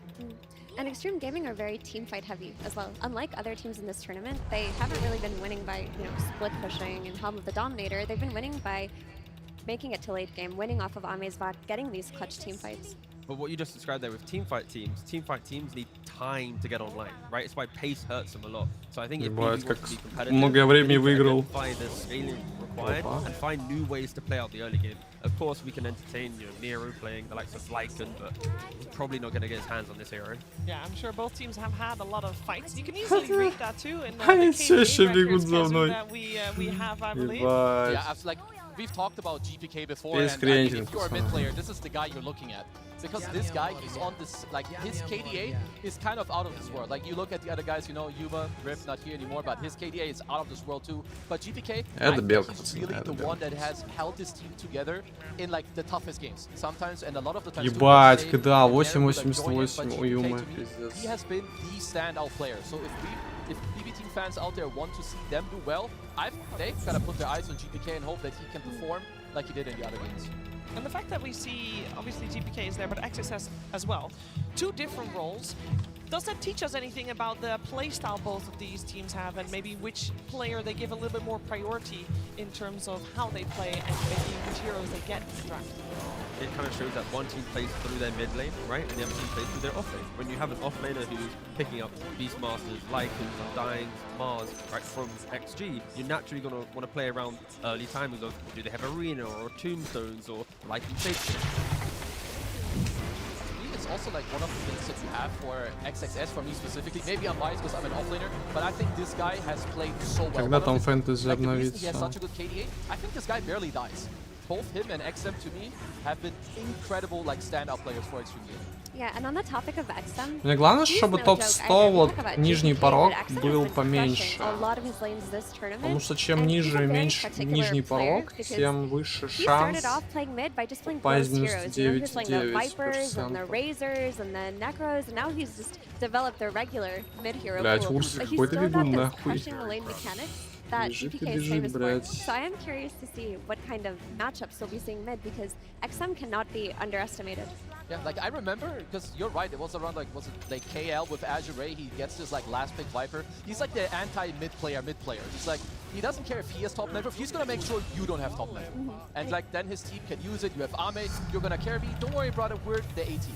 And Extreme Gaming are very team fight heavy as well. Unlike other teams in this tournament, they haven't really been winning by, split pushing and Helm of the Dominator. They've been winning by making it to late game, winning off of Ame's VAC, getting these clutch team fights. But what you just described there with team fight teams need time to get online, right? It's why pace hurts them a lot. So I think if BB wants to be competitive, много времени выиграл. Find the scaling required and find new ways to play out the early game. Of course, we can entertain Nero playing the likes of Lycan, but he's probably not going to get his hands on this hero. Yeah, I'm sure both teams have had a lot of fights. You can easily read that too in the records that we have, I believe. Yeah, like we've talked about GPK before, and I mean, if you're a mid player, this is the guy you're looking at. Because this guy, he's on this, like, his KDA is kind of out of this world. Like, you look at the other guys, Yuma, Rift, not here anymore, but his KDA is out of this world too. But GPK, I think he's really the one that has held his team together in, like, the toughest games. Sometimes, and a lot of the times... Ебать, когда 8-88 у Юмы, пиздец. He has been the standout player. So if BB team fans out there want to see them do well, they've got to put their eyes on GPK and hope that he can perform like he did in the other games. And the fact that we see, obviously GPK is there, but XSS as well. Two different roles. Does that teach us anything about the playstyle both of these teams have, and maybe which player they give a little bit more priority in terms of how they play and maybe which heroes they get in the draft? it kind of shows that one team plays through their mid lane, right, and the other team plays through their off lane. When you have an off laner who's picking up Beastmasters, Lycans, Undyings, Mars, right, from XG, you're naturally going to want to play around early timings of do they have Arena or Tombstones or Lycan Shapeshift. It's also like one of the things that you have for XXS, for me specifically. Maybe I'm biased because I'm an offlaner, but I think this guy has played so well. Когда там фэнтези Like the reason he has обновится? such a good KDA, I think this guy barely dies. Both him and XM to me have been incredible like standout players for Extreme Gaming. Yeah, and on the topic of XM, Мне главное, he's чтобы no топ joke 100 either. We вот talk about нижний GPK, порог but XM has был been поменьше. crushing a lot of his lanes this tournament, Потому что чем and ниже he's a very меньше particular нижний player порог, because тем выше he шанс started off playing mid by just playing попасть ghost в heroes. You know, he was playing the 99,9%. Vipers and the Razors and the Necros, and now he's just developed their regular mid hero Блядь, pool. Урсик But he's какой-то still got бегун, those нахуй. crushing the lane mechanics that Бежит и GPK is бежит, famous for. блядь. So I am curious to see what kind of matchups we'll be seeing mid because XM cannot be underestimated. Yeah, like I remember, because you're right, it was around like, was it like KL with Azure Ray, he gets this like last pick Viper. He's like the anti-mid player. He's like, he doesn't care if he has top network, he's gonna make sure you don't have top network. And like then his team can use it, you have Ame, you're gonna carry me, don't worry brother, we're the A team.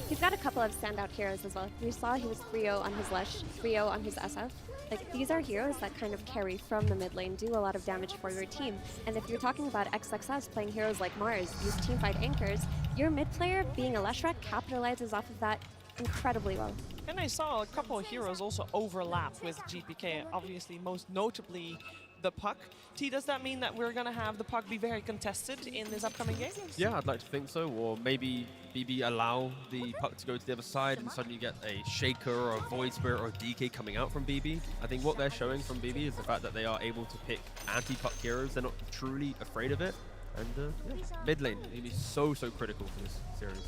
He's got a couple of standout heroes as well. We saw he was 3-0 on his Lesh, 3-0 on his SF. Like, these are heroes that kind of carry from the mid lane, do a lot of damage for your team. And if you're talking about XXS playing heroes like Mars, these teamfight anchors, your mid player, being a Leshrac, capitalizes off of that incredibly well. And I saw a couple of heroes also overlap with GPK, obviously most notably the Puck. T, does that mean that we're going to have the Puck be very contested in this upcoming game? Yeah, I'd like to think so. Or maybe BB allow the Puck to go to the other side and suddenly get a Shaker or a Void Spirit or a DK coming out from BB. I think what they're showing from BB is the fact that they are able to pick anti-Puck heroes. They're not truly afraid of it. And yeah, mid lane will be so critical for this series.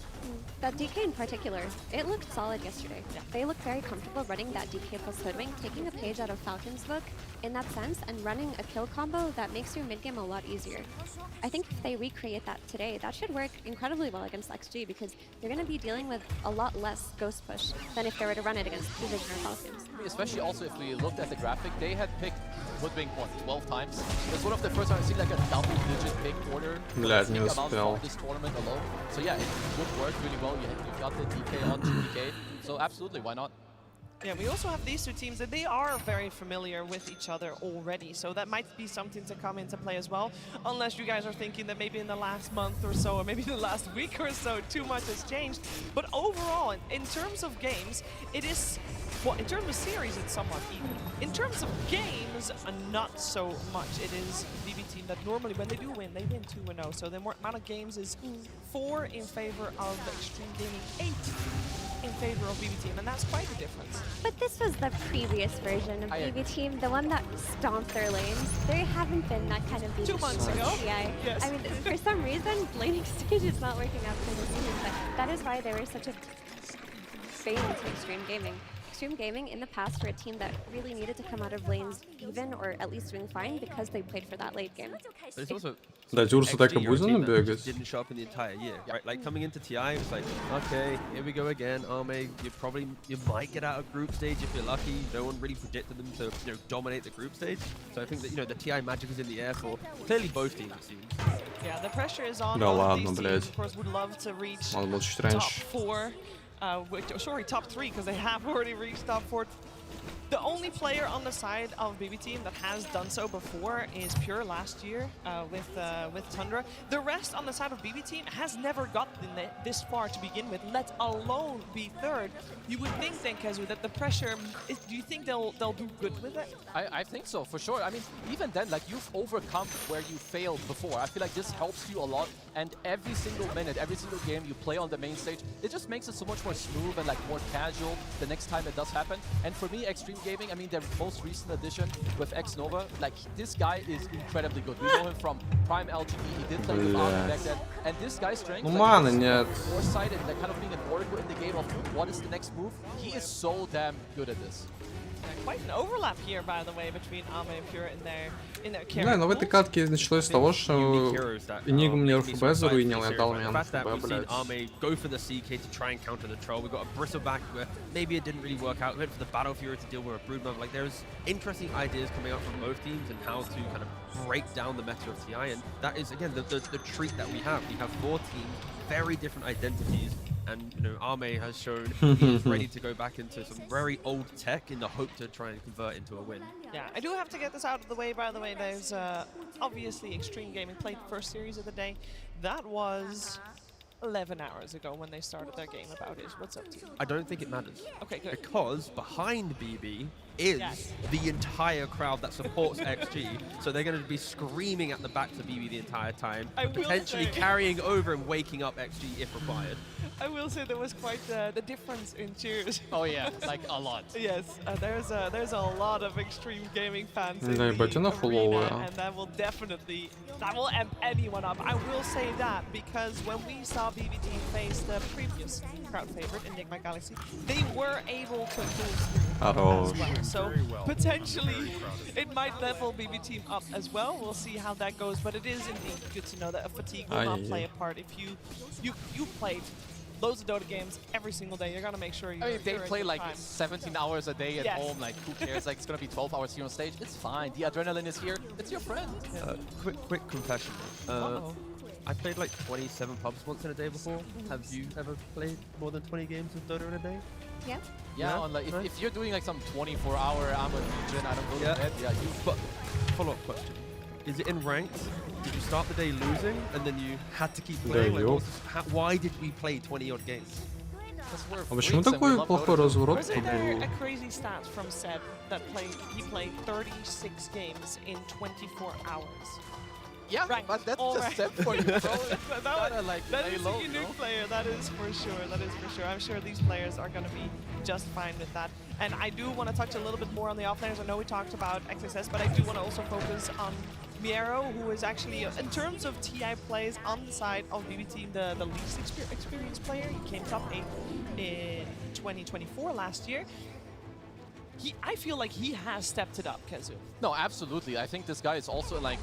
That DK in particular, it looked solid yesterday. They looked very comfortable running that DK plus Hoodwink, taking a page out of Falcon's book in that sense, and running a kill combo that makes your mid game a lot easier. I think if they recreate that today, that should work incredibly well against XG because you're going to be dealing with a lot less ghost push than if they were to run it against Vision or Falcons. Especially also if we looked at the graphic, they had picked Hoodwink, what, 12 times? It's one of the first times I've seen like a double-digit pick order Блядь, не amount успел. from this tournament alone. So yeah, it would work really well. You got the DK on GPK, so absolutely, why not? Yeah, we also have these two teams that they are very familiar with each other already, so that might be something to come into play as well, unless you guys are thinking that maybe in the last month or so, or maybe the last week or so, too much has changed. But overall, in terms of games, it is, well, in terms of series, it's somewhat even. In terms of games, not so much. It is BB team that normally, when they do win, they win 2-0, so the amount of games is 4 in favor of Extreme Gaming, 8 in favor of BB team, and that's quite a difference. But this was the previous version of BB team, the one that stomped their lanes. There haven't been that kind of BB 2 months ago. Yeah. Yes. I mean, for some reason, laning stage is not working out for this team, but that is why they were such a bane to Extreme Gaming. Extreme Gaming in the past were a team that really needed to come out of lanes even or at least doing fine because they played for that late game. But it's also Да, Дюрса так и XG, you're a будет team that бегать. didn't show up in the entire year, right? Like coming into TI, it's like, okay, here we go again. Arme, you might get out of group stage if you're lucky. No one really predicted them to dominate the group stage. So I think that the TI magic is in the air for clearly both teams. It seems. Yeah, the pressure is on. Да All of ладно, these блядь. teams, of course, would love to reach Надо было чуть top раньше. 4. Sorry, top 3, because they have already reached top 4. The only player on the side of BB team that has done so before is Pure last year with Tundra. The rest on the side of BB team has never gotten this far to begin with, let alone be third. You would think then, Kezu, that the pressure, do you think they'll do good with it? I think so, for sure. I mean, even then, like, you've overcome where you failed before. I feel like this helps you a lot, and every single minute, every single game you play on the main stage, it just makes it so much more smooth and like more casual the next time it does happen. And for me, Extreme Gaming, I mean, their most recent addition with X Nova, like, this guy is incredibly good. We know him from Prime LGD, he did play with Army back then, and this guy's strength, маны нет. foresighted, like kind of being an oracle in the game of what is the next move, he is so damn good at this. Quite an overlap here, by the way, between Ame and Pure in their Да, carry но в этой pools. катке началось с того, что Enigma мне РФБ заруинил, я дал мне The fact that РФБ, we've seen блядь. Ame go for the CK to try and counter the troll. We got a Bristleback where maybe it didn't really work out. We went for the Battle Fury to deal with a Broodmother. Like there's interesting ideas coming out from both teams and how to kind of break down the meta of TI. And that is again the treat that we have. We have 4 teams, very different identities. And you know, Ame has shown he is ready to go back into some very old tech in the hope to try and convert into a win. Yeah, I do have to get this out of the way, by the way. There's obviously Extreme Gaming played first series of the day. That was 11 hours ago when they started their game about it. What's up to you? I don't think it matters. Okay, good. Because behind BB is the entire crowd that supports XG. So they're going to be screaming at the back to BB the entire time, potentially carrying over and waking up XG if required. I will say there was quite the difference in cheers. Oh yeah, like a lot. Yes, there's a lot of Extreme Gaming fans in Да, the ебать, она arena, фуловая. and that will amp anyone up. I will say that because when we saw BB team face the previous crowd favorite, Enigma Galaxy, they were able to pull through as well. So potentially it might level BB team up as well. We'll see how that goes, but it is indeed good to know that a fatigue will not play a part. If you played loads of Dota games every single day, you're gonna make sure you're. I mean, if they you're play in like time. 17 hours a day at home, like who cares? Like it's gonna be 12 hours here on stage. It's fine. The adrenaline is here. It's your friend. Quick confession. I played like 27 pubs once in a day before. Have you ever played more than 20 games of Dota in a day? Yeah. Yeah, on like if you're doing like some 24-hour Armor Legion, I don't go to bed. Yeah, you. But follow-up question: is it in ranked? Did you start the day losing and then you had to keep playing? Like, why did we play 20-odd games? А почему такой плохой разворот Wasn't был? there a crazy stat from Seb that he played 36 games in 24 hours? Yeah, right. But that's just Seb for you, bro. That is a unique player, that is for sure, I'm sure these players are going to be just fine with that. And I do want to touch a little bit more on the offlaners. I know we talked about XSS, but I do want to also focus on Miero, who is actually, in terms of TI plays on the side of BB Team, the least experienced player. He came top 8 in 2024 last year. I feel like he has stepped it up, Kezu. No, absolutely. I think this guy is also like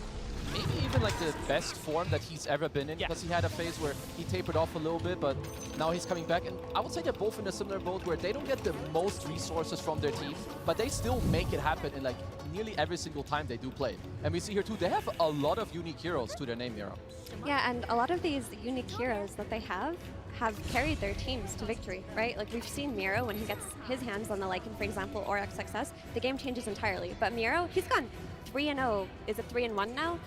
maybe even like the best form that he's ever been in, because he had a phase where he tapered off a little bit, but now he's coming back. And I would say they're both in a similar boat where they don't get the most resources from their team, but they still make it happen in like nearly every single time they do play. And we see here too, they have a lot of unique heroes to their name, Miro. Yeah, and a lot of these unique heroes that they have carried their teams to victory, right? Like we've seen Miro, when he gets his hands on the Lycan, for example, or XXS, the game changes entirely. But Miro, he's gone 3-0. Is it 3-1 now?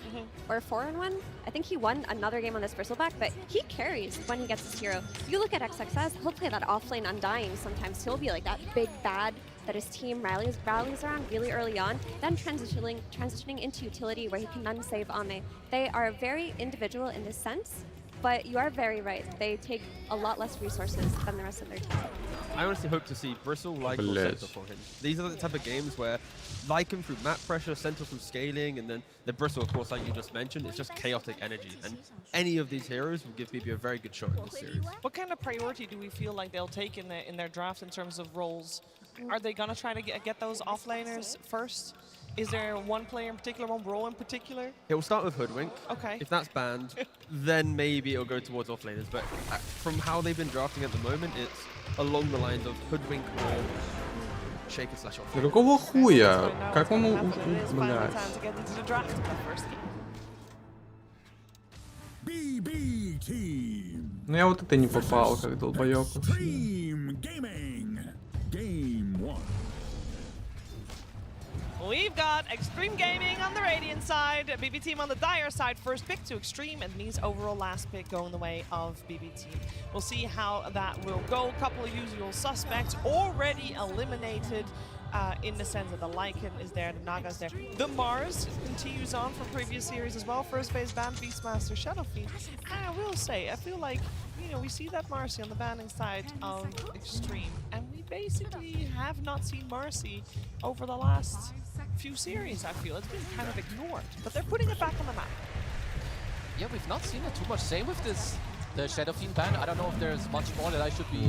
Or 4-1? I think he won another game on this Bristleback, but he carries when he gets his hero. You look at XXS, he'll play that offlane Undying sometimes. He'll be like that big bad that his team rallies around really early on, then transitioning into utility where he can unsave Ame. They are very individual in this sense, but you are very right. They take a lot less resources than the rest of their team. I honestly hope to see Bristle, Lycan, or Center for him. These are the type of games where Lycan through map pressure, Center through scaling, and then the Bristle, of course, like you just mentioned, it's just chaotic energy. And any of these heroes will give BB a very good shot in this series. What kind of priority do we feel like they'll take in their draft in terms of roles? Are they going to try to get those offlaners first? Is there one player in particular, one role in particular? It will start with Hoodwink. Okay. If that's banned, then maybe it'll go towards offlaners. But from how they've been drafting at the moment, it's along the lines of Hoodwink or Shaker / offlaner. Да какого хуя? Как он... Блядь. Ну я вот это не попал, как долбоёб. We've got Extreme Gaming on the Radiant side, BB Team on the Dire side. First pick to Extreme, and Me's overall last pick going the way of BB Team. We'll see how that will go. A couple of usual suspects already eliminated in the sense that the Lycan is there, the Naga's there. The Mars continues on from previous series as well. First phase ban, Beastmaster, Shadow Fiend. I will say, I feel like, you know, we see that Marcy on the banning side of Extreme, and we basically have not seen Marcy over the last few series. I feel it's been kind of ignored, but they're putting it back on the map. Yeah, we've not seen it too much. Same with this The Shadow Fiend ban, I don't know if there's much more that I should be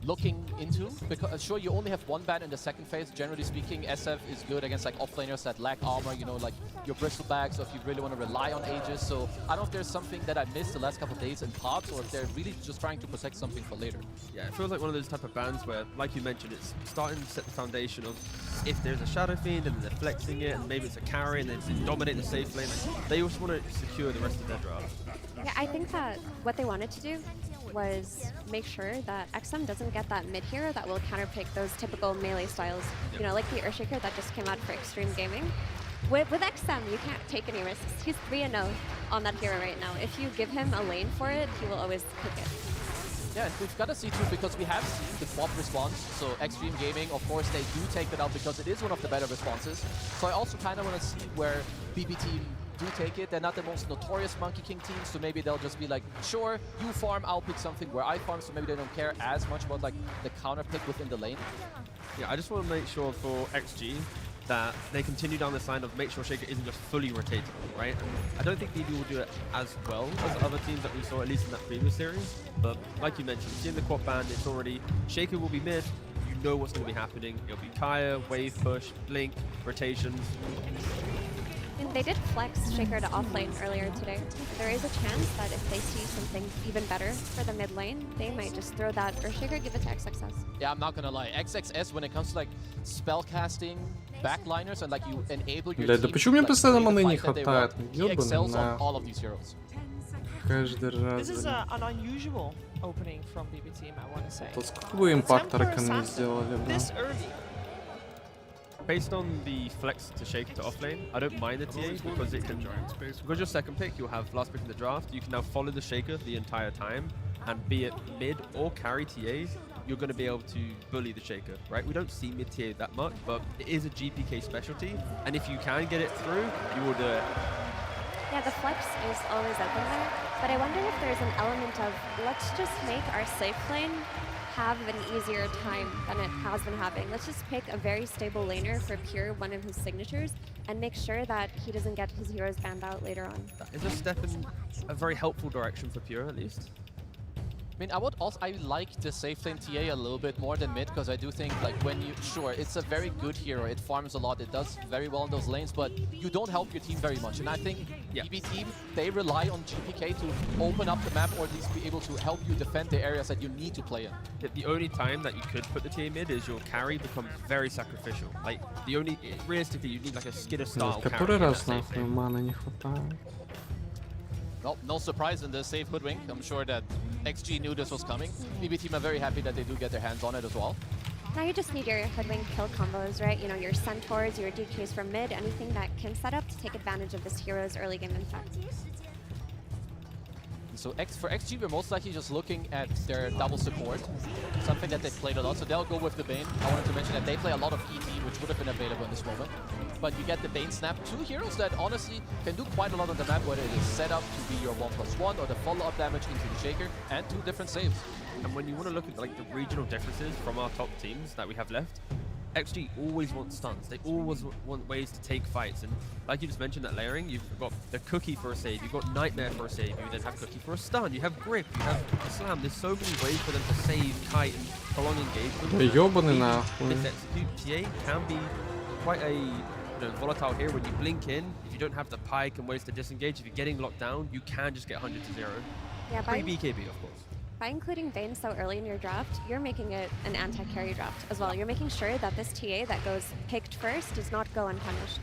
looking into, because sure, you only have one ban in the second phase. Generally speaking, SF is good against like offlaners that lack armor, you know, like your Bristlebacks, or if you really want to rely on Aegis. So I don't know if there's something that I missed the last couple of days in pods, or if they're really just trying to protect something for later. Yeah, it feels like one of those type of bans where, like you mentioned, it's starting to set the foundation of if there's a Shadow Fiend and they're flexing it, and maybe it's a carry and they dominate the safe lane, like, they also want to secure the rest of their draft. Yeah, I think that what they wanted to do was make sure that XM doesn't get that mid hero that will counterpick those typical melee styles. You know, like the Earthshaker that just came out for Extreme Gaming. With XM, you can't take any risks. He's 3-0 on that hero right now. If you give him a lane for it, he will always pick it. Yeah, and we've got to see too, because we have seen the swap response. So Extreme Gaming, of course, they do take that out because it is one of the better responses. So I also kind of want to see where BB Team do take it. They're not the most notorious Monkey King team, so maybe they'll just be like, sure, you farm, I'll pick something where I farm, so maybe they don't care as much about like the counter pick within the lane. Yeah, I just want to make sure for XG that they continue down this line of make sure Shaker isn't just fully rotatable, right? And I don't think BB will do it as well as other teams that we saw, at least in that previous series. But like you mentioned, seeing the quad band, it's already, Shaker will be mid, you know what's going to be happening. It'll be Kaya, wave push, blink, rotations. And they did flex Shaker to offlane earlier today. There is a chance that if they see something even better for the mid lane, they might just throw that Earthshaker, give it to XXS. Yeah, I'm not gonna lie. XXS, when it comes to like spell casting, backliners, and like you enable your Блядь, да team почему мне to, like, постоянно play the маны не fight that they want, хватает? he excels on Ёбаный all of these heroes. Каждый раз. This is an unusual opening from BB Team, I want to say. То сколько бы импактора не сделали бы? This early. Based on the flex to Shaker to offlane, I don't mind the TA because it can, because your second pick, you'll have last pick in the draft, you can now follow the Shaker the entire time, and be it mid or carry TA, you're going to be able to bully the Shaker, right? We don't see mid TA that much, but it is a GPK specialty, and if you can get it through, you will do it. Yeah, the flex is always open there, but I wonder if there's an element of, let's just make our safe lane have an easier time than it has been having. Let's just pick a very stable laner for Pure, one of his signatures, and make sure that he doesn't get his heroes banned out later on. That is a step in a very helpful direction for Pure, at least. I mean, I like the safe lane TA a little bit more than mid, because I do think like when you, sure, it's a very good hero, it farms a lot, it does very well in those lanes, but you don't help your team very much. And I think BB Team, they rely on GPK to open up the map, or at least be able to help you defend the areas that you need to play in. The only time that you could put the TA mid is your carry becomes very sacrificial. Like, the only, realistically, you need like a Skidder style carry. Который раз нахуй маны не хватает? Well, no surprise in the safe Hoodwink. I'm sure that XG knew this was coming. BB Team are very happy that they do get their hands on it as well. Now you just need your Hoodwink kill combos, right? You know, your Centaurs, your DKs from mid, anything that can set up to take advantage of this hero's early game impact. So for XG, we're most likely just looking at their double support, something that they've played a lot. So they'll go with the Bane. I wanted to mention that they play a lot of ET, which would have been available in this moment. But you get the Bane Snap, two heroes that honestly can do quite a lot on the map, whether it is set up to be your 1+1 or the follow-up damage into the Shaker, and two different saves. And when you want to look at like the regional differences from our top teams that we have left, XG always wants stuns. They always want ways to take fights. And like you just mentioned, that layering, you've got the Cookie for a save, you've got Nightmare for a save, you then have Cookie for a stun, you have Grip, you have Slam. There's so many ways for them to save, kite, and prolong engagement. Да ёбаный нахуй. Misexecute TA can be quite a volatile here when you blink in. If you don't have the pike and ways to disengage, if you're getting locked down, you can just get 100-0. Yeah, Pre-BKB, of course. By including Bane so early in your draft, you're making it an anti-carry draft as well. You're making sure that this TA that goes picked first does not go unpunished.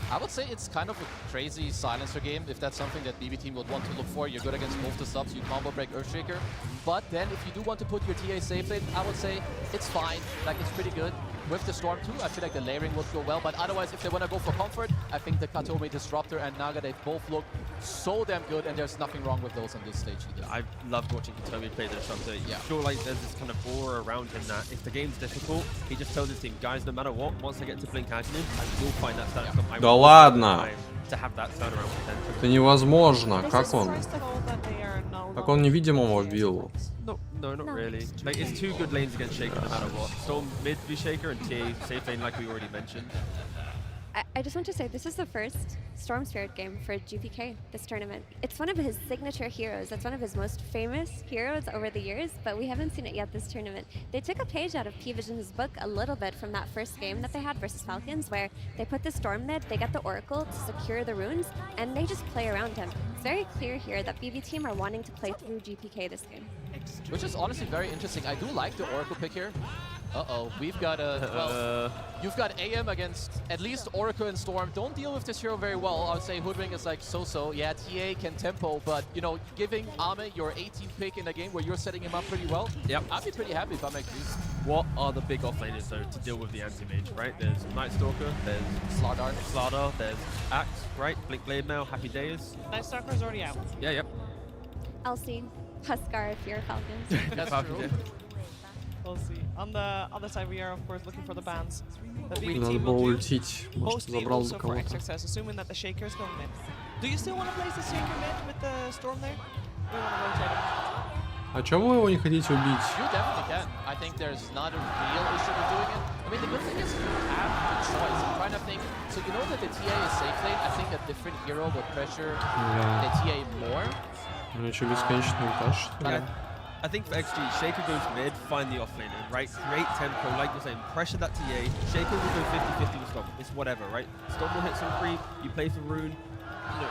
I would say it's kind of a crazy silencer game, if that's something that BB Team would want to look for. You're good against both the subs, you combo break Earthshaker. But then if you do want to put your TA safe lane, I would say it's fine, like it's pretty good. With the Storm too, I feel like the layering would go well, but otherwise if they want to go for comfort, I think the Katomi Disruptor and Naga, they both look so damn good, and there's nothing wrong with those on this stage either. I loved watching Katomi play the Disruptor. Yeah. I feel like there's this kind of aura around him that if the game's difficult, he just tells his team, guys, no matter what, once I get to blink Aghanim, I will find that status. Да ладно! To have that turnaround potential. Это невозможно. Как он? Как он невидимого бил? No, not really. Like, it's two good lanes against Shaker no matter what. Storm mid v Shaker and TA safe lane like we already mentioned. I just want to say this is the first Storm Spirit game for GPK this tournament. It's one of his signature heroes. It's one of his most famous heroes over the years, but we haven't seen it yet this tournament. They took a page out of P-Vision's book a little bit from that first game that they had versus Falcons, where they put the Storm mid, they get the Oracle to secure the runes, and they just play around him. It's very clear here that BB team are wanting to play through GPK this game. Which is honestly very interesting. I do like the Oracle pick here. Uh-oh, we've got a, well, you've got AM against at least Oracle and Storm. Don't deal with this hero very well. I would say Hoodwink is like so-so. Yeah, TA can tempo, but, you know, giving Ame your 18th pick in a game where you're setting him up pretty well, yep. I'd be pretty happy if I'm XG. What are the big offlaners, though, to deal with the anti-mage, right? There's Night Stalker, there's Slardar, there's Axe, right? Blink Blade Mail, Happy Days. Night Stalker's already out. Yeah, yep. LC, Huskar if you're Falcons. That's Falcons, yeah. We'll see. On the other side, we are, of course, looking for the bans. The BB Надо team было will do ультить. Может, mostly забрал also бы for кого-то. XXS, assuming that the Shaker's going mid. Do you still want to place the Shaker mid with the Storm there? Or you want to rotate him? А чё вы его не хотите убить? You definitely can. I think there's not a real issue with doing it. I mean, the good thing is you have the choice. I'm trying to think. So you know that the TA is safe lane. I think a different hero would pressure the TA more. Ну что, бесконечный ультаж, что ли? I think for XG, Shaker goes mid, find the offlaner, right? Create tempo, like you're saying, pressure that TA. Shaker will go 50-50 with Storm. It's whatever, right? Storm will hit some creep, you play for Rune, you know,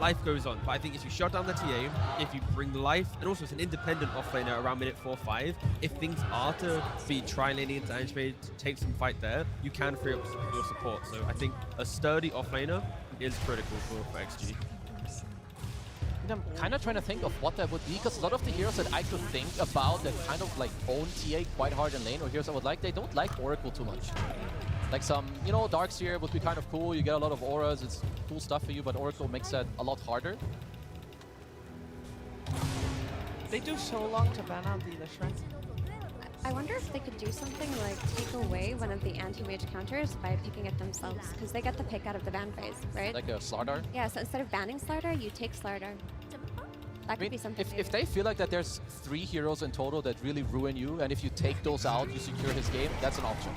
life goes on. But I think if you shut down the TA, if you bring life, and also it's an independent offlaner around minute 4-5, if things are to be tri-laning into Angemade, take some fight there, you can free up your support. So I think a sturdy offlaner is critical for XG. I'm kind of trying to think of what that would be, because a lot of the heroes that I could think about that kind of like own TA quite hard in lane, or heroes I would like, they don't like Oracle too much. Like some, you know, Darkseer would be kind of cool, you get a lot of auras, it's cool stuff for you, but Oracle makes that a lot harder. They do so long to ban out the Lich, right? I wonder if they could do something like take away one of the anti-mage counters by picking it themselves, because they get the pick out of the ban phase, right? Like a Slardar? Yeah, so instead of banning Slardar, you take Slardar. That could be something. If they feel like that there's 3 heroes in total that really ruin you, and if you take those out, you secure his game, that's an option.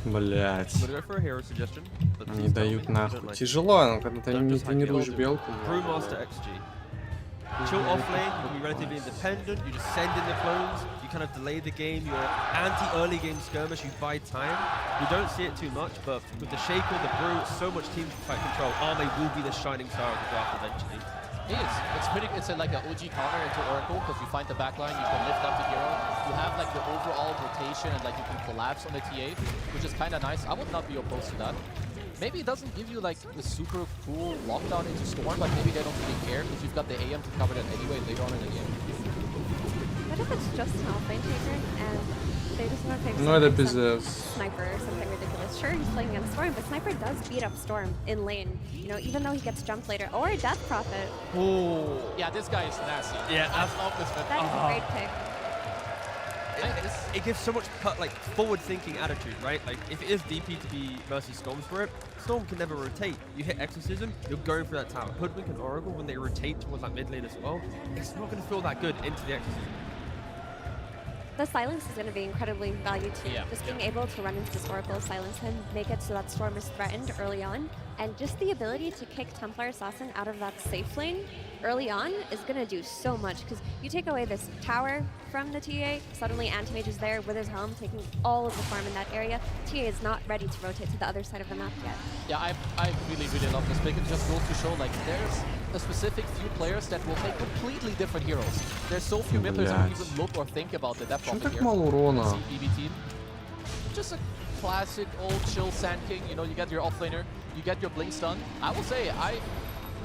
Блять. Go for a hero suggestion, but Не дают нахуй. Тяжело, когда ты не тренируешь белку. Brewmaster XG. Chill off lane, you can be relatively independent, you just send in the clones, you kind of delay the game, you're anti-early game skirmish, you buy time. We don't see it too much, but with the Shaker, the Brew, so much team fight control, Arme will be the shining star of the draft eventually. It is. It's pretty. It's like an OG counter into Oracle, because you find the backline, you can lift up the hero, you have like the overall rotation, and like you can collapse on the TA, which is kind of nice. I would not be opposed to that. Maybe it doesn't give you like the super cool lockdown into Storm, but maybe they don't really care, because you've got the AM to cover that anyway later on in the game. What if it's just an offlane taker and they just want to pick Ну это some пиздец. Sniper or something ridiculous? Sure, he's playing against Storm, but Sniper does beat up Storm in lane, you know, even though he gets jumped later. Or Death Prophet. Oh, yeah, this guy is nasty. Yeah, I love this man. That is a great pick. It gives so much forward-thinking attitude, right? Like, if it is DP to be versus Storm Spirit, Storm can never rotate. You hit Exorcism, you're going for that tower. Hoodwink and Oracle, when they rotate towards that mid lane as well, it's not going to feel that good into the Exorcism. The silence is going to be incredibly valued too. Yeah. Just being able to run into this Oracle, silence him, make it so that Storm is threatened early on, and just the ability to kick Templar Assassin out of that safe lane early on is going to do so much, because you take away this tower from the TA, suddenly Antimage is there with his helm, taking all of the farm in that area. TA is not ready to rotate to the other side of the map yet. Yeah, I really, really love this pick. It just goes to show, like, there's a specific few players that will take completely different heroes. There's so few mid players who even look or think about the depth of the так мало урона? CBB team. Just a classic old chill Sand King. You know, you get your offlaner, you get your blink stun. I will say,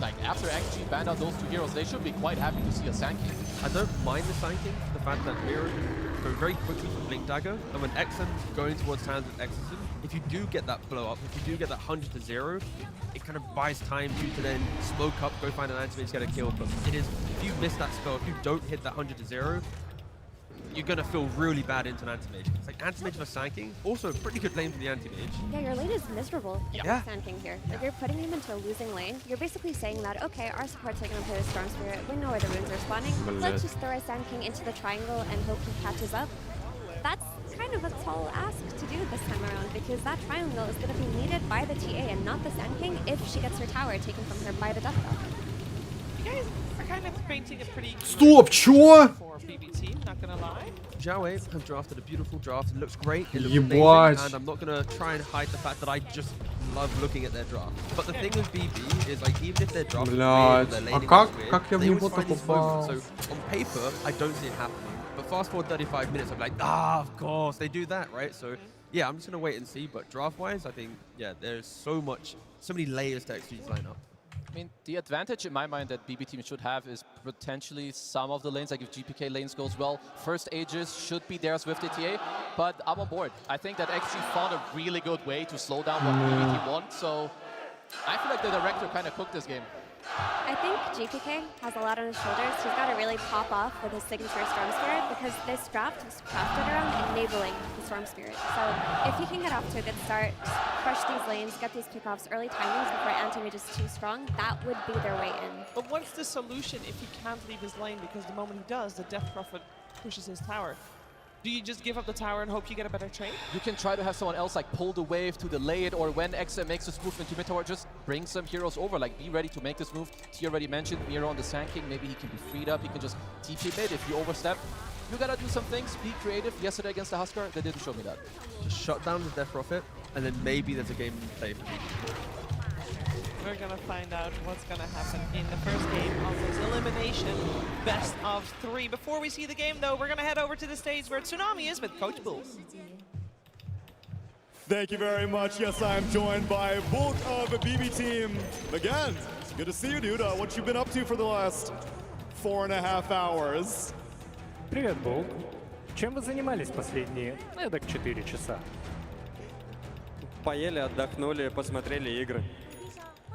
like, after XG banned out those 2 heroes, they should be quite happy to see a Sand King. I don't mind the Sand King, the fact that Mira can go very quickly for Blink Dagger, and when Exon's going towards hands with Exorcism, if you do get that blow up, if you do get that 100 to 0, it kind of buys time for you to then smoke up, go find an anti-mage, get a kill. But it is, if you miss that spell, if you don't hit that 100 to 0, you're going to feel really bad into an anti-mage. It's like anti-mage for Sand King, also a pretty good lane for the anti-mage. Yeah, your lane is miserable against Sand King here. Like, you're putting him into a losing lane. You're basically saying that, okay, our supports are going to play with Storm Spirit. We know where the runes are spawning. Let's just throw a Sand King into the triangle and hope he catches up. That's kind of a tall ask to do this time around because that triangle is going to be needed by the TA and not the Sand King if she gets her tower taken from her by the Dota. You guys are kind of painting a pretty Стоп, чё? for BBT, not gonna lie. Zhao Wei have drafted a beautiful draft. It looks great. It looks Ебать. amazing, and I'm not gonna try and hide the fact that I just love looking at their draft. But the thing with BB is like even if their draft is weird, Блядь, their а laning как is weird, я в they always него-то find these попал? moments. So on paper, I don't see it happening. But fast forward 35 minutes, I'm like, of course they do that, right? So yeah, I'm just gonna wait and see. But draft-wise, I think yeah, there's so many layers to XG's lineup. I mean, the advantage in my mind that BB team should have is potentially some of the lanes, like if GPK lanes goes well, first Aegis should be theirs with the TA, but I'm on board. I think that XG found a really good way to slow down what BB team wants, so I feel like the director kind of cooked this game. I think GPK has a lot on his shoulders. He's got to really pop off with his signature Storm Spirit because this draft was crafted around enabling the Storm Spirit. So if he can get off to a good start, crush these lanes, get these pickoffs, early timings before anti-mage is too strong, that would be their way in. But what's the solution if he can't leave his lane because the moment he does, the Death Prophet pushes his tower? Do you just give up the tower and hope you get a better trade? You can try to have someone else like pull the wave to delay it, or when XM makes this move into mid tower, just bring some heroes over. Like be ready to make this move. T already mentioned Miro on the Sand King. Maybe he can be freed up. He can just TP mid if you overstep. You gotta do some things. Be creative. Yesterday against the Huskar, they didn't show me that. Just shut down the Death Prophet, and then maybe there's a game play for BB. We're gonna find out what's gonna happen in the first game of this elimination best of 3. Before we see the game though, we're gonna head over to the stage where Tsunami is with Coach Bull. Thank you very much. Yes, I am joined by Bulk of the BB team. Again, it's good to see you, dude. What you been up to for the last 4.5 hours? Привет, Булк. Чем вы занимались последние, так 4 часа? Поели, отдохнули, посмотрели игры.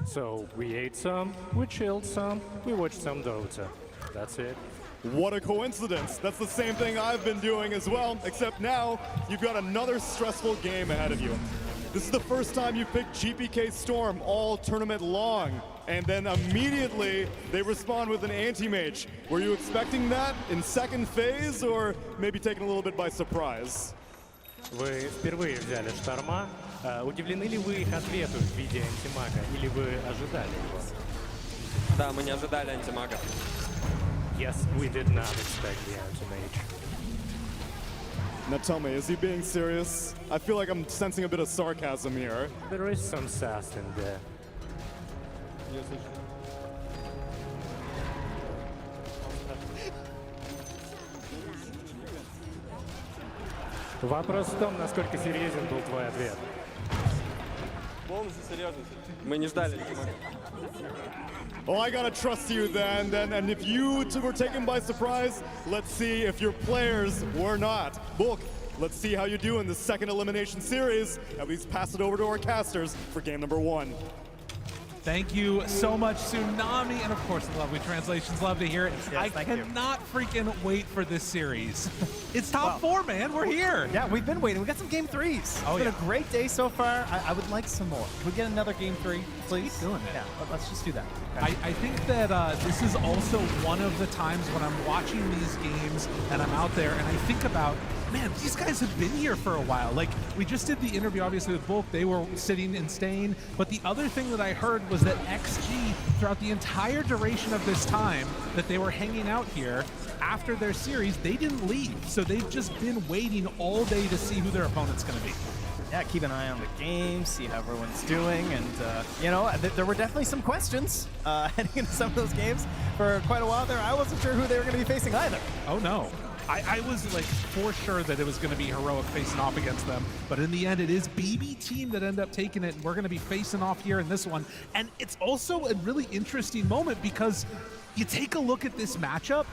So we ate some, we chilled some, we watched some Dota. That's it. What a coincidence. That's the same thing I've been doing as well, except now you've got another stressful game ahead of you. This is the first time you picked GPK Storm all tournament long, and then immediately they respond with an anti-mage. Were you expecting that in second phase, or maybe taken a little bit by surprise? Вы впервые взяли Шторма. Удивлены ли вы их ответу в виде антимага, или вы ожидали его? Да, мы не ожидали антимага. Yes, we did not expect the anti-mage. Now tell me, is he being serious? I feel like I'm sensing a bit of sarcasm here. There is some sass in there. Вопрос в том, насколько серьезен был твой ответ. Полностью серьезно. Мы не ждали антимага. Well, I gotta trust you then. And if you two were taken by surprise, let's see if your players were not. Bulk, let's see how you do in the second elimination series. At least pass it over to our casters for game number 1. Thank you so much, Tsunami, and of course the lovely translations. Love to hear it. Yes, I cannot freaking wait for this series. It's top 4, man. We're here. Yeah, we've been waiting. We got some game 3s. It's been a great day so far. I would like some more. Can we get another game 3, please? Keep doing it. Yeah, let's just do that. I think that this is also one of the times when I'm watching these games and I'm out there and I think about, man, these guys have been here for a while. Like, we just did the interview, obviously, with Bulk. They were sitting and staying. But the other thing that I heard was that XG, throughout the entire duration of this time that they were hanging out here, after their series, they didn't leave. So they've just been waiting all day to see who their opponent's going to be. Yeah, keep an eye on the game, see how everyone's doing, and you know, there were definitely some questions heading into some of those games. For quite a while there, I wasn't sure who they were going to be facing either. Oh no. I was like for sure that it was going to be Heroic facing off against them, but in the end it is BB team that end up taking it, and we're going to be facing off here in this one. And it's also a really interesting moment because you take a look at this matchup,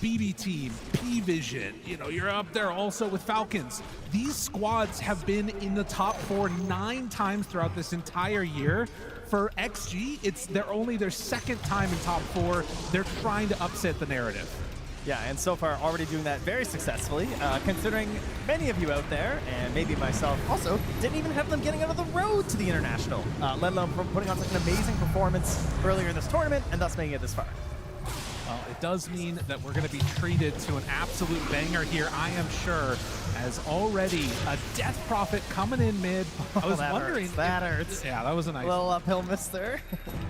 BB team, P-Vision, you know, you're up there also with Falcons. These squads have been in the top 4 9 times throughout this entire year. For XG, it's only their second time in top 4. They're trying to upset the narrative. Yeah, and so far already doing that very successfully, considering many of you out there, and maybe myself also, didn't even have them getting out of the road to the International, let alone putting on such an amazing performance earlier in this tournament, and thus making it this far. Well, it does mean that we're going to be treated to an absolute banger here, I am sure. as already a Death Prophet coming in mid. I was that wondering. hurts. That hurts. Yeah, that was a nice little uphill miss there.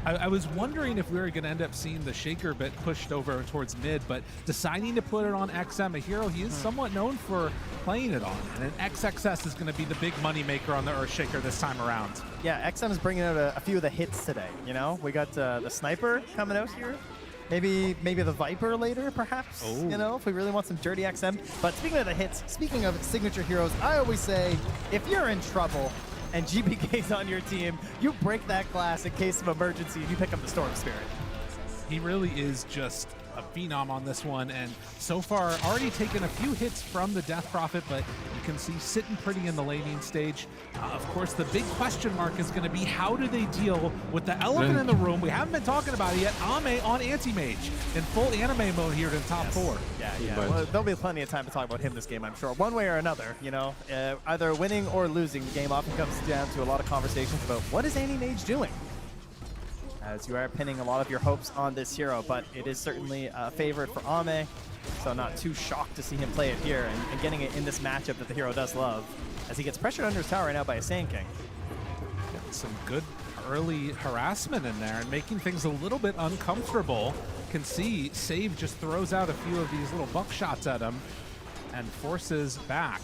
I was wondering if we were going to end up seeing the Shaker bit pushed over towards mid, but deciding to put it on XM, a hero he is somewhat known for playing it on. And an XXS is going to be the big money maker on the Earthshaker this time around. Yeah, XM is bringing out a few of the hits today. You know, we got the Sniper coming out here. Maybe the Viper later, perhaps. Oh. You know, if we really want some dirty XM. But speaking of the hits, speaking of signature heroes, I always say, if you're in trouble and GBK's on your team, you break that glass in case of emergency and you pick up the Storm Spirit. He really is just a phenom on this one, and so far already taken a few hits from the Death Prophet, but you can see sitting pretty in the laning stage. Of course, the big question mark is going to be how do they deal with the elephant in the room? We haven't been talking about it yet. Ame on anti-mage in full anime mode here in top 4. Yeah. Well, there'll be plenty of time to talk about him this game, I'm sure. One way or another, you know, either winning or losing the game often comes down to a lot of conversations about what is anti-mage doing? As you are pinning a lot of your hopes on this hero, but it is certainly a favorite for Ame, so not too shocked to see him play it here and getting it in this matchup that the hero does love, as he gets pressured under his tower right now by a Sand King. Getting some good early harassment in there and making things a little bit uncomfortable. Can see Save just throws out a few of these little buckshots at him and forces back.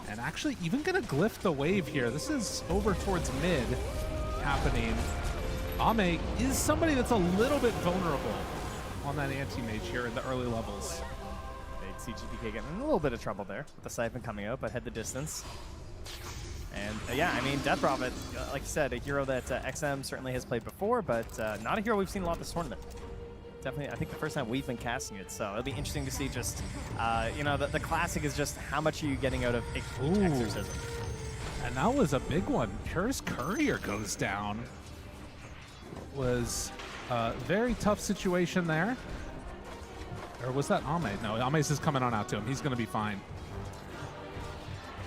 And actually even gonna glyph the wave here. This is over towards mid happening. Ame is somebody that's a little bit vulnerable on that anti-mage here in the early levels. Big CGPK getting in a little bit of trouble there with the Siphon coming out, but head the distance. And yeah, I mean, Death Prophet, like you said, a hero that XM certainly has played before, but not a hero we've seen a lot this tournament. Definitely, I think the first time we've been casting it, so it'll be interesting to see just, you know, the classic is just how much are you getting out of each Exorcism. And that was a big one. Pure's Courier goes down. Was a very tough situation there. Or was that Ame? No, Ame's is coming on out to him. He's going to be fine.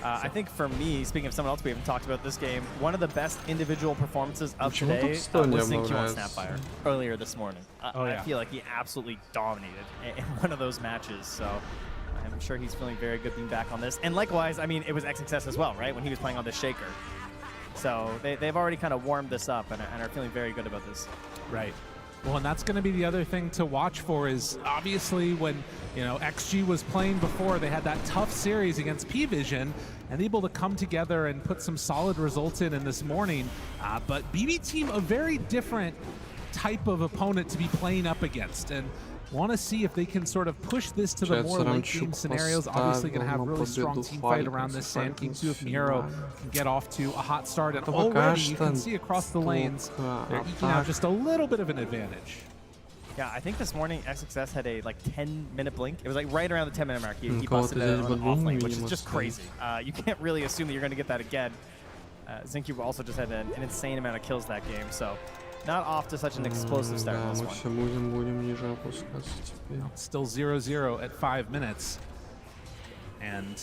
I think for me, speaking of someone else we haven't talked about this game, one of the best individual performances of today was Zinq on Snapfire earlier this morning. I feel like he absolutely dominated in one of those matches, so I'm sure he's feeling very good being back on this. And likewise, I mean, it was XXS as well, right, when he was playing on the Shaker. So they've already kind of warmed this up and are feeling very good about this. Right. Well, and that's going to be the other thing to watch for is obviously when, you know, XG was playing before, they had that tough series against P-Vision and able to come together and put some solid results in this morning. But BB Team, a very different type of opponent to be playing up against. And want to see if they can sort of push this to the more late game scenarios. Obviously going to have really strong team fight around this Sand King too if Mihiro can get off to a hot start. And already you can see across the lanes, they're eking out just a little bit of an advantage. Yeah, I think this morning XXS had a 10-minute blink. It was like right around the 10-minute mark. He busted it on off lane, which is just crazy. You can't really assume that you're going to get that again. Zinq also just had an insane amount of kills that game, so not off to such an explosive start on this one. Still 0-0 at 5 minutes. And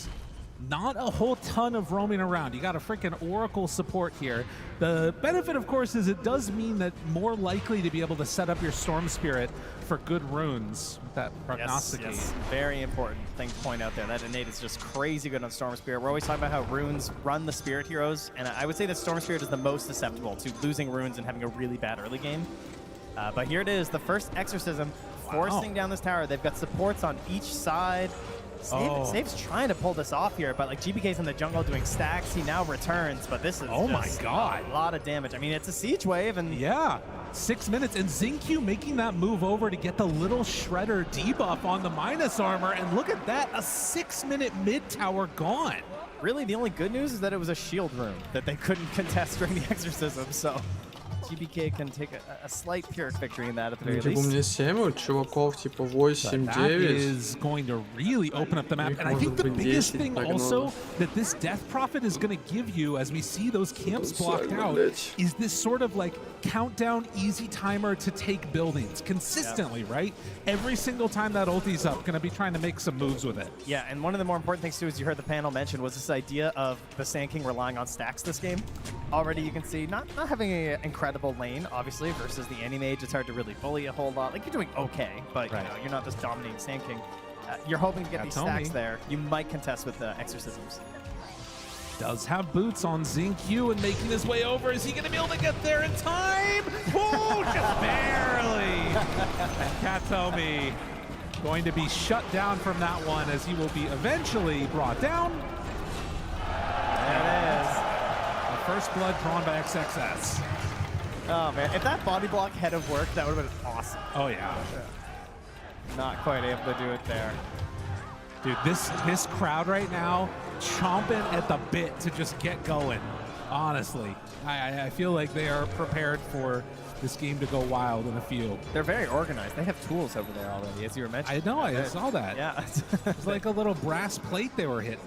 not a whole ton of roaming around. You got a freaking Oracle support here. The benefit, of course, is it does mean that more likely to be able to set up your Storm Spirit for good runes with that prognosticate. Yes, very important thing to point out there. That innate is just crazy good on Storm Spirit. We're always talking about how runes run the Spirit heroes, and I would say that Storm Spirit is the most susceptible to losing runes and having a really bad early game. But here it is, the first Exorcism forcing down this tower. They've got supports on each side. Save's trying to pull this off here, but GBK's in the jungle doing stacks. He now returns, but this is my God, a lot of damage. I mean, it's a siege wave, and yeah, 6 minutes, and Zinq making that move over to get the little shredder debuff on the minus armor, and look at that, a 6-minute mid tower gone. Really, the only good news is that it was a shield rune that they couldn't contest during the Exorcism, so GBK can take a slight Pyrrhic victory in that at the very least. Мне 7, чуваков типа 8, 9. That is going to really open up the map. And I think the biggest thing also that this Death Prophet is going to give you as we see those camps blocked out is this sort of countdown easy timer to take buildings consistently, right? Every single time that ulti's up, going to be trying to make some moves with it. Yeah, and one of the more important things too, as you heard the panel mention, was this idea of the Sand King relying on stacks this game. Already you can see not having an incredible lane, obviously, versus the Anti-Mage. It's hard to really bully a whole lot. You're doing okay, but you know, you're not just dominating Sand King. You're hoping to get these Katomi. stacks there. You might contest with exorcisms. Does have boots on Zinq and making his way over. Is he going to be able to get there in time? Oh, just barely. And Katomi going to be shut down from that one as he will be eventually brought down. There it is. The first blood drawn by XXS. Oh, man. If that body block had have worked, that would have been awesome. Oh, yeah. Not quite able to do it there. Dude, this crowd right now chomping at the bit to just get going. Honestly, I feel like they are prepared for this game to go wild in the field. They're very organized. They have tools over there already, as you were mentioning. I know, I saw that. Yeah. It's like a little brass plate they were hitting.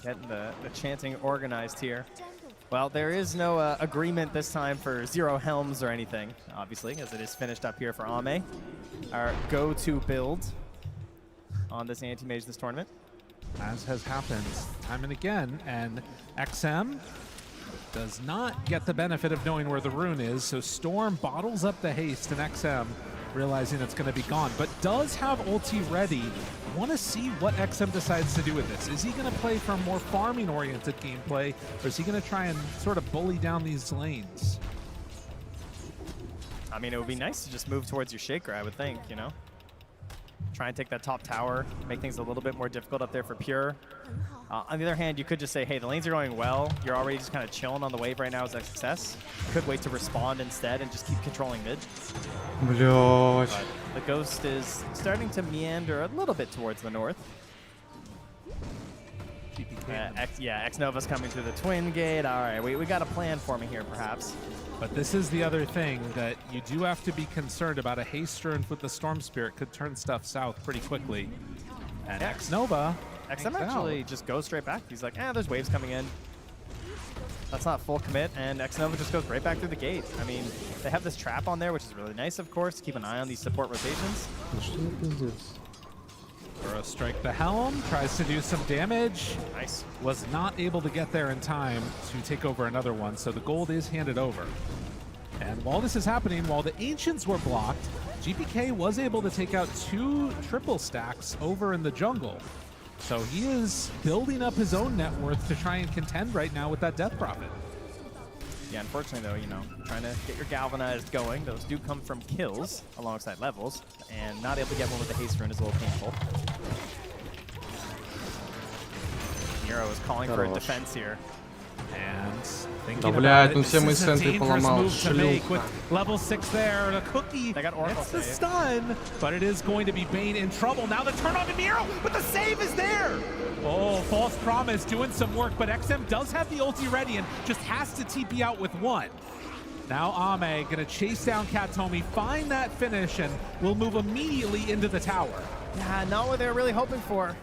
Getting the chanting organized here. Well, there is no agreement this time for 0 helms or anything, obviously, as it is finished up here for Ame. Our go-to build on this anti-mage this tournament. As has happened time and again, and XM does not get the benefit of knowing where the rune is, so Storm bottles up the haste, and XM realizing it's going to be gone, but does have ulti ready. Want to see what XM decides to do with this. Is he going to play for a more farming-oriented gameplay, or is he going to try and sort of bully down these lanes? I mean, it would be nice to just move towards your Shaker, I would think, you know? Try and take that top tower, make things a little bit more difficult up there for Pure. On the other hand, you could just say, hey, the lanes are going well. You're already just kind of chilling on the wave right now as a success. Could wait to respond instead and just keep controlling mid. Блять. But the Ghost is starting to meander a little bit towards the north. X-Nova's coming through the Twin Gate. All right, we got a plan forming here, perhaps. But this is the other thing, that you do have to be concerned about. A haste rune with the Storm Spirit could turn stuff south pretty quickly. And Yeah. X-Nova XM actually just goes straight back. He's like, there's waves coming in. That's not full commit, and X-Nova just goes right back through the gate. I mean, they have this trap on there, which is really nice, of course, to keep an eye on these support rotations. Burrow strike the helm, tries to do some damage. Nice. Was not able to get there in time to take over another one, so the gold is handed over. And while this is happening, while the Ancients were blocked, GPK was able to take out 2 triple stacks over in the jungle. So he is building up his own net worth to try and contend right now with that Death Prophet. Yeah, unfortunately, though, you know, trying to get your Galvanized going. Those do come from kills alongside levels, and not able to get one with the haste rune is a little painful. Nero is calling for a defense here. And thinking Да, about блядь, it, ну this все мои is a центры dangerous поломал. move to make with Шлюха. level 6 there. The Cookie They got Oracle gets the save. stun, but it is going to be Bane in trouble. Now the turn on to Nero, but the save is there. Oh, False Promise doing some work, but XM does have the ulti ready and just has to TP out with 1. Now Ame gonna chase down Katomi, find that finish, and will move immediately into the tower. Yeah, not what they're really hoping for.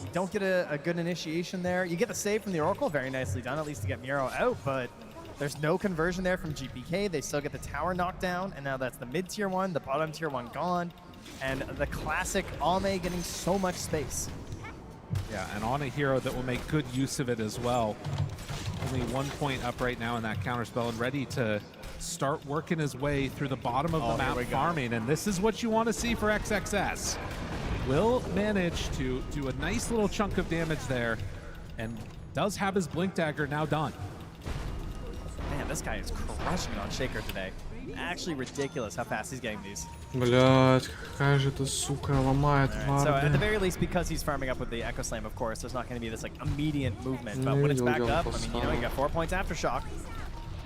You don't get a good initiation there. You get the save from the Oracle, very nicely done, at least to get Miro out, but there's no conversion there from GPK. They still get the tower knocked down, and now that's the mid-tier 1, the bottom tier 1 gone, and the classic Ame getting so much space. Yeah, and on a hero that will make good use of it as well. Only 1 point up right now in that counterspell and ready to start working his way through the bottom of the map farming, and this is what you want to see for XXS. Will manage to do a nice little chunk of damage there, and does have his Blink Dagger now done. Man, this guy is crushing it on Shaker today. Actually ridiculous how fast he's getting these. Блять, какая же ты, сука, ломает So at the варды. very least, because he's farming up with the Echo Slam, of course, there's not going to be this like immediate movement. But when it's back up, I mean, you know, you got 4 points Aftershock.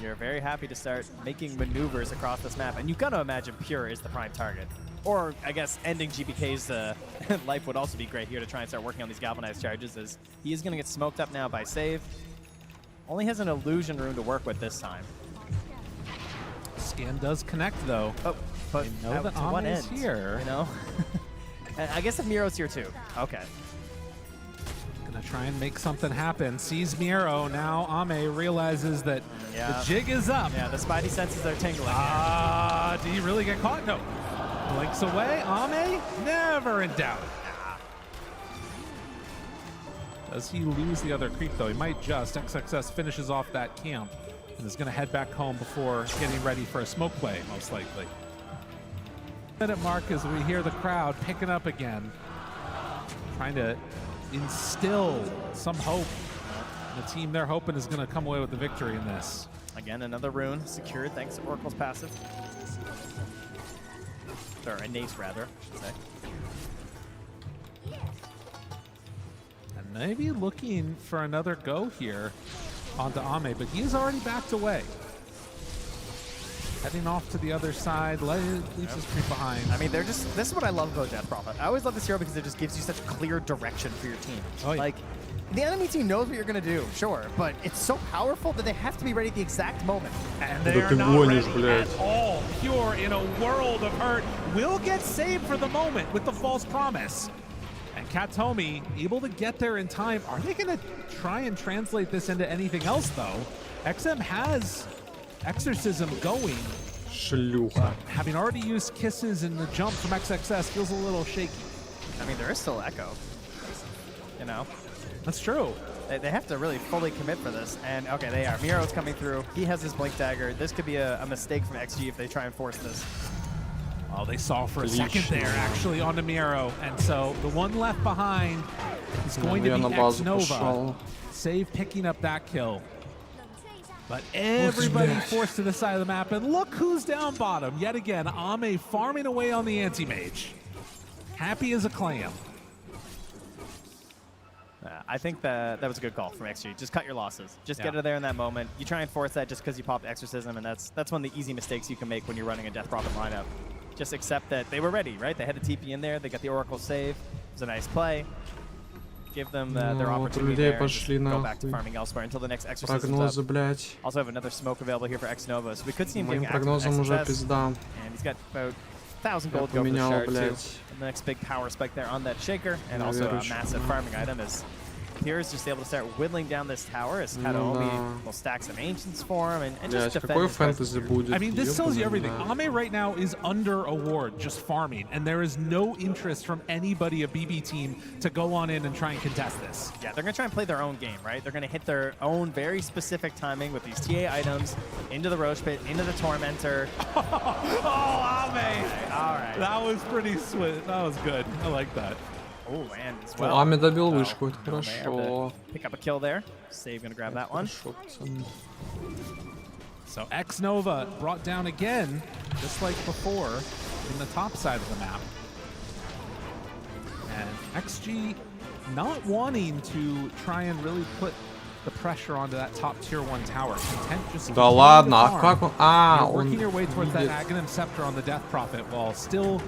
You're very happy to start making maneuvers across this map, and you've got to imagine Pure is the prime target. Or I guess ending GPK's life would also be great here to try and start working on these galvanized charges, as he is going to get smoked up now by Save. Only has an illusion rune to work with this time. Scan does connect though. Oh, but they know that to what Ame is end? here. You know? And I guess if Miro's here too. Okay. Gonna try and make something happen. Sees Miro. Now Ame realizes that the jig is up. Yeah, the spidey senses are tingling. Did he really get caught? No. Blinks away. Ame, never in doubt. Does he lose the other creep though? He might just. XXS finishes off that camp and is going to head back home before getting ready for a smoke play, most likely. Minute mark as we hear the crowd picking up again, trying to instill some hope. The team they're hoping is going to come away with the victory in this. Again, another rune secured thanks to Oracle's passive. Or innate, rather, I should say. And maybe looking for another go here onto Ame, but he's already backed away. Heading off to the other side, leaves his creep behind. I mean, they're just, this is what I love about Death Prophet. I always love this hero because it just gives you such clear direction for your team. Oh, yeah. Like, the enemy team knows what you're going to do, sure, but it's so powerful that they have to be ready at the exact moment. And they are not ready at all. Pure, in a world of hurt, will get saved for the moment with the false promise. And Katomi able to get there in time. Are they going to try and translate this into anything else, though? XM has Exorcism going. Having already used kisses and the jump from XXS feels a little shaky. I mean, there is still Echo. You know? That's true. They have to really fully commit for this. And, okay, they are. Miro's coming through. He has his Blink Dagger. This could be a mistake from XG if they try and force this. Oh, they saw for a second there, actually, onto Miro. And so the one left behind is going to be X-Nova. Save picking up that kill. But everybody forced to the side of the map. And look who's down bottom. Yet again, Ame farming away on the anti-mage. Happy as a clam. I think that was a good call from XG. Just cut your losses. Just get it there in that moment. You try and force that just because you popped Exorcism, and that's one of the easy mistakes you can make when you're running a Death Prophet lineup. Just accept that they were ready, right? They had the TP in there. They got the Oracle save. It was a nice play. Give them their opportunity there and just go back to farming elsewhere until the next Exorcism is up. Also have another smoke available here for X-Nova, so we could see him getting active XSS. And he's got about 1,000 gold go for the shard too. And the next big power spike there on that shaker, and also a massive farming item is Pierre's just able to start whittling down this tower as Kataomi will stack some Ancients for him and just defend. I mean, this tells you everything. Ame right now is under a ward, just farming, and there is no interest from anybody of BB team to go on in and try and contest this. Yeah, they're going to try and play their own game, right? They're going to hit their own very specific timing with these TA items into the Roche Pit, into the Tormentor. Oh, Ame! All right. That was pretty sweet. That was good. I like that. Oh, and as well. Аме добил вышку, это хорошо. Pick up a kill there. Save gonna grab that one. So X-Nova brought down again, just like before, in the top side of the map. And XG not wanting to try and really put the pressure onto that top tier 1 tower. Content just Да ладно, а как он... You're working your way towards that Aghanim Scepter on the Death Prophet while still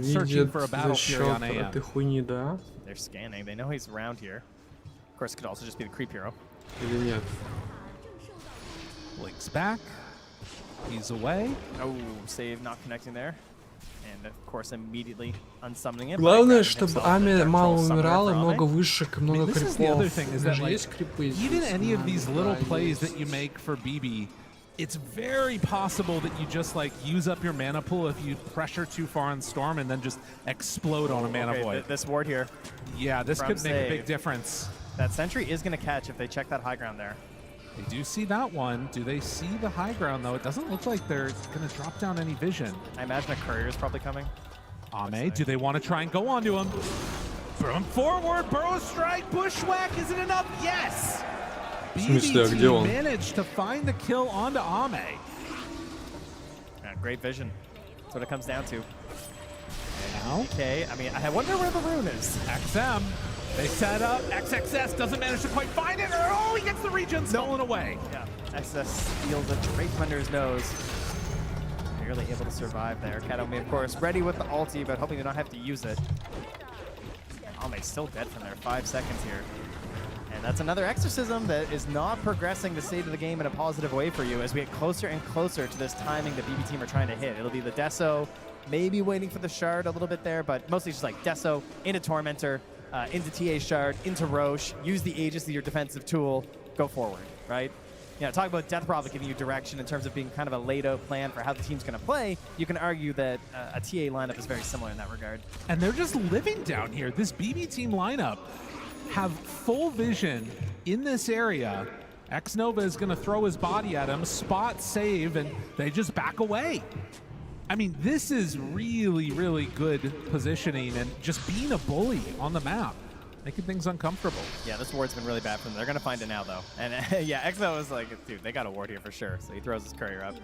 searching for a battle fury on AM. этой хуйни, да? They're scanning. They know he's around here. Of course, it could also just be the creep hero. Или нет? Blinks back. He's away. Oh, save not connecting there. And of course, immediately unsummoning it. Главное, чтобы Аме мало умирала, много вышек, много This is the other крипов. thing, is that like, even any of these little plays that you make for BB, it's very possible that you just like use up your mana pool if you pressure too far on Storm and then just explode on a mana void. This ward here. Yeah, this could make a big difference. That sentry is going to catch if they check that high ground there. They do see that one. Do they see the high ground, though? It doesn't look like they're going to drop down any vision. I imagine a courier is probably coming. Ame, do they want to try and go onto him? From forward, Burrow Strike, Bushwhack, is it enough? Yes! BBT managed to find the kill onto Ame. Yeah, great vision. That's what it comes down to. Now? Okay, I mean, I wonder where the rune is. XM. They set up. XXS doesn't manage to quite find it. Oh, he gets the regen stolen away. Yeah, XXS steals it right under his nose. Barely able to survive there. Kataomi, of course, ready with the ulti, but hoping to not have to use it. Ame's still dead from there. 5 seconds here. And that's another Exorcism that is not progressing the state of the game in a positive way for you as we get closer and closer to this timing the BB team are trying to hit. It'll be the Deso, maybe waiting for the Shard a little bit there, but mostly just like Deso into Tormentor, into TA Shard, into Roche, use the Aegis as your defensive tool, go forward, right? You know, talk about Death Prophet giving you direction in terms of being kind of a laid-out plan for how the team's going to play. You can argue that a TA lineup is very similar in that regard. And they're just living down here. This BB team lineup have full vision in this area. X-Nova is going to throw his body at him, spot, save, and they just back away. I mean, this is really, really good positioning and just being a bully on the map, making things uncomfortable. Yeah, this ward's been really bad for them. They're going to find it now, though. And yeah, Exo was like, dude, they got a ward here for sure. So he throws his courier up.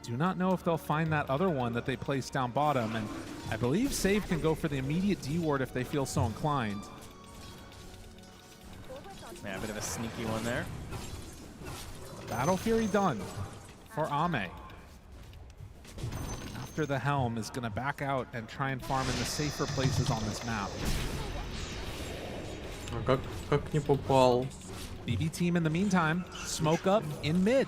Do not know if they'll find that other one that they placed down bottom, and I believe Save can go for the immediate D ward if they feel so inclined. Yeah, a bit of a sneaky one there. Battle Fury done for Ame. After the Helm is going to back out and try and farm in the safer places on this map. Как не попал? BB team in the meantime, smoke up in mid.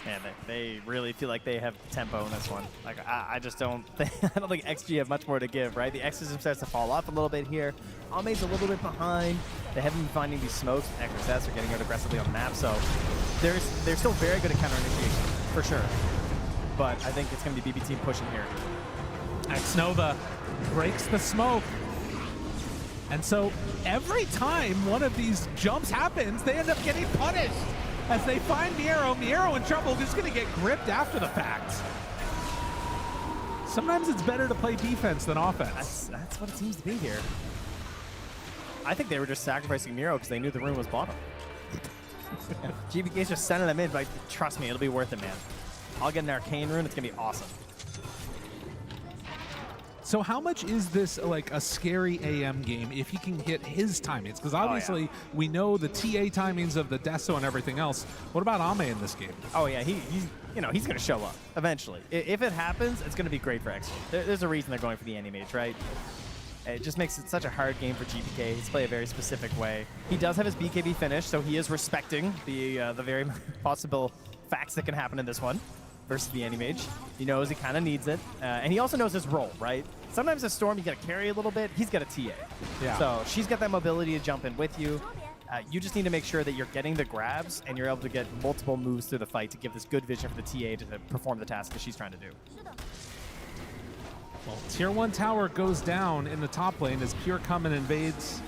Man, they really feel like they have tempo in this one. Like I just don't think I don't think XG have much more to give, right? The X system starts to fall off a little bit here. Ame's a little bit behind. They haven't been finding these smokes. XS are getting out aggressively on the map, so they're still very good at counter initiation for sure. But I think it's going to be BB team pushing here. Xnova breaks the smoke. And so every time one of these jumps happens, they end up getting punished. As they find Miero in trouble, just going to get gripped after the fact. Sometimes it's better to play defense than offense. That's what it seems to be here. I think they were just sacrificing Miero because they knew the room was bottom. GBK's just sending them in, but trust me, it'll be worth it, man. I'll get an Arcane Rune, it's going to be awesome. So how much is this like a scary AM game if he can hit his timings? Because obviously we know the TA timings of the Deso and everything else. What about Ame in this game? Oh yeah, he's going to show up eventually. If it happens, it's going to be great for XG. There's a reason they're going for the Anti-Mage, right? It just makes it such a hard game for GPK. He's played a very specific way. He does have his BKB finish, so he is respecting the very possible facts that can happen in this one versus the Anti-Mage. He knows he kind of needs it. And he also knows his role, right? Sometimes a Storm, you got to carry a little bit. He's got a TA. Yeah. So she's got that mobility to jump in with you. You just need to make sure that you're getting the grabs and you're able to get multiple moves through the fight to give this good vision for the TA to perform the task that she's trying to do. Well, Tier 1 tower goes down in the top lane as Pure come and invades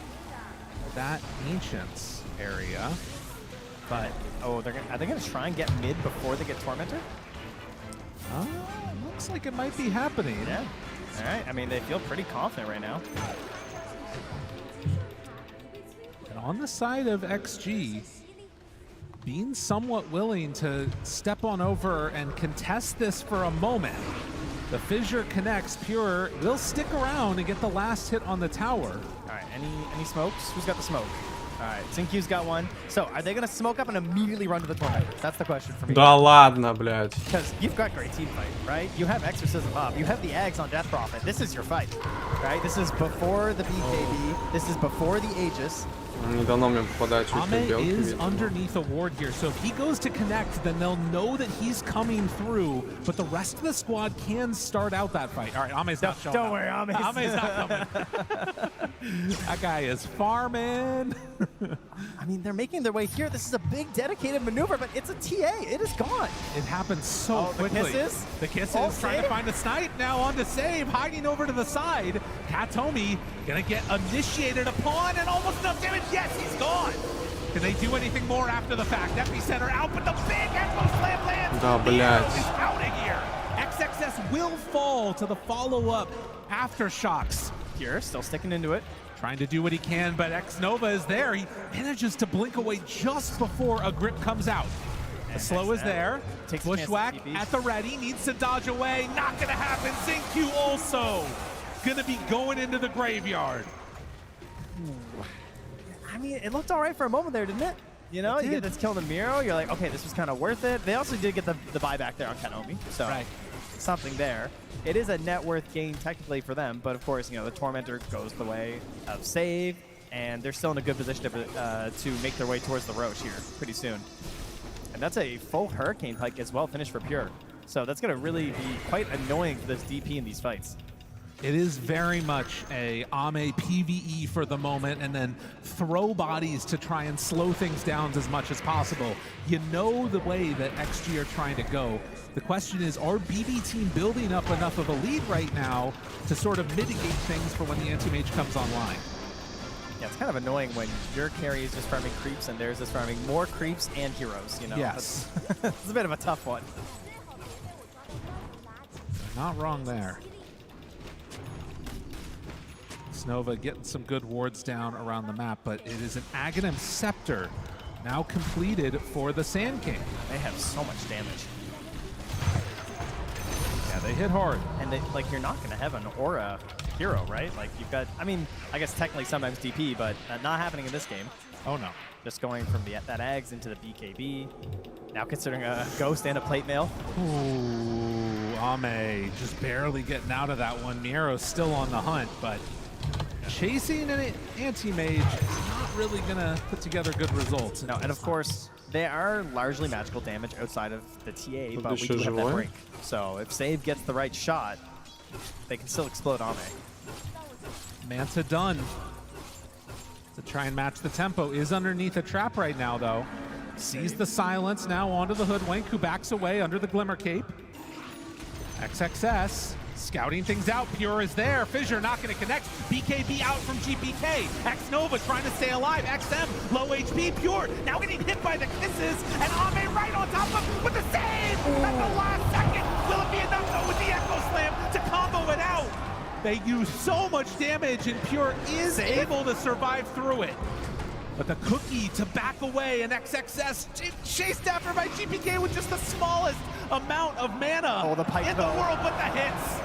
that Ancients area. But, are they going to try and get mid before they get Tormentor? Looks like it might be happening. Yeah. All right. I mean, they feel pretty confident right now. And on the side of XG, being somewhat willing to step on over and contest this for a moment. The fissure connects. Pure will stick around and get the last hit on the tower. All right. Any smokes? Who's got the smoke? All right, Xinq's got one. So, are they going to smoke up and immediately run to the Tormentor? That's the question for me. Да ладно, блядь. Because you've got great team fight, right? You have Exorcism up. You have the Eggs on Death Prophet. This is your fight, right? This is before the BKB. This is before the Aegis. Не дано мне попадать чуть Ame is underneath a ward here, so if he goes to connect, then they'll know that he's coming through, but the rest of the squad can start out that fight. All right, Ame's not showing Don't worry, Ame's not coming. That guy is farming. I mean, they're making their way here. This is a big dedicated maneuver, but it's a TA. It is gone. It happens so quickly. The kisses? The kisses trying to find a snipe now on the save, hiding over to the side. Katomi gonna get initiated upon and almost enough damage. Yes, he's gone. Can they do anything more after the fact? Epicenter out, but the big Echo Slam lands. Да, блядь. He's out of here. XXS will fall to the follow-up Aftershocks. Pure still sticking into it. Trying to do what he can, but Xnova is there. He manages to blink away just before a grip comes out. The slow is there. Bushwhack at the ready, needs to dodge away. Not gonna happen. Xingqiu also gonna be going into the graveyard. I mean, it looked all right for a moment there, didn't it? You know, you get this kill to Miero, you're like, okay, this was kind of worth it. They also did get the buyback there on Kanomi, so something there. It is a net worth gain technically for them, but of course, you know, the Tormentor goes the way of Save, and they're still in a good position to make their way towards the Roche here pretty soon. And that's a full Hurricane Pike as well, finished for Pure. So that's going to really be quite annoying for this DP in these fights. It is very much a Ame PvE for the moment, and then throw bodies to try and slow things down as much as possible. You know the way that XG are trying to go. The question is, are BB team building up enough of a lead right now to sort of mitigate things for when the Anti-Mage comes online? Yeah, it's kind of annoying when your carry is just farming creeps and theirs is farming more creeps and heroes, you know? Yes. It's a bit of a tough one. Not wrong there. Snova getting some good wards down around the map, but it is an Aghanim Scepter now completed for the Sand King. They have so much damage. Yeah, they hit hard. And they, like, you're not going to have an aura hero, right? Like, you've got, I mean, I guess technically sometimes DP, but not happening in this game. Oh, no. Just going from that Ags into the BKB. Now considering a Ghost and a Plate Mail. Ooh, Ame just barely getting out of that one. Miero's still on the hunt, but chasing an anti-mage is not really going to put together good results. No, and of course, they are largely magical damage outside of the TA, but we do have that break. So if Save gets the right shot, they can still explode Ame. Manta done. To try and match the tempo. Is underneath a trap right now, though. Sees the silence now onto the Hoodwink, who backs away under the Glimmer Cape. XXS scouting things out. Pure is there. Fissure not going to connect. BKB out from GPK. X-Nova trying to stay alive. XM, low HP. Pure now getting hit by the kisses. And Ame right on top of him with the save at the last second. Will it be enough, though, with the Echo Slam to combo it out? They use so much damage, and Pure is able to survive through it. But the cookie to back away, and XXS chased after by GPK with just the smallest amount of mana in the world, but the hits,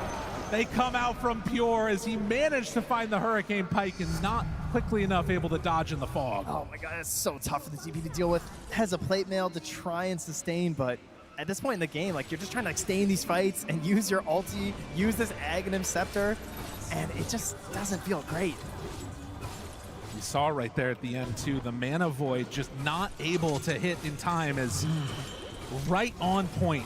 they come out from Pure as he managed to find the Hurricane Pike and not quickly enough able to dodge in the fog. Oh my god, that's so tough for the GP to deal with. Has a Plate Mail to try and sustain, but at this point in the game, like, you're just trying to, like, stay in these fights and use your ulti, use this Aghanim Scepter, and it just doesn't feel great. We saw right there at the end, too, the Mana Void just not able to hit in time as right on point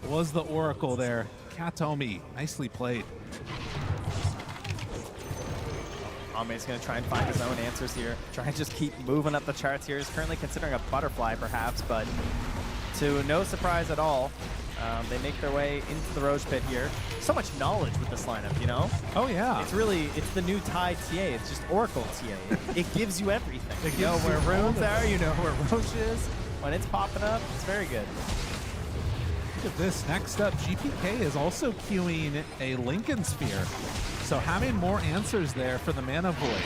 was the Oracle there. Katomi, nicely played. Ame's going to try and find his own answers here. Try and just keep moving up the charts here. He's currently considering a butterfly, perhaps, but to no surprise at all, they make their way into the Roach Pit here. So much knowledge with this lineup, you know? Oh, yeah. It's the new Tide TA. It's just Oracle TA. It gives you everything. You know where runes are, you know where Roach is. When it's popping up, it's very good. Look at this. Next up, GPK is also queuing a Lincoln Sphere. So having more answers there for the Mana Void.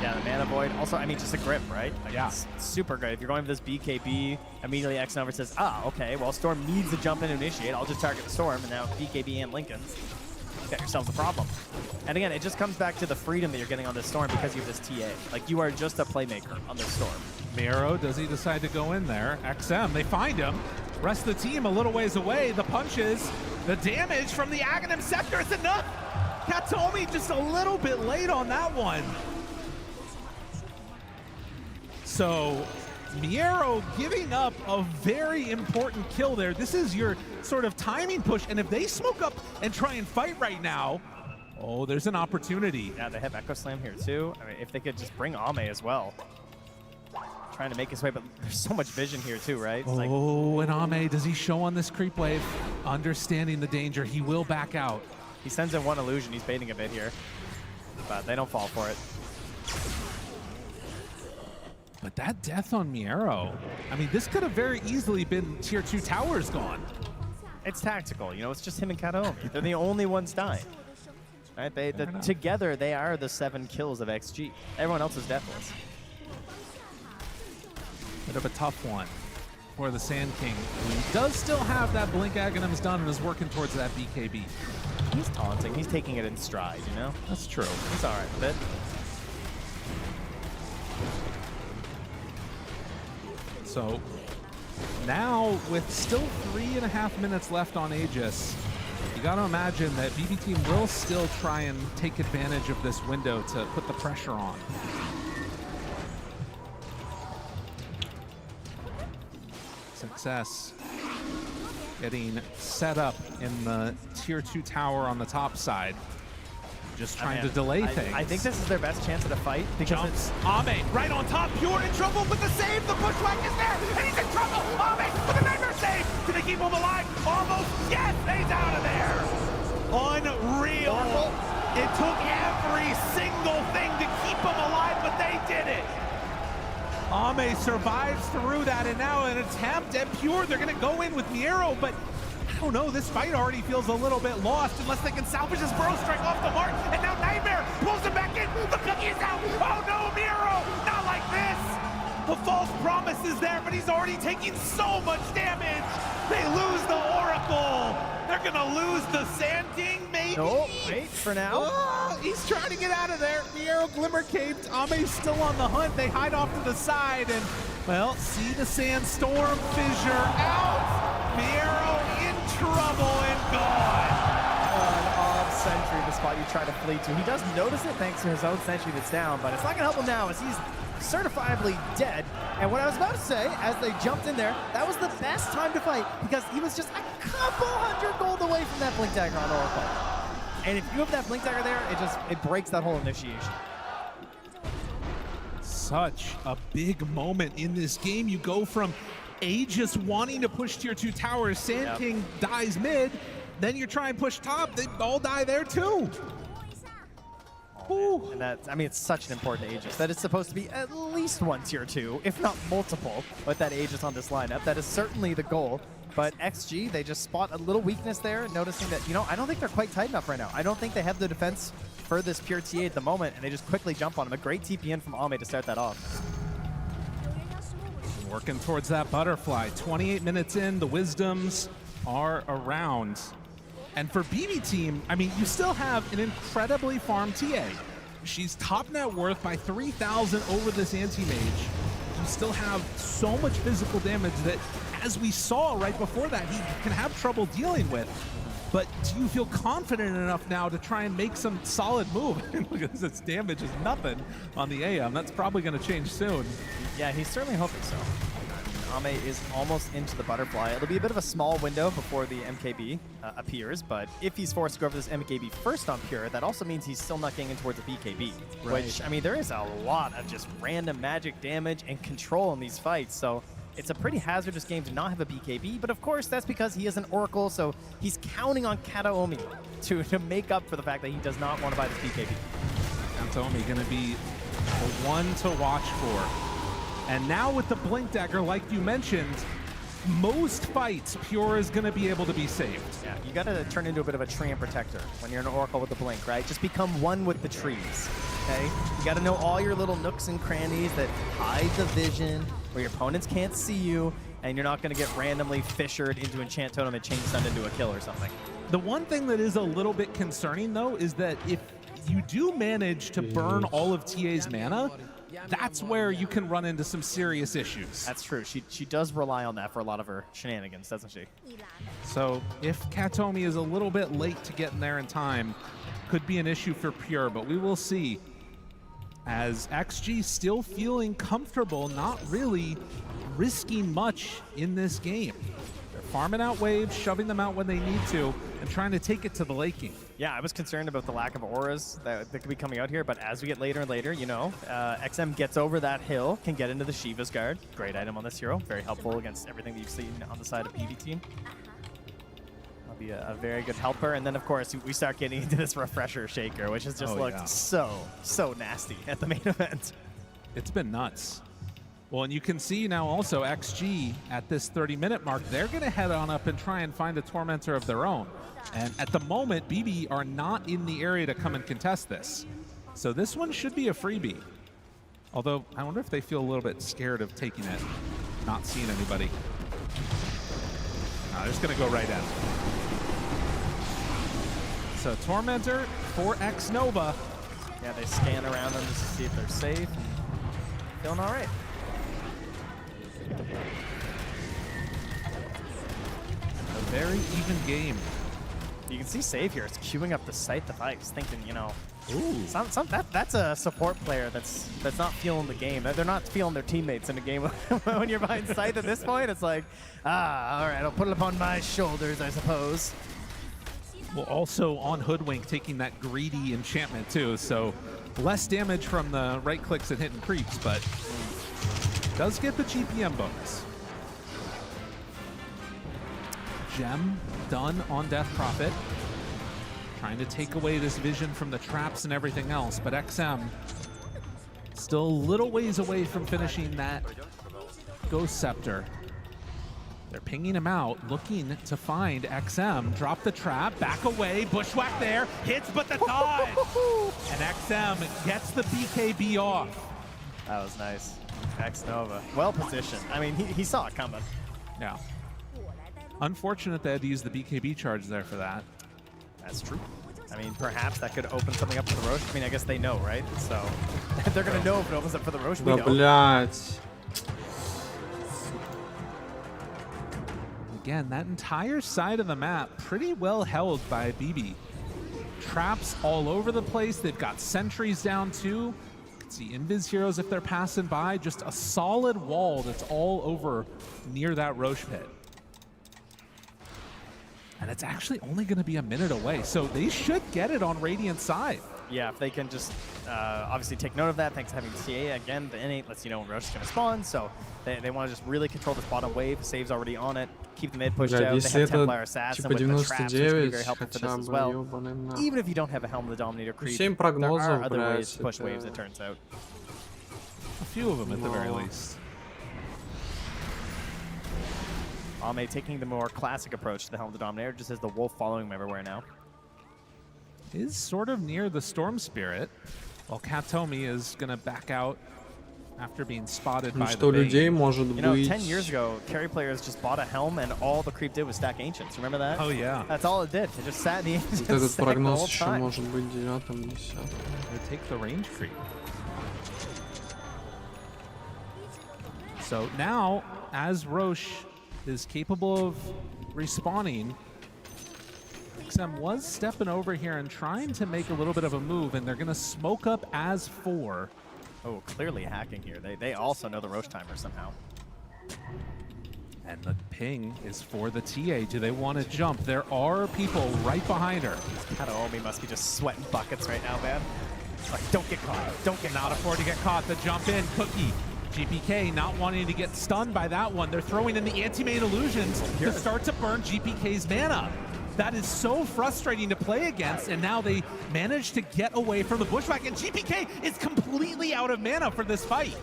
Yeah, the Mana Void. Also, I mean, just a grip, right? Like, yeah. It's super good. If you're going for this BKB, immediately X-Nova says, okay, well, Storm needs to jump in and initiate. I'll just target the Storm, and now BKB and Lincoln's. You got yourselves a problem. And again, it just comes back to the freedom that you're getting on this Storm because you have this TA. Like, you are just a playmaker on this Storm. Miro, does he decide to go in there? XM, they find him. Rest of the team a little ways away. The punches, the damage from the Aghanim Scepter is enough. Katomi just a little bit late on that one. So Miero giving up a very important kill there. This is your sort of timing push, and if they smoke up and try and fight right now, oh, there's an opportunity. Yeah, they have Echo Slam here too. I mean, if they could just bring Ame as well. Trying to make his way, but there's so much vision here too, right? It's and Ame, does he show on this creep wave? Understanding the danger, he will back out. He sends in one illusion, he's baiting a bit here, but they don't fall for it. But that death on Miero, I mean, this could have very easily been tier 2 towers gone. It's tactical, you know, it's just him and Katomi. They're the only ones dying. Right? Together, they are the 7 kills of XG. Everyone else is deathless. Bit of a tough one for the Sand King, who does still have that Blink Aghanim's done and is working towards that BKB. He's taunting, he's taking it in stride, you know? That's true. He's all right with it. So now, with still 3.5 minutes left on Aegis, you got to imagine that BB Team will still try and take advantage of this window to put the pressure on. Success getting set up in the tier 2 tower on the top side. Just trying to delay things. I think this is their best chance at a fight because it's Ame right on top, Pure in trouble with the save. The bushwhack is there, and he's in trouble. Ame with a nightmare save. Can they keep him alive? Almost. Yes, he's out of there. Unreal. It took every single thing to keep him alive, but they did it. Ame survives through that, and now an attempt at Pure. They're going to go in with Miero, but I don't know, this fight already feels a little bit lost unless they can salvage this Burrow strike off the mark. And now Nightmare pulls him back in. The cookie is out. Oh no, Miro, not like this. The false promise is there, but he's already taking so much damage. They lose the Oracle. They're gonna lose the Sand King, maybe? No, wait for now. Oh, he's trying to get out of there. Miro glimmer caped. Ame's still on the hunt. They hide off to the side and, well, see the Sandstorm fissure out. Miro in trouble and gone. An off sentry, the spot you try to flee to. He does notice it thanks to his own sentry that's down, but it's not gonna help him now as he's certifiably dead. And what I was about to say, as they jumped in there, that was the best time to fight because he was just a couple hundred gold away from that Blink Dagger on Oracle. And if you have that Blink Dagger there, it breaks that whole initiation. Such a big moment in this game. You go from Aegis wanting to push tier 2 towers, Sand King dies mid, then you try and push top, they all die there too. And that's, I mean, it's such an important Aegis that it's supposed to be at least one tier 2, if not multiple, with that Aegis on this lineup. That is certainly the goal. But XG, they just spot a little weakness there, noticing that, you know, I don't think they're quite tight enough right now. I don't think they have the defense for this pure TA at the moment, and they just quickly jump on him. A great TPN from Ame to start that off. Working towards that butterfly. 28 minutes in, the Wisdoms are around. And for BB Team, I mean, you still have an incredibly farmed TA. She's top net worth by 3,000 over this anti-mage. You still have so much physical damage that, as we saw right before that, he can have trouble dealing with. But do you feel confident enough now to try and make some solid move? Look at this, damage is nothing on the AM. That's probably going to change soon. Yeah, he's certainly hoping so. Ame is almost into the butterfly. It'll be a bit of a small window before the MKB appears, but if he's forced to go over this MKB first on Pure, that also means he's still not getting in towards a BKB, which, I mean, there is a lot of just random magic damage and control in these fights, so it's a pretty hazardous game to not have a BKB, but of course that's because he is an Oracle, so he's counting on Kataomi to make up for the fact that he does not want to buy this BKB. Kataomi going to be the one to watch for. And now with the Blink Dagger, like you mentioned, most fights, Pure is going to be able to be saved. Yeah, you got to turn into a bit of a tree and protector when you're an Oracle with the Blink, right? Just become one with the trees, okay? You got to know all your little nooks and crannies that hide the vision, where your opponents can't see you, and you're not going to get randomly fissured into Enchant Totem and chain stunned into a kill or something. The one thing that is a little bit concerning, though, is that if you do manage to burn all of TA's mana, that's where you can run into some serious issues. That's true. She does rely on that for a lot of her shenanigans, doesn't she? So if Kataomi is a little bit late to get in there in time, could be an issue for Pure, but we will see. As XG still feeling comfortable, not really risking much in this game. They're farming out waves, shoving them out when they need to, and trying to take it to the late game. Yeah, I was concerned about the lack of auras that could be coming out here, but as we get later and later, you know, XM gets over that hill, can get into the Shiva's Guard. Great item on this hero, very helpful against everything that you've seen on the side of PV Team. That'll be a very good helper, and then of course we start getting into this Refresher Shaker, which has just looked so nasty at the main event. It's been nuts. Well, and you can see now also XG at this 30-minute mark, they're going to head on up and try and find a Tormentor of their own. And at the moment, BB are not in the area to come and contest this. So this one should be a freebie. Although, I wonder if they feel a little bit scared of taking it, not seeing anybody. No, they're just going to go right in. So Tormentor for X Nova. Yeah, they scan around them just to see if they're safe. Feeling all right. A very even game. You can see Save here. It's queuing up the site device, thinking, you know, that's a support player that's not feeling the game. They're not feeling their teammates in a game. When you're behind Scythe at this point, it's like, all right, I'll put it upon my shoulders, I suppose. Well, also on Hoodwink taking that greedy enchantment too, so less damage from the right clicks and hitting creeps, but does get the GPM bonus. Gem done on Death Prophet. Trying to take away this vision from the traps and everything else, but XM still a little ways away from finishing that Ghost Scepter. They're pinging him out, looking to find XM. Drop the trap, back away, bushwhack there, hits but the dodge! And XM gets the BKB off. That was nice. X-Nova, well positioned. I mean, he saw it coming. Yeah. Unfortunate they had to use the BKB charge there for that. That's true. I mean, perhaps that could open something up for the Roche. I mean, I guess they know, right? So they're going to know if it opens up for the Roche. We Да, don't. блядь. Again, that entire side of the map pretty well held by BB. Traps all over the place. They've got sentries down too. You can see invis heroes if they're passing by. Just a solid wall that's all over near that Roche pit. And it's actually only going to be a minute away, so they should get it on Radiant's side. Yeah, if they can just obviously take note of that, thanks to having CA. Again, the innate lets you know when Roche is going to spawn, so they want to just really control this bottom wave. Save's already on it. Keep the mid pushed out. They have Templar Assassin типа with the traps, which can be 99 very helpful for хотя this as бы, well. ёбаный нахуй. Even if you don't have a Helm of the Dominator creep, 7 there прогнозов, are other блядь, ways to push это- waves, it turns out. A few of them at the very least. Ame taking the more classic approach to the Helm of the Dominator, just as the wolf following him everywhere now. Is sort of near the Storm Spirit, while Katomi is going to back out after being spotted by Что the людей bait. может You know, быть. 10 years ago, carry players just bought a Helm and all the creep did was stack Ancients. Remember that? Oh, yeah. That's all it did. It just sat in the Ancients Вот этот stack the прогноз whole еще time. может быть 9-м, 10-м. They take the range creep. So now, as Roche is capable of respawning, XM was stepping over here and trying to make a little bit of a move, and they're going to smoke up as 4. Oh, clearly hacking here. They also know the Roche timer somehow. And the ping is for the TA. Do they want to jump? There are people right behind her. Kataomi must be just sweating buckets right now, man. Like, don't get caught. Don't get Not afford to get caught. The jump in. Cookie. GPK not wanting to get stunned by that one. They're throwing in the anti-main illusions to start to burn GPK's mana. That is so frustrating to play against, and now they manage to get away from the bushwhack, and GPK is completely out of mana for this fight.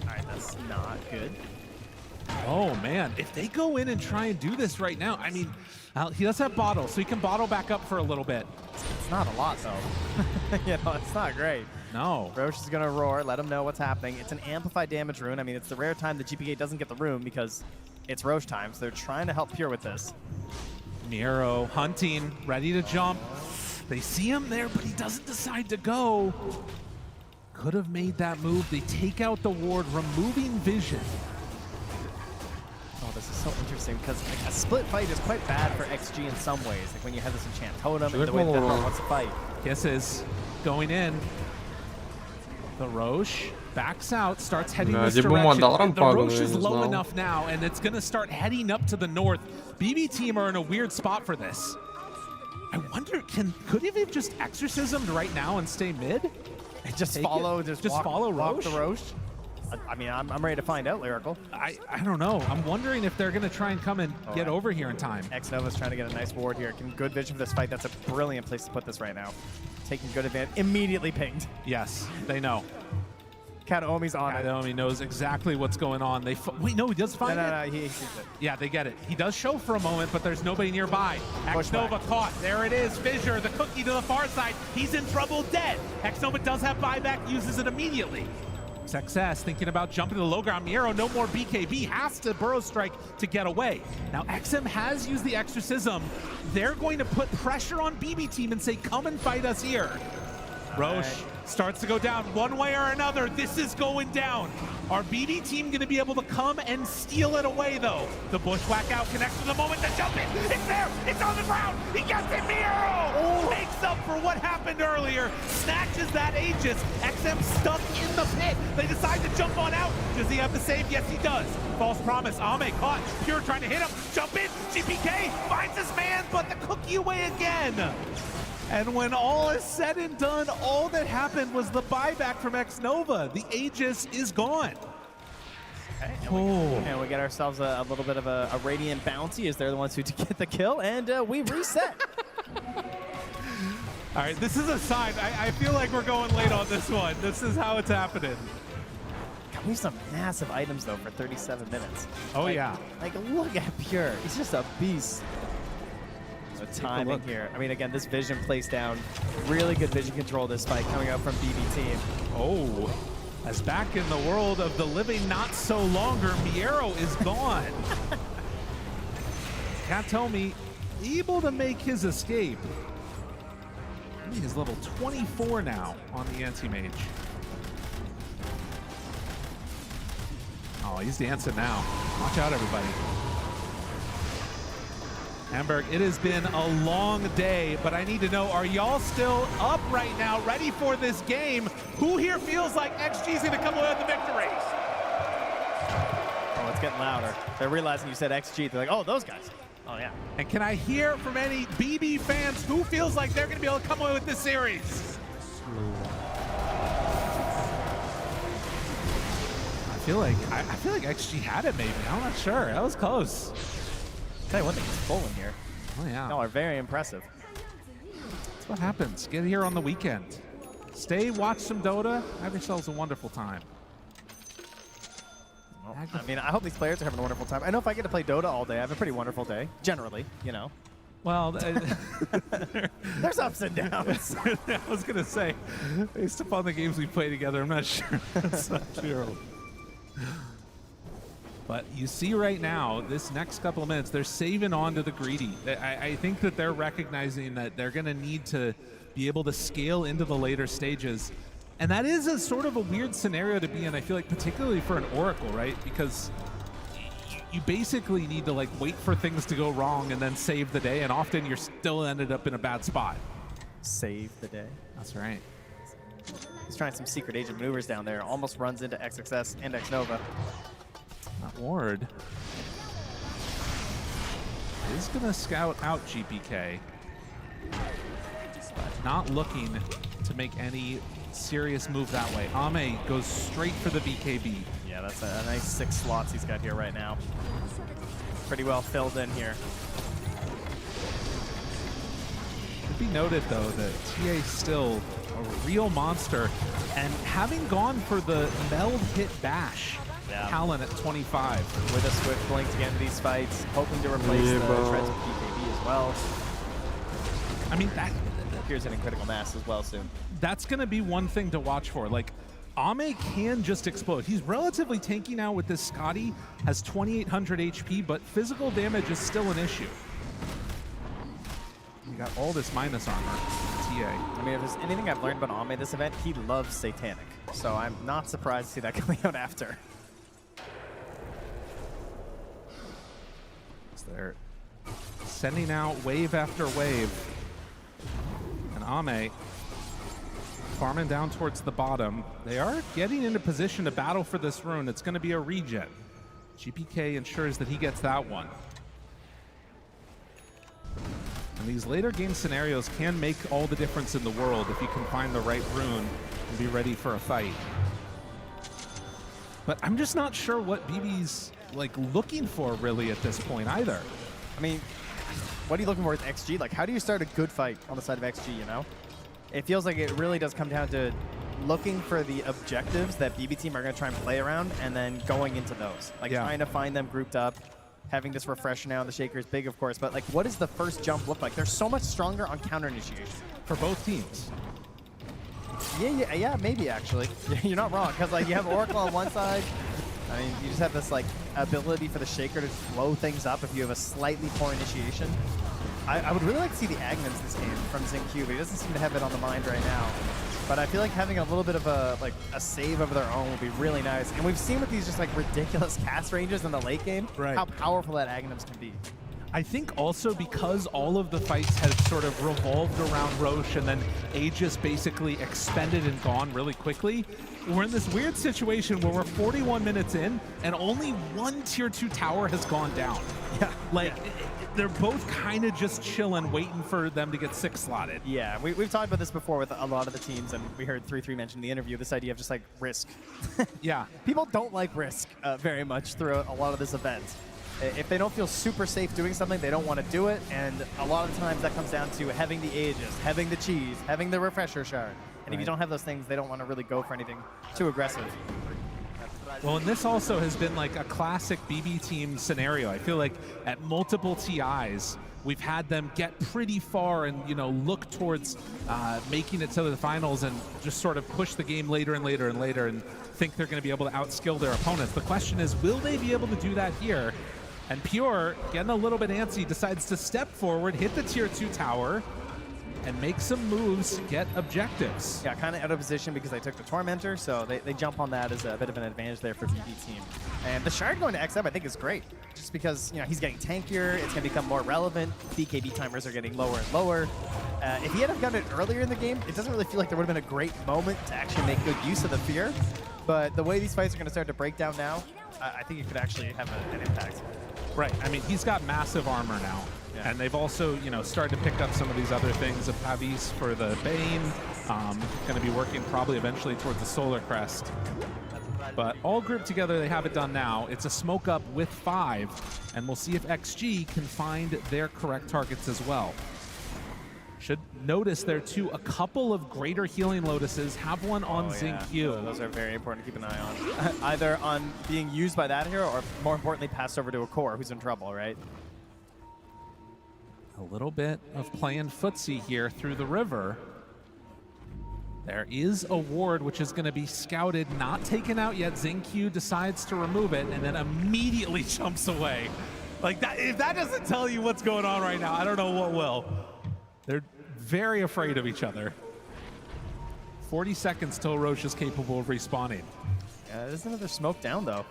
All right, that's not good. Oh, man. If they go in and try and do this right now, I mean, he does have bottle, so he can bottle back up for a little bit. It's not a lot, though. You know, it's not great. No. Roche is going to roar, let him know what's happening. It's an amplified damage rune. I mean, it's the rare time that GPK doesn't get the rune because it's Roche time, so they're trying to help Pure with this. Nero hunting, ready to jump. They see him there, but he doesn't decide to go. Could have made that move. They take out the ward, removing vision. Oh, this is so interesting because like, a split fight is quite bad for XG in some ways. Like when you have this enchant totem and the way that Deathmark wants to fight. Kisses going in. The Roche backs out, starts heading Да, this типа ему direction. Адаром The падал, Roche я is не low знал. enough now, and it's going to start heading up to the north. BB team are in a weird spot for this. I wonder, could he have just exorcismed right now and stay mid? Just Take follow, it? just follow walk Roche? the Roche. I mean, I'm ready to find out, Lyrical. I don't know. I'm wondering if they're going to try and come and get over here in time. X-Nova's trying to get a nice ward here. Good vision for this fight. That's a brilliant place to put this right now. Taking good advantage. Immediately pinged. Yes, they know. Kataomi's on it. Kataomi knows exactly what's going on. Wait, no, he does find it. No, he sees it. Yeah, they get it. He does show for a moment, but there's nobody nearby. X-Nova caught. There it is. Fissure, the cookie to the far side. He's in trouble dead. X-Nova does have buyback, uses it immediately. Success thinking about jumping to the low ground. Miero, no more BKB, has to burrow strike to get away. Now XM has used the exorcism. They're going to put pressure on BB team and say, come and fight us here. Roche starts to go down one way or another. This is going down. Our BB team going to be able to come and steal it away, though. The bushwhack out connects to the moment to jump in. It's there. It's on the ground. He gets it. Miero makes up for what happened earlier. Snatches that Aegis. XM stuck in the pit. They decide to jump on out. Does he have the save? Yes, he does. False promise. Ame caught. Pure trying to hit him. Jump in. GPK finds his man, but the cookie away again. And when all is said and done, all that happened was the buyback from X-Nova. The Aegis is gone. Okay, and we get ourselves a little bit of a Radiant bounty as they're the ones who get the kill, and we reset. All right, this is a sign. I feel like we're going late on this one. This is how it's happening. Here's some massive items, though, for 37 minutes. Oh, yeah. Like, look at Pure. He's just a beast. The timing here. I mean, again, this vision placed down. Really good vision control this fight coming up from BB Team. Oh, as back in the world of the living not so longer, Miero is gone. Can't tell me, able to make his escape. He's level 24 now on the anti-mage. Oh, he's dancing now. Watch out, everybody. Hamburg, it has been a long day, but I need to know, are y'all still up right now, ready for this game? Who here feels like XG's gonna come away with the victory? Oh, it's getting louder. They're realizing you said XG. They're like, oh, those guys. Oh, yeah. And can I hear from any BB fans who feels like they're gonna be able to come away with this series? I feel like XG had it maybe. I'm not sure. That was close. Tell you one thing, it's full in here. Oh yeah. Y'all are very impressive. That's what happens. Get here on the weekend. Stay, watch some Dota. Have yourselves a wonderful time. Well, I mean, I hope these players are having a wonderful time. I know if I get to play Dota all day, I have a pretty wonderful day. Generally, you know. Well, there's ups and downs. I was gonna say, based upon the games we play together, I'm not sure that's not true. But you see right now, this next couple of minutes, they're saving on to the greedy. I think that they're recognizing that they're going to need to be able to scale into the later stages. And that is a sort of a weird scenario to be in, I feel like, particularly for an Oracle, right? Because you basically need to like wait for things to go wrong and then save the day, and often you're still ended up in a bad spot. Save the day. That's right. He's trying some secret agent maneuvers down there. Almost runs into XXS and XNova. That ward is going to scout out GPK, but not looking to make any serious move that way. Ame goes straight for the BKB. Yeah, that's a nice 6 slots he's got here right now. Pretty well filled in here. Should be noted, though, that TA is still a real monster, and having gone for the meld hit bash, Talon at 25. With a Swift Blink to get into these fights, hoping to replace the Treads with BKB as well. I mean, that appears in critical mass as well soon. That's going to be one thing to watch for. Like, Ame can just explode. He's relatively tanky now with this Scotty, has 2,800 HP, but physical damage is still an issue. We got all this minus armor. TA. I mean, if there's anything I've learned about Ame this event, he loves Satanic. So I'm not surprised to see that coming out after. They're sending out wave after wave. And Ame farming down towards the bottom. They are getting into position to battle for this rune. It's going to be a regen. GPK ensures that he gets that one. And these later game scenarios can make all the difference in the world if you can find the right rune and be ready for a fight. But I'm just not sure what BB's like looking for really at this point either. I mean, what are you looking for with XG? Like, how do you start a good fight on the side of XG, you know? It feels like it really does come down to looking for the objectives that BB team are going to try and play around and then going into those. Like, trying to find them grouped up, having this refresher now, the Shaker is big, of course, but like, what does the first jump look like? They're so much stronger on counter initiation. For both teams. Yeah, maybe actually. You're not wrong, because like you have Oracle on one side. I mean, you just have this like ability for the Shaker to blow things up if you have a slightly poor initiation. I would really like to see the Agnums this game from ZinQ, but he doesn't seem to have it on the mind right now. But I feel like having a little bit of a save of their own would be really nice. And we've seen with these just like ridiculous cast ranges in the late game, how powerful that Agnums can be. I think also because all of the fights have sort of revolved around Roche and then Aegis basically expended and gone really quickly, we're in this weird situation where we're 41 minutes in and only one tier 2 tower has gone down. Yeah. Like, they're both kind of just chilling, waiting for them to get 6 slotted. Yeah, we've talked about this before with a lot of the teams, and we heard 3-3 mention in the interview, this idea of just like risk. Yeah. People don't like risk very much throughout a lot of this event. If they don't feel super safe doing something, they don't want to do it, and a lot of times that comes down to having the Aegis, having the cheese, having the refresher shard. And if you don't have those things, they don't want to really go for anything too aggressive. Well, and this also has been like a classic BB team scenario. I feel like at multiple TIs, we've had them get pretty far and, you know, look towards making it to the finals and just sort of push the game later and later and later and think they're going to be able to outskill their opponents. The question is, will they be able to do that here? And Pure, getting a little bit antsy, decides to step forward, hit the tier 2 tower, and make some moves, get objectives. Yeah, kind of out of position because they took the Tormentor, so they jump on that as a bit of an advantage there for BB team. And the Shard going to XM I think is great, just because, you know, he's getting tankier, it's going to become more relevant, BKB timers are getting lower and lower. If he had gotten it earlier in the game, it doesn't really feel like there would have been a great moment to actually make good use of the Fear, but the way these fights are going to start to break down now, I think it could actually have an impact. Right, I mean, he's got massive armor now. Yeah. And they've also, you know, started to pick up some of these other things of Pavis for the Bane. Going to be working probably eventually towards the Solar Crest. But all grouped together, they have it done now. It's a smoke up with 5, and we'll see if XG can find their correct targets as well. Should notice there too, a couple of greater healing Lotuses, have one on Xingqiu. Those are very important to keep an eye on. Either on being used by that hero or more importantly passed over to a core who's in trouble, right? A little bit of playing footsie here through the river. There is a ward which is going to be scouted, not taken out yet. Xingqiu decides to remove it and then immediately jumps away. Like that, if that doesn't tell you what's going on right now, I don't know what will. They're very afraid of each other. 40 seconds till Roche is capable of respawning. Yeah, there's another smoke down though.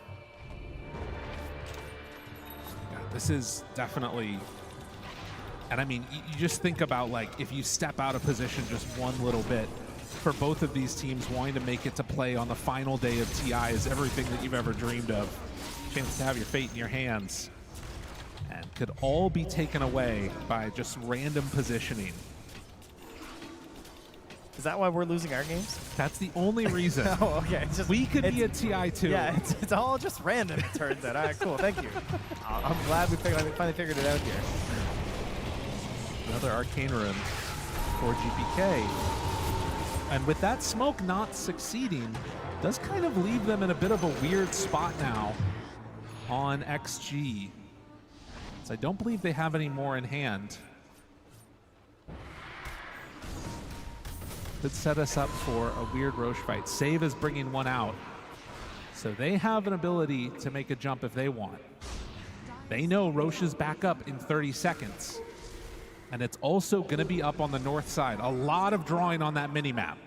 Yeah, this is definitely... And I mean, you just think about, like, if you step out of position just one little bit, for both of these teams wanting to make it to play on the final day of TI is everything that you've ever dreamed of. Chance to have your fate in your hands. And could all be taken away by just random positioning. Is that why we're losing our games? That's the only reason. Oh, okay. It's just, we could be a TI too. Yeah, it's all just random, it turns out. All right, cool, thank you. I'm glad we finally figured it out here. Another Arcane Rune for GPK. And with that smoke not succeeding, does kind of leave them in a bit of a weird spot now on XG. So I don't believe they have any more in hand. Could set us up for a weird Roche fight. Save is bringing one out. So they have an ability to make a jump if they want. They know Roche is back up in 30 seconds. And it's also going to be up on the north side. A lot of drawing on that mini-map.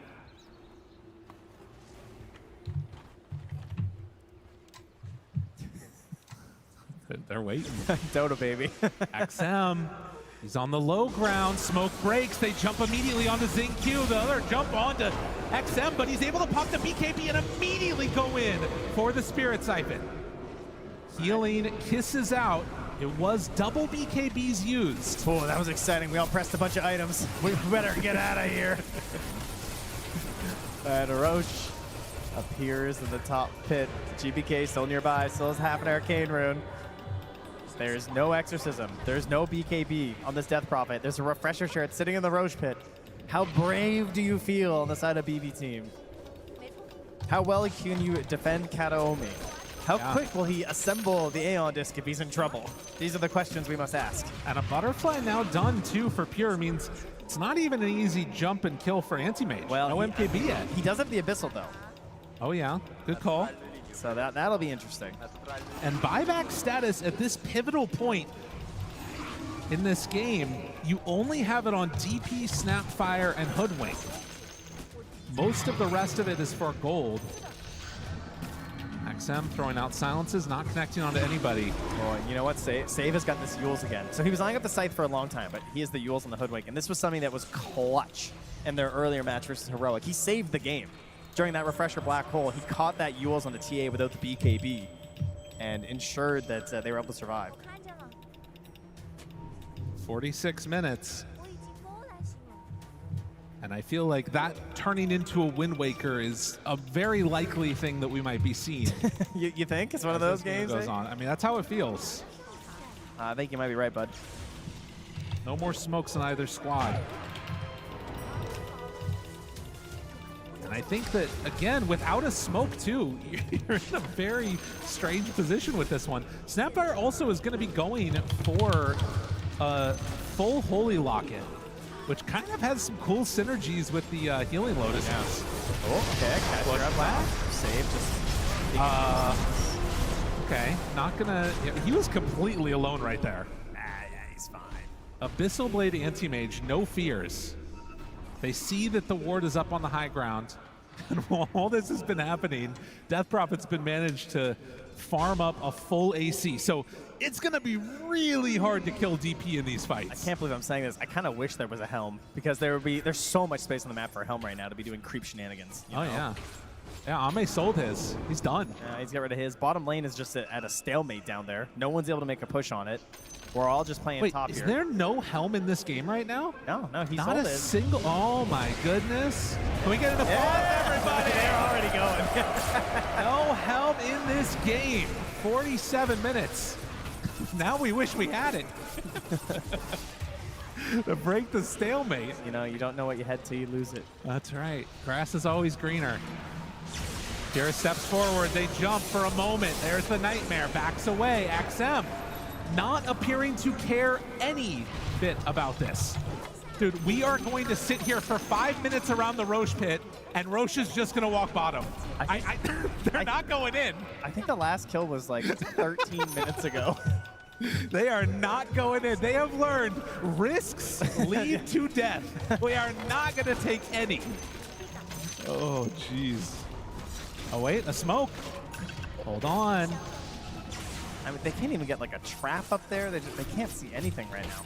They're waiting. Dota, baby. XM, he's on the low ground. Smoke breaks. They jump immediately onto Xingqiu. The other jump onto XM, but he's able to pop the BKB and immediately go in for the Spirit Siphon. Healing kisses out. It was double BKBs used. Oh, that was exciting. We all pressed a bunch of items. We better get out of here. And Roche appears in the top pit. GBK still nearby, still has half an Arcane Rune. There's no Exorcism. There's no BKB on this Death Prophet. There's a Refresher shirt sitting in the Roche pit. How brave do you feel on the side of BB team? How well can you defend Kataomi? How quick will he assemble the Aeon Disc if he's in trouble? These are the questions we must ask. And a Butterfly now done too for Pure means it's not even an easy jump and kill for Anti-Mage. Well, no MKB yet. He does have the Abyssal though. Oh yeah, good call. So that'll be interesting. And buyback status at this pivotal point in this game, you only have it on DP, Snapfire, and Hoodwink. Most of the rest of it is for gold. XM throwing out silences, not connecting onto anybody. Oh, you know what? Save has got this Yules again. So he was eyeing up the Scythe for a long time, but he has the Yules on the Hoodwink, and this was something that was clutch in their earlier match versus Heroic. He saved the game. During that Refresher Black Hole, he caught that Yules on the TA without the BKB and ensured that they were able to survive. 46 minutes. And I feel like that turning into a Wind Waker is a very likely thing that we might be seeing. You think? It's one of those games? Goes on. I mean, that's how it feels. I think you might be right, bud. No more smokes on either squad. And I think that, again, without a smoke too, you're in a very strange position with this one. Snapfire also is going to be going for a full Holy Locket, which kind of has some cool synergies with the Healing Lotus. Yes. Oh, okay, catch her up last. Save, just... okay, not gonna... He was completely alone right there. Yeah, he's fine. Abyssal Blade Anti-Mage, no fears. They see that the ward is up on the high ground. And while all this has been happening, Death Prophet's been managed to farm up a full AC. So it's going to be really hard to kill DP in these fights. I can't believe I'm saying this. I kind of wish there was a Helm, because there's so much space on the map for a Helm right now to be doing creep shenanigans. You know? Yeah. Yeah, Ame sold his. He's done. Yeah, he's got rid of his. Bottom lane is just at a stalemate down there. No one's able to make a push on it. We're all just playing top here. Is there no Helm in this game right now? No, he not sold a his. single. Oh my goodness! Can we get an applause, everybody? They're already going. No Helm in this game. 47 minutes. Now we wish we had it. To break the stalemate. You know, you don't know what you had till you lose it. That's right. Grass is always greener. Kira steps forward. They jump for a moment. There's the Nightmare. Backs away. XM not appearing to care any bit about this. Dude, we are going to sit here for 5 minutes around the Roche pit, and Roche is just going to walk bottom. They're not going in. I think the last kill was like 13 minutes ago. They are not going in. They have learned risks lead to death. We are not going to take any. Oh, jeez. Oh, wait, a smoke. Hold on. I mean, they can't even get like a trap up there. They can't see anything right now.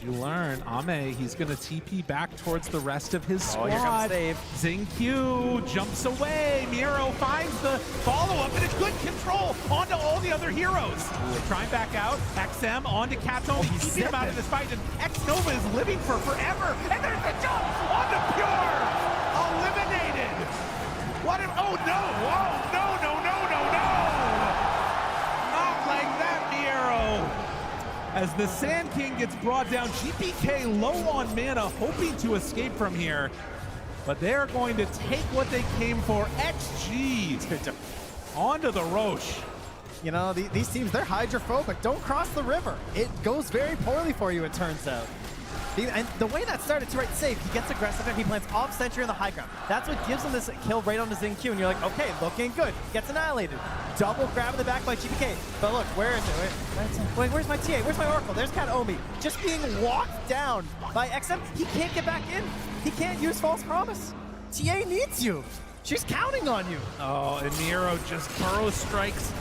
You learn, Ame, he's going to TP back towards the rest of his squad. Oh, here comes Save. Xingqiu jumps away. Miro finds the follow-up, and it's good control onto all the other heroes. They try and back out. XM onto Kato. He's keeping him out of this fight, and X-Nova is living for forever. And there's the jump onto Pure. Eliminated. What if, oh no, oh no. Not like that, Miro. As the Sand King gets brought down, GPK low on mana, hoping to escape from here. But they're going to take what they came for. XG onto the Roche. You know, these teams, they're hydrophobic. Don't cross the river. It goes very poorly for you, it turns out. And the way that started, to right save, he gets aggressive and he plants off sentry on the high ground. That's what gives him this kill right onto Xingqiu, and you're like, okay, looking good. Gets annihilated. Double grab in the back by GPK. But look, where is it? Wait, where's my TA? Where's my Oracle? There's Cat Omi. Just being walked down by XM. He can't get back in. He can't use False Promise. TA needs you. She's counting on you. Oh, and Miro just burrow strikes.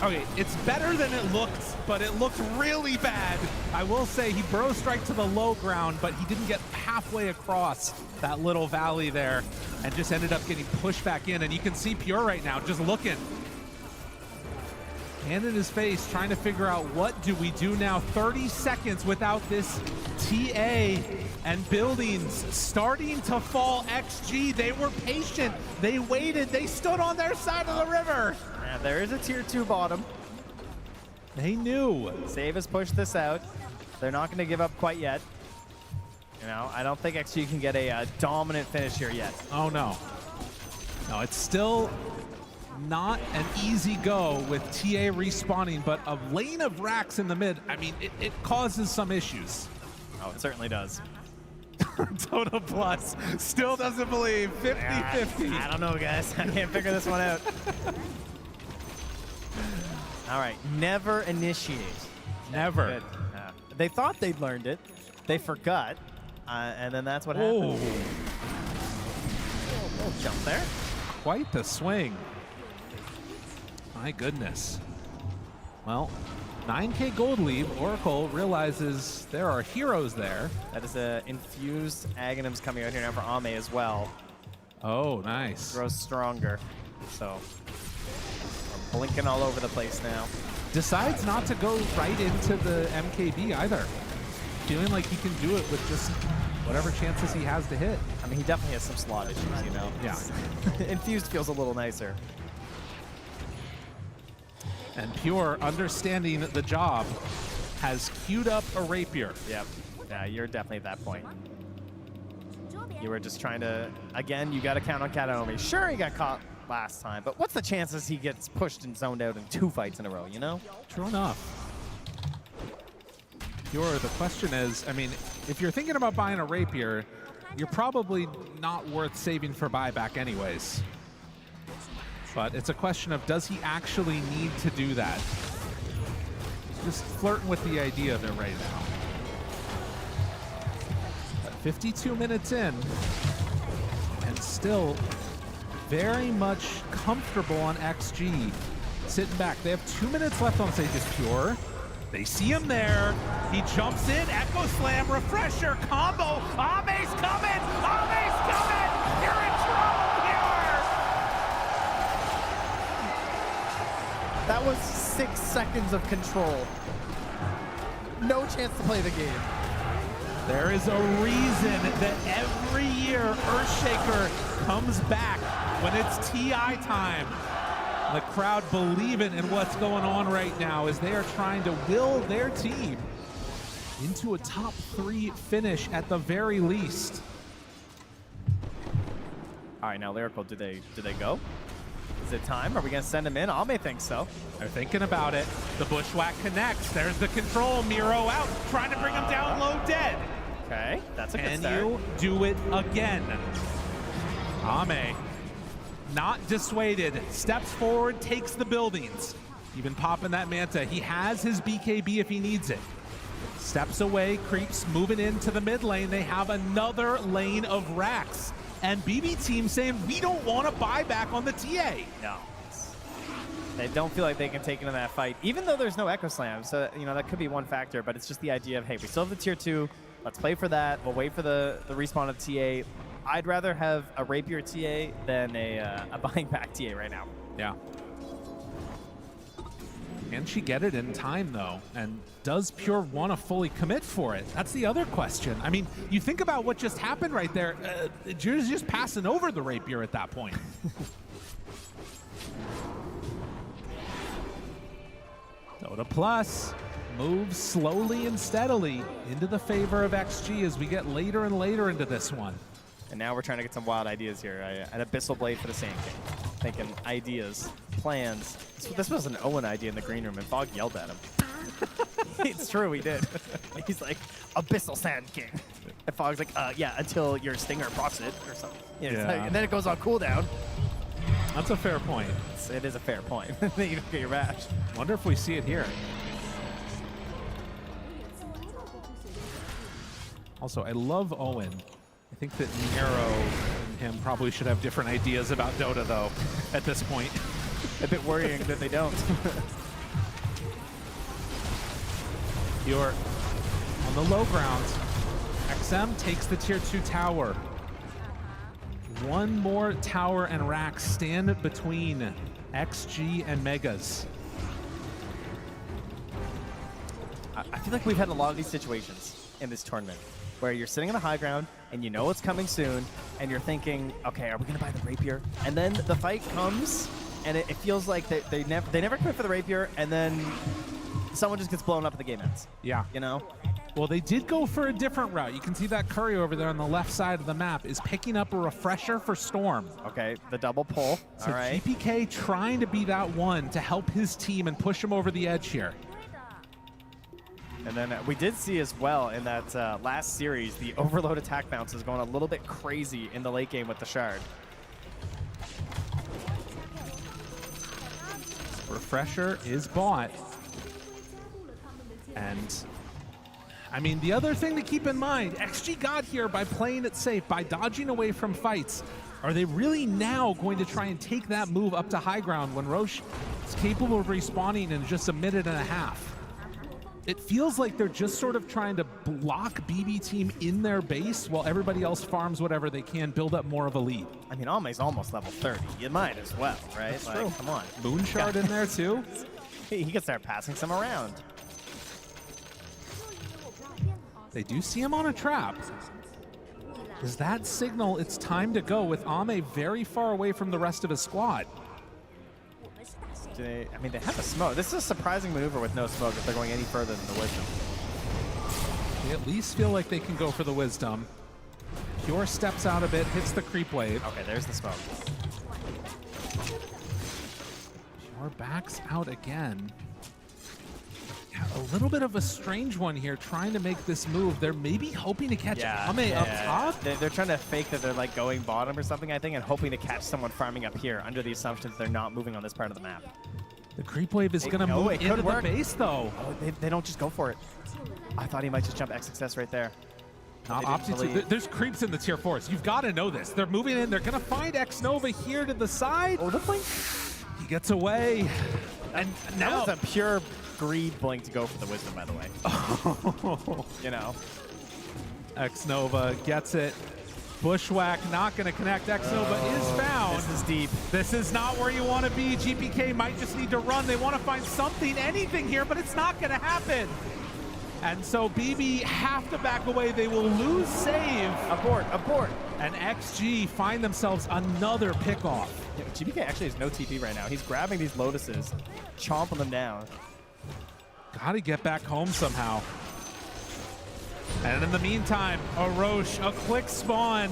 Okay, it's better than it looked, but it looked really bad. I will say he burrow strike to the low ground, but he didn't get halfway across that little valley there and just ended up getting pushed back in. And you can see Pure right now just looking. Hand in his face, trying to figure out what do we do now. 30 seconds without this TA, and buildings starting to fall. XG, they were patient. They waited. They stood on their side of the river. Yeah, there is a tier 2 bottom. They knew. Save has pushed this out. They're not going to give up quite yet. You know, I don't think XG can get a dominant finish here yet. Oh, no. No, it's still not an easy go with TA respawning, but a lane of racks in the mid, I mean, it causes some issues. Oh, it certainly does. Dota Plus still doesn't believe. 50-50. I don't know, guys. I can't figure this one out. All right, never initiate. Never. They thought they'd learned it. They forgot, and then that's what happened. Little jump there. Quite the swing. My goodness. Well, 9K gold lead. Oracle realizes there are heroes there. That is a infused Aghanims coming out here now for Ame as well. Oh, nice. Grows stronger. So we're blinking all over the place now. Decides not to go right into the MKB either. Feeling like he can do it with just whatever chances he has to hit. I mean, he definitely has some slot issues, you know? Yeah. Infused feels a little nicer. And Pure, understanding the job, has queued up a rapier. Yep. Yeah, you're definitely at that point. You were just trying to, again, you got to count on Kataomi. Sure, he got caught last time, but what's the chances he gets pushed and zoned out in 2 fights in a row, you know? True enough. The question is, I mean, if you're thinking about buying a rapier, you're probably not worth saving for buyback anyways. But it's a question of, does he actually need to do that? Just flirting with the idea of it right now. 52 minutes in, and still very much comfortable on XG. Sitting back. They have 2 minutes left on Sage's Pure. They see him there. He jumps in. Echo Slam, refresher, combo. Ame's coming. Ame's coming. You're in trouble, Pure. That was 6 seconds of control. No chance to play the game. There is a reason that every year Earthshaker comes back when it's TI time. The crowd believing in what's going on right now as they are trying to will their team into a top 3 finish at the very least. All right, now Lyrical, did they go? Is it time? Are we gonna send him in? Ame thinks so. They're thinking about it. The Bushwhack connects. There's the control. Miro out, trying to bring him down low dead. Okay, that's a good Can start. you do it again? Ame, not dissuaded, steps forward, takes the buildings. Even popping that Manta. He has his BKB if he needs it. Steps away, creeps, moving into the mid lane. They have another lane of racks. And BB team saying, we don't want to buy back on the TA. No. They don't feel like they can take into that fight, even though there's no Echo Slam. So, you know, that could be one factor, but it's just the idea of, hey, we still have the tier 2. Let's play for that. We'll wait for the respawn of TA. I'd rather have a Rapier TA than a buying back TA right now. Yeah. Can she get it in time, though? And does Pure want to fully commit for it? That's the other question. I mean, you think about what just happened right there. You're just passing over the Rapier at that point. Dota Plus moves slowly and steadily into the favor of XG as we get later and later into this one. And now we're trying to get some wild ideas here. An Abyssal Blade for the Sand King. Thinking ideas, plans. This was an Owen idea in the green room, and Fog yelled at him. It's true, he did. He's like, Abyssal Sand King. And Fog's like, yeah, until your Stinger procs it or something. Yeah, it's like, and then it goes on cooldown. That's a fair point. It is a fair point. Then you don't get your bash. Wonder if we see it here. Also, I love Owen. I think that Nero and him probably should have different ideas about Dota, though, at this point. A bit worrying that they don't. You're on the low ground. XM takes the tier 2 tower. One more tower and rack stand between XG and Megas. I feel like we've had a lot of these situations in this tournament where you're sitting on the high ground and you know it's coming soon and you're thinking, okay, are we gonna buy the Rapier? And then the fight comes and it feels like they never commit for the Rapier, and then someone just gets blown up and the game ends. Yeah. You know? Well, they did go for a different route. You can see that Curry over there on the left side of the map is picking up a refresher for Storm. Okay, the double pull. So all right. GPK trying to be that one to help his team and push him over the edge here. And then we did see as well in that last series, the overload attack bounce is going a little bit crazy in the late game with the Shard. Refresher is bought. And I mean, the other thing to keep in mind, XG got here by playing it safe, by dodging away from fights. Are they really now going to try and take that move up to high ground when Roche is capable of respawning in just a minute and a half? It feels like they're just sort of trying to block BB team in their base while everybody else farms whatever they can, build up more of a lead. I mean, Ame's almost level 30. You might as well, right? That's like, true. Come on. Moonshard in there too. He can start passing some around. They do see him on a trap. Does that signal it's time to go with Ame very far away from the rest of his squad? I mean, they have a smoke. This is a surprising maneuver with no smoke if they're going any further than the Wisdom. They at least feel like they can go for the Wisdom. Pure steps out a bit, hits the creep wave. Okay, there's the smoke. Pure backs out again. Yeah, a little bit of a strange one here, trying to make this move. They're maybe hoping to catch Ame up top. They're trying to fake that they're like going bottom or something, I think, and hoping to catch someone farming up here under the assumption that they're not moving on this part of the map. The creep wave is going to move into the base, though. Oh, they don't just go for it. I thought he might just jump X success right there. Not opted to. There's creeps in the tier 4s. You've got to know this. They're moving in. They're going to find X Nova here to the side. Oh, the blink. He gets away. And now that was a pure greed blink to go for the wisdom, by the way. You know. X Nova gets it. Bushwhack not going to connect. X Nova is found. This is deep. This is not where you want to be. GPK might just need to run. They want to find something, anything here, but it's not going to happen. And so BB have to back away. They will lose save. Abort, abort. And XG find themselves another pickoff. Yeah, GPK actually has no TP right now. He's grabbing these Lotuses, chomping them down. Got to get back home somehow. And in the meantime, a Roche, a quick spawn.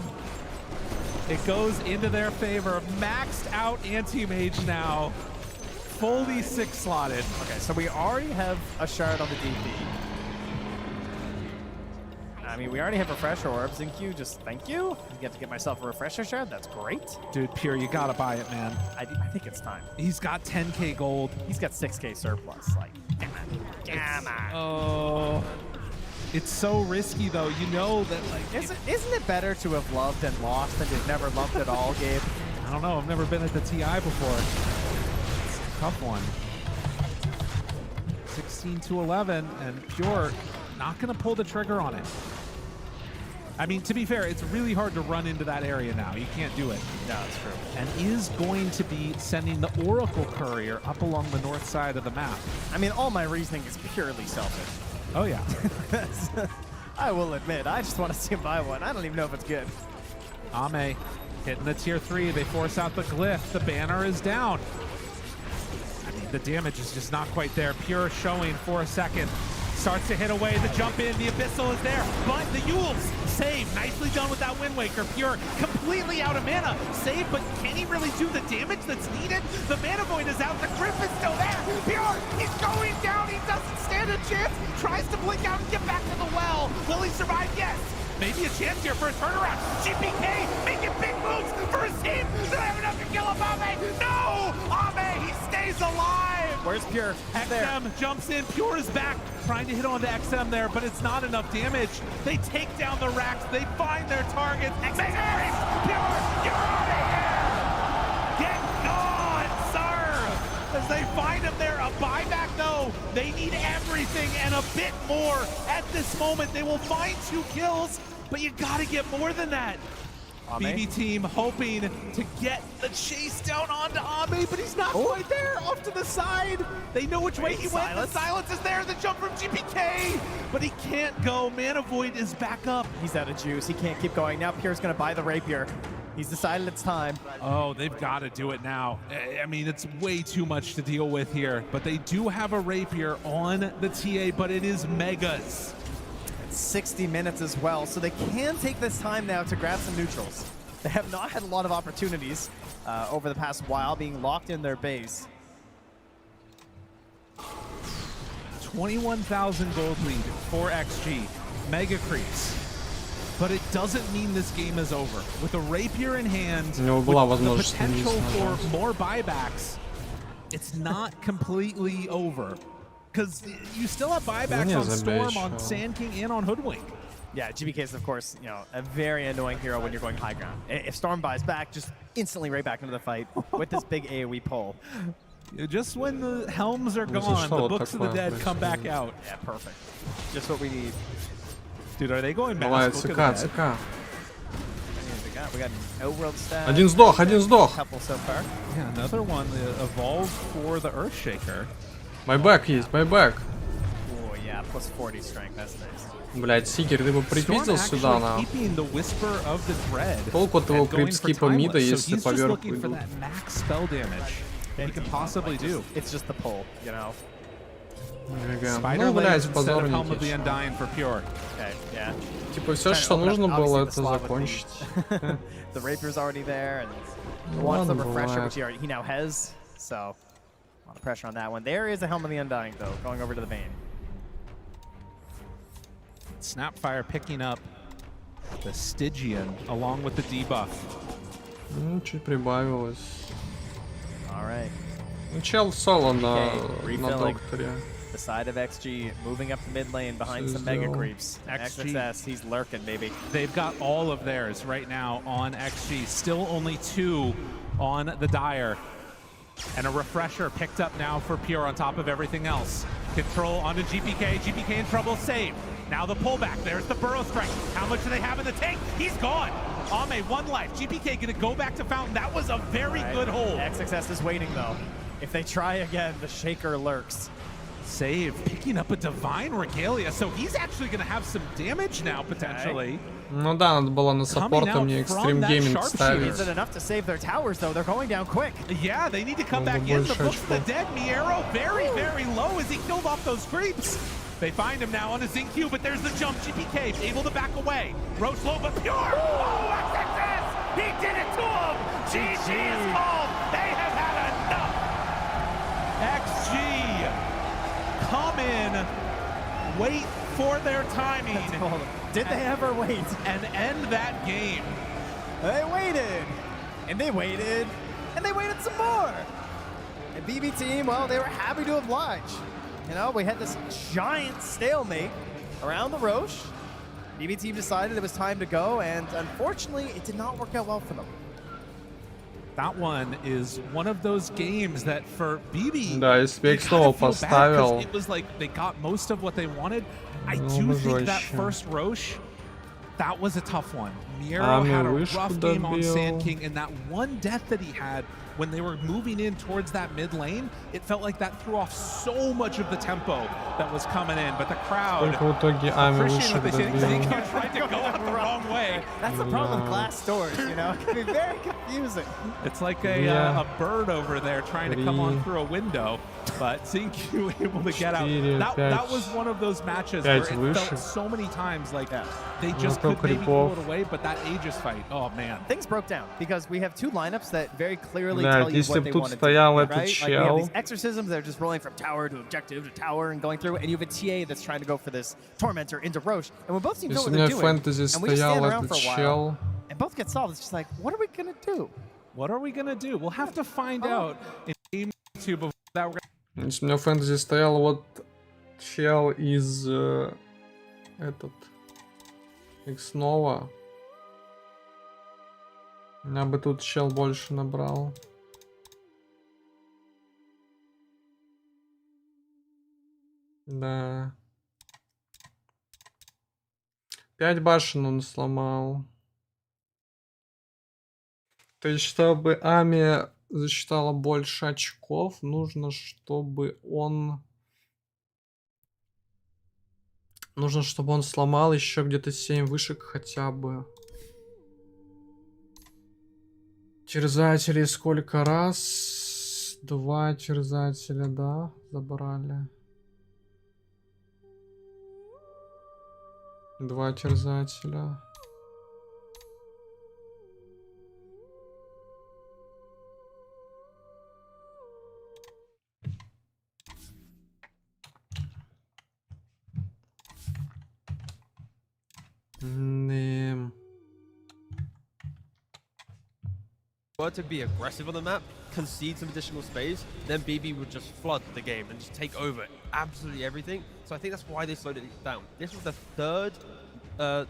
It goes into their favor. Maxed out anti-mage now. Fully 6-slotted. Okay, so we already have a shard on the DP. I mean, we already have refresher orbs in queue. Just thank you. I get to get myself a refresher shard. That's great. Dude, Pure, you gotta buy it, man. I think it's time. He's got 10k gold. He's got 6k surplus. Like, damn it. Oh. It's so risky, though. You know that, like... Isn't it better to have loved and lost than to have never loved at all, Gabe? I don't know. I've never been at the TI before. It's a tough one. 16-11, and Pure not going to pull the trigger on it. I mean, to be fair, it's really hard to run into that area now. You can't do it. No, it's true. And is going to be sending the Oracle Courier up along the north side of the map. I mean, all my reasoning is purely selfish. Oh, yeah. I will admit, I just want to see him buy one. I don't even know if it's good. Ame hitting the tier 3. They force out the glyph. The banner is down. I mean, the damage is just not quite there. Pure showing for a second. Starts to hit away. The jump in. The Abyssal is there. But the Yules save. Nicely done with that Wind Waker. Pure completely out of mana. Save, but can he really do the damage that's needed? The Mana Void is out. The Grip is still there. Pure, he's going down. He doesn't stand a chance. Tries to blink out and get back to the well. Will he survive? Yes. Maybe a chance here for a turnaround. GPK making big moves for his team. Do they have enough to kill him, Ame? No! Ame, he stays alive. Where's Pure? XM jumps in. Pure is back. Trying to hit on the XM there, but it's not enough damage. They take down the racks. They find their targets. Mega Creeps! Pure, you're out of here! Get gone, sir! As they find him there. A buyback, though. They need everything and a bit more. At this moment, they will find 2 kills, but you gotta get more than that. BB team hoping to get the chase down onto Ame, but he's not quite there. Off to the side. They know which way he went. The silence is there. The jump from GPK, but he can't go. Mana Void is back up. He's out of juice. He can't keep going. Now Pure's going to buy the Rapier. He's decided it's time. Oh, they've got to do it now. I mean, it's way too much to deal with here, but they do have a Rapier on the TA, but it is Megas. 60 minutes as well, so they can take this time now to grab some neutrals. They have not had a lot of opportunities over the past while, being locked in their base. 21,000 gold lead for XG. Mega Creeps. But it doesn't mean this game is over. With a Rapier in hand, with the potential for more buybacks, it's not completely over. Because you still have buybacks on Storm, on Sand King, and on Hoodwink. Yeah, GBK is, of course, you know, a very annoying hero when you're going high ground. If Storm buys back, just instantly right back into the fight with this big AoE pull. Just when the helms are gone, the Books of the Dead come back out. Yeah, perfect. Just what we need. Dude, are they going Давай, Book of the ЦК, Dead? ЦК. We got an Outworld stat. Один сдох, один сдох. Couple so far. Yeah, another one evolved for the Earthshaker. Байбэк есть, байбэк. Oh, yeah, plus 40 strength, that's nice. Блять, Сикер, ты бы припиздил сюда, на. Толку от его крипскипа мида, если поверху идут. It's just the pull, you know. Ну, блять, позор не Okay, yeah. Типа все, Trying to что open up, нужно было, obviously, the это slot with закончить. The Rapier's already there, and Ну wants the ладно, refresher, бывает. which he now has. So, a lot of pressure on that one. There is a Helm of the Undying, though, going over to the Vayne. Snapfire picking up the Stygian along with the debuff. Ну, чуть прибавилось. All right. Ну, чел соло на refilling докторе. the side of XG, moving up the mid lane behind some mega creeps. XXS, he's lurking, baby. They've got all of theirs right now on XG. Still only 2 on the Dire. And a refresher picked up now for Pure on top of everything else. Control onto GPK. GPK in trouble, save. Now the pullback. There's the Burrow Strike. How much do they have in the tank? He's gone. Ame, 1 life. GPK gonna go back to Fountain. That was a very good hold. XXS is waiting, though. If they try again, the Shaker lurks. Save, picking up a Divine Regalia, so he's actually going to have some damage now, potentially. Ну да, надо было на саппорта мне Extreme Gaming ставить. Is it enough to save their towers, though? They're going down quick. Yeah, they need to come back in. The Books of the Dead, Miero, very, very low as he killed off those creeps. They find him now on a Zinc but there's the jump. GPK able to back away. Roach low, but Pure. Oh, XXS! He did it to him! GG is called. They have had enough. XG. Come in, wait for their timing. Did they ever wait? And end that game. They waited, and they waited, and they waited some more. And BB team, well, they were happy to oblige. You know, we had this giant stalemate around the Roche. BB team decided it was time to go, and unfortunately, it did not work out well for them. That one is one of those games that for BB, Да, если бы снова поставил. it was like they got most of what they wanted. I do think that first Roche, that was a tough one. Miero had a rough game on Sand King, and that one death that he had when they were moving in towards that mid lane, it felt like that threw off so much of the tempo that was coming in. But the crowd, Только в итоге Ами выше добил. tried to go out the wrong way. That's the problem with glass doors, you know? It can be very confusing. It's like a bird over there trying to come on through a window, but Zincu able to get out. That was one of those matches where it felt so many times like they just could maybe pull it away, but that Aegis fight, oh man. Things broke down because we have 2 lineups that very clearly Да, tell you если what бы they тут wanted стоял to do, этот right? Like we have чел. these exorcisms that are just rolling from tower to objective to tower and going through, and you have a TA that's trying to go for this Tormentor into Roche, and when both teams know Если what у they're меня doing, фэнтези and we just stand стоял around этот for a while, чел. and both get solved, it's just like, what are we gonna do? What are we gonna do? We'll have to find out in game 2 before that. We're gonna... Если у меня фэнтези стоял вот чел из этот Икснова, я бы тут чел больше набрал. Да. 5 башен он сломал. То есть, чтобы Ами засчитала больше очков, нужно, чтобы он... Нужно, чтобы он сломал еще где-то 7 вышек хотя бы. Терзателей сколько раз? 2 терзателя, да, забрали. 2 терзателя. Were to be aggressive on the map, concede some additional space, then BB would just flood the game and just take over absolutely everything. So I think that's why they slowed it down. This was the 3rd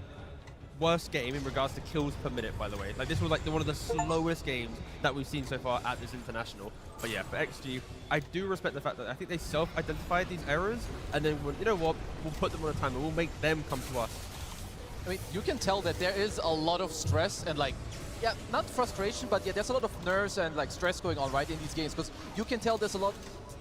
worst game in regards to kills per minute, by the way. Like, this was like one of the slowest games that we've seen so far at this international. But yeah, for XG, I do respect the fact that I think they self-identified these errors, and then, you know what, we'll put them on a timer, we'll make them come to us. I mean, you can tell that there is a lot of stress and like, yeah, not frustration, but yeah, there's a lot of nerves and like stress going on right in these games, because you can tell there's a lot.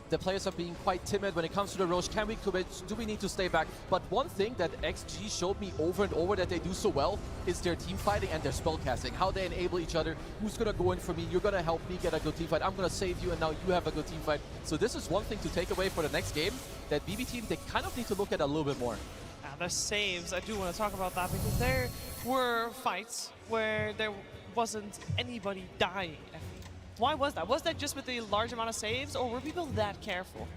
The players are being quite timid when it comes to the Roche. Can we commit? Do we need to stay back? But one thing that XG showed me over and over that they do so well is their team fighting and their spell casting. How they enable each other. Who's gonna go in for me? You're gonna help me get a good team fight. I'm gonna save you, and now you have a good team fight. So this is one thing to take away for the next game that BB team, they kind of need to look at a little bit more. the saves, I do want to talk about that because there were fights where there wasn't anybody dying. Why was that? Was that just with the large amount of saves, or were people that careful?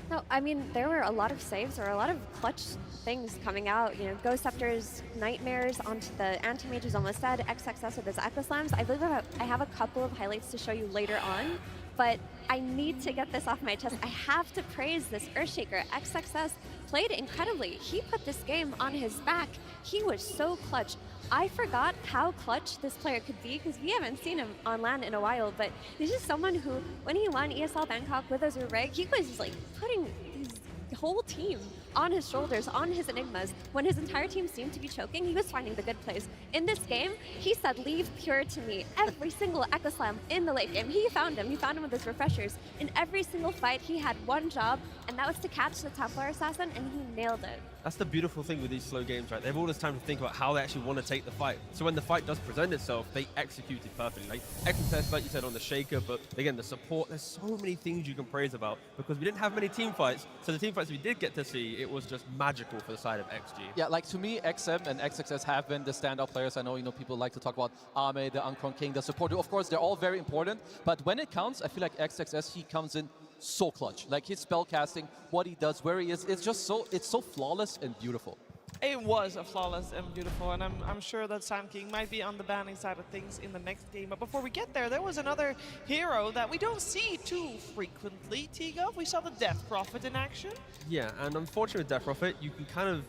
No, I mean, there were a lot of saves or a lot of clutch things coming out. You know, Ghost Scepter's Nightmares onto the Anti-Mage is almost dead. XXS with his Echo Slams. I believe I have a couple of highlights to show you later on, but I need to get this off my chest. I have to praise this Earthshaker. XXS played incredibly. He put this game on his back. He was so clutch. I forgot how clutch this player could be because we haven't seen him on LAN in a while, but this is someone who, when he won ESL Bangkok with Azure Reg, he was like putting his whole team on his shoulders, on his Enigmas. When his entire team seemed to be choking, he was finding the good plays. In this game, he said, leave Pure to me. Every single Echo Slam in the late game, he found him. He found him with his refreshers. In every single fight, he had one job, and that was to catch the top player assassin, and he nailed it. That's the beautiful thing with these slow games, right? They have all this time to think about how they actually want to take the fight. So when the fight does present itself, they execute it perfectly. Like XXS, like you said, on the Shaker, but again, the support, there's so many things you can praise about because we didn't have many team fights. So the team fights we did get to see, it was just magical for the side of XG. Yeah, like to me, XM and XXS have been the standout players. I know, people like to talk about Ame, the Uncron King, the support. Of course, they're all very important, but when it counts, I feel like XXS, he comes in so clutch. Like his spell casting, what he does, where he is, it's just so flawless and beautiful. It was a flawless and beautiful, and I'm sure that Sand King might be on the banning side of things in the next game. But before we get there was another hero that we don't see too frequently, Tigov. We saw the Death Prophet in action. Yeah, and unfortunately with Death Prophet, you can kind of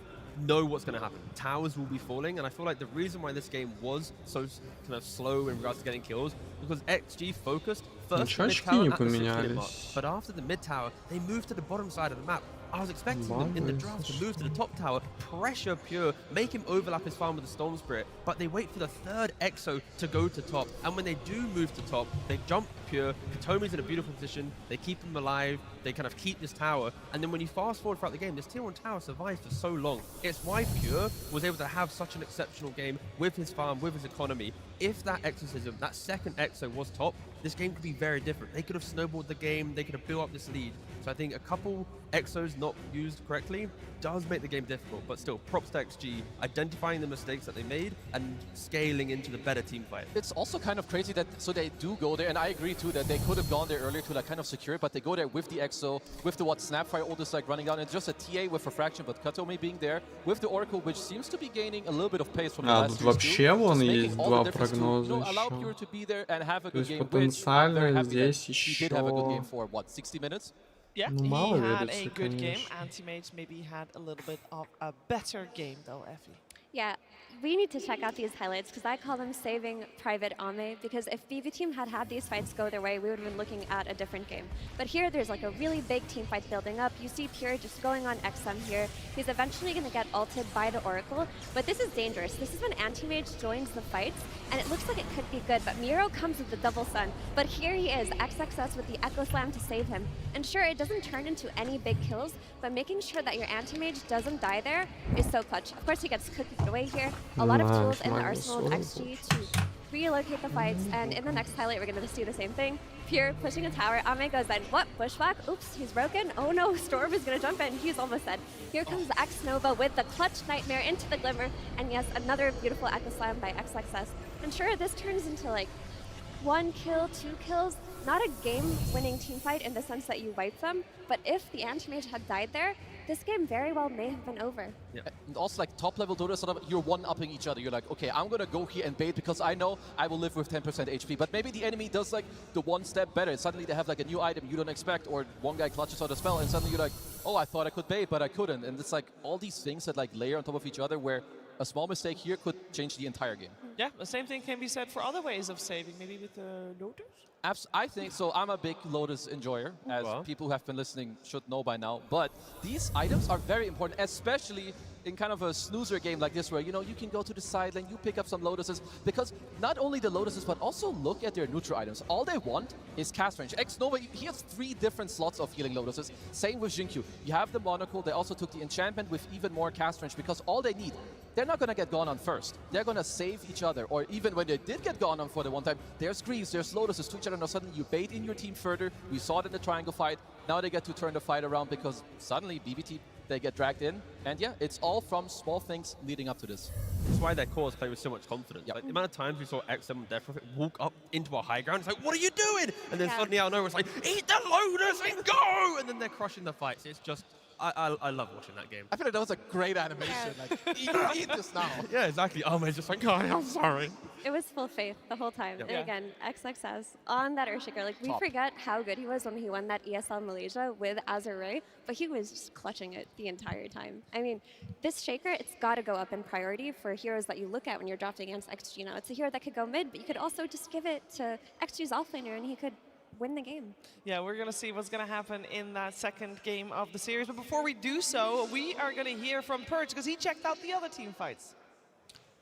know what's going to happen. Towers will be falling, and I feel like the reason why this game was so kind of slow in regards to getting kills because XG focused first mid tower at the 6-minute mark, but after the mid tower, they moved to the bottom side of the map. I was expecting them in the draft to move to the top tower, pressure Pure, make him overlap his farm with the Storm Spirit, but they wait for the third Exo to go to top. And when they do move to top, they jump Pure, Katomi's in a beautiful position, they keep him alive, they kind of keep this tower, and then when you fast forward throughout the game, this tier 1 tower survives for so long. It's why Pure was able to have such an exceptional game with his farm, with his economy. If that Exorcism, that second Exo was top, this game could be very different. They could have snowballed the game, they could have built up this lead. So I think a couple Exos not used correctly does make the game difficult, but still, props to XG, identifying the mistakes that they made and scaling into the better team fight. It's also kind of crazy that, so they do go there, and I agree too that they could have gone there earlier to like kind of secure it, but they go there with the Exo, with the Snapfire ult is like running down, and just a TA with Refraction, but Katomi being there, with the Oracle, which seems to be gaining a little bit of pace from the last тут вообще вон есть два прогноза allow Pure to be there and have a То good есть game, which потенциально здесь he did have a good game еще... for, what, 60 minutes? Yeah, Ну, he мало had верится, a good game. конечно. Anti-Mage maybe had a little bit of a better game though, Effie. Yeah, we need to check out these highlights because I call them saving Private Ame, because if BB Team had had these fights go their way, we would have been looking at a different game. But here there's like a really big team fight building up. You see Pure just going on XM here. He's eventually going to get ulted by the Oracle, but this is dangerous. This is when Anti-Mage joins the fights, and it looks like it could be good, but Miro comes with the double sun. But here he is, XXS with the Echo Slam to save him. And sure, it doesn't turn into any big kills, but making sure that your Anti-Mage doesn't die there is so clutch. Of course, he gets cookied away here. A lot of tools in the arsenal of XG to relocate the fights, and in the next highlight, we're going to see the same thing. Pure pushing a tower. Ame goes in. What? Bushwhack? Oops, he's broken. Oh no, Storm is going to jump in. He's almost dead. Here comes X Nova with the clutch Nightmare into the Glimmer, and yes, another beautiful Echo Slam by XXS. And sure, this turns into like 1 kill, 2 kills. Not a game-winning team fight in the sense that you wipe them, but if the Anti-Mage had died there, this game very well may have been over. Yeah. And also like top level Dota, sort of, you're one-upping each other. You're like, okay, I'm gonna go here and bait because I know I will live with 10% HP, but maybe the enemy does like the one step better. Suddenly they have like a new item you don't expect, or one guy clutches out a spell and suddenly you're like, oh, I thought I could bait, but I couldn't. And it's like all these things that like layer on top of each other where a small mistake here could change the entire game. Yeah, the same thing can be said for other ways of saving, maybe with the Lotus? I think so. I'm a big Lotus enjoyer, as people who have been listening should know by now. But these items are very important, especially in kind of a snoozer game like this, where you can go to the side lane, you pick up some Lotuses, because not only the Lotuses, but also look at their neutral items. All they want is cast range. X-Nova, he has 3 different slots of healing Lotuses. Same with Jinkyu. You have the Monocle, they also took the enchantment with even more cast range, because all they need, they're not going to get gone on first. They're going to save each other, or even when they did get gone on for the one time, there's Greaves, there's Lotuses to each other, and all of a sudden you bait in your team further. We saw it in the triangle fight. Now they get to turn the fight around because suddenly BBT they get dragged in. And yeah, it's all from small things leading up to this. That's why their cores play with so much confidence. Like, the amount of times we saw X7 Death Prophet walk up into a high ground, it's like, what are you doing? And then suddenly out of nowhere, it's like, eat the loaders and go! And then they're crushing the fights. It's just, I love watching that game. I feel like that was a great animation. Like, eat this now. Yeah, exactly. Oh, man, just like, God, I'm sorry. It was full faith the whole time. Yep. And again, XXS on that Earthshaker, like we forget how good he was when he won that ESL Malaysia with Azure Ray, but he was just clutching it the entire time. I mean, this Shaker, it's got to go up in priority for heroes that you look at when you're drafting against XG. Now, it's a hero that could go mid, but you could also just give it to XG's offlaner and he could win the game. Yeah, we're going to see what's going to happen in that second game of the series. But before we do so, we are going to hear from Purge because he checked out the other team fights.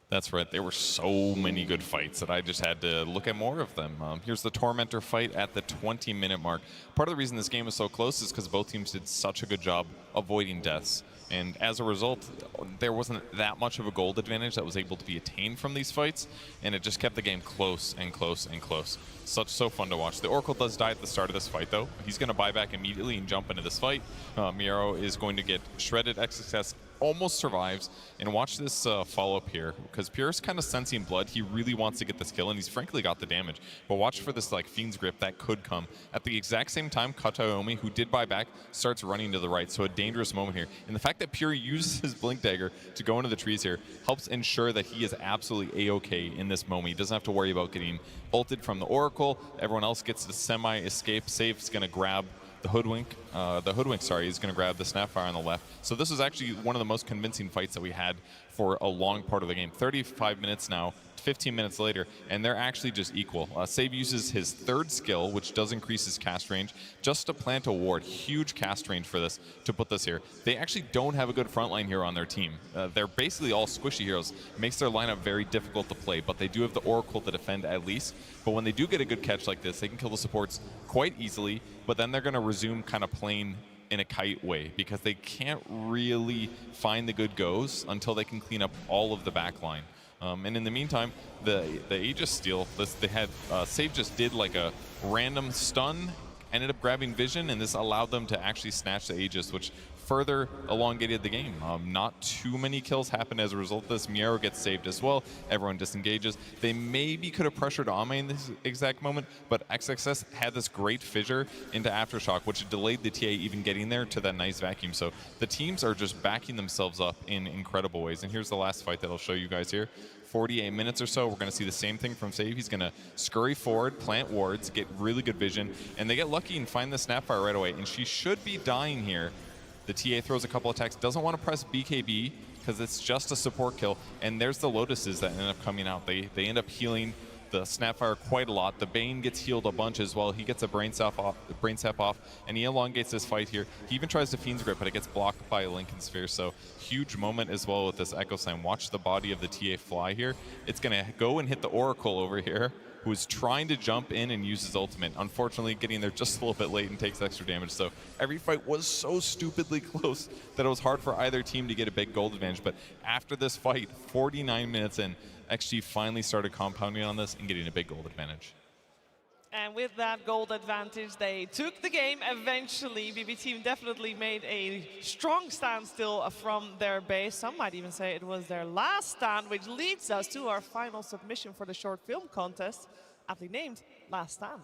That's right. There were so many good fights that I just had to look at more of them. Here's the Tormentor fight at the 20-minute mark. Part of the reason this game was so close is because both teams did such a good job avoiding deaths. And as a result, there wasn't that much of a gold advantage that was able to be attained from these fights, and it just kept the game close and close and close. So fun to watch. The Oracle does die at the start of this fight, though. He's going to buy back immediately and jump into this fight. Miero is going to get shredded. XXS almost survives. And watch this follow-up here, because Pierre's kind of sensing blood. He really wants to get this kill, and he's frankly got the damage. But watch for this like Fiend's Grip that could come. At the exact same time, Kataomi, who did buy back, starts running to the right. So a dangerous moment here. And the fact that Pierre uses his Blink Dagger to go into the trees here helps ensure that he is absolutely A-okay in this moment. He doesn't have to worry about getting ulted from the Oracle. Everyone else gets the semi-escape. Safe's going to grab the Hoodwink. He's going to grab the Snapfire on the left. So this was actually one of the most convincing fights that we had for a long part of the game. 35 minutes now, 15 minutes later, and they're actually just equal. Save uses his third skill, which does increase his cast range, just to plant a ward. Huge cast range for this, to put this here. They actually don't have a good frontline hero on their team. They're basically all squishy heroes. Makes their lineup very difficult to play, but they do have the Oracle to defend at least. But when they do get a good catch like this, they can kill the supports quite easily, but then they're going to resume kind of playing in a kite way, because they can't really find the good goes until they can clean up all of the backline. And in the meantime, the Aegis steal, they had Save just did like a random stun, ended up grabbing vision, and this allowed them to actually snatch the Aegis, which further elongated the game. Not too many kills happened as a result of this. Miero gets saved as well. Everyone disengages. They maybe could have pressured Ame in this exact moment, but XXS had this great fissure into Aftershock, which delayed the TA even getting there to that nice vacuum. So the teams are just backing themselves up in incredible ways. And here's the last fight that I'll show you guys here. 48 minutes or so, we're going to see the same thing from Save. He's going to scurry forward, plant wards, get really good vision, and they get lucky and find the Snapfire right away. And she should be dying here. The TA throws a couple attacks, doesn't want to press BKB because it's just a support kill. And there's the Lotuses that end up coming out. They end up healing the Snapfire quite a lot. The Bane gets healed a bunch as well. He gets a brain sap off, and he elongates this fight here. He even tries to Fiend's Grip, but it gets blocked by a Lincoln Sphere. So huge moment as well with this Echo Slam. Watch the body of the TA fly here. It's going to go and hit the Oracle over here, who is trying to jump in and use his ultimate. Unfortunately, getting there just a little bit late and takes extra damage. So every fight was so stupidly close that it was hard for either team to get a big gold advantage. But after this fight, 49 minutes in, XG finally started compounding on this and getting a big gold advantage. And with that gold advantage, they took the game eventually. BB Team definitely made a strong stand still from their base. Some might even say it was their last stand, which leads us to our final submission for the short film contest, aptly named Last Stand.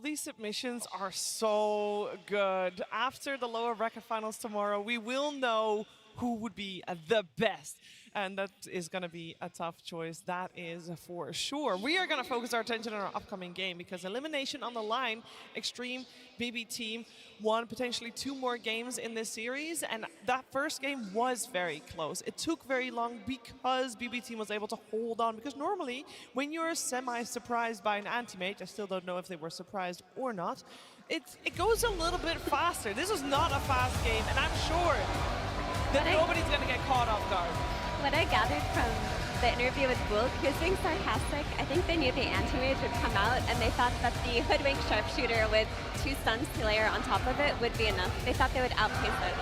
these submissions are so good. After the lower bracket finals tomorrow, we will know who would be the best. And that is going to be a tough choice, that is for sure. We are going to focus our attention on our upcoming game because elimination on the line. Extreme BB team won potentially 2 more games in this series, and that first game was very close. It took very long because BB team was able to hold on, because normally when you're semi-surprised by an anti-mage, I still don't know if they were surprised or not, it goes a little bit faster. This was not a fast game, and I'm sure that nobody's going to get caught off guard. What I gathered from the interview with Bulk, he was being sarcastic. I think they knew the anti-mage would come out, and they thought that the hoodwink sharpshooter with 2 stuns to layer on top of it would be enough. They thought they would outpace it.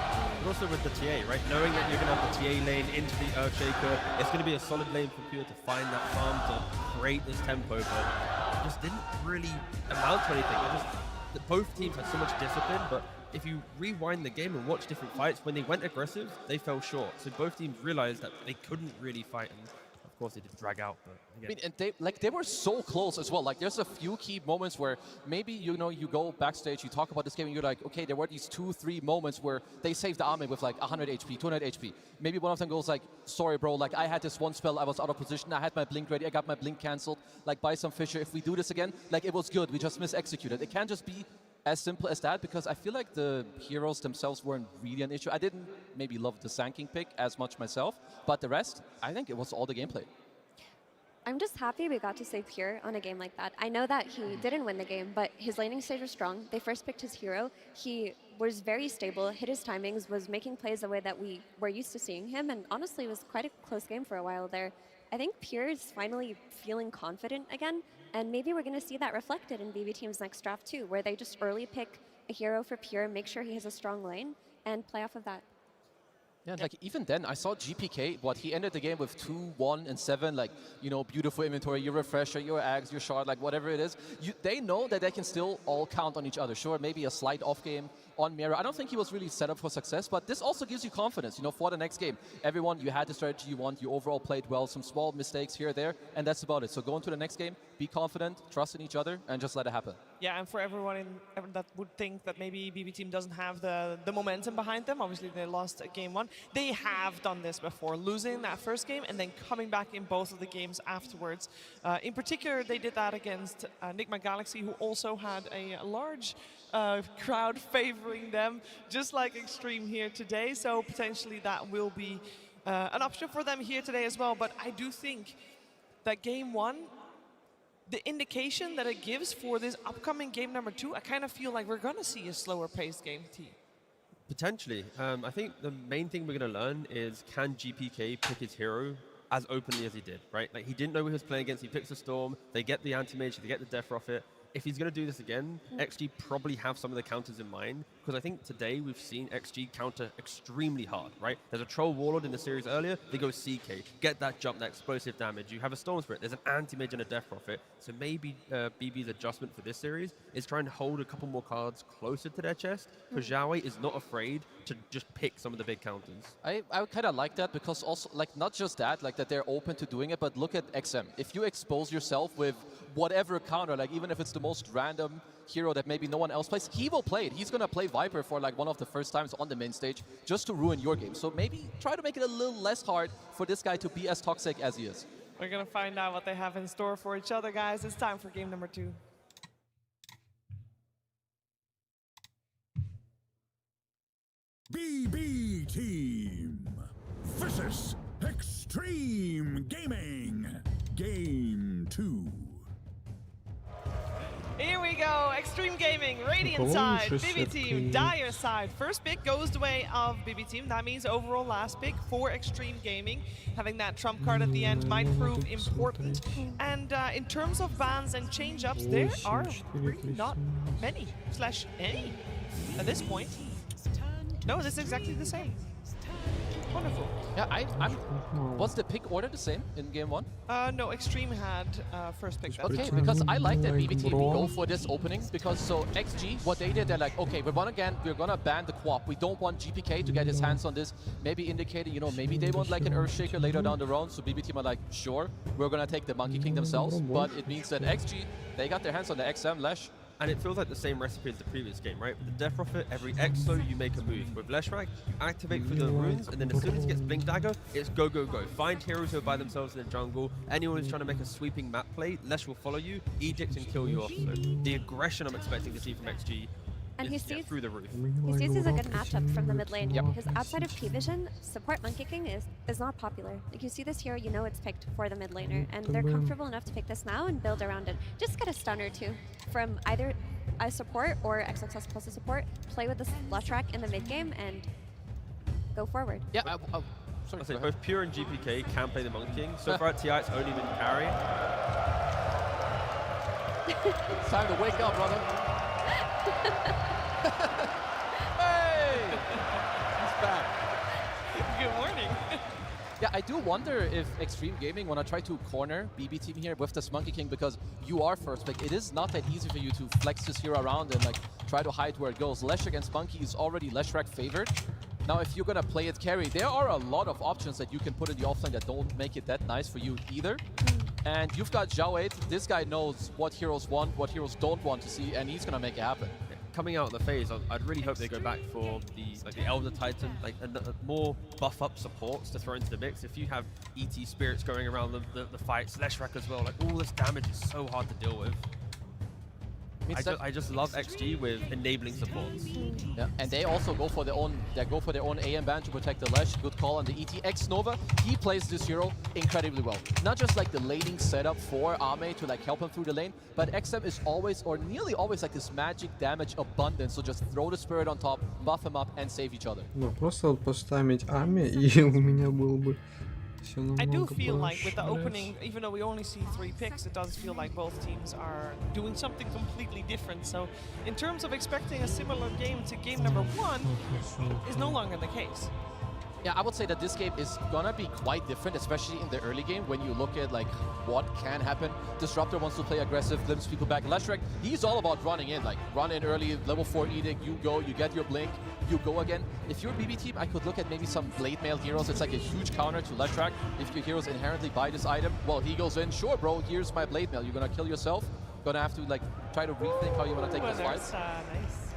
But also with the TA, right? Knowing that you're going to have the TA lane into the Earthshaker, it's going to be a solid lane for Pure to find that farm to create this tempo, but it just didn't really amount to anything. Both teams had so much discipline, but if you rewind the game and watch different fights, when they went aggressive, they fell short. So both teams realized that they couldn't really fight, and of course they did drag out. But again. I mean, and they were so close as well. Like, there's a few key moments where maybe, you know, you go backstage, you talk about this game, and you're like, okay, there were these 2-3 moments where they saved the army with like 100 HP, 200 HP. Maybe one of them goes like, sorry, bro, like I had this one spell, I was out of position, I had my blink ready, I got my blink cancelled. Like, buy some Fisher. If we do this again, like, it was good. We just misexecuted. It can't just be as simple as that, because I feel like the heroes themselves weren't really an issue. I didn't maybe love the Sanking pick as much myself, but the rest, I think it was all the gameplay. I'm just happy we got to save Pure on a game like that. I know that he didn't win the game, but his laning stage was strong. They first picked his hero. He was very stable, hit his timings, was making plays the way that we were used to seeing him, and honestly, it was quite a close game for a while there. I think Pure is finally feeling confident again, and maybe we're going to see that reflected in BB Team's next draft too, where they just early pick a hero for Pure, make sure he has a strong lane, and play off of that. Yeah, like even then, I saw GPK, he ended the game with 2, 1, and 7, like, you know, beautiful inventory, your refresher, your ags, your shard, like whatever it is. They know that they can still all count on each other. Sure, maybe a slight off game on Mira. I don't think he was really set up for success, but this also gives you confidence, you know, for the next game. Everyone, you had the strategy you want, you overall played well, some small mistakes here or there, and that's about it. So go into the next game, be confident, trust in each other, and just let it happen. Yeah, and for everyone that would think that maybe BB Team doesn't have the momentum behind them, obviously they lost game 1. They have done this before, losing that first game and then coming back in both of the games afterwards. In particular, they did that against Nigma Galaxy, who also had a large crowd favoring them, just like Extreme here today. So potentially that will be an option for them here today as well. But I do think that game 1, the indication that it gives for this upcoming game number 2, I kind of feel like we're going to see a slower paced game, T. Potentially. I think the main thing we're going to learn is, can GPK pick his hero as openly as he did, right? Like, he didn't know who he was playing against. He picks a Storm, they get the anti-mage, they get the Death Prophet. If he's going to do this again, XG probably have some of the counters in mind, because I think today we've seen XG counter extremely hard, right? There's a Troll Warlord in the series earlier, they go CK, get that jump, that explosive damage. You have a Storm Spirit, there's an anti-mage and a Death Prophet. So maybe BB's adjustment for this series is trying to hold a couple more cards closer to their chest, because Xiaowei is not afraid to just pick some of the big counters. I kind of like that, because also, like, not just that, like that they're open to doing it, but look at XM. If you expose yourself with whatever counter, like even if it's the most random hero that maybe no one else plays, he will play it. He's going to play Viper for like one of the first times on the main stage just to ruin your game. So maybe try to make it a little less hard for this guy to be as toxic as he is. We're going to find out what they have in store for each other, guys. It's time for game number 2. BB Team versus Extreme Gaming. Game 2. Here we go, Extreme Gaming, Radiant side, BB Team, Dire side. First pick goes the way of BB Team. That means overall last pick for Extreme Gaming. Having that trump card at the end might prove important. And in terms of bans and change-ups, there are really not many, / any at this point. No, this is exactly the same. Wonderful. Yeah, was the pick order the same in game 1? No, Extreme had first pick. Okay, because I like that BB Team go for this opening, because so XG, what they did, they're like, okay, we're gonna ban the co-op. We don't want GPK to get his hands on this, maybe indicating, you know, maybe they want like an Earthshaker later down the road, so BB Team are like, sure, we're gonna take the Monkey King themselves, but it means that XG, they got their hands on the XM Lash. And it feels like the same recipe as the previous game, right? With the Death Prophet, every EXO you make a move. With Leshrac, you activate through the runes, and then as soon as it gets Blink Dagger, it's go, go, go. Find heroes who are by themselves in the jungle. Anyone who's trying to make a sweeping map play, Lesh will follow you, Edict, and kill you off. So the aggression I'm expecting to see from XG And he is sees through the roof. He sees he's a good matchup from the mid lane because outside of P-Vision, support Monkey King is not popular. Like you see this hero, you know it's picked for the mid laner, and they're comfortable enough to pick this now and build around it. Just get a stun or two from either a support or XXS plus a support, play with this Leshrac in the mid game, and go forward. Yeah, Sorry, say both Pure and GPK can play the Monkey King. So far at TI, it's only been carry. It's time to wake up, brother. Hey! He's back. Good morning. Yeah, I do wonder if Extreme Gaming want to try to corner BB team here with this Monkey King, because you are first pick. It is not that easy for you to flex this hero around and like try to hide where it goes. Lesh against Monkey is already Leshrac favored. Now, if you're gonna play it carry, there are a lot of options that you can put in the offlane that don't make it that nice for you either. And you've got Zhao 8. This guy knows what heroes want, what heroes don't want to see, and he's gonna make it happen. Coming out of the phase, I'd really hope they go back for the Elder Titan, like more buff up supports to throw into the mix. If you have ET spirits going around the fights, Leshrac as well, like all this damage is so hard to deal with. I just love XG with enabling supports. Yeah, and they also go for their own. They go for their own AM ban to protect the Lesh. Good call on the ET. X Nova, he plays this hero incredibly well. Not just like the laning setup for Ame to like help him through the lane, but XM is always or nearly always like this magic damage abundance. So just throw the spirit on top, buff him up, and save each other. Ну просто вот поставить Ами, и у меня был бы. I do feel like with the opening, even though we only see 3 picks, it does feel like both teams are doing something completely different. So in terms of expecting a similar game to game number 1 is no longer the case. Yeah, I would say that this game is gonna be quite different, especially in the early game when you look at like what can happen. Disruptor wants to play aggressive, limps people back. Leshrac, he's all about running in, like run in early, level 4 Edict, you go, you get your blink, you go again. If you're a BB team, I could look at maybe some Blade Mail heroes. It's like a huge counter to Leshrac. If your heroes inherently buy this item, well, he goes in, sure bro, here's my Blade Mail. You're gonna kill yourself. Gonna have to like try to rethink how you wanna take this fight. Nice.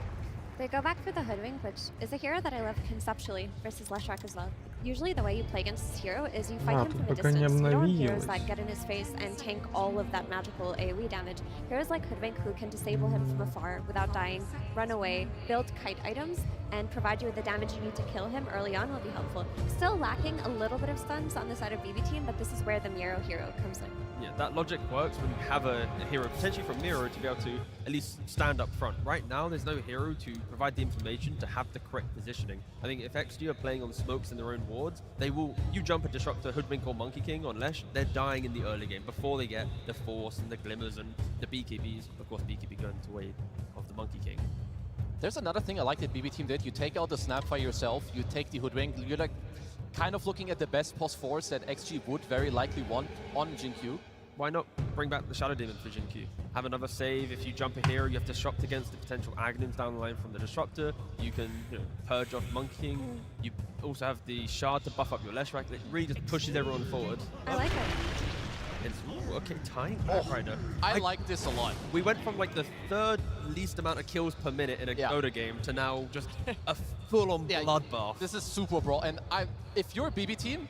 They go back for the Hoodwink, which is a hero that I love conceptually versus Leshrac as well. Usually the way you play against this hero is you fight him from a distance. You don't want heroes that get in his face and tank all of that magical AoE damage. Heroes like Hoodwink who can disable him from afar without dying, run away, build kite items, and provide you with the damage you need to kill him early on will be helpful. Still lacking a little bit of stuns on the side of BB team, but this is where the Miro hero comes in. Yeah, that logic works when you have a hero potentially from Miro to be able to at least stand up front. Right now, there's no hero to provide the information to have the correct positioning. I think if XG are playing on smokes in their own wards, they will. You jump a Disruptor, Hoodwink, or Monkey King on Lesh, they're dying in the early game before they get the Force and the Glimmers and the BKBs. Of course, BKB going to way of the Monkey King. There's another thing I like that BB team did. You take out the Snapfire yourself, you take the Hoodwink, you're like kind of looking at the best post force that XG would very likely want on Jin-Q. Why not bring back the Shadow Demon for Jin-Q? Have another save. If you jump a hero, you have to disrupt against the potential Aghanims down the line from the Disruptor. You can purge off Monkey King. You also have the Shard to buff up your Leshrac. It really just pushes everyone forward. I like it. It's, ooh, okay, tying Batrider. I like this a lot. We went from like the 3rd least amount of kills per minute in a Dota game to now just a full-on bloodbath. This is super brawl, and if you're a BB team,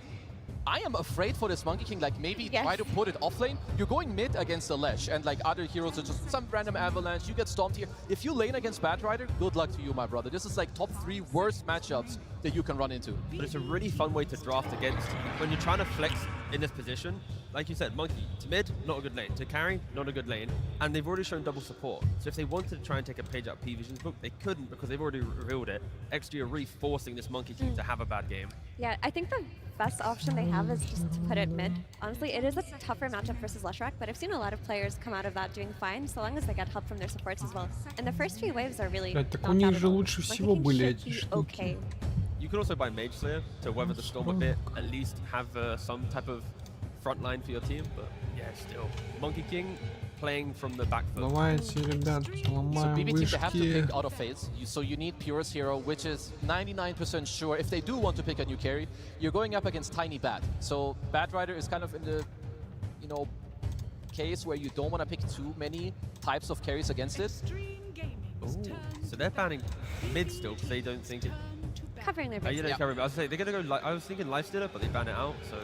I am afraid for this Monkey King, like maybe try to put it off lane. You're going mid against the Lesh, and like other heroes are just some random avalanche, you get stomped here. If you lane against Batrider, good luck to you, my brother. This is like top 3 worst matchups that you can run into. But it's a really fun way to draft against. When you're trying to flex in this position, like you said, Monkey to mid, not a good lane. To carry, not a good lane. And they've already shown double support. So if they wanted to try and take a page out of P-Vision's book, they couldn't because they've already revealed it. XG are really forcing this Monkey King to have a bad game. Yeah, I think the best option they have is just to put it mid. Honestly, it is a tougher matchup versus Leshrac, but I've seen a lot of players come out of that doing fine, so long as they get help from their supports as well. And the first few waves are really так у них же лучше всего были эти штуки. Okay. You could also buy Mage Slayer to weather the storm a bit, at least have some type of front line for your team, but yeah, still. Monkey King playing from the back foot. Давайте, ребят, ломаем BB team, they have to вышки. pick out of phase. So you need Purest Hero, which is 99% sure. If they do want to pick a new carry, you're going up against Tiny Bat. So Batrider is kind of in the, case where you don't want to pick too many types of carries against it. Ooh, so they're banning mid still because they don't think it. Covering their base. You know, covering. I was saying they're gonna go. I was thinking life stealer, but they ban it out. So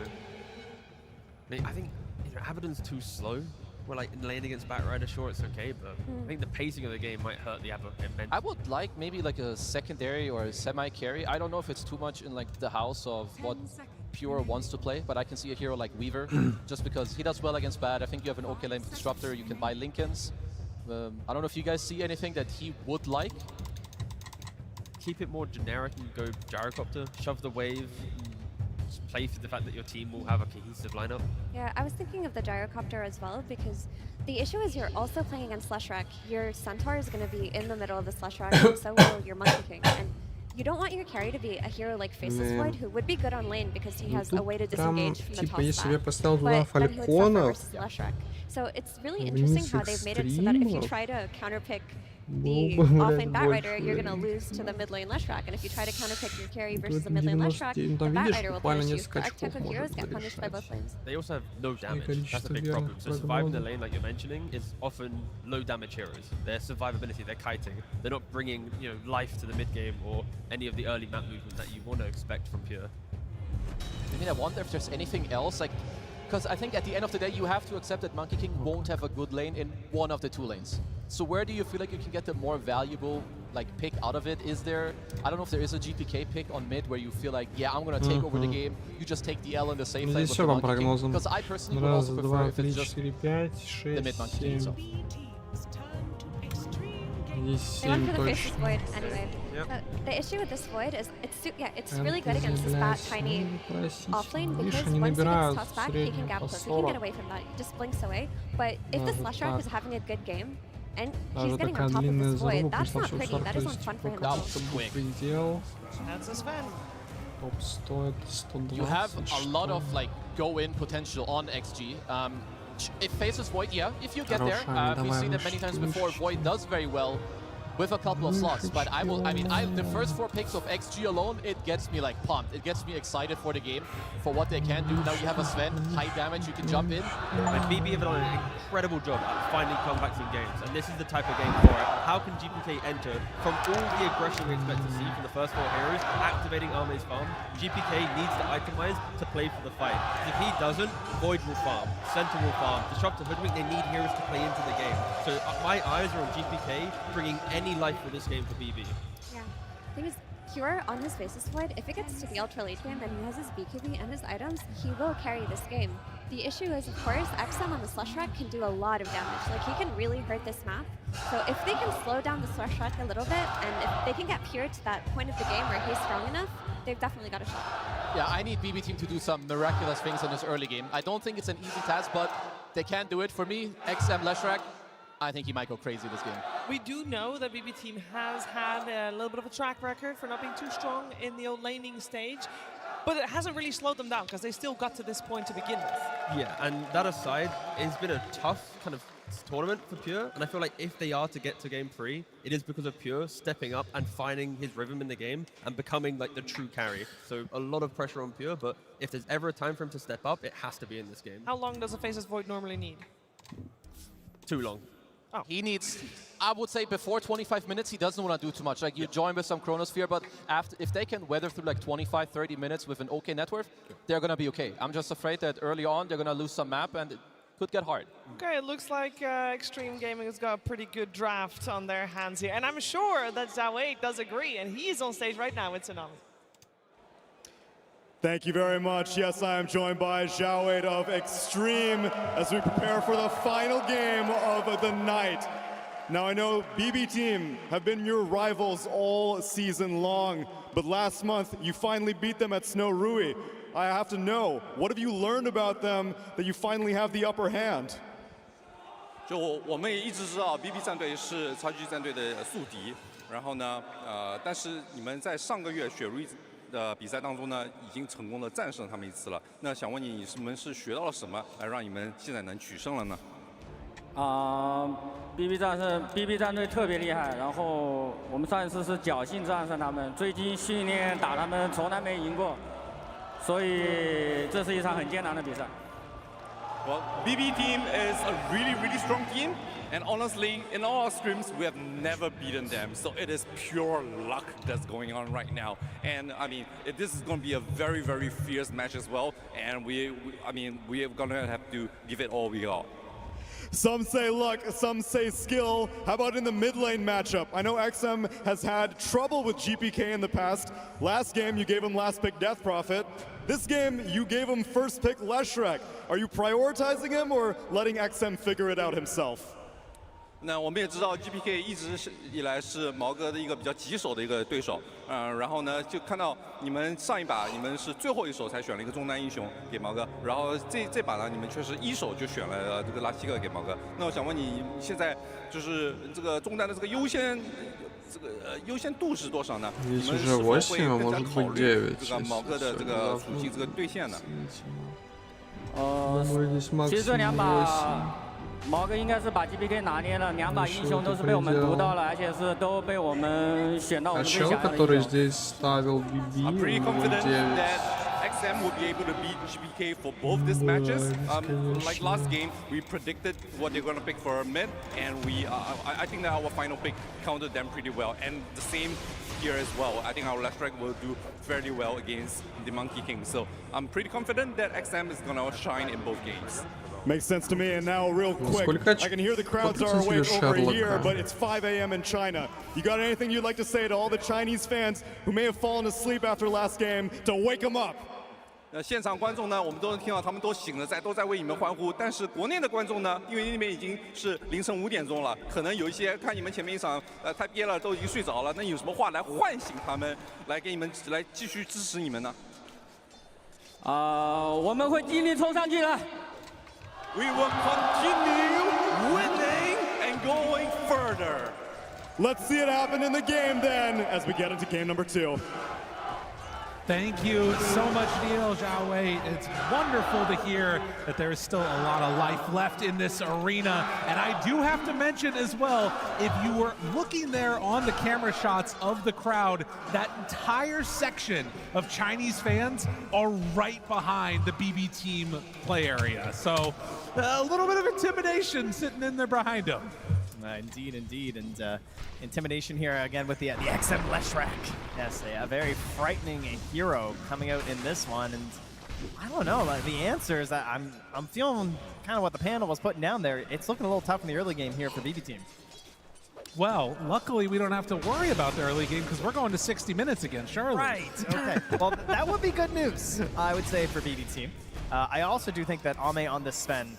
I think Abaddon's too slow. We're like laying against Batrider, sure it's okay, but I think the pacing of the game might hurt the Abaddon. I would like maybe like a secondary or a semi carry. I don't know if it's too much in like the house of what Pure wants to play, but I can see a hero like Weaver just because he does well against bad. I think you have an okay lane Disruptor. You can buy Lincolns. I don't know if you guys see anything that he would like. Keep it more generic and go Gyrocopter, shove the wave, just play for the fact that your team will have a cohesive lineup. Yeah, I was thinking of the Gyrocopter as well because the issue is you're also playing against Slushwreck. Your Centaur is going to be in the middle of the Slushwreck, and so will your Monkey King. And you don't want your carry to be a hero like Faceless Void, who would be good on lane because he has a way to disengage from the top если spot. But then he would suffer versus Slushwreck. So it's really interesting how they've made it so that if you try to counterpick the offlane Batrider, you're going to lose to the mid lane Leshrac. And if you try to counterpick your carry versus the mid lane Leshrac, the Batrider will punish you. Correct type of heroes get punished by both lanes. They also have no damage. That's a big problem. So surviving the lane, like you're mentioning, is often low damage heroes. Their survivability, they're kiting. They're not bringing life to the mid game or any of the early map movement that you want to expect from Pure. I mean, I wonder if there's anything else like. Because I think at the end of the day, you have to accept that Monkey King won't have a good lane in one of the two lanes. So where do you feel like you can get the more valuable pick out of it? Is there, I don't know if there is a GPK pick on mid where you feel like, yeah, I'm going to take over the game. You just take the L in the safe lane with the Monkey King. Because I personally would also prefer if it's just the mid Monkey King itself. They went for the Faceless Void anyway. The issue with this Void is it's really good against this bad tiny offlane because once he gets tossed back, he can gap close. He can get away from that. He just blinks away. But if this Leshrac is having a good game and he's getting on top of this Void, that's not pretty. That isn't fun for him at all. That's a Sven. You have a lot of go-in potential on XG. If Faceless Void, yeah, if you get there, we've seen that many times before. Void does very well with a couple of slots, but the first 4 picks of XG alone, it gets me pumped. It gets me excited for the game, for what they can do. Now you have a Sven, high damage, you can jump in. And BB have done an incredible job at finding comebacks in games, and this is the type of game for it. How can GPK enter from all the aggression we expect to see from the first 4 heroes, activating Arme's farm? GPK needs to itemize to play for the fight. If he doesn't, Void will farm, Centaur will farm, Disruptor, Hoodwink, they need heroes to play into the game. So my eyes are on GPK bringing any life for this game for BB. Yeah, the thing is, Pure on his Faceless Void, if it gets to the ultra late game and he has his BKB and his items, he will carry this game. The issue is, of course, XM on the Slushwreck can do a lot of damage. He can really hurt this map. So if they can slow down the Slushwreck a little bit, and if they can get Pure to that point of the game where he's strong enough, they've definitely got a shot. Yeah, I need BB team to do some miraculous things in this early game. I don't think it's an easy task, but they can do it. For me, XM Leshrac, I think he might go crazy this game. We do know that BB team has had a little bit of a track record for not being too strong in the old laning stage, but it hasn't really slowed them down because they still got to this point to begin with. Yeah, and that aside, it's been a tough kind of tournament for Pure, and I feel like if they are to get to game 3, it is because of Pure stepping up and finding his rhythm in the game and becoming the true carry. So a lot of pressure on Pure, but if there's ever a time for him to step up, it has to be in this game. How long does a Faceless Void normally need? Too long. Oh. He needs, I would say before 25 minutes, he doesn't want to do too much. You join with some Chronosphere, but if they can weather through 25, 30 minutes with an okay net worth, they're going to be okay. I'm just afraid that early on, they're going to lose some map and it could get hard. Okay, it looks like Extreme Gaming has got a pretty good draft on their hands here. And I'm sure that Zawade does agree, and he's on stage right now with Tsunami. Thank you very much. Yes, I am joined by Zawade of Extreme as we prepare for the final game of the night. Now, I know BB Team have been your rivals all season long, but last month you finally beat them at Snow Rui. I have to know, what have you learned about them that you finally have the upper hand? 就我们也一直知道 BB 战队是超级战队的宿敌，然后呢，但是你们在上个月雪瑞的比赛当中呢，已经成功的战胜他们一次了。那想问你们是学到了什么，来让你们现在能取胜了呢？BB 战队特别厉害，然后我们上一次是侥幸战胜他们，最近训练打他们从来没赢过，所以这是一场很艰难的比赛。Well, BB team is a really, really strong team. And honestly, in all our scrims, we have never beaten them. So it is pure luck that's going on right now. And I mean, this is going to be a very, very fierce match as well. And we are going to have to give it all we got. Some say luck, some say skill. How about in the mid lane matchup? I know XM has had trouble with GPK in the past. Last game, you gave him last pick Death Prophet. This game, you gave him first pick Leshrac. Are you prioritizing him or letting XM figure it out himself? 那我们也知道 GPK 一直以来是毛哥的一个比较棘手的一个对手，然后呢就看到你们上一把你们是最后一手才选了一个中单英雄给毛哥，然后这把呢你们却是一手就选了这个拉希克给毛哥。那我想问你现在就是这个中单的这个优先度是多少呢？你们是否会更加考虑这个毛哥的这个属性这个兑现呢？其实这2把。 毛哥应该是把 GPK 拿捏了，2把英雄都是被我们读到了，而且是都被我们选到我们最想要的英雄。I'm pretty confident that XM will be able to beat GPK for both these matches. Like last game, we predicted what they're going to pick for mid, and I think that our final pick countered them pretty well. And the same here as well. I think our Leshrac will do fairly well against the Monkey King. So I'm pretty confident that XM is going to shine in both games. Makes sense to me. And now, real quick, I can hear the crowds are awake over here, but it's 5 a.m. in China. You got anything you'd like to say to all the Chinese fans who may have fallen asleep after last game to wake them up? 现场观众呢，我们都能听到他们都醒了都在为你们欢呼。但是国内的观众呢，因为那边已经是凌晨5点钟了，可能有一些看你们前面一场太憋了，都已经睡着了。那有什么话来唤醒他们，来给你们来继续支持你们呢？我们会尽力冲上去的。 We will continue winning and going further. Let's see it happen in the game then, as we get into game number 2. Thank you so much, Neil Zhaowei. It's wonderful to hear that there is still a lot of life left in this arena. And I do have to mention as well, if you were looking there on the camera shots of the crowd, that entire section of Chinese fans are right behind the BB team play area. So a little bit of intimidation sitting in there behind them. Indeed, indeed. And intimidation here again with the XM Leshrac. Yes, a very frightening hero coming out in this one. And I don't know, like, the answers, I'm feeling kind of what the panel was putting down there. It's looking a little tough in the early game here for BB team. Well, luckily we don't have to worry about the early game because we're going to 60 minutes again, Charlie. Right, okay. Well, that would be good news, I would say, for BB team. I also do think that Ame on this Sven,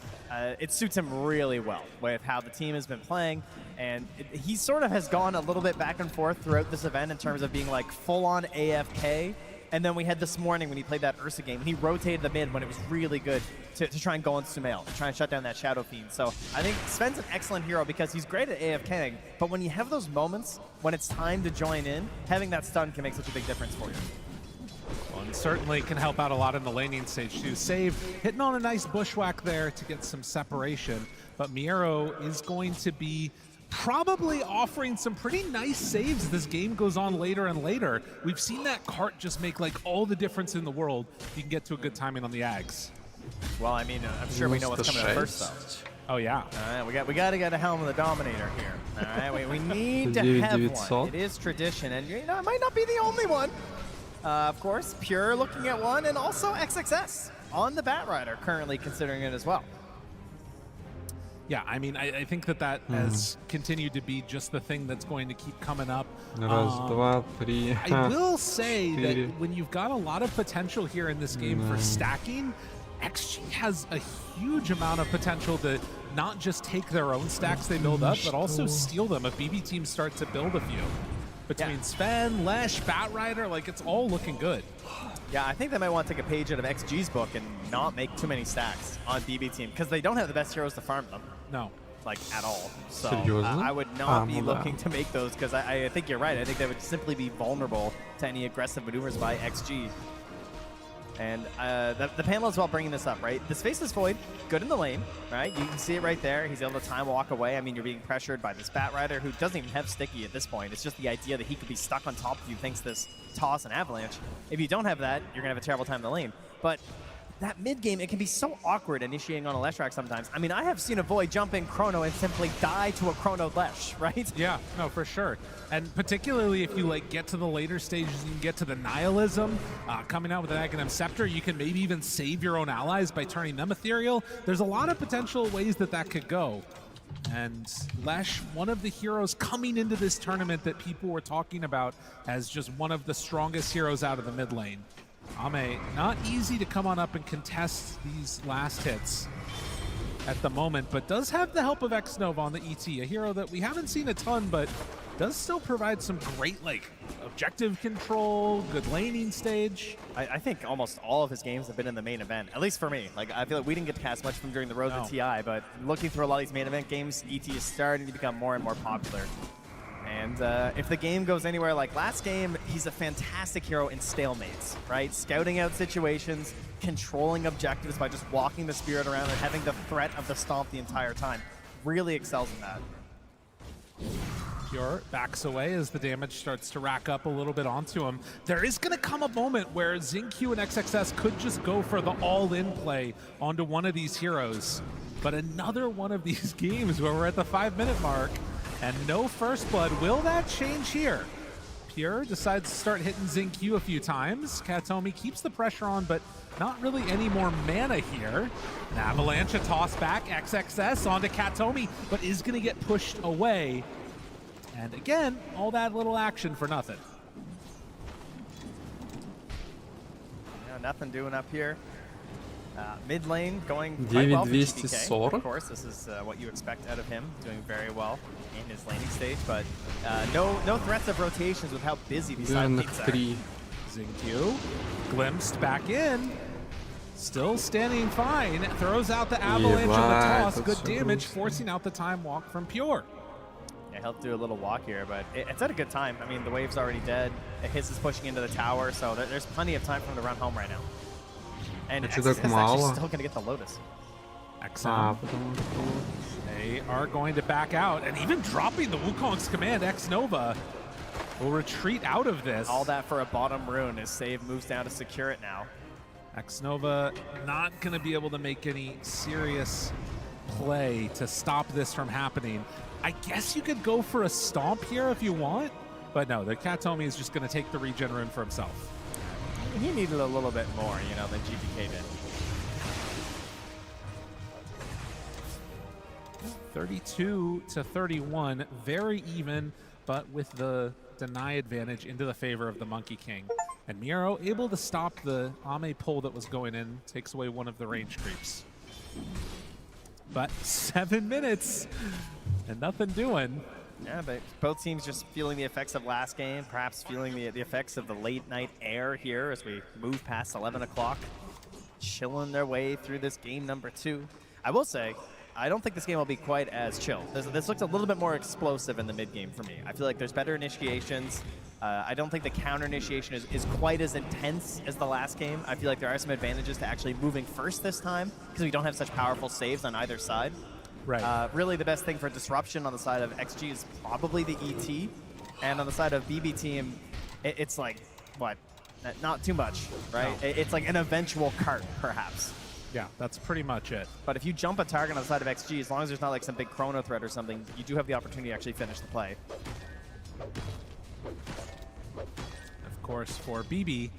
it suits him really well with how the team has been playing, and he sort of has gone a little bit back and forth throughout this event in terms of being like full-on AFK, and then we had this morning when he played that Ursa game, he rotated the mid when it was really good to try and go on Sumail, to try and shut down that Shadow Fiend. So I think Sven's an excellent hero because he's great at AFKing, but when you have those moments when it's time to join in, having that stun can make such a big difference for you. Well, and certainly can help out a lot in the laning stage too. Save, hitting on a nice bushwhack there to get some separation, but Miero is going to be probably offering some pretty nice saves as this game goes on later and later. We've seen that cart just make like all the difference in the world if you can get to a good timing on the Ags. Well, I mean, I'm sure we know what's coming up first though. Oh yeah. All right, we got to get a Helm of the Dominator here. All right, we need to have one. It is tradition, and you know, it might not be the only one. Of course, Pure looking at one, and also XXS on the Batrider currently considering it as well. Yeah, I mean, I think that has continued to be just the thing that's going to keep coming up. Раз, два, три. I will say that when you've got a lot of potential here in this game for stacking, XG has a huge amount of potential to not just take their own stacks they build up, but also steal them if BB teams start to build a few. Between Sven, Lesh, Batrider, like it's all looking good. Yeah, I think they might want to take a page out of XG's book and not make too many stacks on BB team because they don't have the best heroes to farm them. No. Like, at all. So I would not be looking to make those because I think you're right. I think they would simply be vulnerable to any aggressive maneuvers by XG. And the panel as well bringing this up, right? The Faceless Void, good in the lane, right? You can see it right there. He's able to time walk away. I mean, you're being pressured by this Batrider who doesn't even have Sticky at this point. It's just the idea that he could be stuck on top of you thanks to this toss and avalanche. If you don't have that, you're going to have a terrible time in the lane. But that mid game, it can be so awkward initiating on a Leshrac sometimes. I mean, I have seen a Void jump in Chrono and simply die to a Chrono Lesh, right? Yeah, no, for sure. And particularly if you like get to the later stages and you get to the Nihilism, coming out with an Aghanim Scepter, you can maybe even save your own allies by turning them ethereal. There's a lot of potential ways that that could go. And Lesh, one of the heroes coming into this tournament that people were talking about as just one of the strongest heroes out of the mid lane. Ame, not easy to come on up and contest these last hits at the moment, but does have the help of Xnova on the ET, a hero that we haven't seen a ton, but does still provide some great like objective control, good laning stage. I think almost all of his games have been in the main event, at least for me. Like, I feel like we didn't get to cast much from during the Road to TI, but looking through a lot of these main event games, ET is starting to become more and more popular. And if the game goes anywhere like last game, he's a fantastic hero in stalemates, right? Scouting out situations, controlling objectives by just walking the spirit around and having the threat of the stomp the entire time. Really excels in that. Pure backs away as the damage starts to rack up a little bit onto him. There is going to come a moment where XingQ and XXS could just go for the all-in play onto one of these heroes. But another one of these games where we're at the 5-minute mark, and no first blood. Will that change here? Pure decides to start hitting XingQ a few times. Katomi keeps the pressure on, but not really any more mana here. An Avalanche, a toss back, XXS onto Katomi, but is going to get pushed away. And again, all that little action for nothing. Yeah, nothing doing up here. Mid lane going quite well for GPK. Of course, this is what you expect out of him, doing very well in his laning stage, but no threats of rotations with how busy these side lanes are. XingQ glimpsed back in, still standing fine, throws out the avalanche on the toss, good damage, forcing out the time walk from Pure. Yeah, he'll do a little walk here, but it's at a good time. I mean, the wave's already dead, Hiss is pushing into the tower, so there's plenty of time for him to run home right now. And XXS is actually still going to get the Lotus. XM. They are going to back out, and even dropping the Wukong's command, Xnova will retreat out of this. All that for a bottom rune as Save moves down to secure it now. Xnova not going to be able to make any serious play to stop this from happening. I guess you could go for a stomp here if you want, but no, the Katomi is just going to take the regen rune for himself. He needed a little bit more, you know, than GPK did. 32-31, very even, but with the deny advantage into the favor of the Monkey King. And Miro able to stop the Ame pull that was going in, takes away one of the range creeps. But 7 minutes and nothing doing. Yeah, but both teams just feeling the effects of last game, perhaps feeling the effects of the late night air here as we move past 11 o'clock, chilling their way through this game number 2. I will say, I don't think this game will be quite as chill. This looks a little bit more explosive in the mid game for me. I feel like there's better initiations. I don't think the counter initiation is quite as intense as the last game. I feel like there are some advantages to actually moving first this time because we don't have such powerful saves on either side. Right. Really, the best thing for disruption on the side of XG is probably the ET, and on the side of BB team, it's like what? Not too much, right? No. It's like an eventual cart, perhaps. Yeah, that's pretty much it. But if you jump a target on the side of XG, as long as there's not like some big chrono threat or something, you do have the opportunity to actually finish the play. Of course, for BB,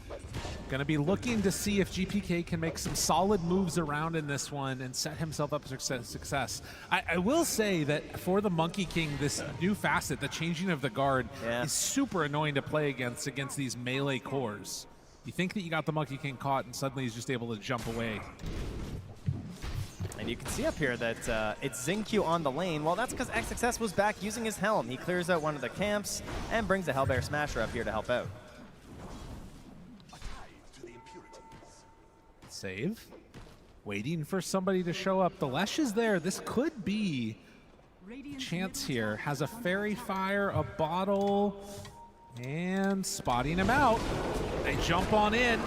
going to be looking to see if GPK can make some solid moves around in this one and set himself up for success. I will say that for the Monkey King, this new facet, the changing of the guard, is super annoying to play against these melee cores. You think that you got the Monkey King caught, and suddenly he's just able to jump away. And you can see up here that it's XingQ on the lane. Well, that's because XXS was back using his helm. He clears out one of the camps and brings a Hellbear Smasher up here to help out. Save. Waiting for somebody to show up. The Lesh is there. This could be chance here. Has a Fairy Fire, a bottle, and spotting him out. They jump on in.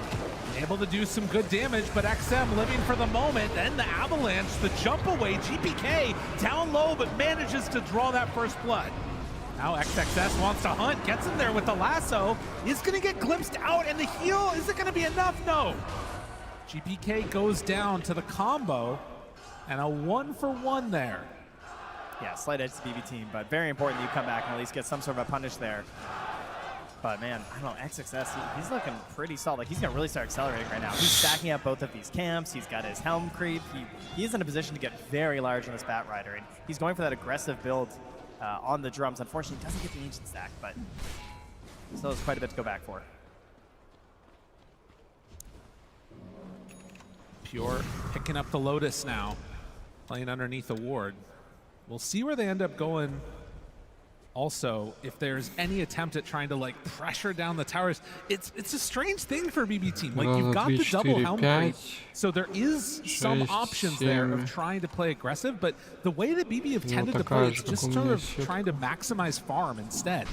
Able to do some good damage, but XM living for the moment. Then the Avalanche, the jump away. GPK down low, but manages to draw that first blood. Now XXS wants to hunt, gets him there with the lasso. Is going to get glimpsed out, and the heal, is it going to be enough? No. GPK goes down to the combo, and a 1-for-1 there. Yeah, slight edge to the BB team, but very important that you come back and at least get some sort of a punish there. But man, I don't know, XXS, he's looking pretty solid. Like, he's gonna really start accelerating right now. He's stacking up both of these camps. He's got his helm creep. He's in a position to get very large on this Bat Rider, and he's going for that aggressive build on the drums. Unfortunately, he doesn't get the ancient stack, but still has quite a bit to go back for. Pure picking up the Lotus now, playing underneath the ward. We'll see where they end up going. Also, if there's any attempt at trying to like pressure down the towers, it's a strange thing for BB team. Like, you've got the double helm creep, so there is some options there of trying to play aggressive, but the way that BB have tended to play is just sort of trying to maximize farm instead.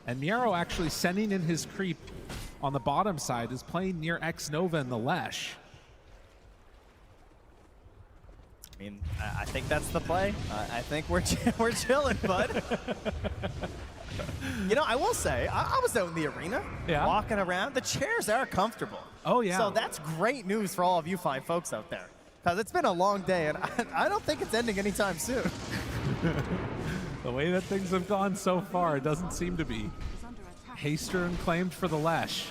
And Miero actually sending in his creep on the bottom side is playing near X Nova and the Lesh. I mean, I think that's the play. I think we're chilling, bud. You know, I will say, I was out in the arena, walking around. The chairs are comfortable. Oh, yeah. So that's great news for all of you fine folks out there. Because it's been a long day, and I don't think it's ending anytime soon. The way that things have gone so far, it doesn't seem to be. Haster claimed for the Lesh.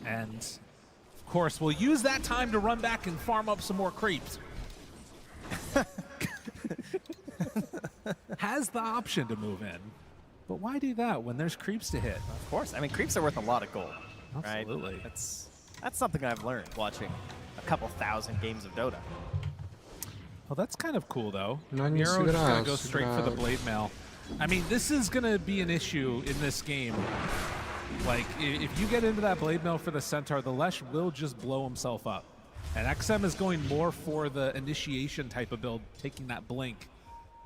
And, of course, we'll use that time to run back and farm up some more creeps. Has the option to move in, but why do that when there's creeps to hit? Of course. I mean, creeps are worth a lot of gold. Absolutely. Right? That's something I've learned watching a couple thousand games of Dota. Well, that's kind of cool, though. Miero's just going to go straight for the Blade Mail. I mean, this is going to be an issue in this game. Like, if you get into that Blade Mail for the Centaur, the Lesh will just blow himself up. And XM is going more for the initiation type of build, taking that blink,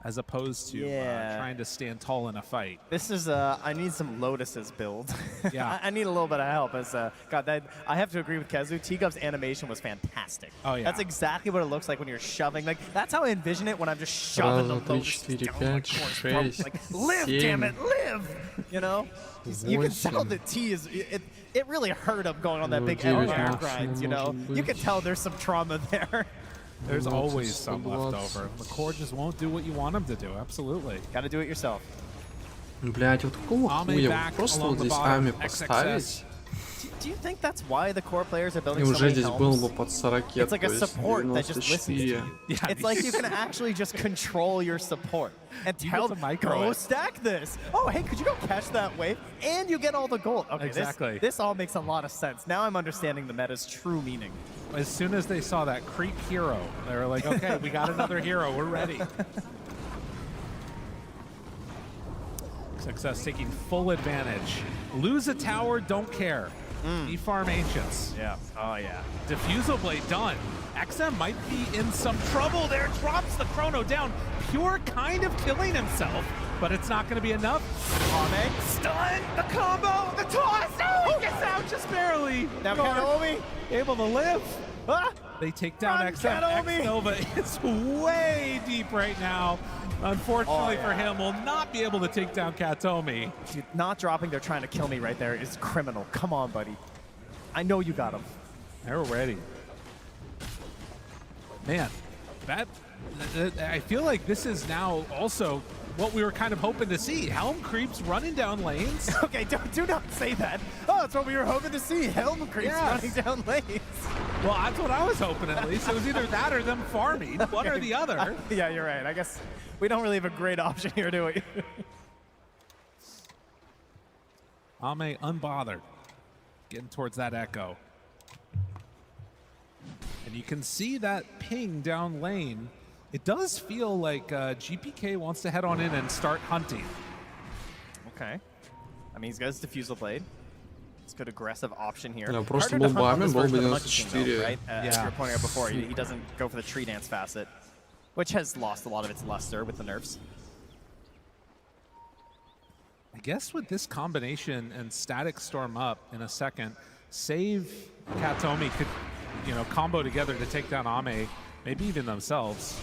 as opposed to trying to stand tall in a fight. This is I need some Lotuses build. Yeah. I need a little bit of help. As God, I have to agree with Kezu. T-Gub's animation was fantastic. Oh yeah. That's exactly what it looks like when you're shoving. Like, that's how I envision it when I'm just shoving the Lotus down my core's throat. Like, live, damn it, live! You know? You can tell that T is it really hurt him going on that big air grind, you know? You can tell there's some trauma there. There's always some left over. The core just won't do what you want them to do. Absolutely. Gotta do it yourself. Блять, вот какого хуя? Просто вот здесь Ами поставить. Do you think that's why the core players are building И so уже many здесь helms? было бы под 40, It's like то a есть support that just listens to 94. you. It's like you can actually just control your support and tell them, go stack this. Oh, hey, could you go catch that wave? And you get all the gold. Okay, exactly. This all makes a lot of sense. Now I'm understanding the meta's true meaning. As soon as they saw that creep hero, they were like, okay, we got another hero. We're ready. Success taking full advantage. Lose a tower, don't care. E-farm Ancients. Yeah. Oh, yeah. Diffusal Blade done. XM might be in some trouble there. Drops the Chrono down. Pure kind of killing himself, but it's not going to be enough. Ame. Stun. The combo. The toss. No, he gets out just barely. Now Kanomi able to live. Ah! They take down XM. X-Nova is way deep right now. Unfortunately for him, will not be able to take down Katomi. Dude, not dropping, they're trying to kill me right there is criminal. Come on, buddy. I know you got him. They're ready. Man, I feel like this is now also what we were kind of hoping to see. Helm creeps running down lanes. Okay, do not say that. Oh, that's what we were hoping to see. Helm creeps running down lanes. Well, that's what I was hoping at least. It was either that or them farming, one or the other. Yeah, you're right. I guess we don't really have a great option here, do we? Ame unbothered, getting towards that echo. And you can see that ping down lane. It does feel like GPK wants to head on in and start hunting. Okay. I mean, he's got his Diffusal Blade. It's a good aggressive option here. Yeah, просто был бы Ами, был бы 94. Right? As you were pointing out before, he doesn't go for the tree dance facet, which has lost a lot of its luster with the nerfs. I guess with this combination and Static Storm up in a second, save Katomi could, you know, combo together to take down Ame, maybe even themselves.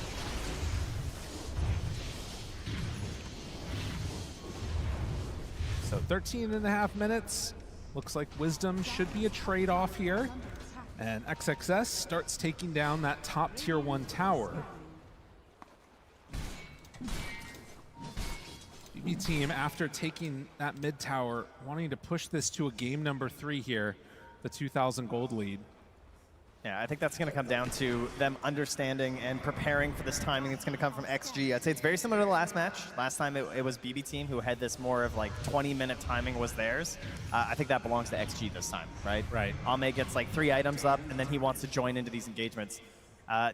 So 13.5 minutes. Looks like Wisdom should be a trade-off here. And XXS starts taking down that top tier 1 tower. BB team, after taking that mid tower, wanting to push this to a game number 3 here, the 2,000 gold lead. Yeah, I think that's going to come down to them understanding and preparing for this timing that's going to come from XG. I'd say it's very similar to the last match. Last time it was BB team who had this more of like 20-minute timing was theirs. I think that belongs to XG this time, right? Right. Ame gets like 3 items up, and then he wants to join into these engagements.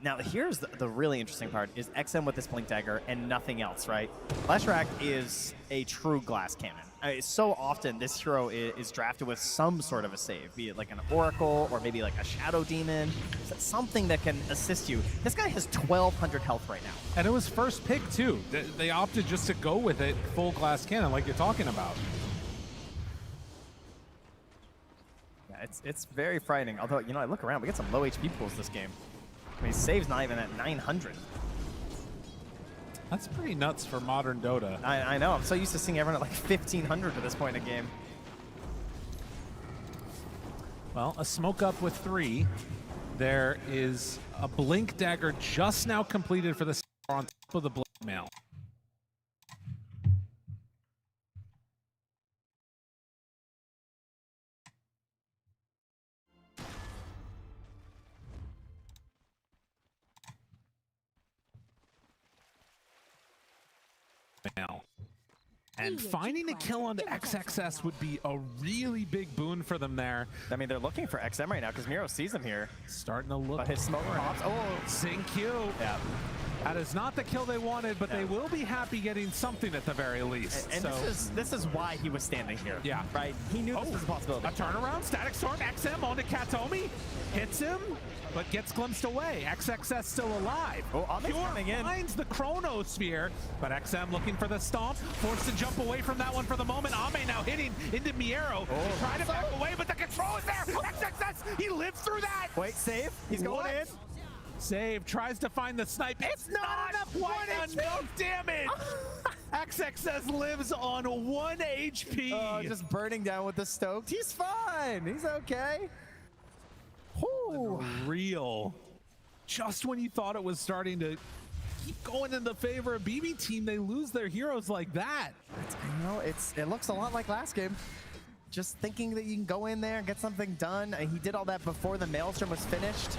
Now, here's the really interesting part, is XM with this Blink Dagger and nothing else, right? Leshrac is a true glass cannon. So often, this hero is drafted with some sort of a save, be it like an Oracle or maybe like a Shadow Demon, something that can assist you. This guy has 1,200 health right now. And it was first pick, too. They opted just to go with it, full glass cannon, like you're talking about. Yeah, it's very frightening. Although, you know, I look around, we get some low HP pools this game. I mean, save's not even at 900. That's pretty nuts for modern Dota. I know. I'm so used to seeing everyone at like 1,500 at this point in the game. Well, a smoke up with 3. There is a Blink Dagger just now completed for the on top of the Blink Mail. Now. And finding a kill on the XXS would be a really big boon for them there. I mean, they're looking for XM right now because Miro sees him here. Starting to look. But his smoke pops. Oh, Sing Q. Yeah. That is not the kill they wanted, but they will be happy getting something at the very least. And so. this is why he was standing here. Yeah. Right? He knew this was a possibility. A turnaround, Static Storm, XM onto Katomi, hits him, but gets glimpsed away. XXS still alive. Oh, Ame's coming in. Finds the Chronosphere, but XM looking for the stomp, forced to jump away from that one for the moment. Ame now hitting into Miero. Trying to back away, but the control is there. XXS, he lived through that. Wait, save. He's going in. Save, tries to find the snipe. It's not enough. Quite enough damage. XXS lives on 1 HP. Oh, just burning down with the stoked. He's fine. He's okay. Real. Just when you thought it was starting to keep going in the favor of BB team, they lose their heroes like that. I know, it looks a lot like last game. Just thinking that you can go in there and get something done. He did all that before the Maelstrom was finished.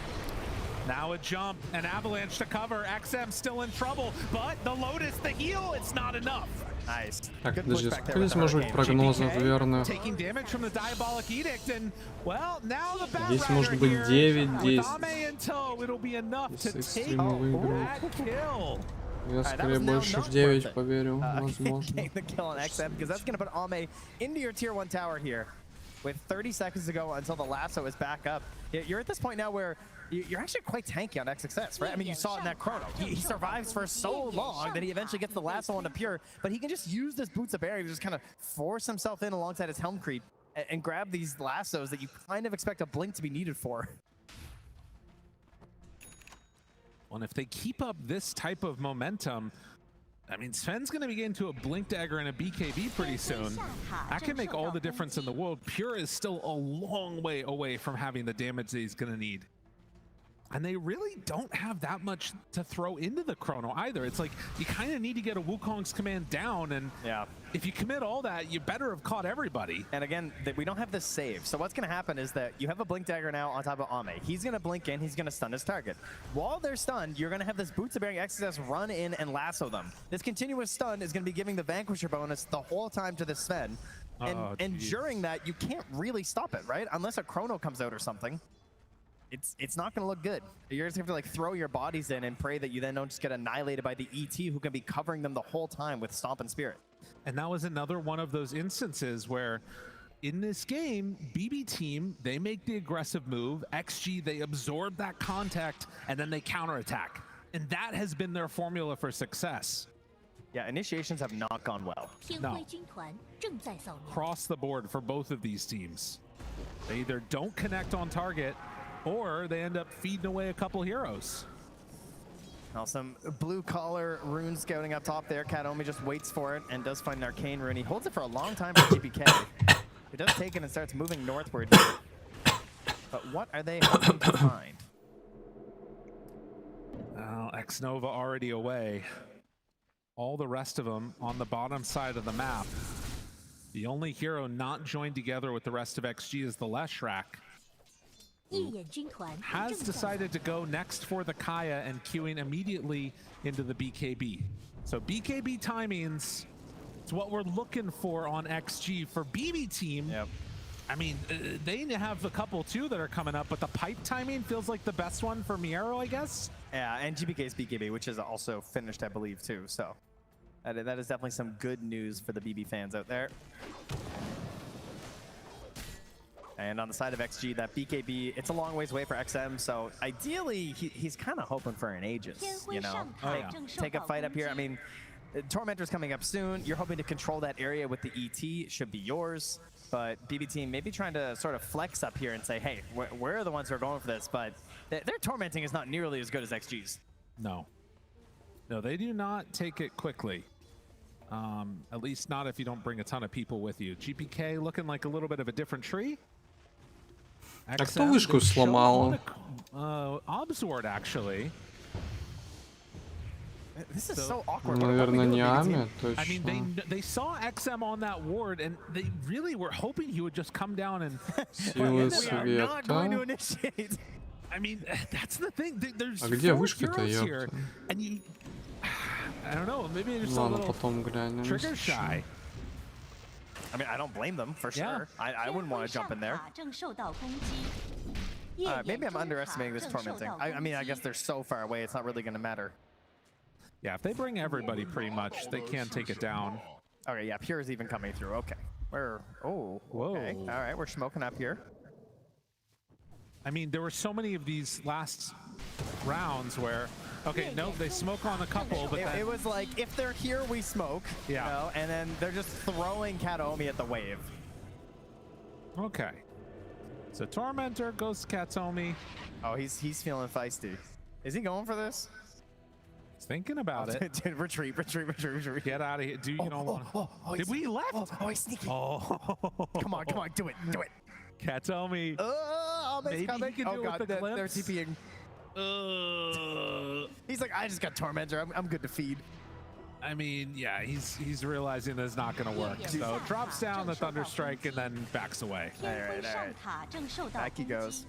Now a jump, an avalanche to cover. XM still in trouble, but the Lotus, the heal, it's not enough. Nice. Так, подожди, сколько здесь может быть прогнозов верных? Taking damage from the Diabolic Edict, and well, now the Здесь может быть 9-10. It'll be enough to take that kill. Я скорее больше в 9 поверю, возможно. Getting the kill on XM, because that's going to put Ame into your tier 1 tower here. With 30 seconds to go until the lasso is back up. You're at this point now where you're actually quite tanky on XXS, right? I mean, you saw it in that chrono. He survives for so long that he eventually gets the lasso onto Pure, but he can just use this Boots of Barrier to just kind of force himself in alongside his Helm Creep and grab these lassos that you kind of expect a Blink to be needed for. Well, and if they keep up this type of momentum, I mean, Sven's going to be getting to a Blink Dagger and a BKB pretty soon. That can make all the difference in the world. Pure is still a long way away from having the damage that he's going to need. And they really don't have that much to throw into the chrono either. It's like you kind of need to get a Wukong's command down, and if you commit all that, you better have caught everybody. And again, we don't have this save. So what's going to happen is that you have a Blink Dagger now on top of Ame. He's going to blink in, he's going to stun his target. While they're stunned, you're going to have this Boots of Bearing XSS run in and lasso them. This continuous stun is going to be giving the Vanquisher bonus the whole time to the Sven. And during that, you can't really stop it, right? Unless a chrono comes out or something. It's not going to look good. You're just going to have to like throw your bodies in and pray that you then don't just get annihilated by the ET who can be covering them the whole time with Stomp and Spirit. And that was another one of those instances where in this game, BB team, they make the aggressive move. XG, they absorb that contact and then they counterattack. And that has been their formula for success. Yeah, initiations have not gone well. No. Across the board for both of these teams. They either don't connect on target or they end up feeding away a couple heroes. Now some blue collar rune scouting up top there. Katomi just waits for it and does find an arcane rune. He holds it for a long time for GPK. He does take it and starts moving northward. But what are they hoping to find? Well, Xnova already away. All the rest of them on the bottom side of the map. The only hero not joined together with the rest of XG is the Leshrac, who has decided to go next for the Kaya and queuing immediately into the BKB. So BKB timings, it's what we're looking for on XG. For BB team, I mean, they have a couple too that are coming up, but the pipe timing feels like the best one for Miero, I guess. Yeah, and GBK's BKB, which is also finished, I believe, too. So that is definitely some good news for the BB fans out there. And on the side of XG, that BKB, it's a long ways away for XM, so ideally, he's kind of hoping for an Aegis, you know? Take a fight up here. I mean, Tormentor's coming up soon. You're hoping to control that area with the ET. It should be yours. But BB team maybe trying to sort of flex up here and say, hey, we're the ones who are going for this, but their tormenting is not nearly as good as XG's. No. No, they do not take it quickly. At least not if you don't bring a ton of people with you. GPK looking like a little bit of a different tree. А кто вышку сломал? Obsword, actually. This is so awkward. Наверное, не Ами, I mean, точно. they saw XM on that ward, and they really were hoping he would just come down and. Силы света. I mean, that's the thing. There's А где 4 вышка-то, heroes here, ёпта? and you. I don't know. Maybe they're just a Ладно, little потом глянем. trigger shy. I mean, I don't blame them, for sure. I wouldn't want to jump in there. Maybe I'm underestimating this tormenting. I mean, I guess they're so far away, it's not really going to matter. Yeah, if they bring everybody pretty much, they can take it down. Okay, yeah, Pure is even coming through. Okay. Oh, okay. All right, we're smoking up here. I mean, there were so many of these last rounds where, okay, no, they smoke on a couple, but then... It was like, if they're here, we smoke. Yeah. You know, and then they're just throwing Kataomi at the wave. Okay. So Tormentor goes to Kataomi. Oh, he's feeling feisty. Is he going for this? He's thinking about it. Retreat. Get out of here. Do you don't want Did we left? Oh, he's sneaky. Oh. Come on, do it. Kataomi. Maybe coming. he can do it with the glimpse. They're TPing. He's like, I just got Tormentor. I'm good to feed. I mean, yeah, he's realizing that's not going to work. So drops down the Thunderstrike and then backs away. All right. Back he goes.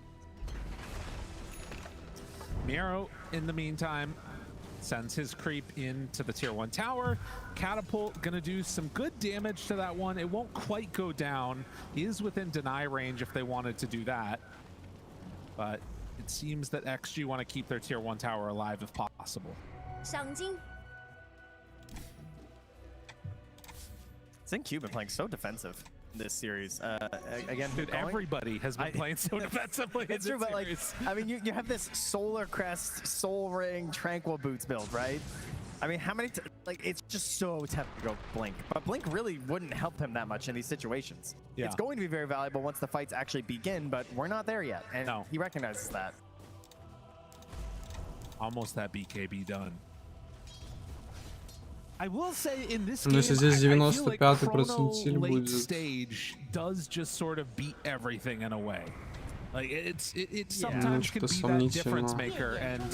Miero, in the meantime, sends his creep into the tier 1 tower. Catapult gonna do some good damage to that one. It won't quite go down. He is within deny range if they wanted to do that. But it seems that XG want to keep their tier 1 tower alive if possible. Xingqiu been playing so defensive this series. Again, dude, everybody has been playing so defensively. It's true, but like, I mean, you have this Solar Crest, Soul Ring, Tranquil Boots build, right? I mean, how many? Like, it's just so tempting to go Blink, but Blink really wouldn't help him that much in these situations. Yeah. It's going to be very valuable once the fights actually begin, but we're not there yet, and he recognizes that. Almost that BKB done. I will say in this Ну, game, если здесь I feel like 95-й Chrono процентиль late будет. stage does just sort of beat everything in a way. Like it sometimes can be that difference maker, and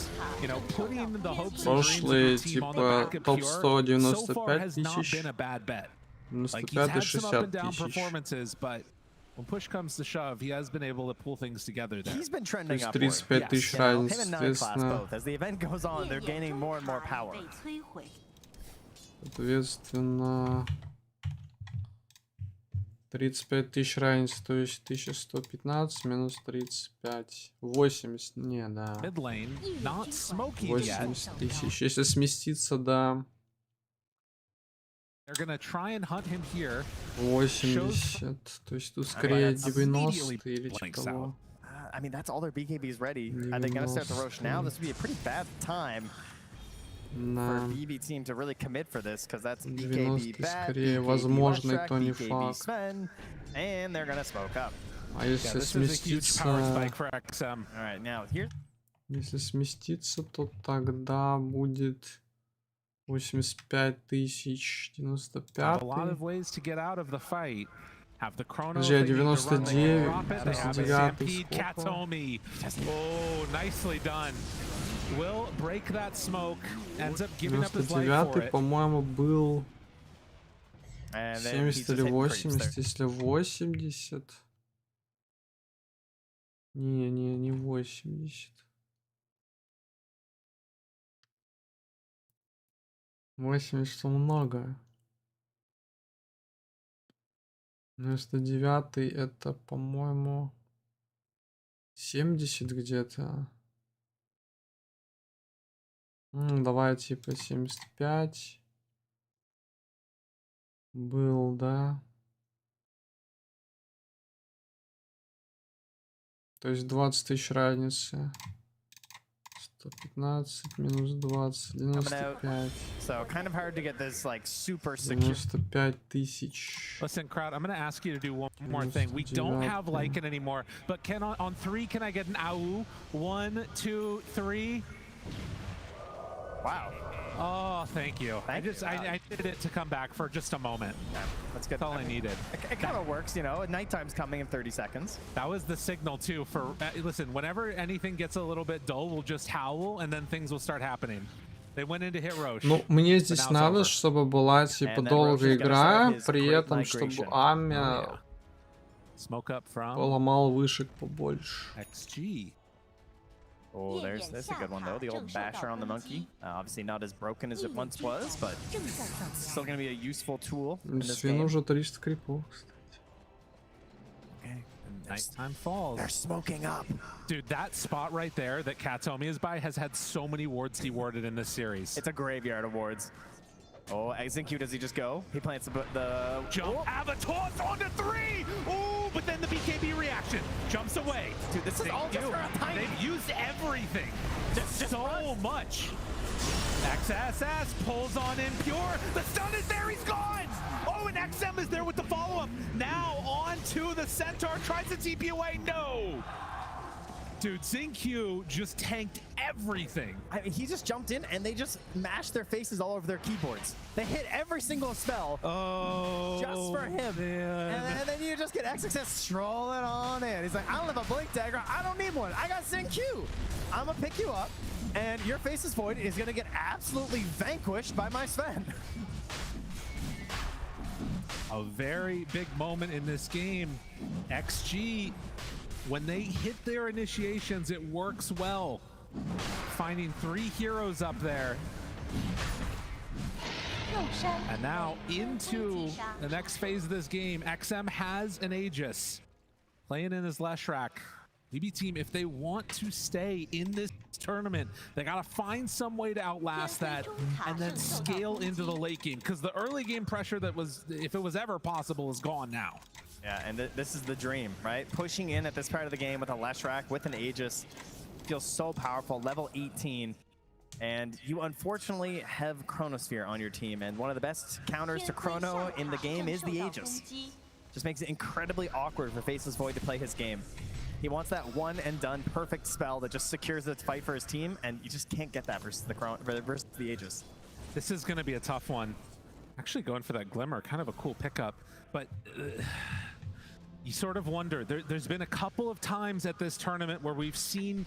you know, putting the hopes and dreams of Прошлые, the team on the типа, back of топ Pure 100 so far has not 95 been a bad bet. Like 95 he's had some up 60 and down тысяч. performances, but when push comes to shove, he has been able to pull things together there. He's been trending То есть upward. 35 тысяч Him and разница, 9 class соответственно. both. As the event goes on, they're gaining more and more power. Соответственно, 35 тысяч разница, то есть 1115 минус 35. 80, не, да. Mid lane, not smoky yet. 80 тысяч. Если сместиться до They're gonna try and hunt him here. 80, то есть тут скорее 90 или типа того. I mean, that's all their BKBs ready. Are they going to start the Roche now? This would be a pretty bad time for BB team to really commit for this, because that's BKB 90 Bat, скорее BKB возможно, Leshrac, то не BKB факт. Sven, and they're going to smoke up. А если сместиться... Alright, now here. Если сместиться, то тогда будет 85 тысяч, 95. A lot of ways to get out of the fight. Have the chrono. Подожди, 99, 99, Katomi. Oh, nicely done. Will break that smoke. Ends up giving up his life for 99, it. по-моему, был 70 или 80, если 80. Не 80. 80 что много. 99 это, по-моему, 70 где-то. Давай типа 75. Был, да. То есть 20 тысяч разницы. 115 минус 20, 95. So kind of hard to get this like super secure. 95 тысяч. Listen, crowd, I'm going to ask you to do one more thing. We don't have Lycan anymore, but can on 3, can I get an AU? 1, 2, 3. Wow. Oh, thank you. I needed it to come back for just a moment. Yeah, that's good. That's all I needed. It kind of works, you know. Nighttime's coming in 30 seconds. That was the signal too for listen, whenever anything gets a little bit dull, we'll just howl and then things will start happening. They went into hit Roche. Ну, мне здесь надо, чтобы была типа долгая игра, при этом чтобы Амя поломал вышек побольше. XG. Oh, there's a good one though. The old basher on the monkey. Obviously not as broken as it once was, but still going to be a useful tool in this game. уже 300 крипов, кстати. Okay. Nighttime falls. They're smoking up. Dude, that spot right there that Katomi is by has had so many wards dewarded in this series. It's a graveyard of wards. Oh, Zinq, does he just go? He plants the jump. Avatar onto 3. Oh, but then the BKB reaction jumps away. Dude, this is all just for a tiny. They've used everything. Just so much. XSS pulls on Impure. The stun is there. He's gone. Oh, and XM is there with the follow-up. Now on to the Centaur. Tries to TP away. No. Dude, Zinq just tanked everything. I mean, he just jumped in and they just mashed their faces all over their keyboards. They hit every single spell just for him. And then you just get XXS strolling on in. He's like, I don't have a Blink Dagger. I don't need one. I got Zinq. I'm going to pick you up and your Faceless Void is going to get absolutely vanquished by my Sven. A very big moment in this game. XG, when they hit their initiations, it works well. Finding 3 heroes up there. And now into the next phase of this game, XM has an Aegis. Playing in his Leshrac. BB team, if they want to stay in this tournament, they gotta find some way to outlast that and then scale into the late game. Because the early game pressure that was, if it was ever possible, is gone now. Yeah, and this is the dream, right? Pushing in at this part of the game with a Leshrac, with an Aegis, feels so powerful, level 18. And you unfortunately have Chronosphere on your team, and one of the best counters to Chrono in the game is the Aegis. Just makes it incredibly awkward for Faceless Void to play his game. He wants that one and done perfect spell that just secures the fight for his team, and you just can't get that versus the Aegis. This is going to be a tough one. Actually going for that Glimmer, kind of a cool pickup, but you sort of wonder. There's been a couple of times at this tournament where we've seen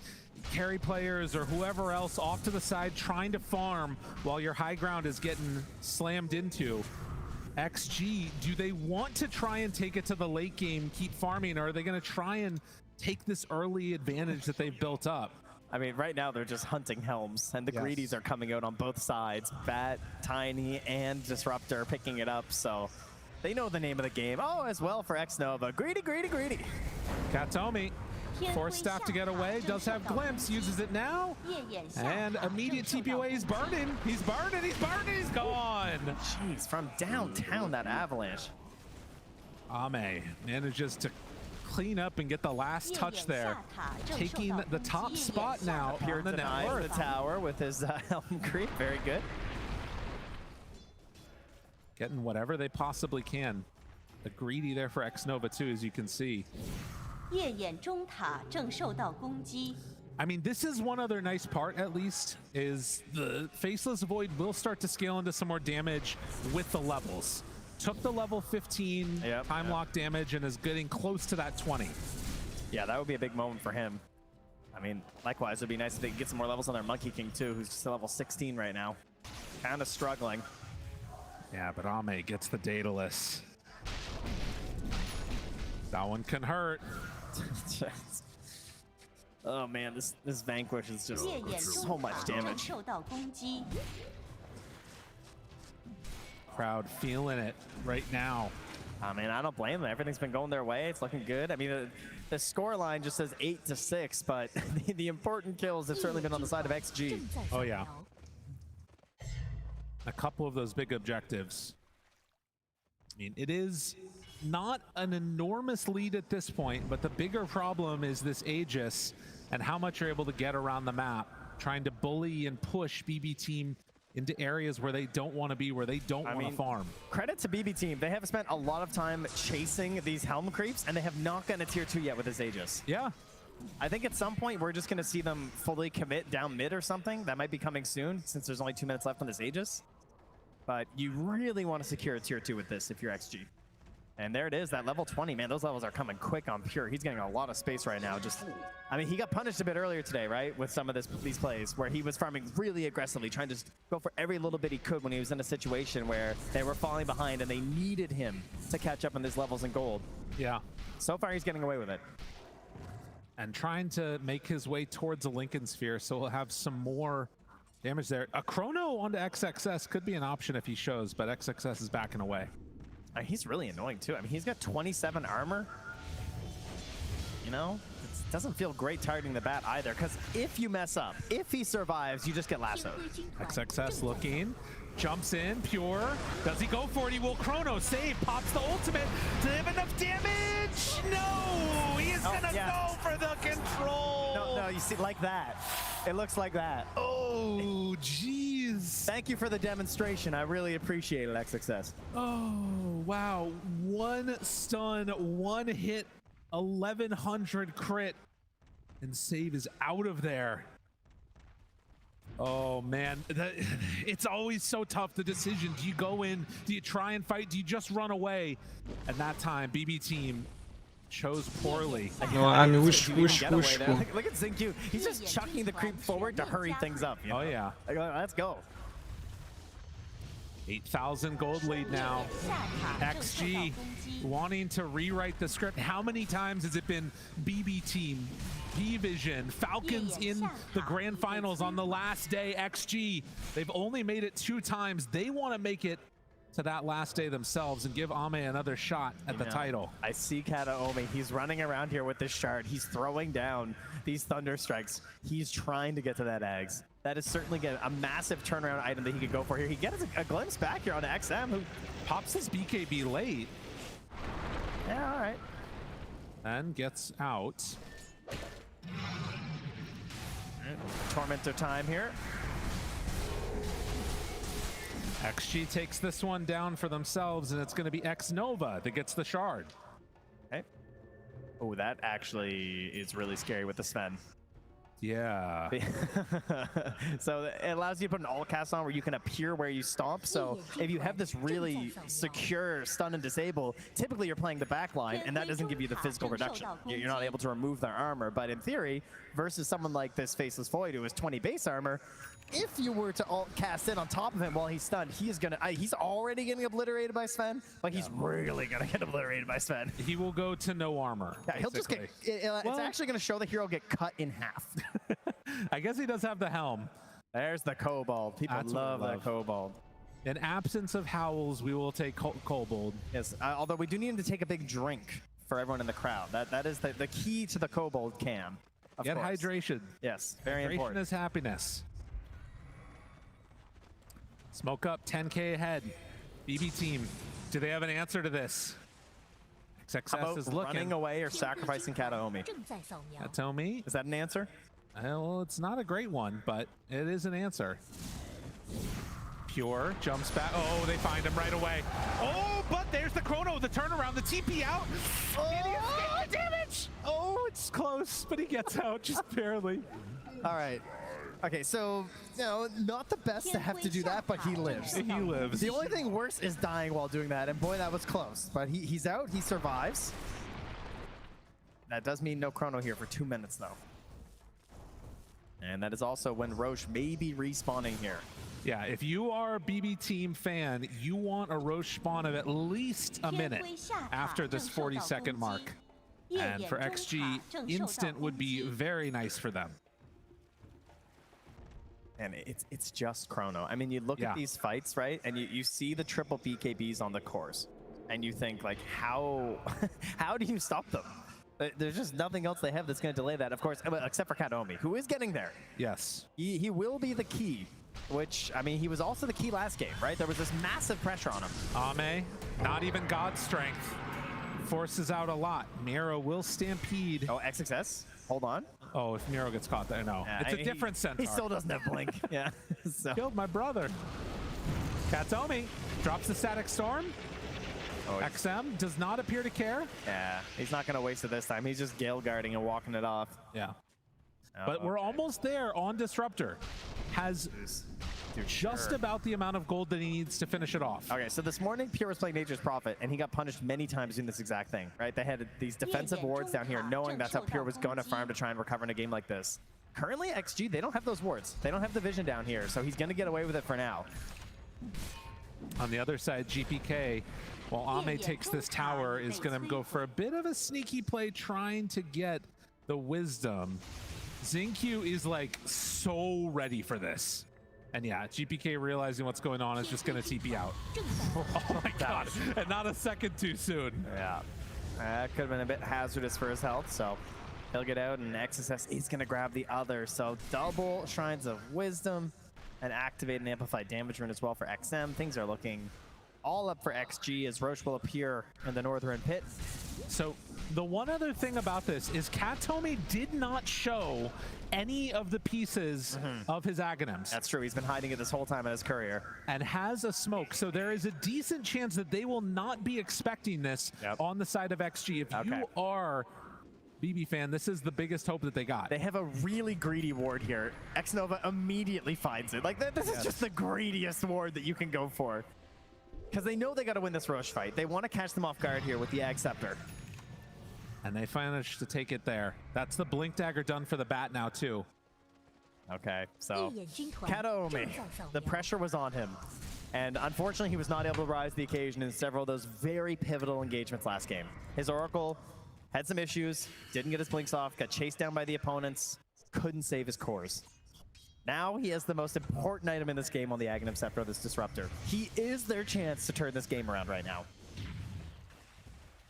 carry players or whoever else off to the side trying to farm while your high ground is getting slammed into. XG, do they want to try and take it to the late game, keep farming, or are they going to try and take this early advantage that they've built up? I mean, right now they're just hunting Helms, and the Greedies are coming out on both sides. Bat, Tiny, and Disruptor picking it up, so they know the name of the game. Oh, as well for X-Nova. Greedy, greedy, greedy. Katomi, forced staff to get away, does have Glimpse, uses it now, and immediate TP away. He's burning, he's burning, he's burning, he's gone. Jeez, from downtown, that Avalanche. Ame manages to clean up and get the last touch there, taking the top spot now on the network. The tower with his Helm Creep, very good. Getting whatever they possibly can. The Greedy there for X-Nova too, as you can see. I mean, this is one other nice part, at least, is the Faceless Void will start to scale into some more damage with the levels. took the level 15 time lock damage and is getting close to that 20. Yeah, that would be a big moment for him. I mean, likewise, it'd be nice if they could get some more levels on their Monkey King too, who's just level 16 right now. Kind of struggling. Yeah, but Ame gets the Daedalus. That one can hurt. Oh man, this Vanquish is just so much damage. Crowd feeling it right now. I mean, I don't blame them. Everything's been going their way. It's looking good. I mean, the score line just says 8-6, but the important kills have certainly been on the side of XG. Oh yeah. A couple of those big objectives. I mean, it is not an enormous lead at this point, but the bigger problem is this Aegis and how much you're able to get around the map, trying to bully and push BB Team into areas where they don't want to be, where they don't want to farm. Credit to BB Team. They have spent a lot of time chasing these Helm creeps, and they have not gotten a tier 2 yet with this Aegis. Yeah. I think at some point we're just going to see them fully commit down mid or something. That might be coming soon, since there's only 2 minutes left on this Aegis. But you really want to secure a tier 2 with this if you're XG. And there it is, that level 20, man, those levels are coming quick on Pure. He's getting a lot of space right now. I mean, he got punished a bit earlier today, right? With some of these plays where he was farming really aggressively, trying to just go for every little bit he could when he was in a situation where they were falling behind and they needed him to catch up on these levels in gold. Yeah. So far, he's getting away with it. And trying to make his way towards a Lincoln Sphere, so he'll have some more damage there. A Chrono onto XXS could be an option if he shows, but XXS is backing away. He's really annoying too. I mean, he's got 27 armor. You know, it doesn't feel great targeting the bat either, because if you mess up, if he survives, you just get lassoed. XXS looking, jumps in, Pure. Does he go for it? He will. Chrono save, pops the ultimate. Do they have enough damage? No, he is gonna go for the control. No, you see, like that. It looks like that. Oh, jeez. Thank you for the demonstration. I really appreciate it, XXS. Oh, wow. One stun, one hit, 1100 crit, and save is out of there. Oh, man. It's always so tough, the decision. Do you go in? Do you try and fight? Do you just run away? And that time, BB Team chose poorly. No, I mean, whoosh. Look at Zinq. He's just chucking the creep forward to hurry things up. You know? Oh, yeah. Let's go. 8,000 gold lead now. XG wanting to rewrite the script. How many times has it been BB Team, P-Vision, Falcons in the grand finals on the last day? XG, they've only made it 2 times. They want to make it to that last day themselves and give Ame another shot at the title. I see Kataomi. He's running around here with this shard. He's throwing down these Thunder Strikes. He's trying to get to that Eggs. That is certainly a massive turnaround item that he could go for here. He gets a glimpse back here on XM, who pops his BKB late. Yeah, all right. And gets out. Tormentor time here. XG takes this one down for themselves, and it's going to be X Nova that gets the shard. Okay. Oh, that actually is really scary with the Sven. Yeah. So it allows you to put an alt cast on where you can appear where you stomp. So if you have this really secure stun and disable, typically you're playing the back line, and that doesn't give you the physical reduction. You're not able to remove their armor. But in theory, versus someone like this Faceless Void who has 20 base armor, if you were to alt cast in on top of him while he's stunned, he's already getting obliterated by Sven, but he's really gonna get obliterated by Sven. He will go to no armor. Yeah, he'll just get, it's actually gonna show the hero get cut in half. I guess he does have the helm. There's the Kobold. People love that Kobold. In absence of Howls, we will take Kobold. Yes, although we do need him to take a big drink for everyone in the crowd. That is the key to the Kobold cam. Get hydration. Yes, very Hydration important. is happiness. Smoke up, 10K ahead. BB Team, do they have an answer to this? XXS is looking. Running away or sacrificing Kataomi? Kataomi? Is that an answer? Well, it's not a great one, but it is an answer. Pure jumps back. Oh, they find him right away. Oh, but there's the Chrono, the turnaround, the TP out. Oh, damage! Oh, it's close, but he gets out just barely. All right. Okay, so, you know, not the best to have to do that, but he lives. He lives. The only thing worse is dying while doing that, and boy, that was close. But he's out, he survives. That does mean no chrono here for 2 minutes, though. And that is also when Roche may be respawning here. Yeah, if you are a BB team fan, you want a Roche spawn of at least a minute after this 40-second mark. And for XG, instant would be very nice for them. And it's just chrono. I mean, you look at these fights, right? And you see the triple BKBs on the course. And you think, like, how do you stop them? There's just nothing else they have that's going to delay that, of course, except for Kataomi, who is getting there. Yes. He will be the key, which, I mean, he was also the key last game, right? There was this massive pressure on him. Ame, not even God strength. Forces out a lot. Miro will stampede. Oh, XXS? Hold on. Oh, if Miro gets caught there, no. Yeah, it's a different centaur. He still doesn't have Blink. Yeah. So. Killed my brother. Kataomi drops the Static Storm. Oh, XM does not appear to care. Yeah, he's not going to waste it this time. He's just Gale guarding and walking it off. Yeah. But we're almost there on Disruptor. Has just about the amount of gold that he needs to finish it off. Okay, so this morning, Pure was playing Nature's Prophet, and he got punished many times doing this exact thing, right? They had these defensive wards down here, knowing that's how Pure was going to farm to try and recover in a game like this. Currently, XG, they don't have those wards. They don't have the vision down here, so he's going to get away with it for now. On the other side, GPK, while Ame takes this tower, is going to go for a bit of a sneaky play, trying to get the wisdom. Xingqiu is like so ready for this. And yeah, GPK realizing what's going on is just going to TP out. Oh my god, and not a second too soon. Yeah, that could have been a bit hazardous for his health, so he'll get out, and XSS is going to grab the other. So double Shrines of Wisdom and activate an amplified damage rune as well for XM. Things are looking all up for XG as Roche will appear in the northern pit. So the one other thing about this is Kataomi did not show any of the pieces of his Aghanims. That's true. He's been hiding it this whole time in his career. And has a smoke. So there is a decent chance that they will not be expecting this on the side of XG. If you are BB fan, this is the biggest hope that they got. They have a really greedy ward here. Xnova immediately finds it. Like, this is just the greediest ward that you can go for. Because they know they got to win this Roche fight. They want to catch them off guard here with the Ag Scepter. And they managed to take it there. That's the Blink Dagger done for the bat now, too. Okay, so Kataomi, the pressure was on him. And unfortunately, he was not able to rise to the occasion in several of those very pivotal engagements last game. His Oracle had some issues, didn't get his blinks off, got chased down by the opponents, couldn't save his cores. Now he has the most important item in this game on the Aghanim Scepter, this Disruptor. He is their chance to turn this game around right now.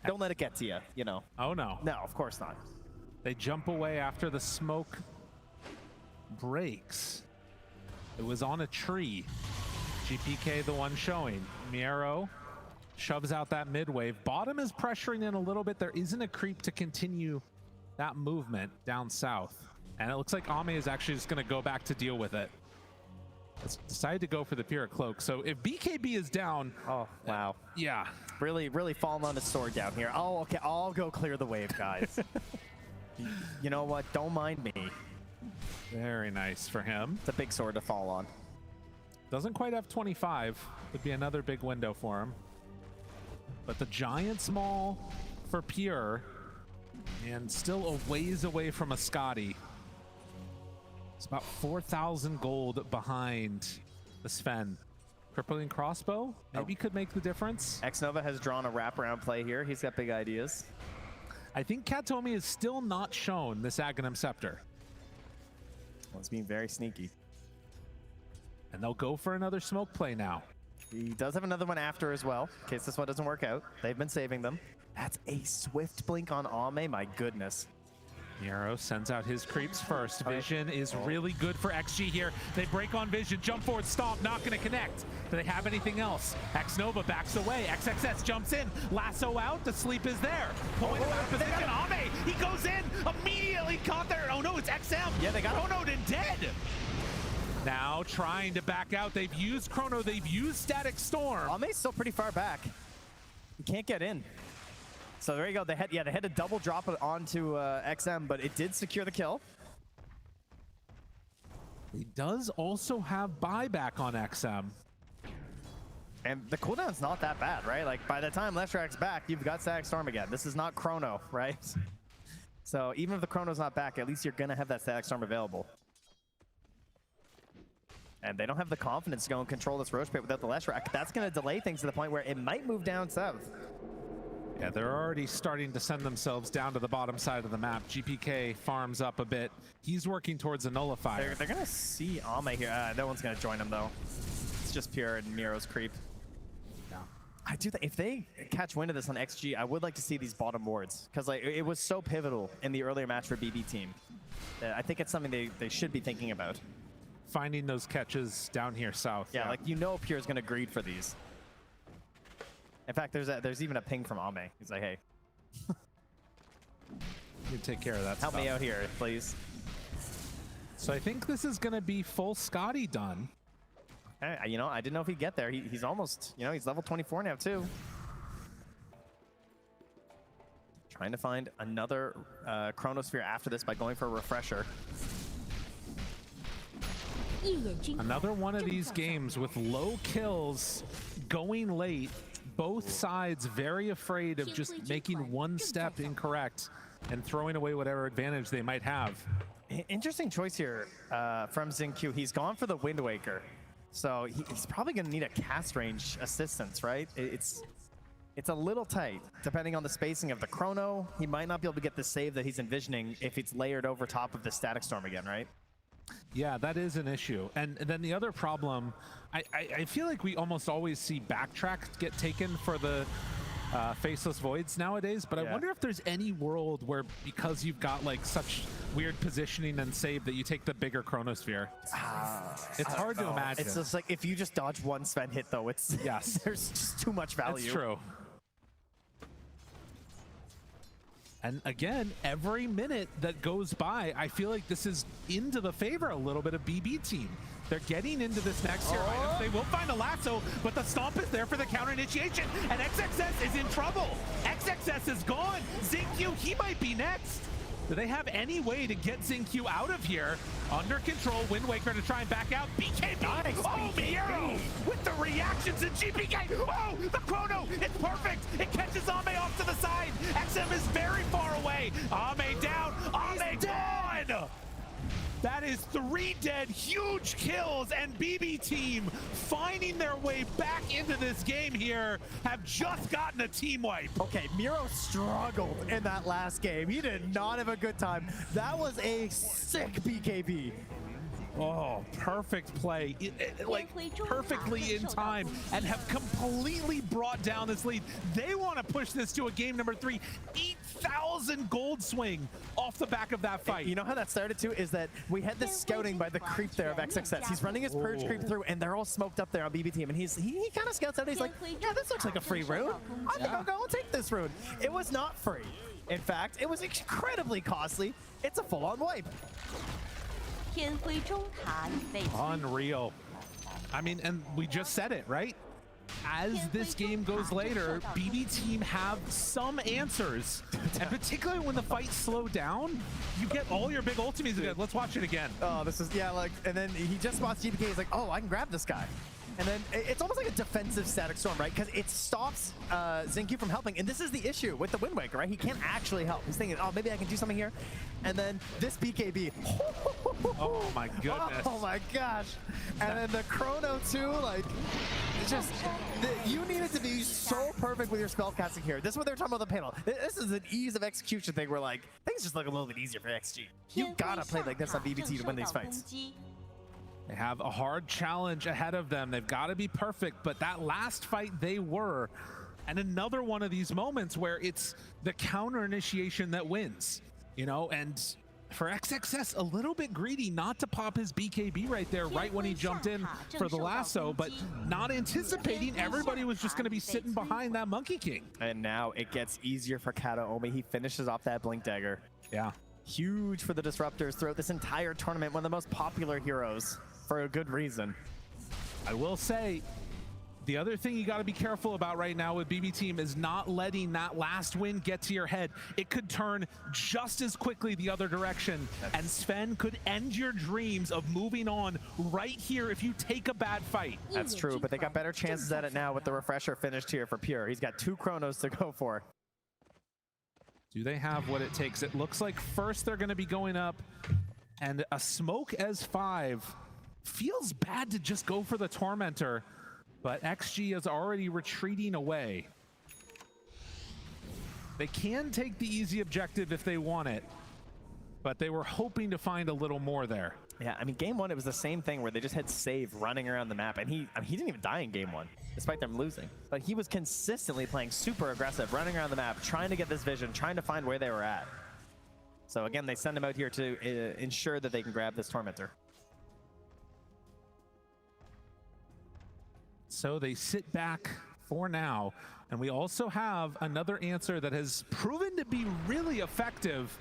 Don't let it get to you, you know. Oh, no. No, of course not. They jump away after the smoke breaks. It was on a tree. GPK the one showing. Miro shoves out that mid wave. Bottom is pressuring in a little bit. There isn't a creep to continue that movement down south. And it looks like Ame is actually just going to go back to deal with it. It's decided to go for the Pyrrhic Cloak. So if BKB is down... Oh, wow. Yeah. Really falling on his sword down here. Oh, okay. I'll go clear the wave, guys. You know what? Don't mind me. Very nice for him. It's a big sword to fall on. Doesn't quite have 25. Would be another big window for him. But the Giant's Maul for Pure. And still a ways away from a Scotty. It's about 4,000 gold behind the Sven. Crippling Crossbow maybe could make the difference. Xnova has drawn a wraparound play here. He's got big ideas. I think Kataomi is still not shown this Aghanim Scepter. Well, it's being very sneaky. And they'll go for another smoke play now. He does have another one after as well, in case this one doesn't work out. They've been saving them. That's a swift blink on Ame, my goodness. Miro sends out his creeps first. Vision is really good for XG here. They break on Vision, jump forward, stop, not gonna connect. Do they have anything else? Xnova backs away, XXS jumps in, lasso out, the sleep is there. Pulling him out of position, Ame, he goes in, immediately caught there. Oh no, it's XM. Yeah, they got Chronoed and dead. Now trying to back out, they've used Chrono, they've used Static Storm. Ame's still pretty far back. He can't get in. So there you go. They had to double drop it onto XM, but it did secure the kill. He does also have buyback on XM. And the cooldown's not that bad, right? Like, by the time Leshrak's back, you've got Static Storm again. This is not Chrono, right? So even if the Chrono's not back, at least you're going to have that Static Storm available. And they don't have the confidence to go and control this Roche Pit without the Leshrak. That's going to delay things to the point where it might move down south. Yeah, they're already starting to send themselves down to the bottom side of the map. GPK farms up a bit. He's working towards a nullifier. They're going to see Ame here. No one's going to join him, though. It's just pure Miro's creep. I do think if they catch wind of this on XG, I would like to see these bottom wards, because like it was so pivotal in the earlier match for BB team. I think it's something they should be thinking about. Finding those catches down here south. Yeah, like you know Pure's gonna greed for these. In fact, there's even a ping from Ame. He's like, hey, you take care of that. Help me out here, please. So I think this is gonna be full Scotty done. You know, I didn't know if he'd get there. He's almost, you know, he's level 24 now too. Trying to find another Chronosphere after this by going for a refresher. Another one of these games with low kills, going late. Both sides very afraid of just making one step incorrect and throwing away whatever advantage they might have. Interesting choice here from XinQ. He's gone for the Wind Waker. So he's probably going to need a cast range assistance, right? It's a little tight, depending on the spacing of the Chrono. He might not be able to get the save that he's envisioning if it's layered over top of the Static Storm again, right? Yeah, that is an issue. And then the other problem, I feel like we almost always see backtrack get taken for the Faceless Voids nowadays, but I wonder if there's any world where, because you've got like such weird positioning and save, that you take the bigger Chronosphere. It's hard to imagine. It's just like if you just dodge one Sven hit, though, it's there's just too much value. That's true. And again, every minute that goes by, I feel like this is into the favor a little bit of BB team. They're getting into this next tier items. They will find a lasso, but the stomp is there for the counter initiation, and XXS is in trouble. XXS is gone. XinQ, he might be next. Do they have any way to get XinQ out of here? Under control, Wind Waker to try and back out. BKB! Nice, oh, Miero! With the reactions in GPK! Oh, the Chrono! It's perfect! It catches Ame off to the side! XM is very far away! Ame down! Ame gone! That is 3 dead, huge kills, and BB team finding their way back into this game here have just gotten a team wipe. Okay, Miero struggled in that last game. He did not have a good time. That was a sick BKB. Oh, perfect play, like perfectly in time, and have completely brought down this lead. They want to push this to a game number 3. 8,000 gold swing off the back of that fight. You know how that started too? Is that we had this scouting by the creep there of XXS. He's running his purge creep through, and they're all smoked up there on BB team, and he kind of scouts out. He's like, yeah, this looks like a free rune. I think I'll go and take this rune. It was not free. In fact, it was incredibly costly. It's a full-on wipe. Unreal. I mean, and we just said it, right? As this game goes later, BB team have some answers. And particularly when the fights slow down, you get all your big ultimates again. Let's watch it again. Oh, this is, yeah, like, and then he just spots GPK. He's like, oh, I can grab this guy. And then it's almost like a defensive Static Storm, right? Because it stops XinQ from helping. And this is the issue with the Wind Waker, right? He can't actually help. He's thinking, oh, maybe I can do something here. And then this BKB. Oh, my goodness. Oh, my gosh. And then the Chrono, too, like, it's just, you needed to be so perfect with your spellcasting here. This is what they were talking about on the panel. This is an ease of execution thing where, like, things just look a little bit easier for XG. You gotta play like this on BBT to win these fights. They have a hard challenge ahead of them. They've got to be perfect, but that last fight they were. And another one of these moments where it's the counter initiation that wins, you know, and for XXS, a little bit greedy not to pop his BKB right there, right when he jumped in for the lasso, but not anticipating everybody was just going to be sitting behind that Monkey King. And now it gets easier for Kataomi. He finishes off that Blink Dagger. Yeah. Huge for the Disruptors throughout this entire tournament. One of the most popular heroes for a good reason. I will say, The other thing you got to be careful about right now with BB Team is not letting that last win get to your head. It could turn just as quickly the other direction, and Sven could end your dreams of moving on right here if you take a bad fight. That's true, but they got better chances at it now with the refresher finished here for Pure. He's got 2 chronos to go for. Do they have what it takes? It looks like first they're going to be going up, and a smoke as 5 feels bad to just go for the Tormentor. But XG is already retreating away. They can take the easy objective if they want it, but they were hoping to find a little more there. Yeah, I mean, game 1, it was the same thing where they just had Save running around the map, and he didn't even die in game 1, despite them losing. But he was consistently playing super aggressive, running around the map, trying to get this vision, trying to find where they were at. So again, they send him out here to ensure that they can grab this Tormentor. So they sit back for now, and we also have another answer that has proven to be really effective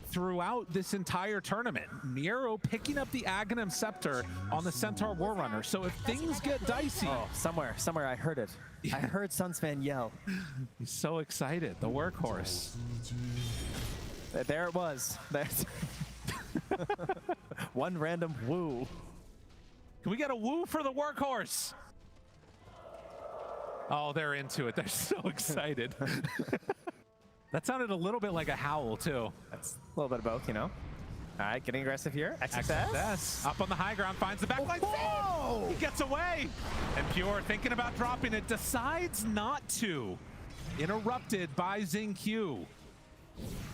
throughout this entire tournament. Miro picking up the Aghanim Scepter on the Centaur Warrunner. So if things get dicey... Oh, somewhere I heard it. Yeah. I heard Sunsfan yell. He's so excited, the workhorse. There it was. There's one random woo. Can we get a woo for the workhorse? Oh, they're into it. They're so excited. That sounded a little bit like a howl, too. That's a little bit of both, you know? All right, getting aggressive here. XXS. Up on the high ground, finds the backline. Oh, he gets away. And Pure, thinking about dropping it, decides not to. Interrupted by XingQ.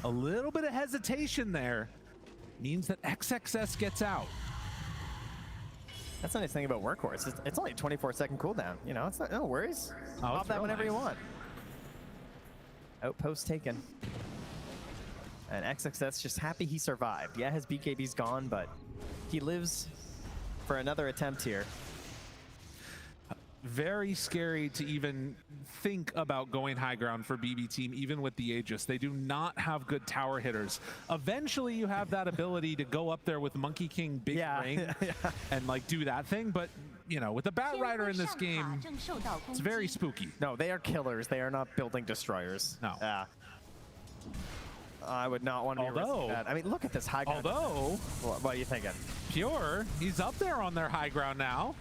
A little bit of hesitation there means that XXS gets out. That's the nice thing about Workhorse. It's only a 24-second cooldown. You know, it's not, no worries. Pop that whenever you want. Outpost taken. And XXS just happy he survived. Yeah, his BKB's gone, but he lives for another attempt here. Very scary to even think about going high ground for BB Team, even with the Aegis. They do not have good tower hitters. Eventually, you have that ability to go up there with Monkey King Big Ring and like do that thing. But, you know, with the Bat Rider in this game, it's very spooky. No, they are killers. They are not building destroyers. No. I would not want to be risking that. I mean, look at this high ground. Although, what are you thinking? Pure, he's up there on their high ground now.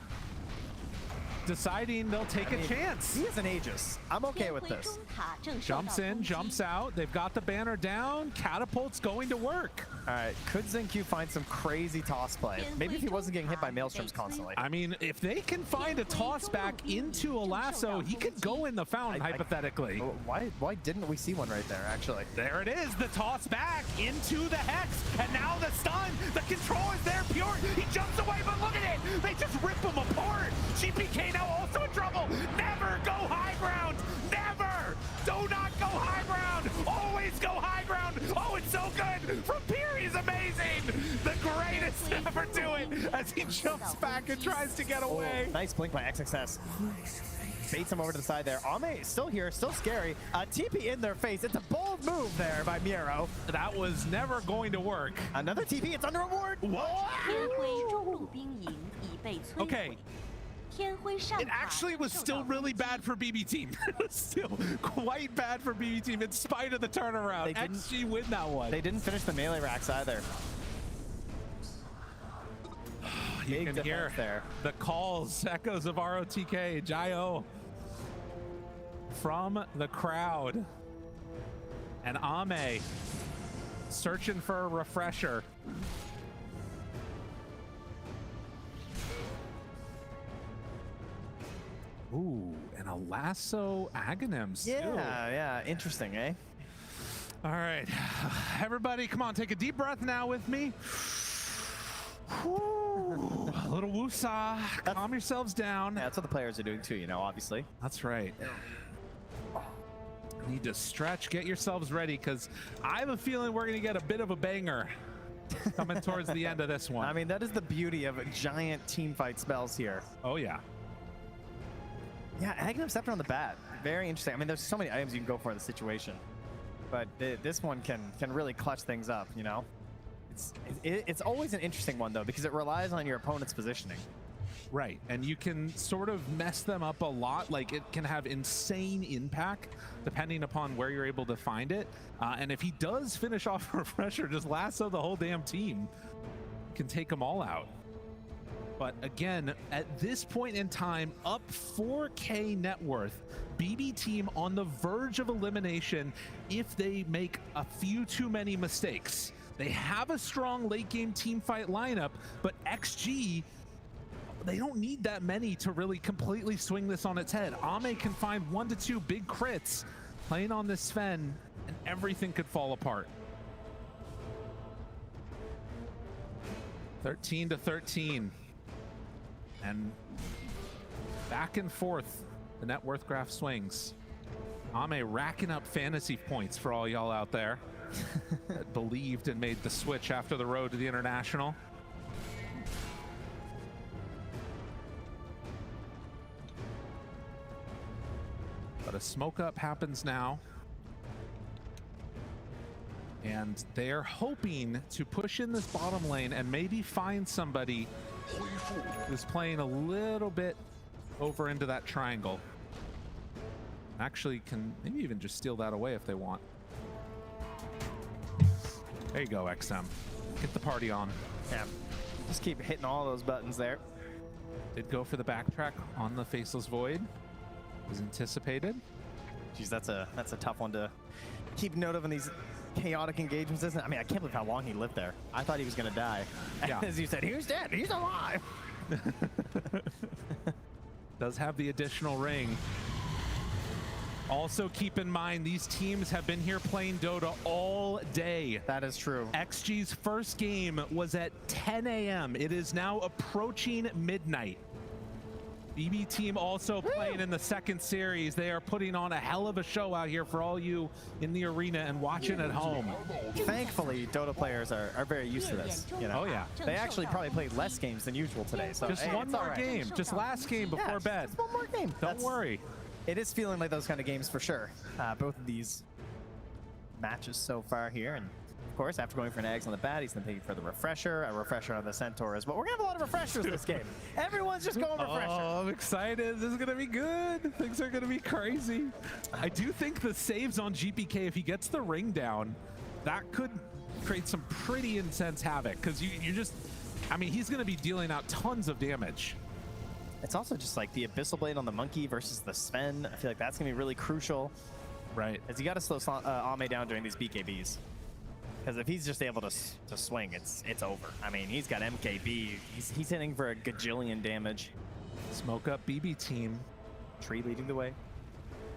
Deciding they'll take a chance. He is an Aegis. I'm okay with this. Jumps in, jumps out. They've got the banner down. Catapult's going to work. All right, could XingQ find some crazy toss play? Maybe if he wasn't getting hit by Maelstroms constantly. I mean, if they can find a toss back into a lasso, he could go in the fountain, hypothetically. Why didn't we see one right there, actually? There it is, the toss back into the Hex, and now the stun. The control is there, Pure. He jumps away, but look at it. They just rip him apart. GPK now also in trouble. Never go high ground. Never. Do not go high ground. Always go high ground. Oh, it's so good. From Pure, he's amazing. The greatest to ever do it as he jumps back and tries to get away. Nice blink by XXS. Baits him over to the side there. Ame still here, still scary. TP in their face. It's a bold move there by Miro. That was never going to work. Another TP, it's under reward. Okay. It actually was still really bad for BB Team. It was still quite bad for BB Team in spite of the turnaround. XG win that one. They didn't finish the melee racks either. You can hear there the calls, echoes of ROTK, Jio from the crowd. And Ame searching for a refresher. Ooh, and a lasso Aghanim too. Yeah, interesting, eh? All right, everybody, come on, take a deep breath now with me. Whew, a little woosah, calm yourselves down. Yeah, that's what the players are doing too, you know, obviously. That's right. Need to stretch, get yourselves ready, because I have a feeling we're going to get a bit of a banger coming towards the end of this one. I mean, that is the beauty of giant team fight spells here. Oh, yeah. Yeah, Aghanim Scepter on the bat. Very interesting. I mean, there's so many items you can go for in the situation. But this one can really clutch things up, you know? It's always an interesting one, though, because it relies on your opponent's positioning. Right, and you can sort of mess them up a lot. Like, it can have insane impact depending upon where you're able to find it. And if he does finish off a refresher, just lasso the whole damn team, can take them all out. But again, at this point in time, up 4K net worth, BB team on the verge of elimination if they make a few too many mistakes. They have a strong late game team fight lineup, but XG, they don't need that many to really completely swing this on its head. Ame can find 1 to 2 big crits playing on this Sven, and everything could fall apart. 13 to 13. And back and forth, the net worth graph swings. Ame racking up fantasy points for all y'all out there that believed and made the switch after the road to the International. But a smoke up happens now. And they're hoping to push in this bottom lane and maybe find somebody who's playing a little bit over into that triangle. Actually can maybe even just steal that away if they want. There you go, XM. Get the party on. Yeah, just keep hitting all those buttons there. Did go for the backtrack on the Faceless Void. Was anticipated. Geez, that's a tough one to keep note of in these chaotic engagements, isn't it? I mean, I can't believe how long he lived there. I thought he was going to die. Yeah. As you said, he's dead. He's alive. Does have the additional ring. Also keep in mind, these teams have been here playing Dota all day. That is true. XG's first game was at 10 a.m. It is now approaching midnight. BB team also playing in the second series. They are putting on a hell of a show out here for all you in the arena and watching at home. Thankfully, Dota players are very used to this. You know? Oh yeah. They actually probably played less games than usual today. So just hey, one more game. Just last game before bed. Just one more game. Don't worry. It is feeling like those kind of games for sure. Both of these matches so far here. And of course, after going for an eggs on the bat, he's then taking for the refresher, a refresher on the Centaurs. But we're going to have a lot of refreshers this game. Everyone's just going refresher. Oh, I'm excited. This is going to be good. Things are going to be crazy. I do think the saves on GPK, if he gets the ring down, that could create some pretty intense havoc. Because you just, I mean, he's going to be dealing out tons of damage. It's also just like the Abyssal Blade on the Monkey versus the Sven. I feel like that's going to be really crucial. Right. As you got to slow Ame down during these BKBs. Because if he's just able to swing, it's over. I mean, he's got MKB. He's hitting for a gajillion damage. Smoke up BB team. Tree leading the way.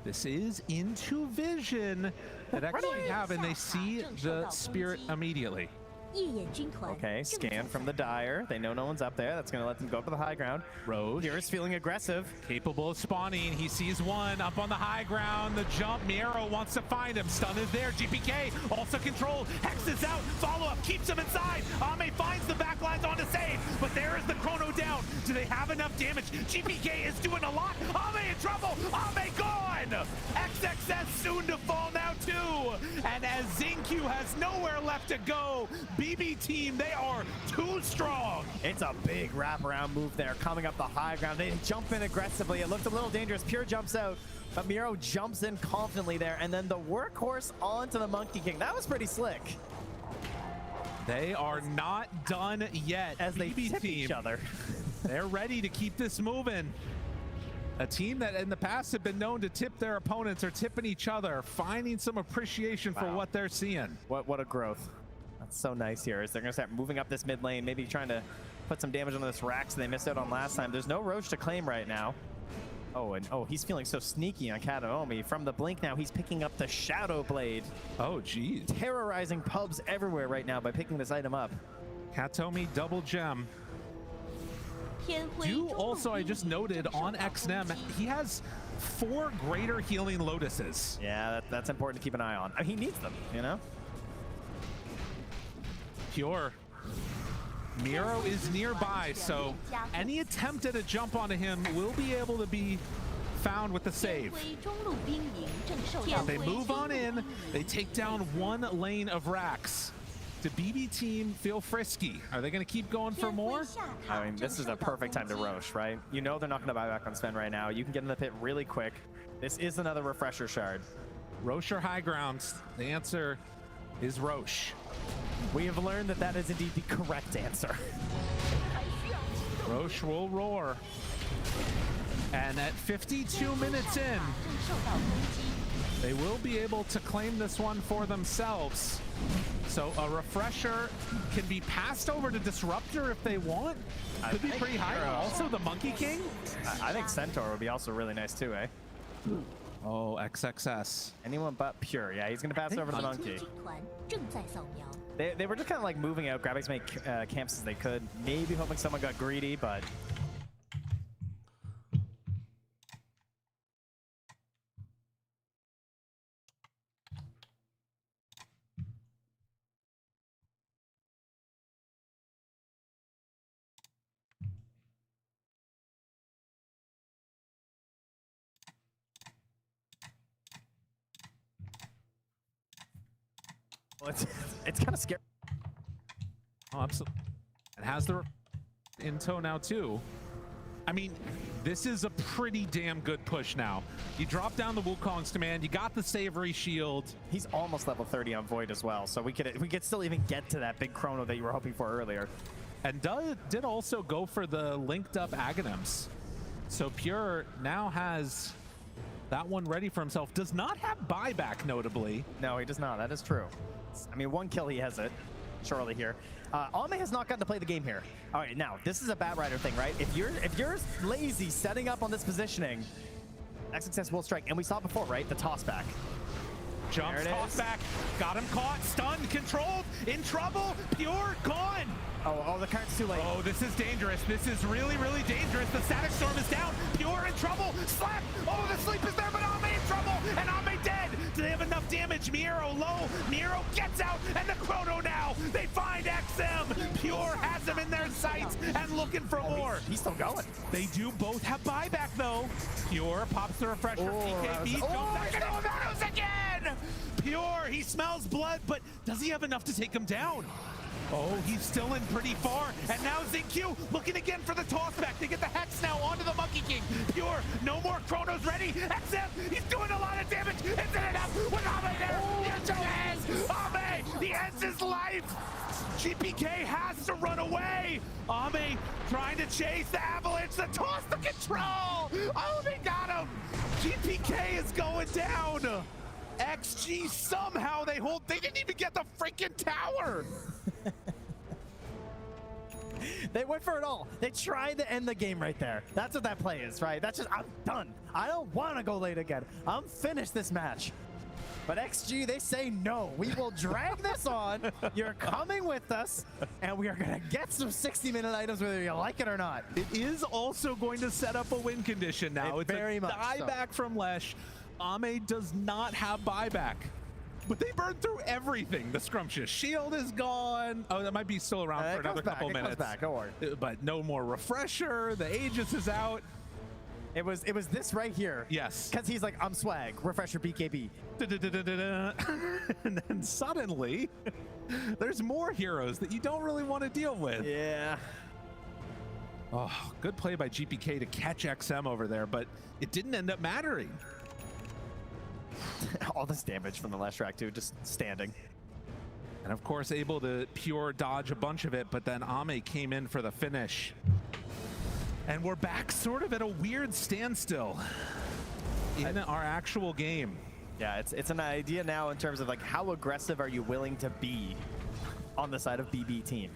This is into vision that actually have, and they see the spirit immediately. Okay, scan from the Dire. They know no one's up there. That's going to let them go up to the high ground. Roche. Here's feeling aggressive. Capable of spawning. He sees one up on the high ground. The jump. Miero wants to find him. Stun is there. GPK also controlled. Hex is out. Follow-up keeps him inside. Ame finds the backlines on the save, but there is the chrono down. Do they have enough damage? GPK is doing a lot. Ame in trouble. Ame gone. XXS soon to fall now too. And as Xingqiu has nowhere left to go, BB team, they are too strong. It's a big wraparound move there, coming up the high ground. They jump in aggressively. It looked a little dangerous. Pure jumps out, but Miero jumps in confidently there, and then the workhorse onto the Monkey King. That was pretty slick. They are not done yet. As they BB tip team, each other. They're ready to keep this moving. A team that in the past have been known to tip their opponents or tipping each other, finding some appreciation for what they're seeing. What a growth. That's so nice here, as they're going to start moving up this mid lane, maybe trying to put some damage on this Rax they missed out on last time. There's no Roche to claim right now. Oh, and he's feeling so sneaky on Kataomi. From the blink now, he's picking up the Shadow Blade. Oh, geez. Terrorizing pubs everywhere right now by picking this item up. Kataomi double gem. Also, I just noted on XNM, he has 4 greater healing lotuses. Yeah, that's important to keep an eye on. I mean, he needs them, you know? Pure. Miero is nearby, so any attempt at a jump onto him will be able to be found with the save. They move on in, they take down 1 lane of Rax. Do BB team feel frisky? Are they going to keep going for more? I mean, this is a perfect time to Roche, right? You know they're not going to buy back on Sven right now. You can get in the pit really quick. This is another refresher shard. Roche or high grounds? The answer is Roche. We have learned that that is indeed the correct answer. Roche will roar. And at 52 minutes in, they will be able to claim this one for themselves. So a refresher can be passed over to Disruptor if they want. Could be pretty high. Also the Monkey King. I think Centaur would be also really nice too, eh? Oh, XXS. Anyone but Pure. Yeah, he's going to pass over to the Monkey. They were just kind of like moving out, grabbing as many camps as they could. Maybe hoping someone got greedy, but... Well, it's kind of scary. Oh, absolutely. It has the in tow now too. I mean, this is a pretty damn good push now. You drop down the Wukong's command, you got the Savory Shield. He's almost level 30 on Void as well, so we could still even get to that big chrono that you were hoping for earlier. And did also go for the linked up Aghanims. So Pure now has that one ready for himself. Does not have buyback, notably. No, he does not. That is true. I mean, one kill he has it, surely here. Ame has not gotten to play the game here. All right, now this is a Bat Rider thing, right? If you're lazy setting up on this positioning, XXS will strike, and we saw it before, right? The toss back. Jumps, toss back, got him caught, stunned, controlled, in trouble, Pure gone. Oh, the current's too late. Oh, this is dangerous. This is really, really dangerous. The Static Storm is down. Pure in trouble. Slap. Oh, the sleep is there, but Ame in trouble. And Ame dead. Do they have enough damage? Miero low. Miero gets out. And the Chrono now. They find XM. Pure has him in their sights and looking for more. He's still going. They do both have buyback, though. Pure pops the refresher. PKB goes back again. Pure, he smells blood, but does he have enough to take him down? Oh, he's still in pretty far. And now ZinQ looking again for the tossback. They get the Hex now onto the Monkey King. Pure, no more Chronos ready. XM, he's doing a lot of damage. Isn't it enough with Ame there? Yes, it is. Ame, he ends his life. GPK has to run away. Ame trying to chase the Avalanche. The toss, the control. Oh, they got him. GPK is going down. XG somehow they hold. They didn't even get the freaking tower. They went for it all. They tried to end the game right there. That's what that play is, right? That's just, I'm done. I don't want to go late again. I'm finished this match. But XG, they say no. We will drag this on. You're coming with us, and we are going to get some 60-minute items whether you like it or not. It is also going to set up a win condition now. It's very much dieback from Lesh. Ame does not have buyback. But they burned through everything. The Scrumptious Shield is gone. Oh, that might be still around for another couple minutes. It comes back, don't worry. But no more refresher. The Aegis is out. It was this right here. Yes. Because he's like, I'm swag. Refresher BKB. And then suddenly, there's more heroes that you don't really want to deal with. Yeah. Oh, good play by GPK to catch XM over there, but it didn't end up mattering. All this damage from the last track too, just standing. And of course able to Pure dodge a bunch of it, but then Ame came in for the finish. And we're back sort of at a weird standstill in our actual game. Yeah, it's an idea now in terms of like how aggressive are you willing to be on the side of BB team?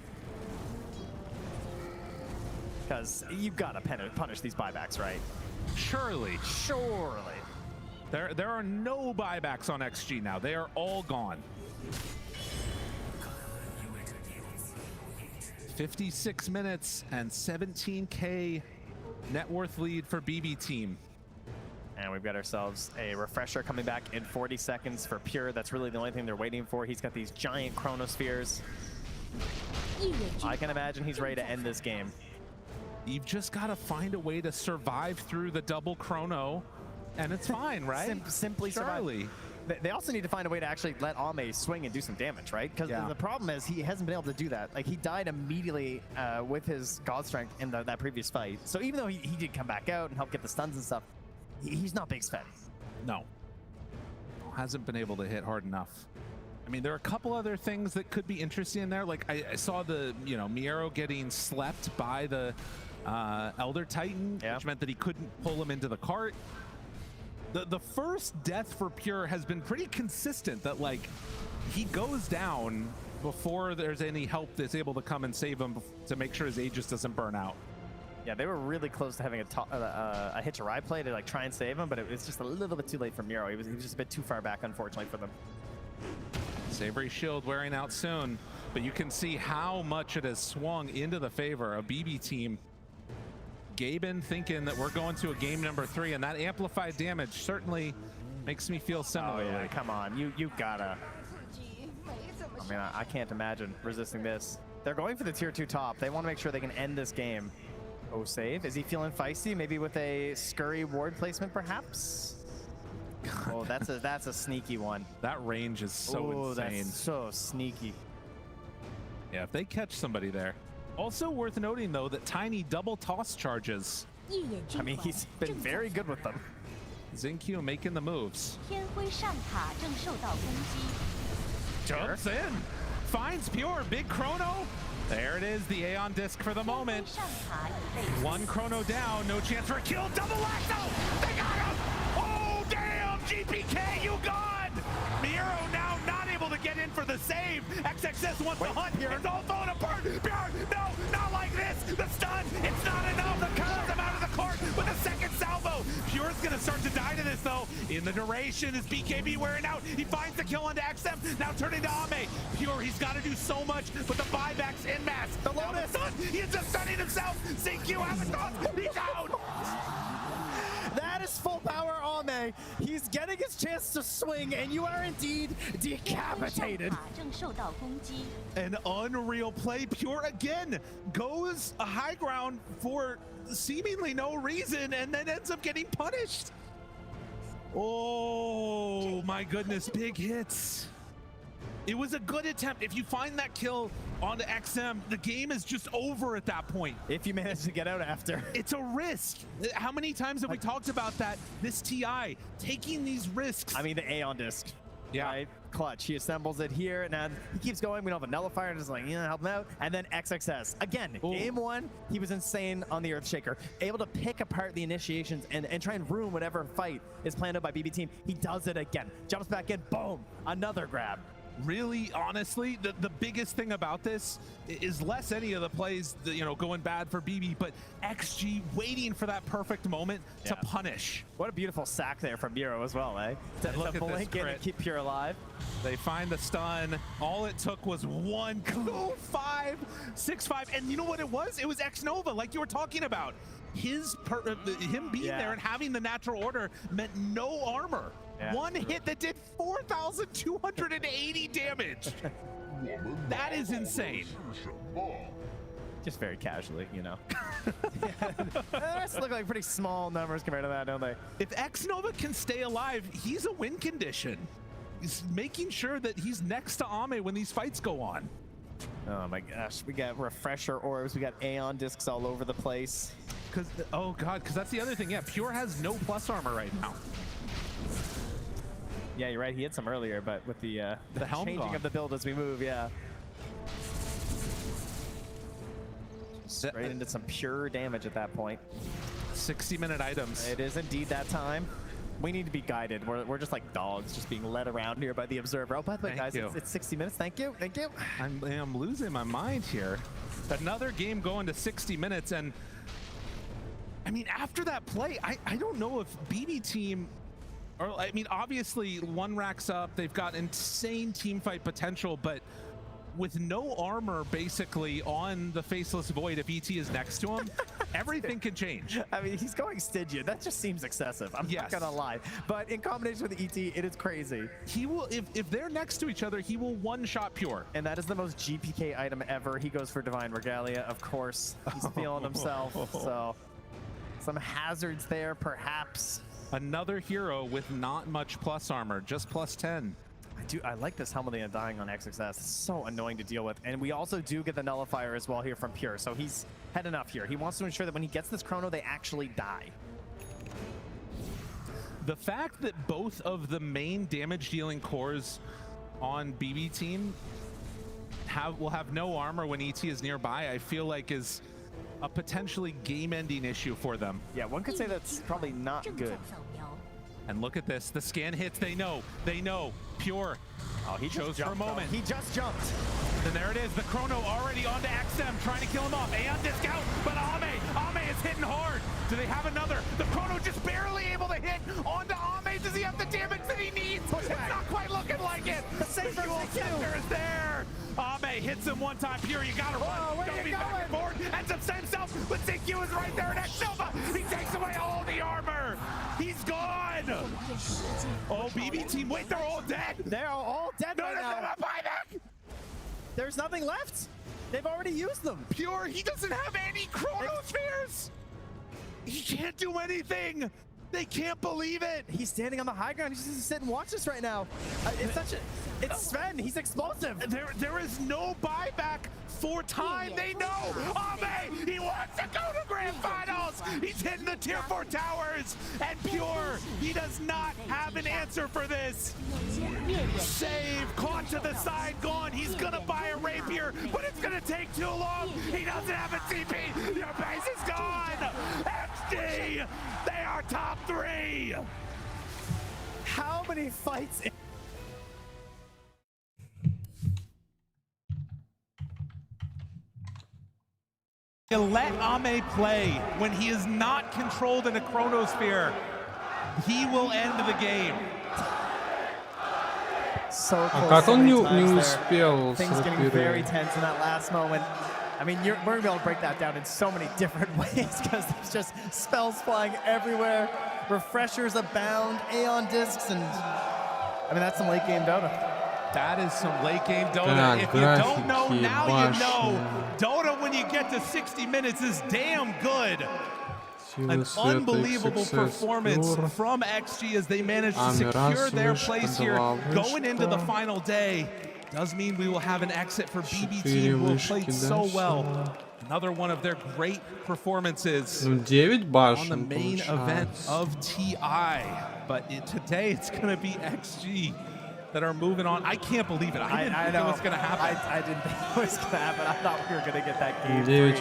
Because you've got to punish these buybacks, right? Surely. Surely. There are no buybacks on XG now. They are all gone. 56 minutes and 17K net worth lead for BB team. And we've got ourselves a refresher coming back in 40 seconds for Pure. That's really the only thing they're waiting for. He's got these giant chronospheres. I can imagine he's ready to end this game. You've just got to find a way to survive through the double chrono. And it's fine, right? Simply survive. They also need to find a way to actually let Ame swing and do some damage, right? Because the problem is he hasn't been able to do that. Like, he died immediately with his God Strength in that previous fight. So even though he did come back out and help get the stuns and stuff, he's not big spend. No. Hasn't been able to hit hard enough. I mean, there are a couple other things that could be interesting in there. Like, I saw the, Miero getting slept by the Elder Titan, which meant that he couldn't pull him into the cart. The first death for Pure has been pretty consistent, that, like, he goes down before there's any help that's able to come and save him to make sure his Aegis doesn't burn out. Yeah, they were really close to having a hitch a ride play to like try and save him, but it was just a little bit too late for Miero. He was just a bit too far back, unfortunately, for them. Savory Shield wearing out soon, but you can see how much it has swung into the favor of BB team. Gaben thinking that we're going to a game number 3, and that amplified damage certainly makes me feel similarly. Oh yeah, come on, you gotta. I mean, I can't imagine resisting this. They're going for the tier 2 top. They want to make sure they can end this game. Oh, save. Is he feeling feisty? Maybe with a scurry ward placement, perhaps? Oh, that's a sneaky one. That range is so insane. That's so sneaky. Yeah, if they catch somebody there. Also worth noting, though, that Tiny double toss charges. I mean, he's been very good with them. Xingqiu making the moves. Jumps in. Finds Pure. Big chrono. There it is, the Aeon disc for the moment. One chrono down, no chance for a kill. Double lasso! They got him! Oh, damn! GPK, you gone! Miero now not able to get in for the save. XXS wants the hunt. It's all falling apart. No, not like this. The stun, it's not enough. The comes him out of the court with a second salvo. Pure's gonna start to die to this, though. In the duration, is BKB wearing out. He finds the kill onto XM. Now turning to Ame. Pure, he's got to do so much, but the buybacks en masse. The Lotus stun, he is just stunning himself. Xingqiu has a stun. He's out. That is full power Ame. He's getting his chance to swing, and you are indeed decapitated. An unreal play. Pure again goes a high ground for seemingly no reason and then ends up getting punished. Oh my goodness, big hits. It was a good attempt. If you find that kill onto XM, the game is just over at that point. If you manage to get out after. It's a risk. How many times have we talked about that? This TI, taking these risks. I mean, the Aeon disc. Yeah. Right? Clutch. He assembles it here. Now he keeps going. We don't have a nullifier. And just like, help him out. And then XXS. Again, game 1, he was insane on the Earthshaker. Able to pick apart the initiations and try and ruin whatever fight is planned out by BB team. He does it again. Jumps back in. Boom. Another grab. Really, honestly, the biggest thing about this is less any of the plays, going bad for BB, but XG waiting for that perfect moment to punish. What a beautiful sack there from Miero as well, eh? To blink in and keep Pure alive. They find the stun. All it took was one. 5, 6-5, and you know what it was? It was X-Nova, like you were talking about. Him being there and having the natural order meant no armor. Yeah. One hit that did 4,280 damage. That is insane. Just very casually, The rest look like pretty small numbers compared to that, don't they? If X-Nova can stay alive, he's a win condition. He's making sure that he's next to Ame when these fights go on. Oh my gosh, we got refresher orbs, we got Aeon discs all over the place. Because that's the other thing. Yeah, Pure has no plus armor right now. Yeah, you're right. He hit some earlier, but with the helm changing gone. of the build as we move, yeah. Straight into some pure damage at that point. 60-minute items. It is indeed that time. We need to be guided. We're just like dogs, just being led around here by the observer. Oh, by the way, guys, it's 60 minutes. Thank you. Thank you. I'm losing my mind here. Another game going to 60 minutes, and I mean, after that play, I don't know if BB team, or I mean, obviously one racks up. They've got insane team fight potential, but with no armor basically on the Faceless Void, if ET is next to him, everything can change. I mean, he's going Stygian. That just seems excessive. I'm not gonna lie. But in combination with ET, it is crazy. He will, if they're next to each other, he will one-shot Pure. And that is the most GPK item ever. He goes for Divine Regalia, of course. He's feeling himself, so some hazards there, perhaps. Another hero with not much plus armor, just plus 10. I like this helmet and dying on XXS. It's so annoying to deal with. And we also do get the nullifier as well here from Pure. So he's had enough here. He wants to ensure that when he gets this chrono, they actually die. The fact that both of the main damage dealing cores on BB team will have no armor when ET is nearby, I feel like is a potentially game-ending issue for them. Yeah, one could say that's probably not good. And look at this, the scan hits, they know. Pure. Oh, he chose for a moment. He just jumped. And there it is, the chrono already onto XM, trying to kill him off. Aeon disc out, but Ame is hitting hard. Do they have another? The chrono just barely able to hit onto Ame. Does he have the damage that he needs? It's not quite looking like it. The safe sector is there. Ame hits him one time. Pure, you gotta run. Gotta be back and forward. Ends up setting himself, but ZQ is right there. And Nova, he takes away all the armor. He's gone. Oh, BB team, wait, they're all dead. They're all dead right now. Buyback. There's nothing left. They've already used them. Pure, he doesn't have any chronospheres. He can't do anything. They can't believe it. He's standing on the high ground. He's just sit and watch this right now. It's Sven. He's explosive. There is no buyback for time. They know. Ame, he wants to go to grand finals. He's hitting the tier 4 towers. And Pure, he does not have an answer for this. Save, caught to the side, gone. He's gonna buy a rapier, but it's gonna take too long. He doesn't have a TP. Your base is gone. XG, they are top 3. How many fights? Let Ame play when he is not controlled in a chronosphere. He will end the game. So А close как so он many не times there. успел Things с getting very рапирой? tense in that last moment. I mean, we're going to be able to break that down in so many different ways because there's just spells flying everywhere, refreshers abound, Aeon discs, and I mean, that's some late game Dota. That is some late game Dota. If you don't know, now you know. Dota, when you get to 60 minutes, is damn good. An unbelievable performance from XG as they managed to secure their place here going into the final day. Does mean we will have an exit for BB team who have played so well. Another one of their great performances on the main event of TI. But today it's going to be XG that are moving on. I can't believe it. I didn't think it was going to happen. I didn't think it was going to happen. I thought we were going to get that game 3.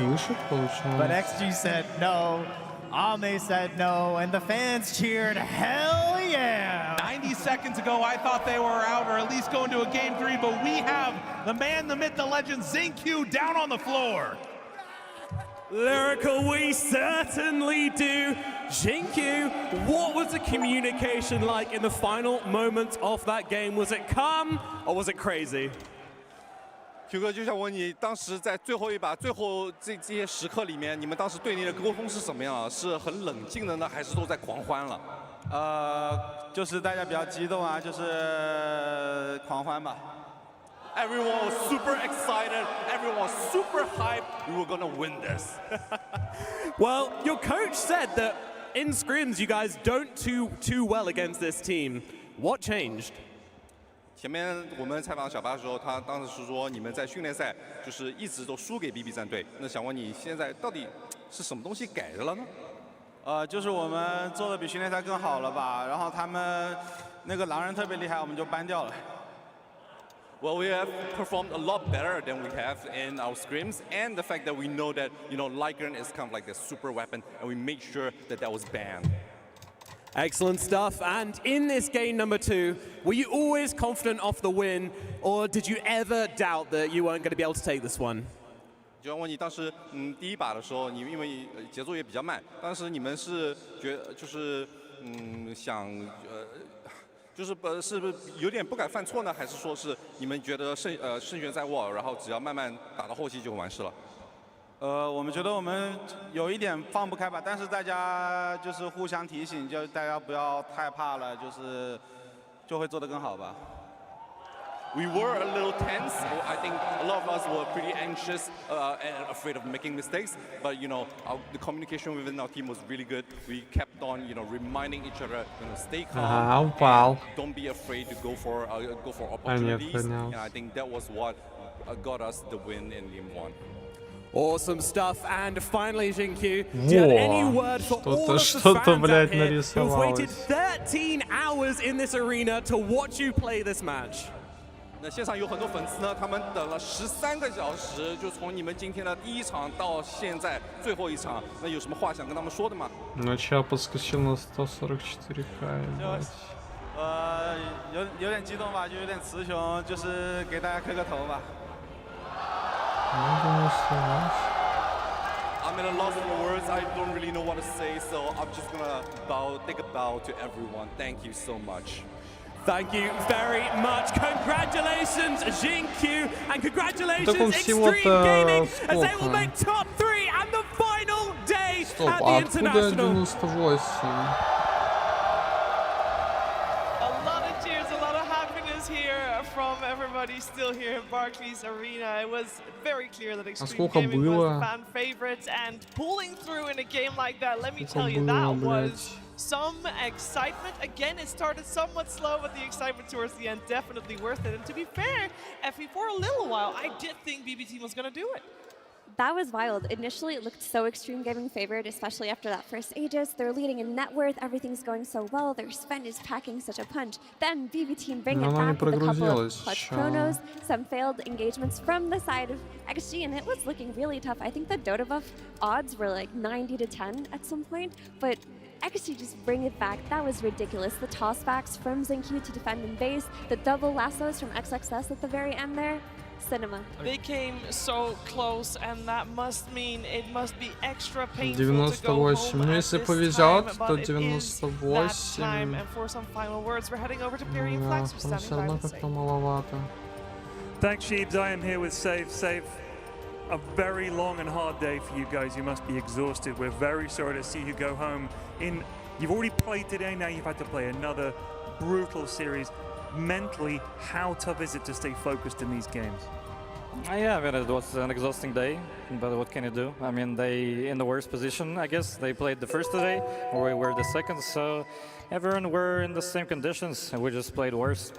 But XG said no. Ame said no, and the fans cheered, hell yeah! 90 seconds ago, I thought they were out, or at least going to a game 3, but we have the man, the myth, the legend, ZQ down on the floor. Lyrical, we certainly do. Jinku, what was the communication like in the final moments of that game? Was it calm or was it crazy? Q 哥就想问你，当时在最后一把、最后这些时刻里面，你们当时对内的沟通是什么样？是很冷静的呢，还是都在狂欢了？就是大家比较激动啊，就是狂欢吧。Everyone was super excited. Everyone was super hyped. We were gonna win this. Well, your coach said that in scrims you guys don't do too well against this team. What changed? 前面我们采访小巴的时候，他当时是说你们在训练赛就是一直都输给 BB 战队。那想问你现在到底是什么东西改的了呢？就是我们做的比训练赛更好了吧，然后他们那个狼人特别厉害，我们就搬掉了。Well, we have performed a lot better than we have in our scrims, and the fact that we know that Lycan is kind of like the super weapon, and we made sure that that was banned. Excellent stuff. And in this game number 2, were you always confident of the win, or did you ever doubt that you weren't going to be able to take this one? 就要问你当时，第一把的时候，你因为节奏也比较慢，当时你们是想就是是不是有点不敢犯错呢？还是说是你们觉得胜券在握，然后只要慢慢打到后期就完事了？我们觉得我们有一点放不开吧，但是大家就是互相提醒，就大家不要太怕了，就会做得更好吧。we were a little tense. I think a lot of us were pretty anxious and afraid of making mistakes. But the communication within our team was really good. We kept on, reminding each other, stay calm, упал. don't be afraid to go for opportunities. And I think that was what got us the win in Game 1. Awesome stuff, and finally, Jinkyu, do you have any word for all of the fans out here who've waited 13 hours in this arena to watch you play this match? 那现场有很多粉丝呢，他们等了13个小时，就从你们今天的第一场到现在最后一场，那有什么话想跟他们说的吗？ Ну, чё, подскочил на 144К, ебать. 有点激动吧，就有点词穷，就是给大家磕个头吧。 I'm at a loss for words. I don't really know what to say, so I'm just gonna take a bow to everyone. Thank you so much. Thank you very much. Congratulations, Jinkyu, and congratulations, Extreme Gaming, as they will make top 3 and the final day at the International. Here from everybody still here in Barclays Arena. It was very clear that Extreme Gaming was the fan favorites, and pulling through in a game like that, let me tell you, that was some excitement. Again, it started somewhat slow, but the excitement towards the end definitely worth it. And to be fair, Effie, for a little while, I did think BB Team was going to do it. That was wild. Initially, it looked so Extreme Gaming favored, especially after that first Aegis. They're leading in net worth, everything's going so well, their spend is packing such a punch. Then BB Team bring it back with a couple of clutch chronos, some failed engagements from the side of XG, and it was looking really tough. I think the Dota buff odds were like 90 to 10 at some point, but XG just bring it back. That was ridiculous. The tossbacks from Zinkyu to defend in base, the double lassos from XXS at the very end there. Cinema. They came so close, and that must mean it must be extra painful to go home Ну, если повезет, то 98. Time, and for some final words, we're heading over to Pyrian Flags. Да, все равно как-то маловато. Thanks, Sheebs. I am here with Save. Save, a very long and hard day for you guys. You must be exhausted. We're very sorry to see you go home. You've already played today, now you've had to play another brutal series. Mentally, how tough is it to stay focused in these games? Yeah, I mean, it was an exhausting day, but what can you do? I mean, they in the worst position, I guess. They played the first today, or we were the second, so everyone were in the same conditions, and we just played worse.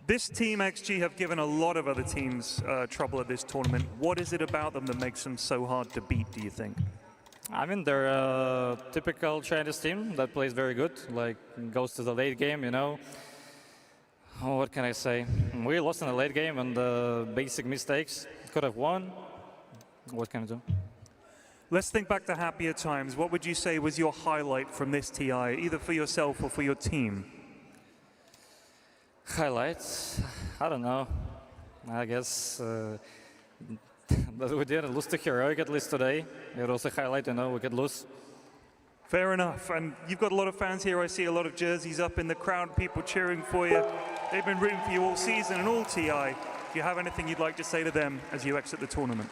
This team, XG, have given a lot of other teams trouble at this tournament. What is it about them that makes them so hard to beat, do you think? I mean, they're a typical Chinese team that plays very good, like goes to the late game, you know. Oh, what can I say? We lost in the late game and the basic mistakes. Could have won. What can I do? Let's think back to happier times. What would you say was your highlight from this TI, either for yourself or for your team? Highlights? I don't know. I guess that we didn't lose to Heroic at least today. It was a highlight, you know, we could lose. Fair enough. And you've got a lot of fans here. I see a lot of jerseys up in the crowd, people cheering for you. They've been rooting for you all season and all TI. Do you have anything you'd like to say to them as you exit the tournament?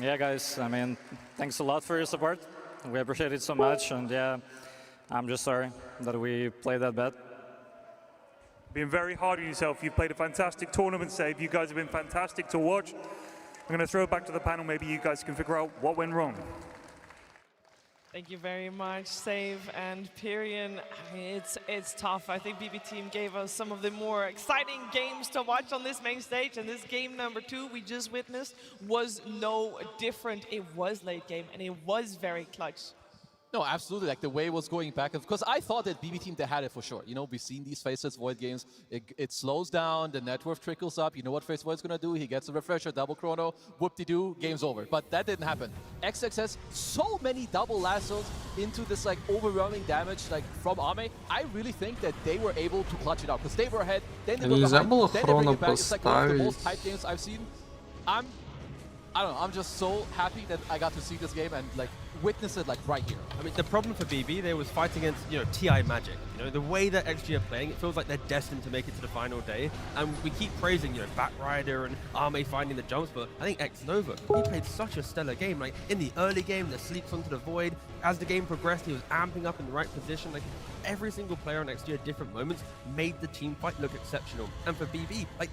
Yeah, guys, I mean, thanks a lot for your support. We appreciate it so much, and yeah, I'm just sorry that we played that bad. Being very hard on yourself. You've played a fantastic tournament, Save. You guys have been fantastic to watch. I'm going to throw it back to the panel. Maybe you guys can figure out what went wrong. Thank you very much, Save and Pyrian. I mean, it's tough. I think BB Team gave us some of the more exciting games to watch on this main stage, and this game number 2 we just witnessed was no different. It was late game, and it was very clutch. No, absolutely. Like the way it was going back, because I thought that BB Team, they had it for sure. You know, we've seen these Faceless Void games. It slows down, the net worth trickles up. You know what Face Void's gonna do? He gets a refresher, double chrono, whoop-de-doo, game's over. But that didn't happen. XXS, so many double lassos into this like overwhelming damage like from Ame. I really think that they were able to clutch it out because they were ahead. Then they were behind. Then they bring it back. It's like one of the most hyped games I've seen. I don't know. I'm just so happy that I got to see this game and like. witness it like right here. I mean, the problem for BB, they was fighting against, you know, TI Magic. You know, the way that XG are playing, it feels like they're destined to make it to the final day. And we keep praising, you know, Batrider and Arme finding the jumps, but I think X-Nova, he played such a stellar game. Like, in the early game, the sleeps onto the void. As the game progressed, he was amping up in the right position. Like, every single player on XG at different moments made the team fight look exceptional. And for BB, like,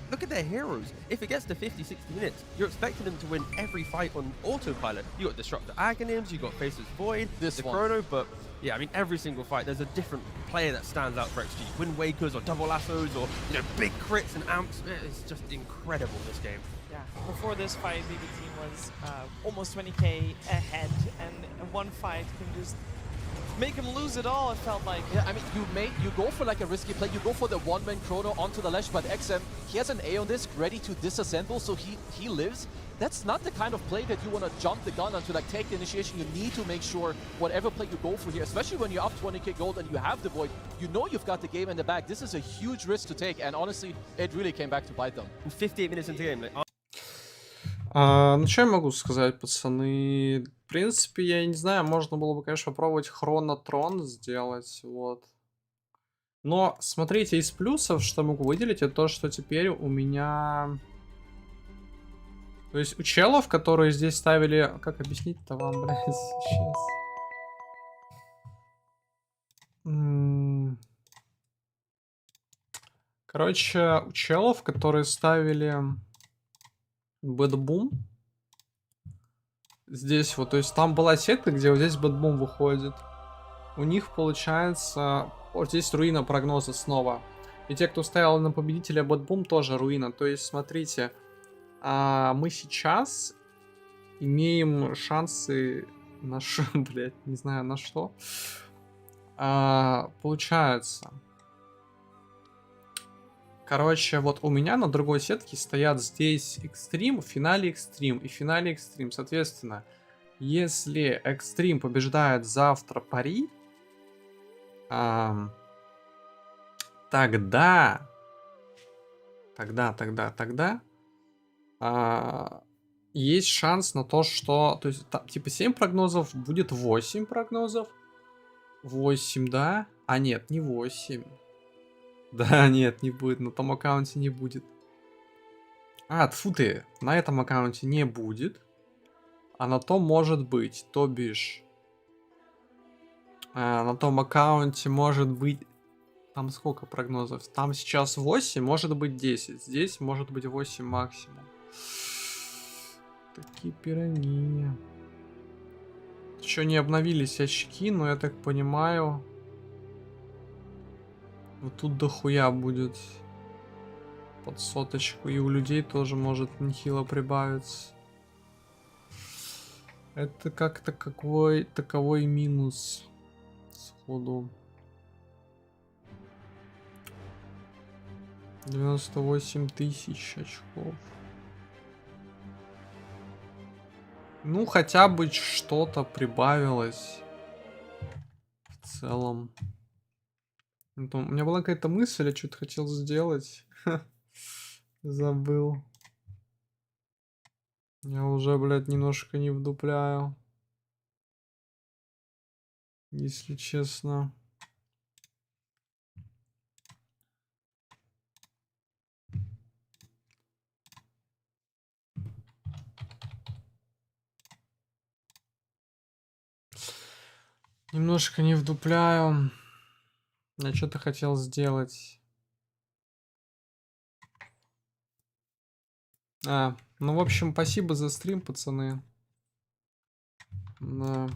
look at their heroes. If it gets to 50, 60 minutes, you're expecting them to win every fight on autopilot. You got Disruptor Aghanims, you got Faceless Void, the Chrono, but yeah, I mean, every single fight, there's a different player that stands out for XG. Wind Wakers or double lassos or, you know, big crits and amps. It's just incredible, this game. Yeah, before this fight, BB team was almost 20k ahead, and one fight can just make him lose it all, it felt like. Yeah, I mean, you go for like a risky play, you go for the one-man chrono onto the ledge, but XM, he has an A on this, ready to disassemble, so he lives. That's not the kind of play that you want to jump the gun onto, like take the initiation. You need to make sure whatever play you go for here, especially when you're up 20k gold and you have the void, you know you've got the game in the bag. This is a huge risk to take, and honestly, it really came back to bite them. 58 minutes into the game, like, ну, что я могу сказать, пацаны? В принципе, я не знаю, можно было бы, конечно, попробовать хронотрон сделать, вот. Но, смотрите, из плюсов, что могу выделить, это то, что теперь у меня... То есть у челов, которые здесь ставили... Как объяснить-то вам, блядь, сейчас? Короче, у челов, которые ставили Бэтбум, здесь вот, то есть там была сетка, где вот здесь Бэтбум выходит. У них получается... Вот здесь руина прогноза снова. И те, кто ставил на победителя Бэтбум, тоже руина. То есть, смотрите, мы сейчас имеем шансы на что, блядь, не знаю на что. Получается... Короче, вот у меня на другой сетке стоят здесь Экстрим, в финале Экстрим и в финале Экстрим. Соответственно, если Экстрим побеждает завтра пари, тогда есть шанс на то, что... То есть, там, типа 7 прогнозов, будет 8 прогнозов. 8, да? А нет, не 8. Да, нет, не будет. На том аккаунте не будет. Тьфу ты. На этом аккаунте не будет. А на том может быть. То бишь... на том аккаунте может быть... Там сколько прогнозов? Там сейчас 8, может быть 10. Здесь может быть 8 максимум. Такие пироги. Еще не обновились очки, но я так понимаю... Вот тут дохуя будет под соточку. И у людей тоже может нехило прибавиться. Это как-то таковой минус сходу. 98 тысяч очков. Ну, хотя бы что-то прибавилось. В целом. У меня была какая-то мысль, я что-то хотел сделать. Забыл. Я уже, блядь, немножко не вдупляю. Если честно. Немножко не вдупляю. Я что-то хотел сделать. Ну, в общем, спасибо за стрим, пацаны. Да.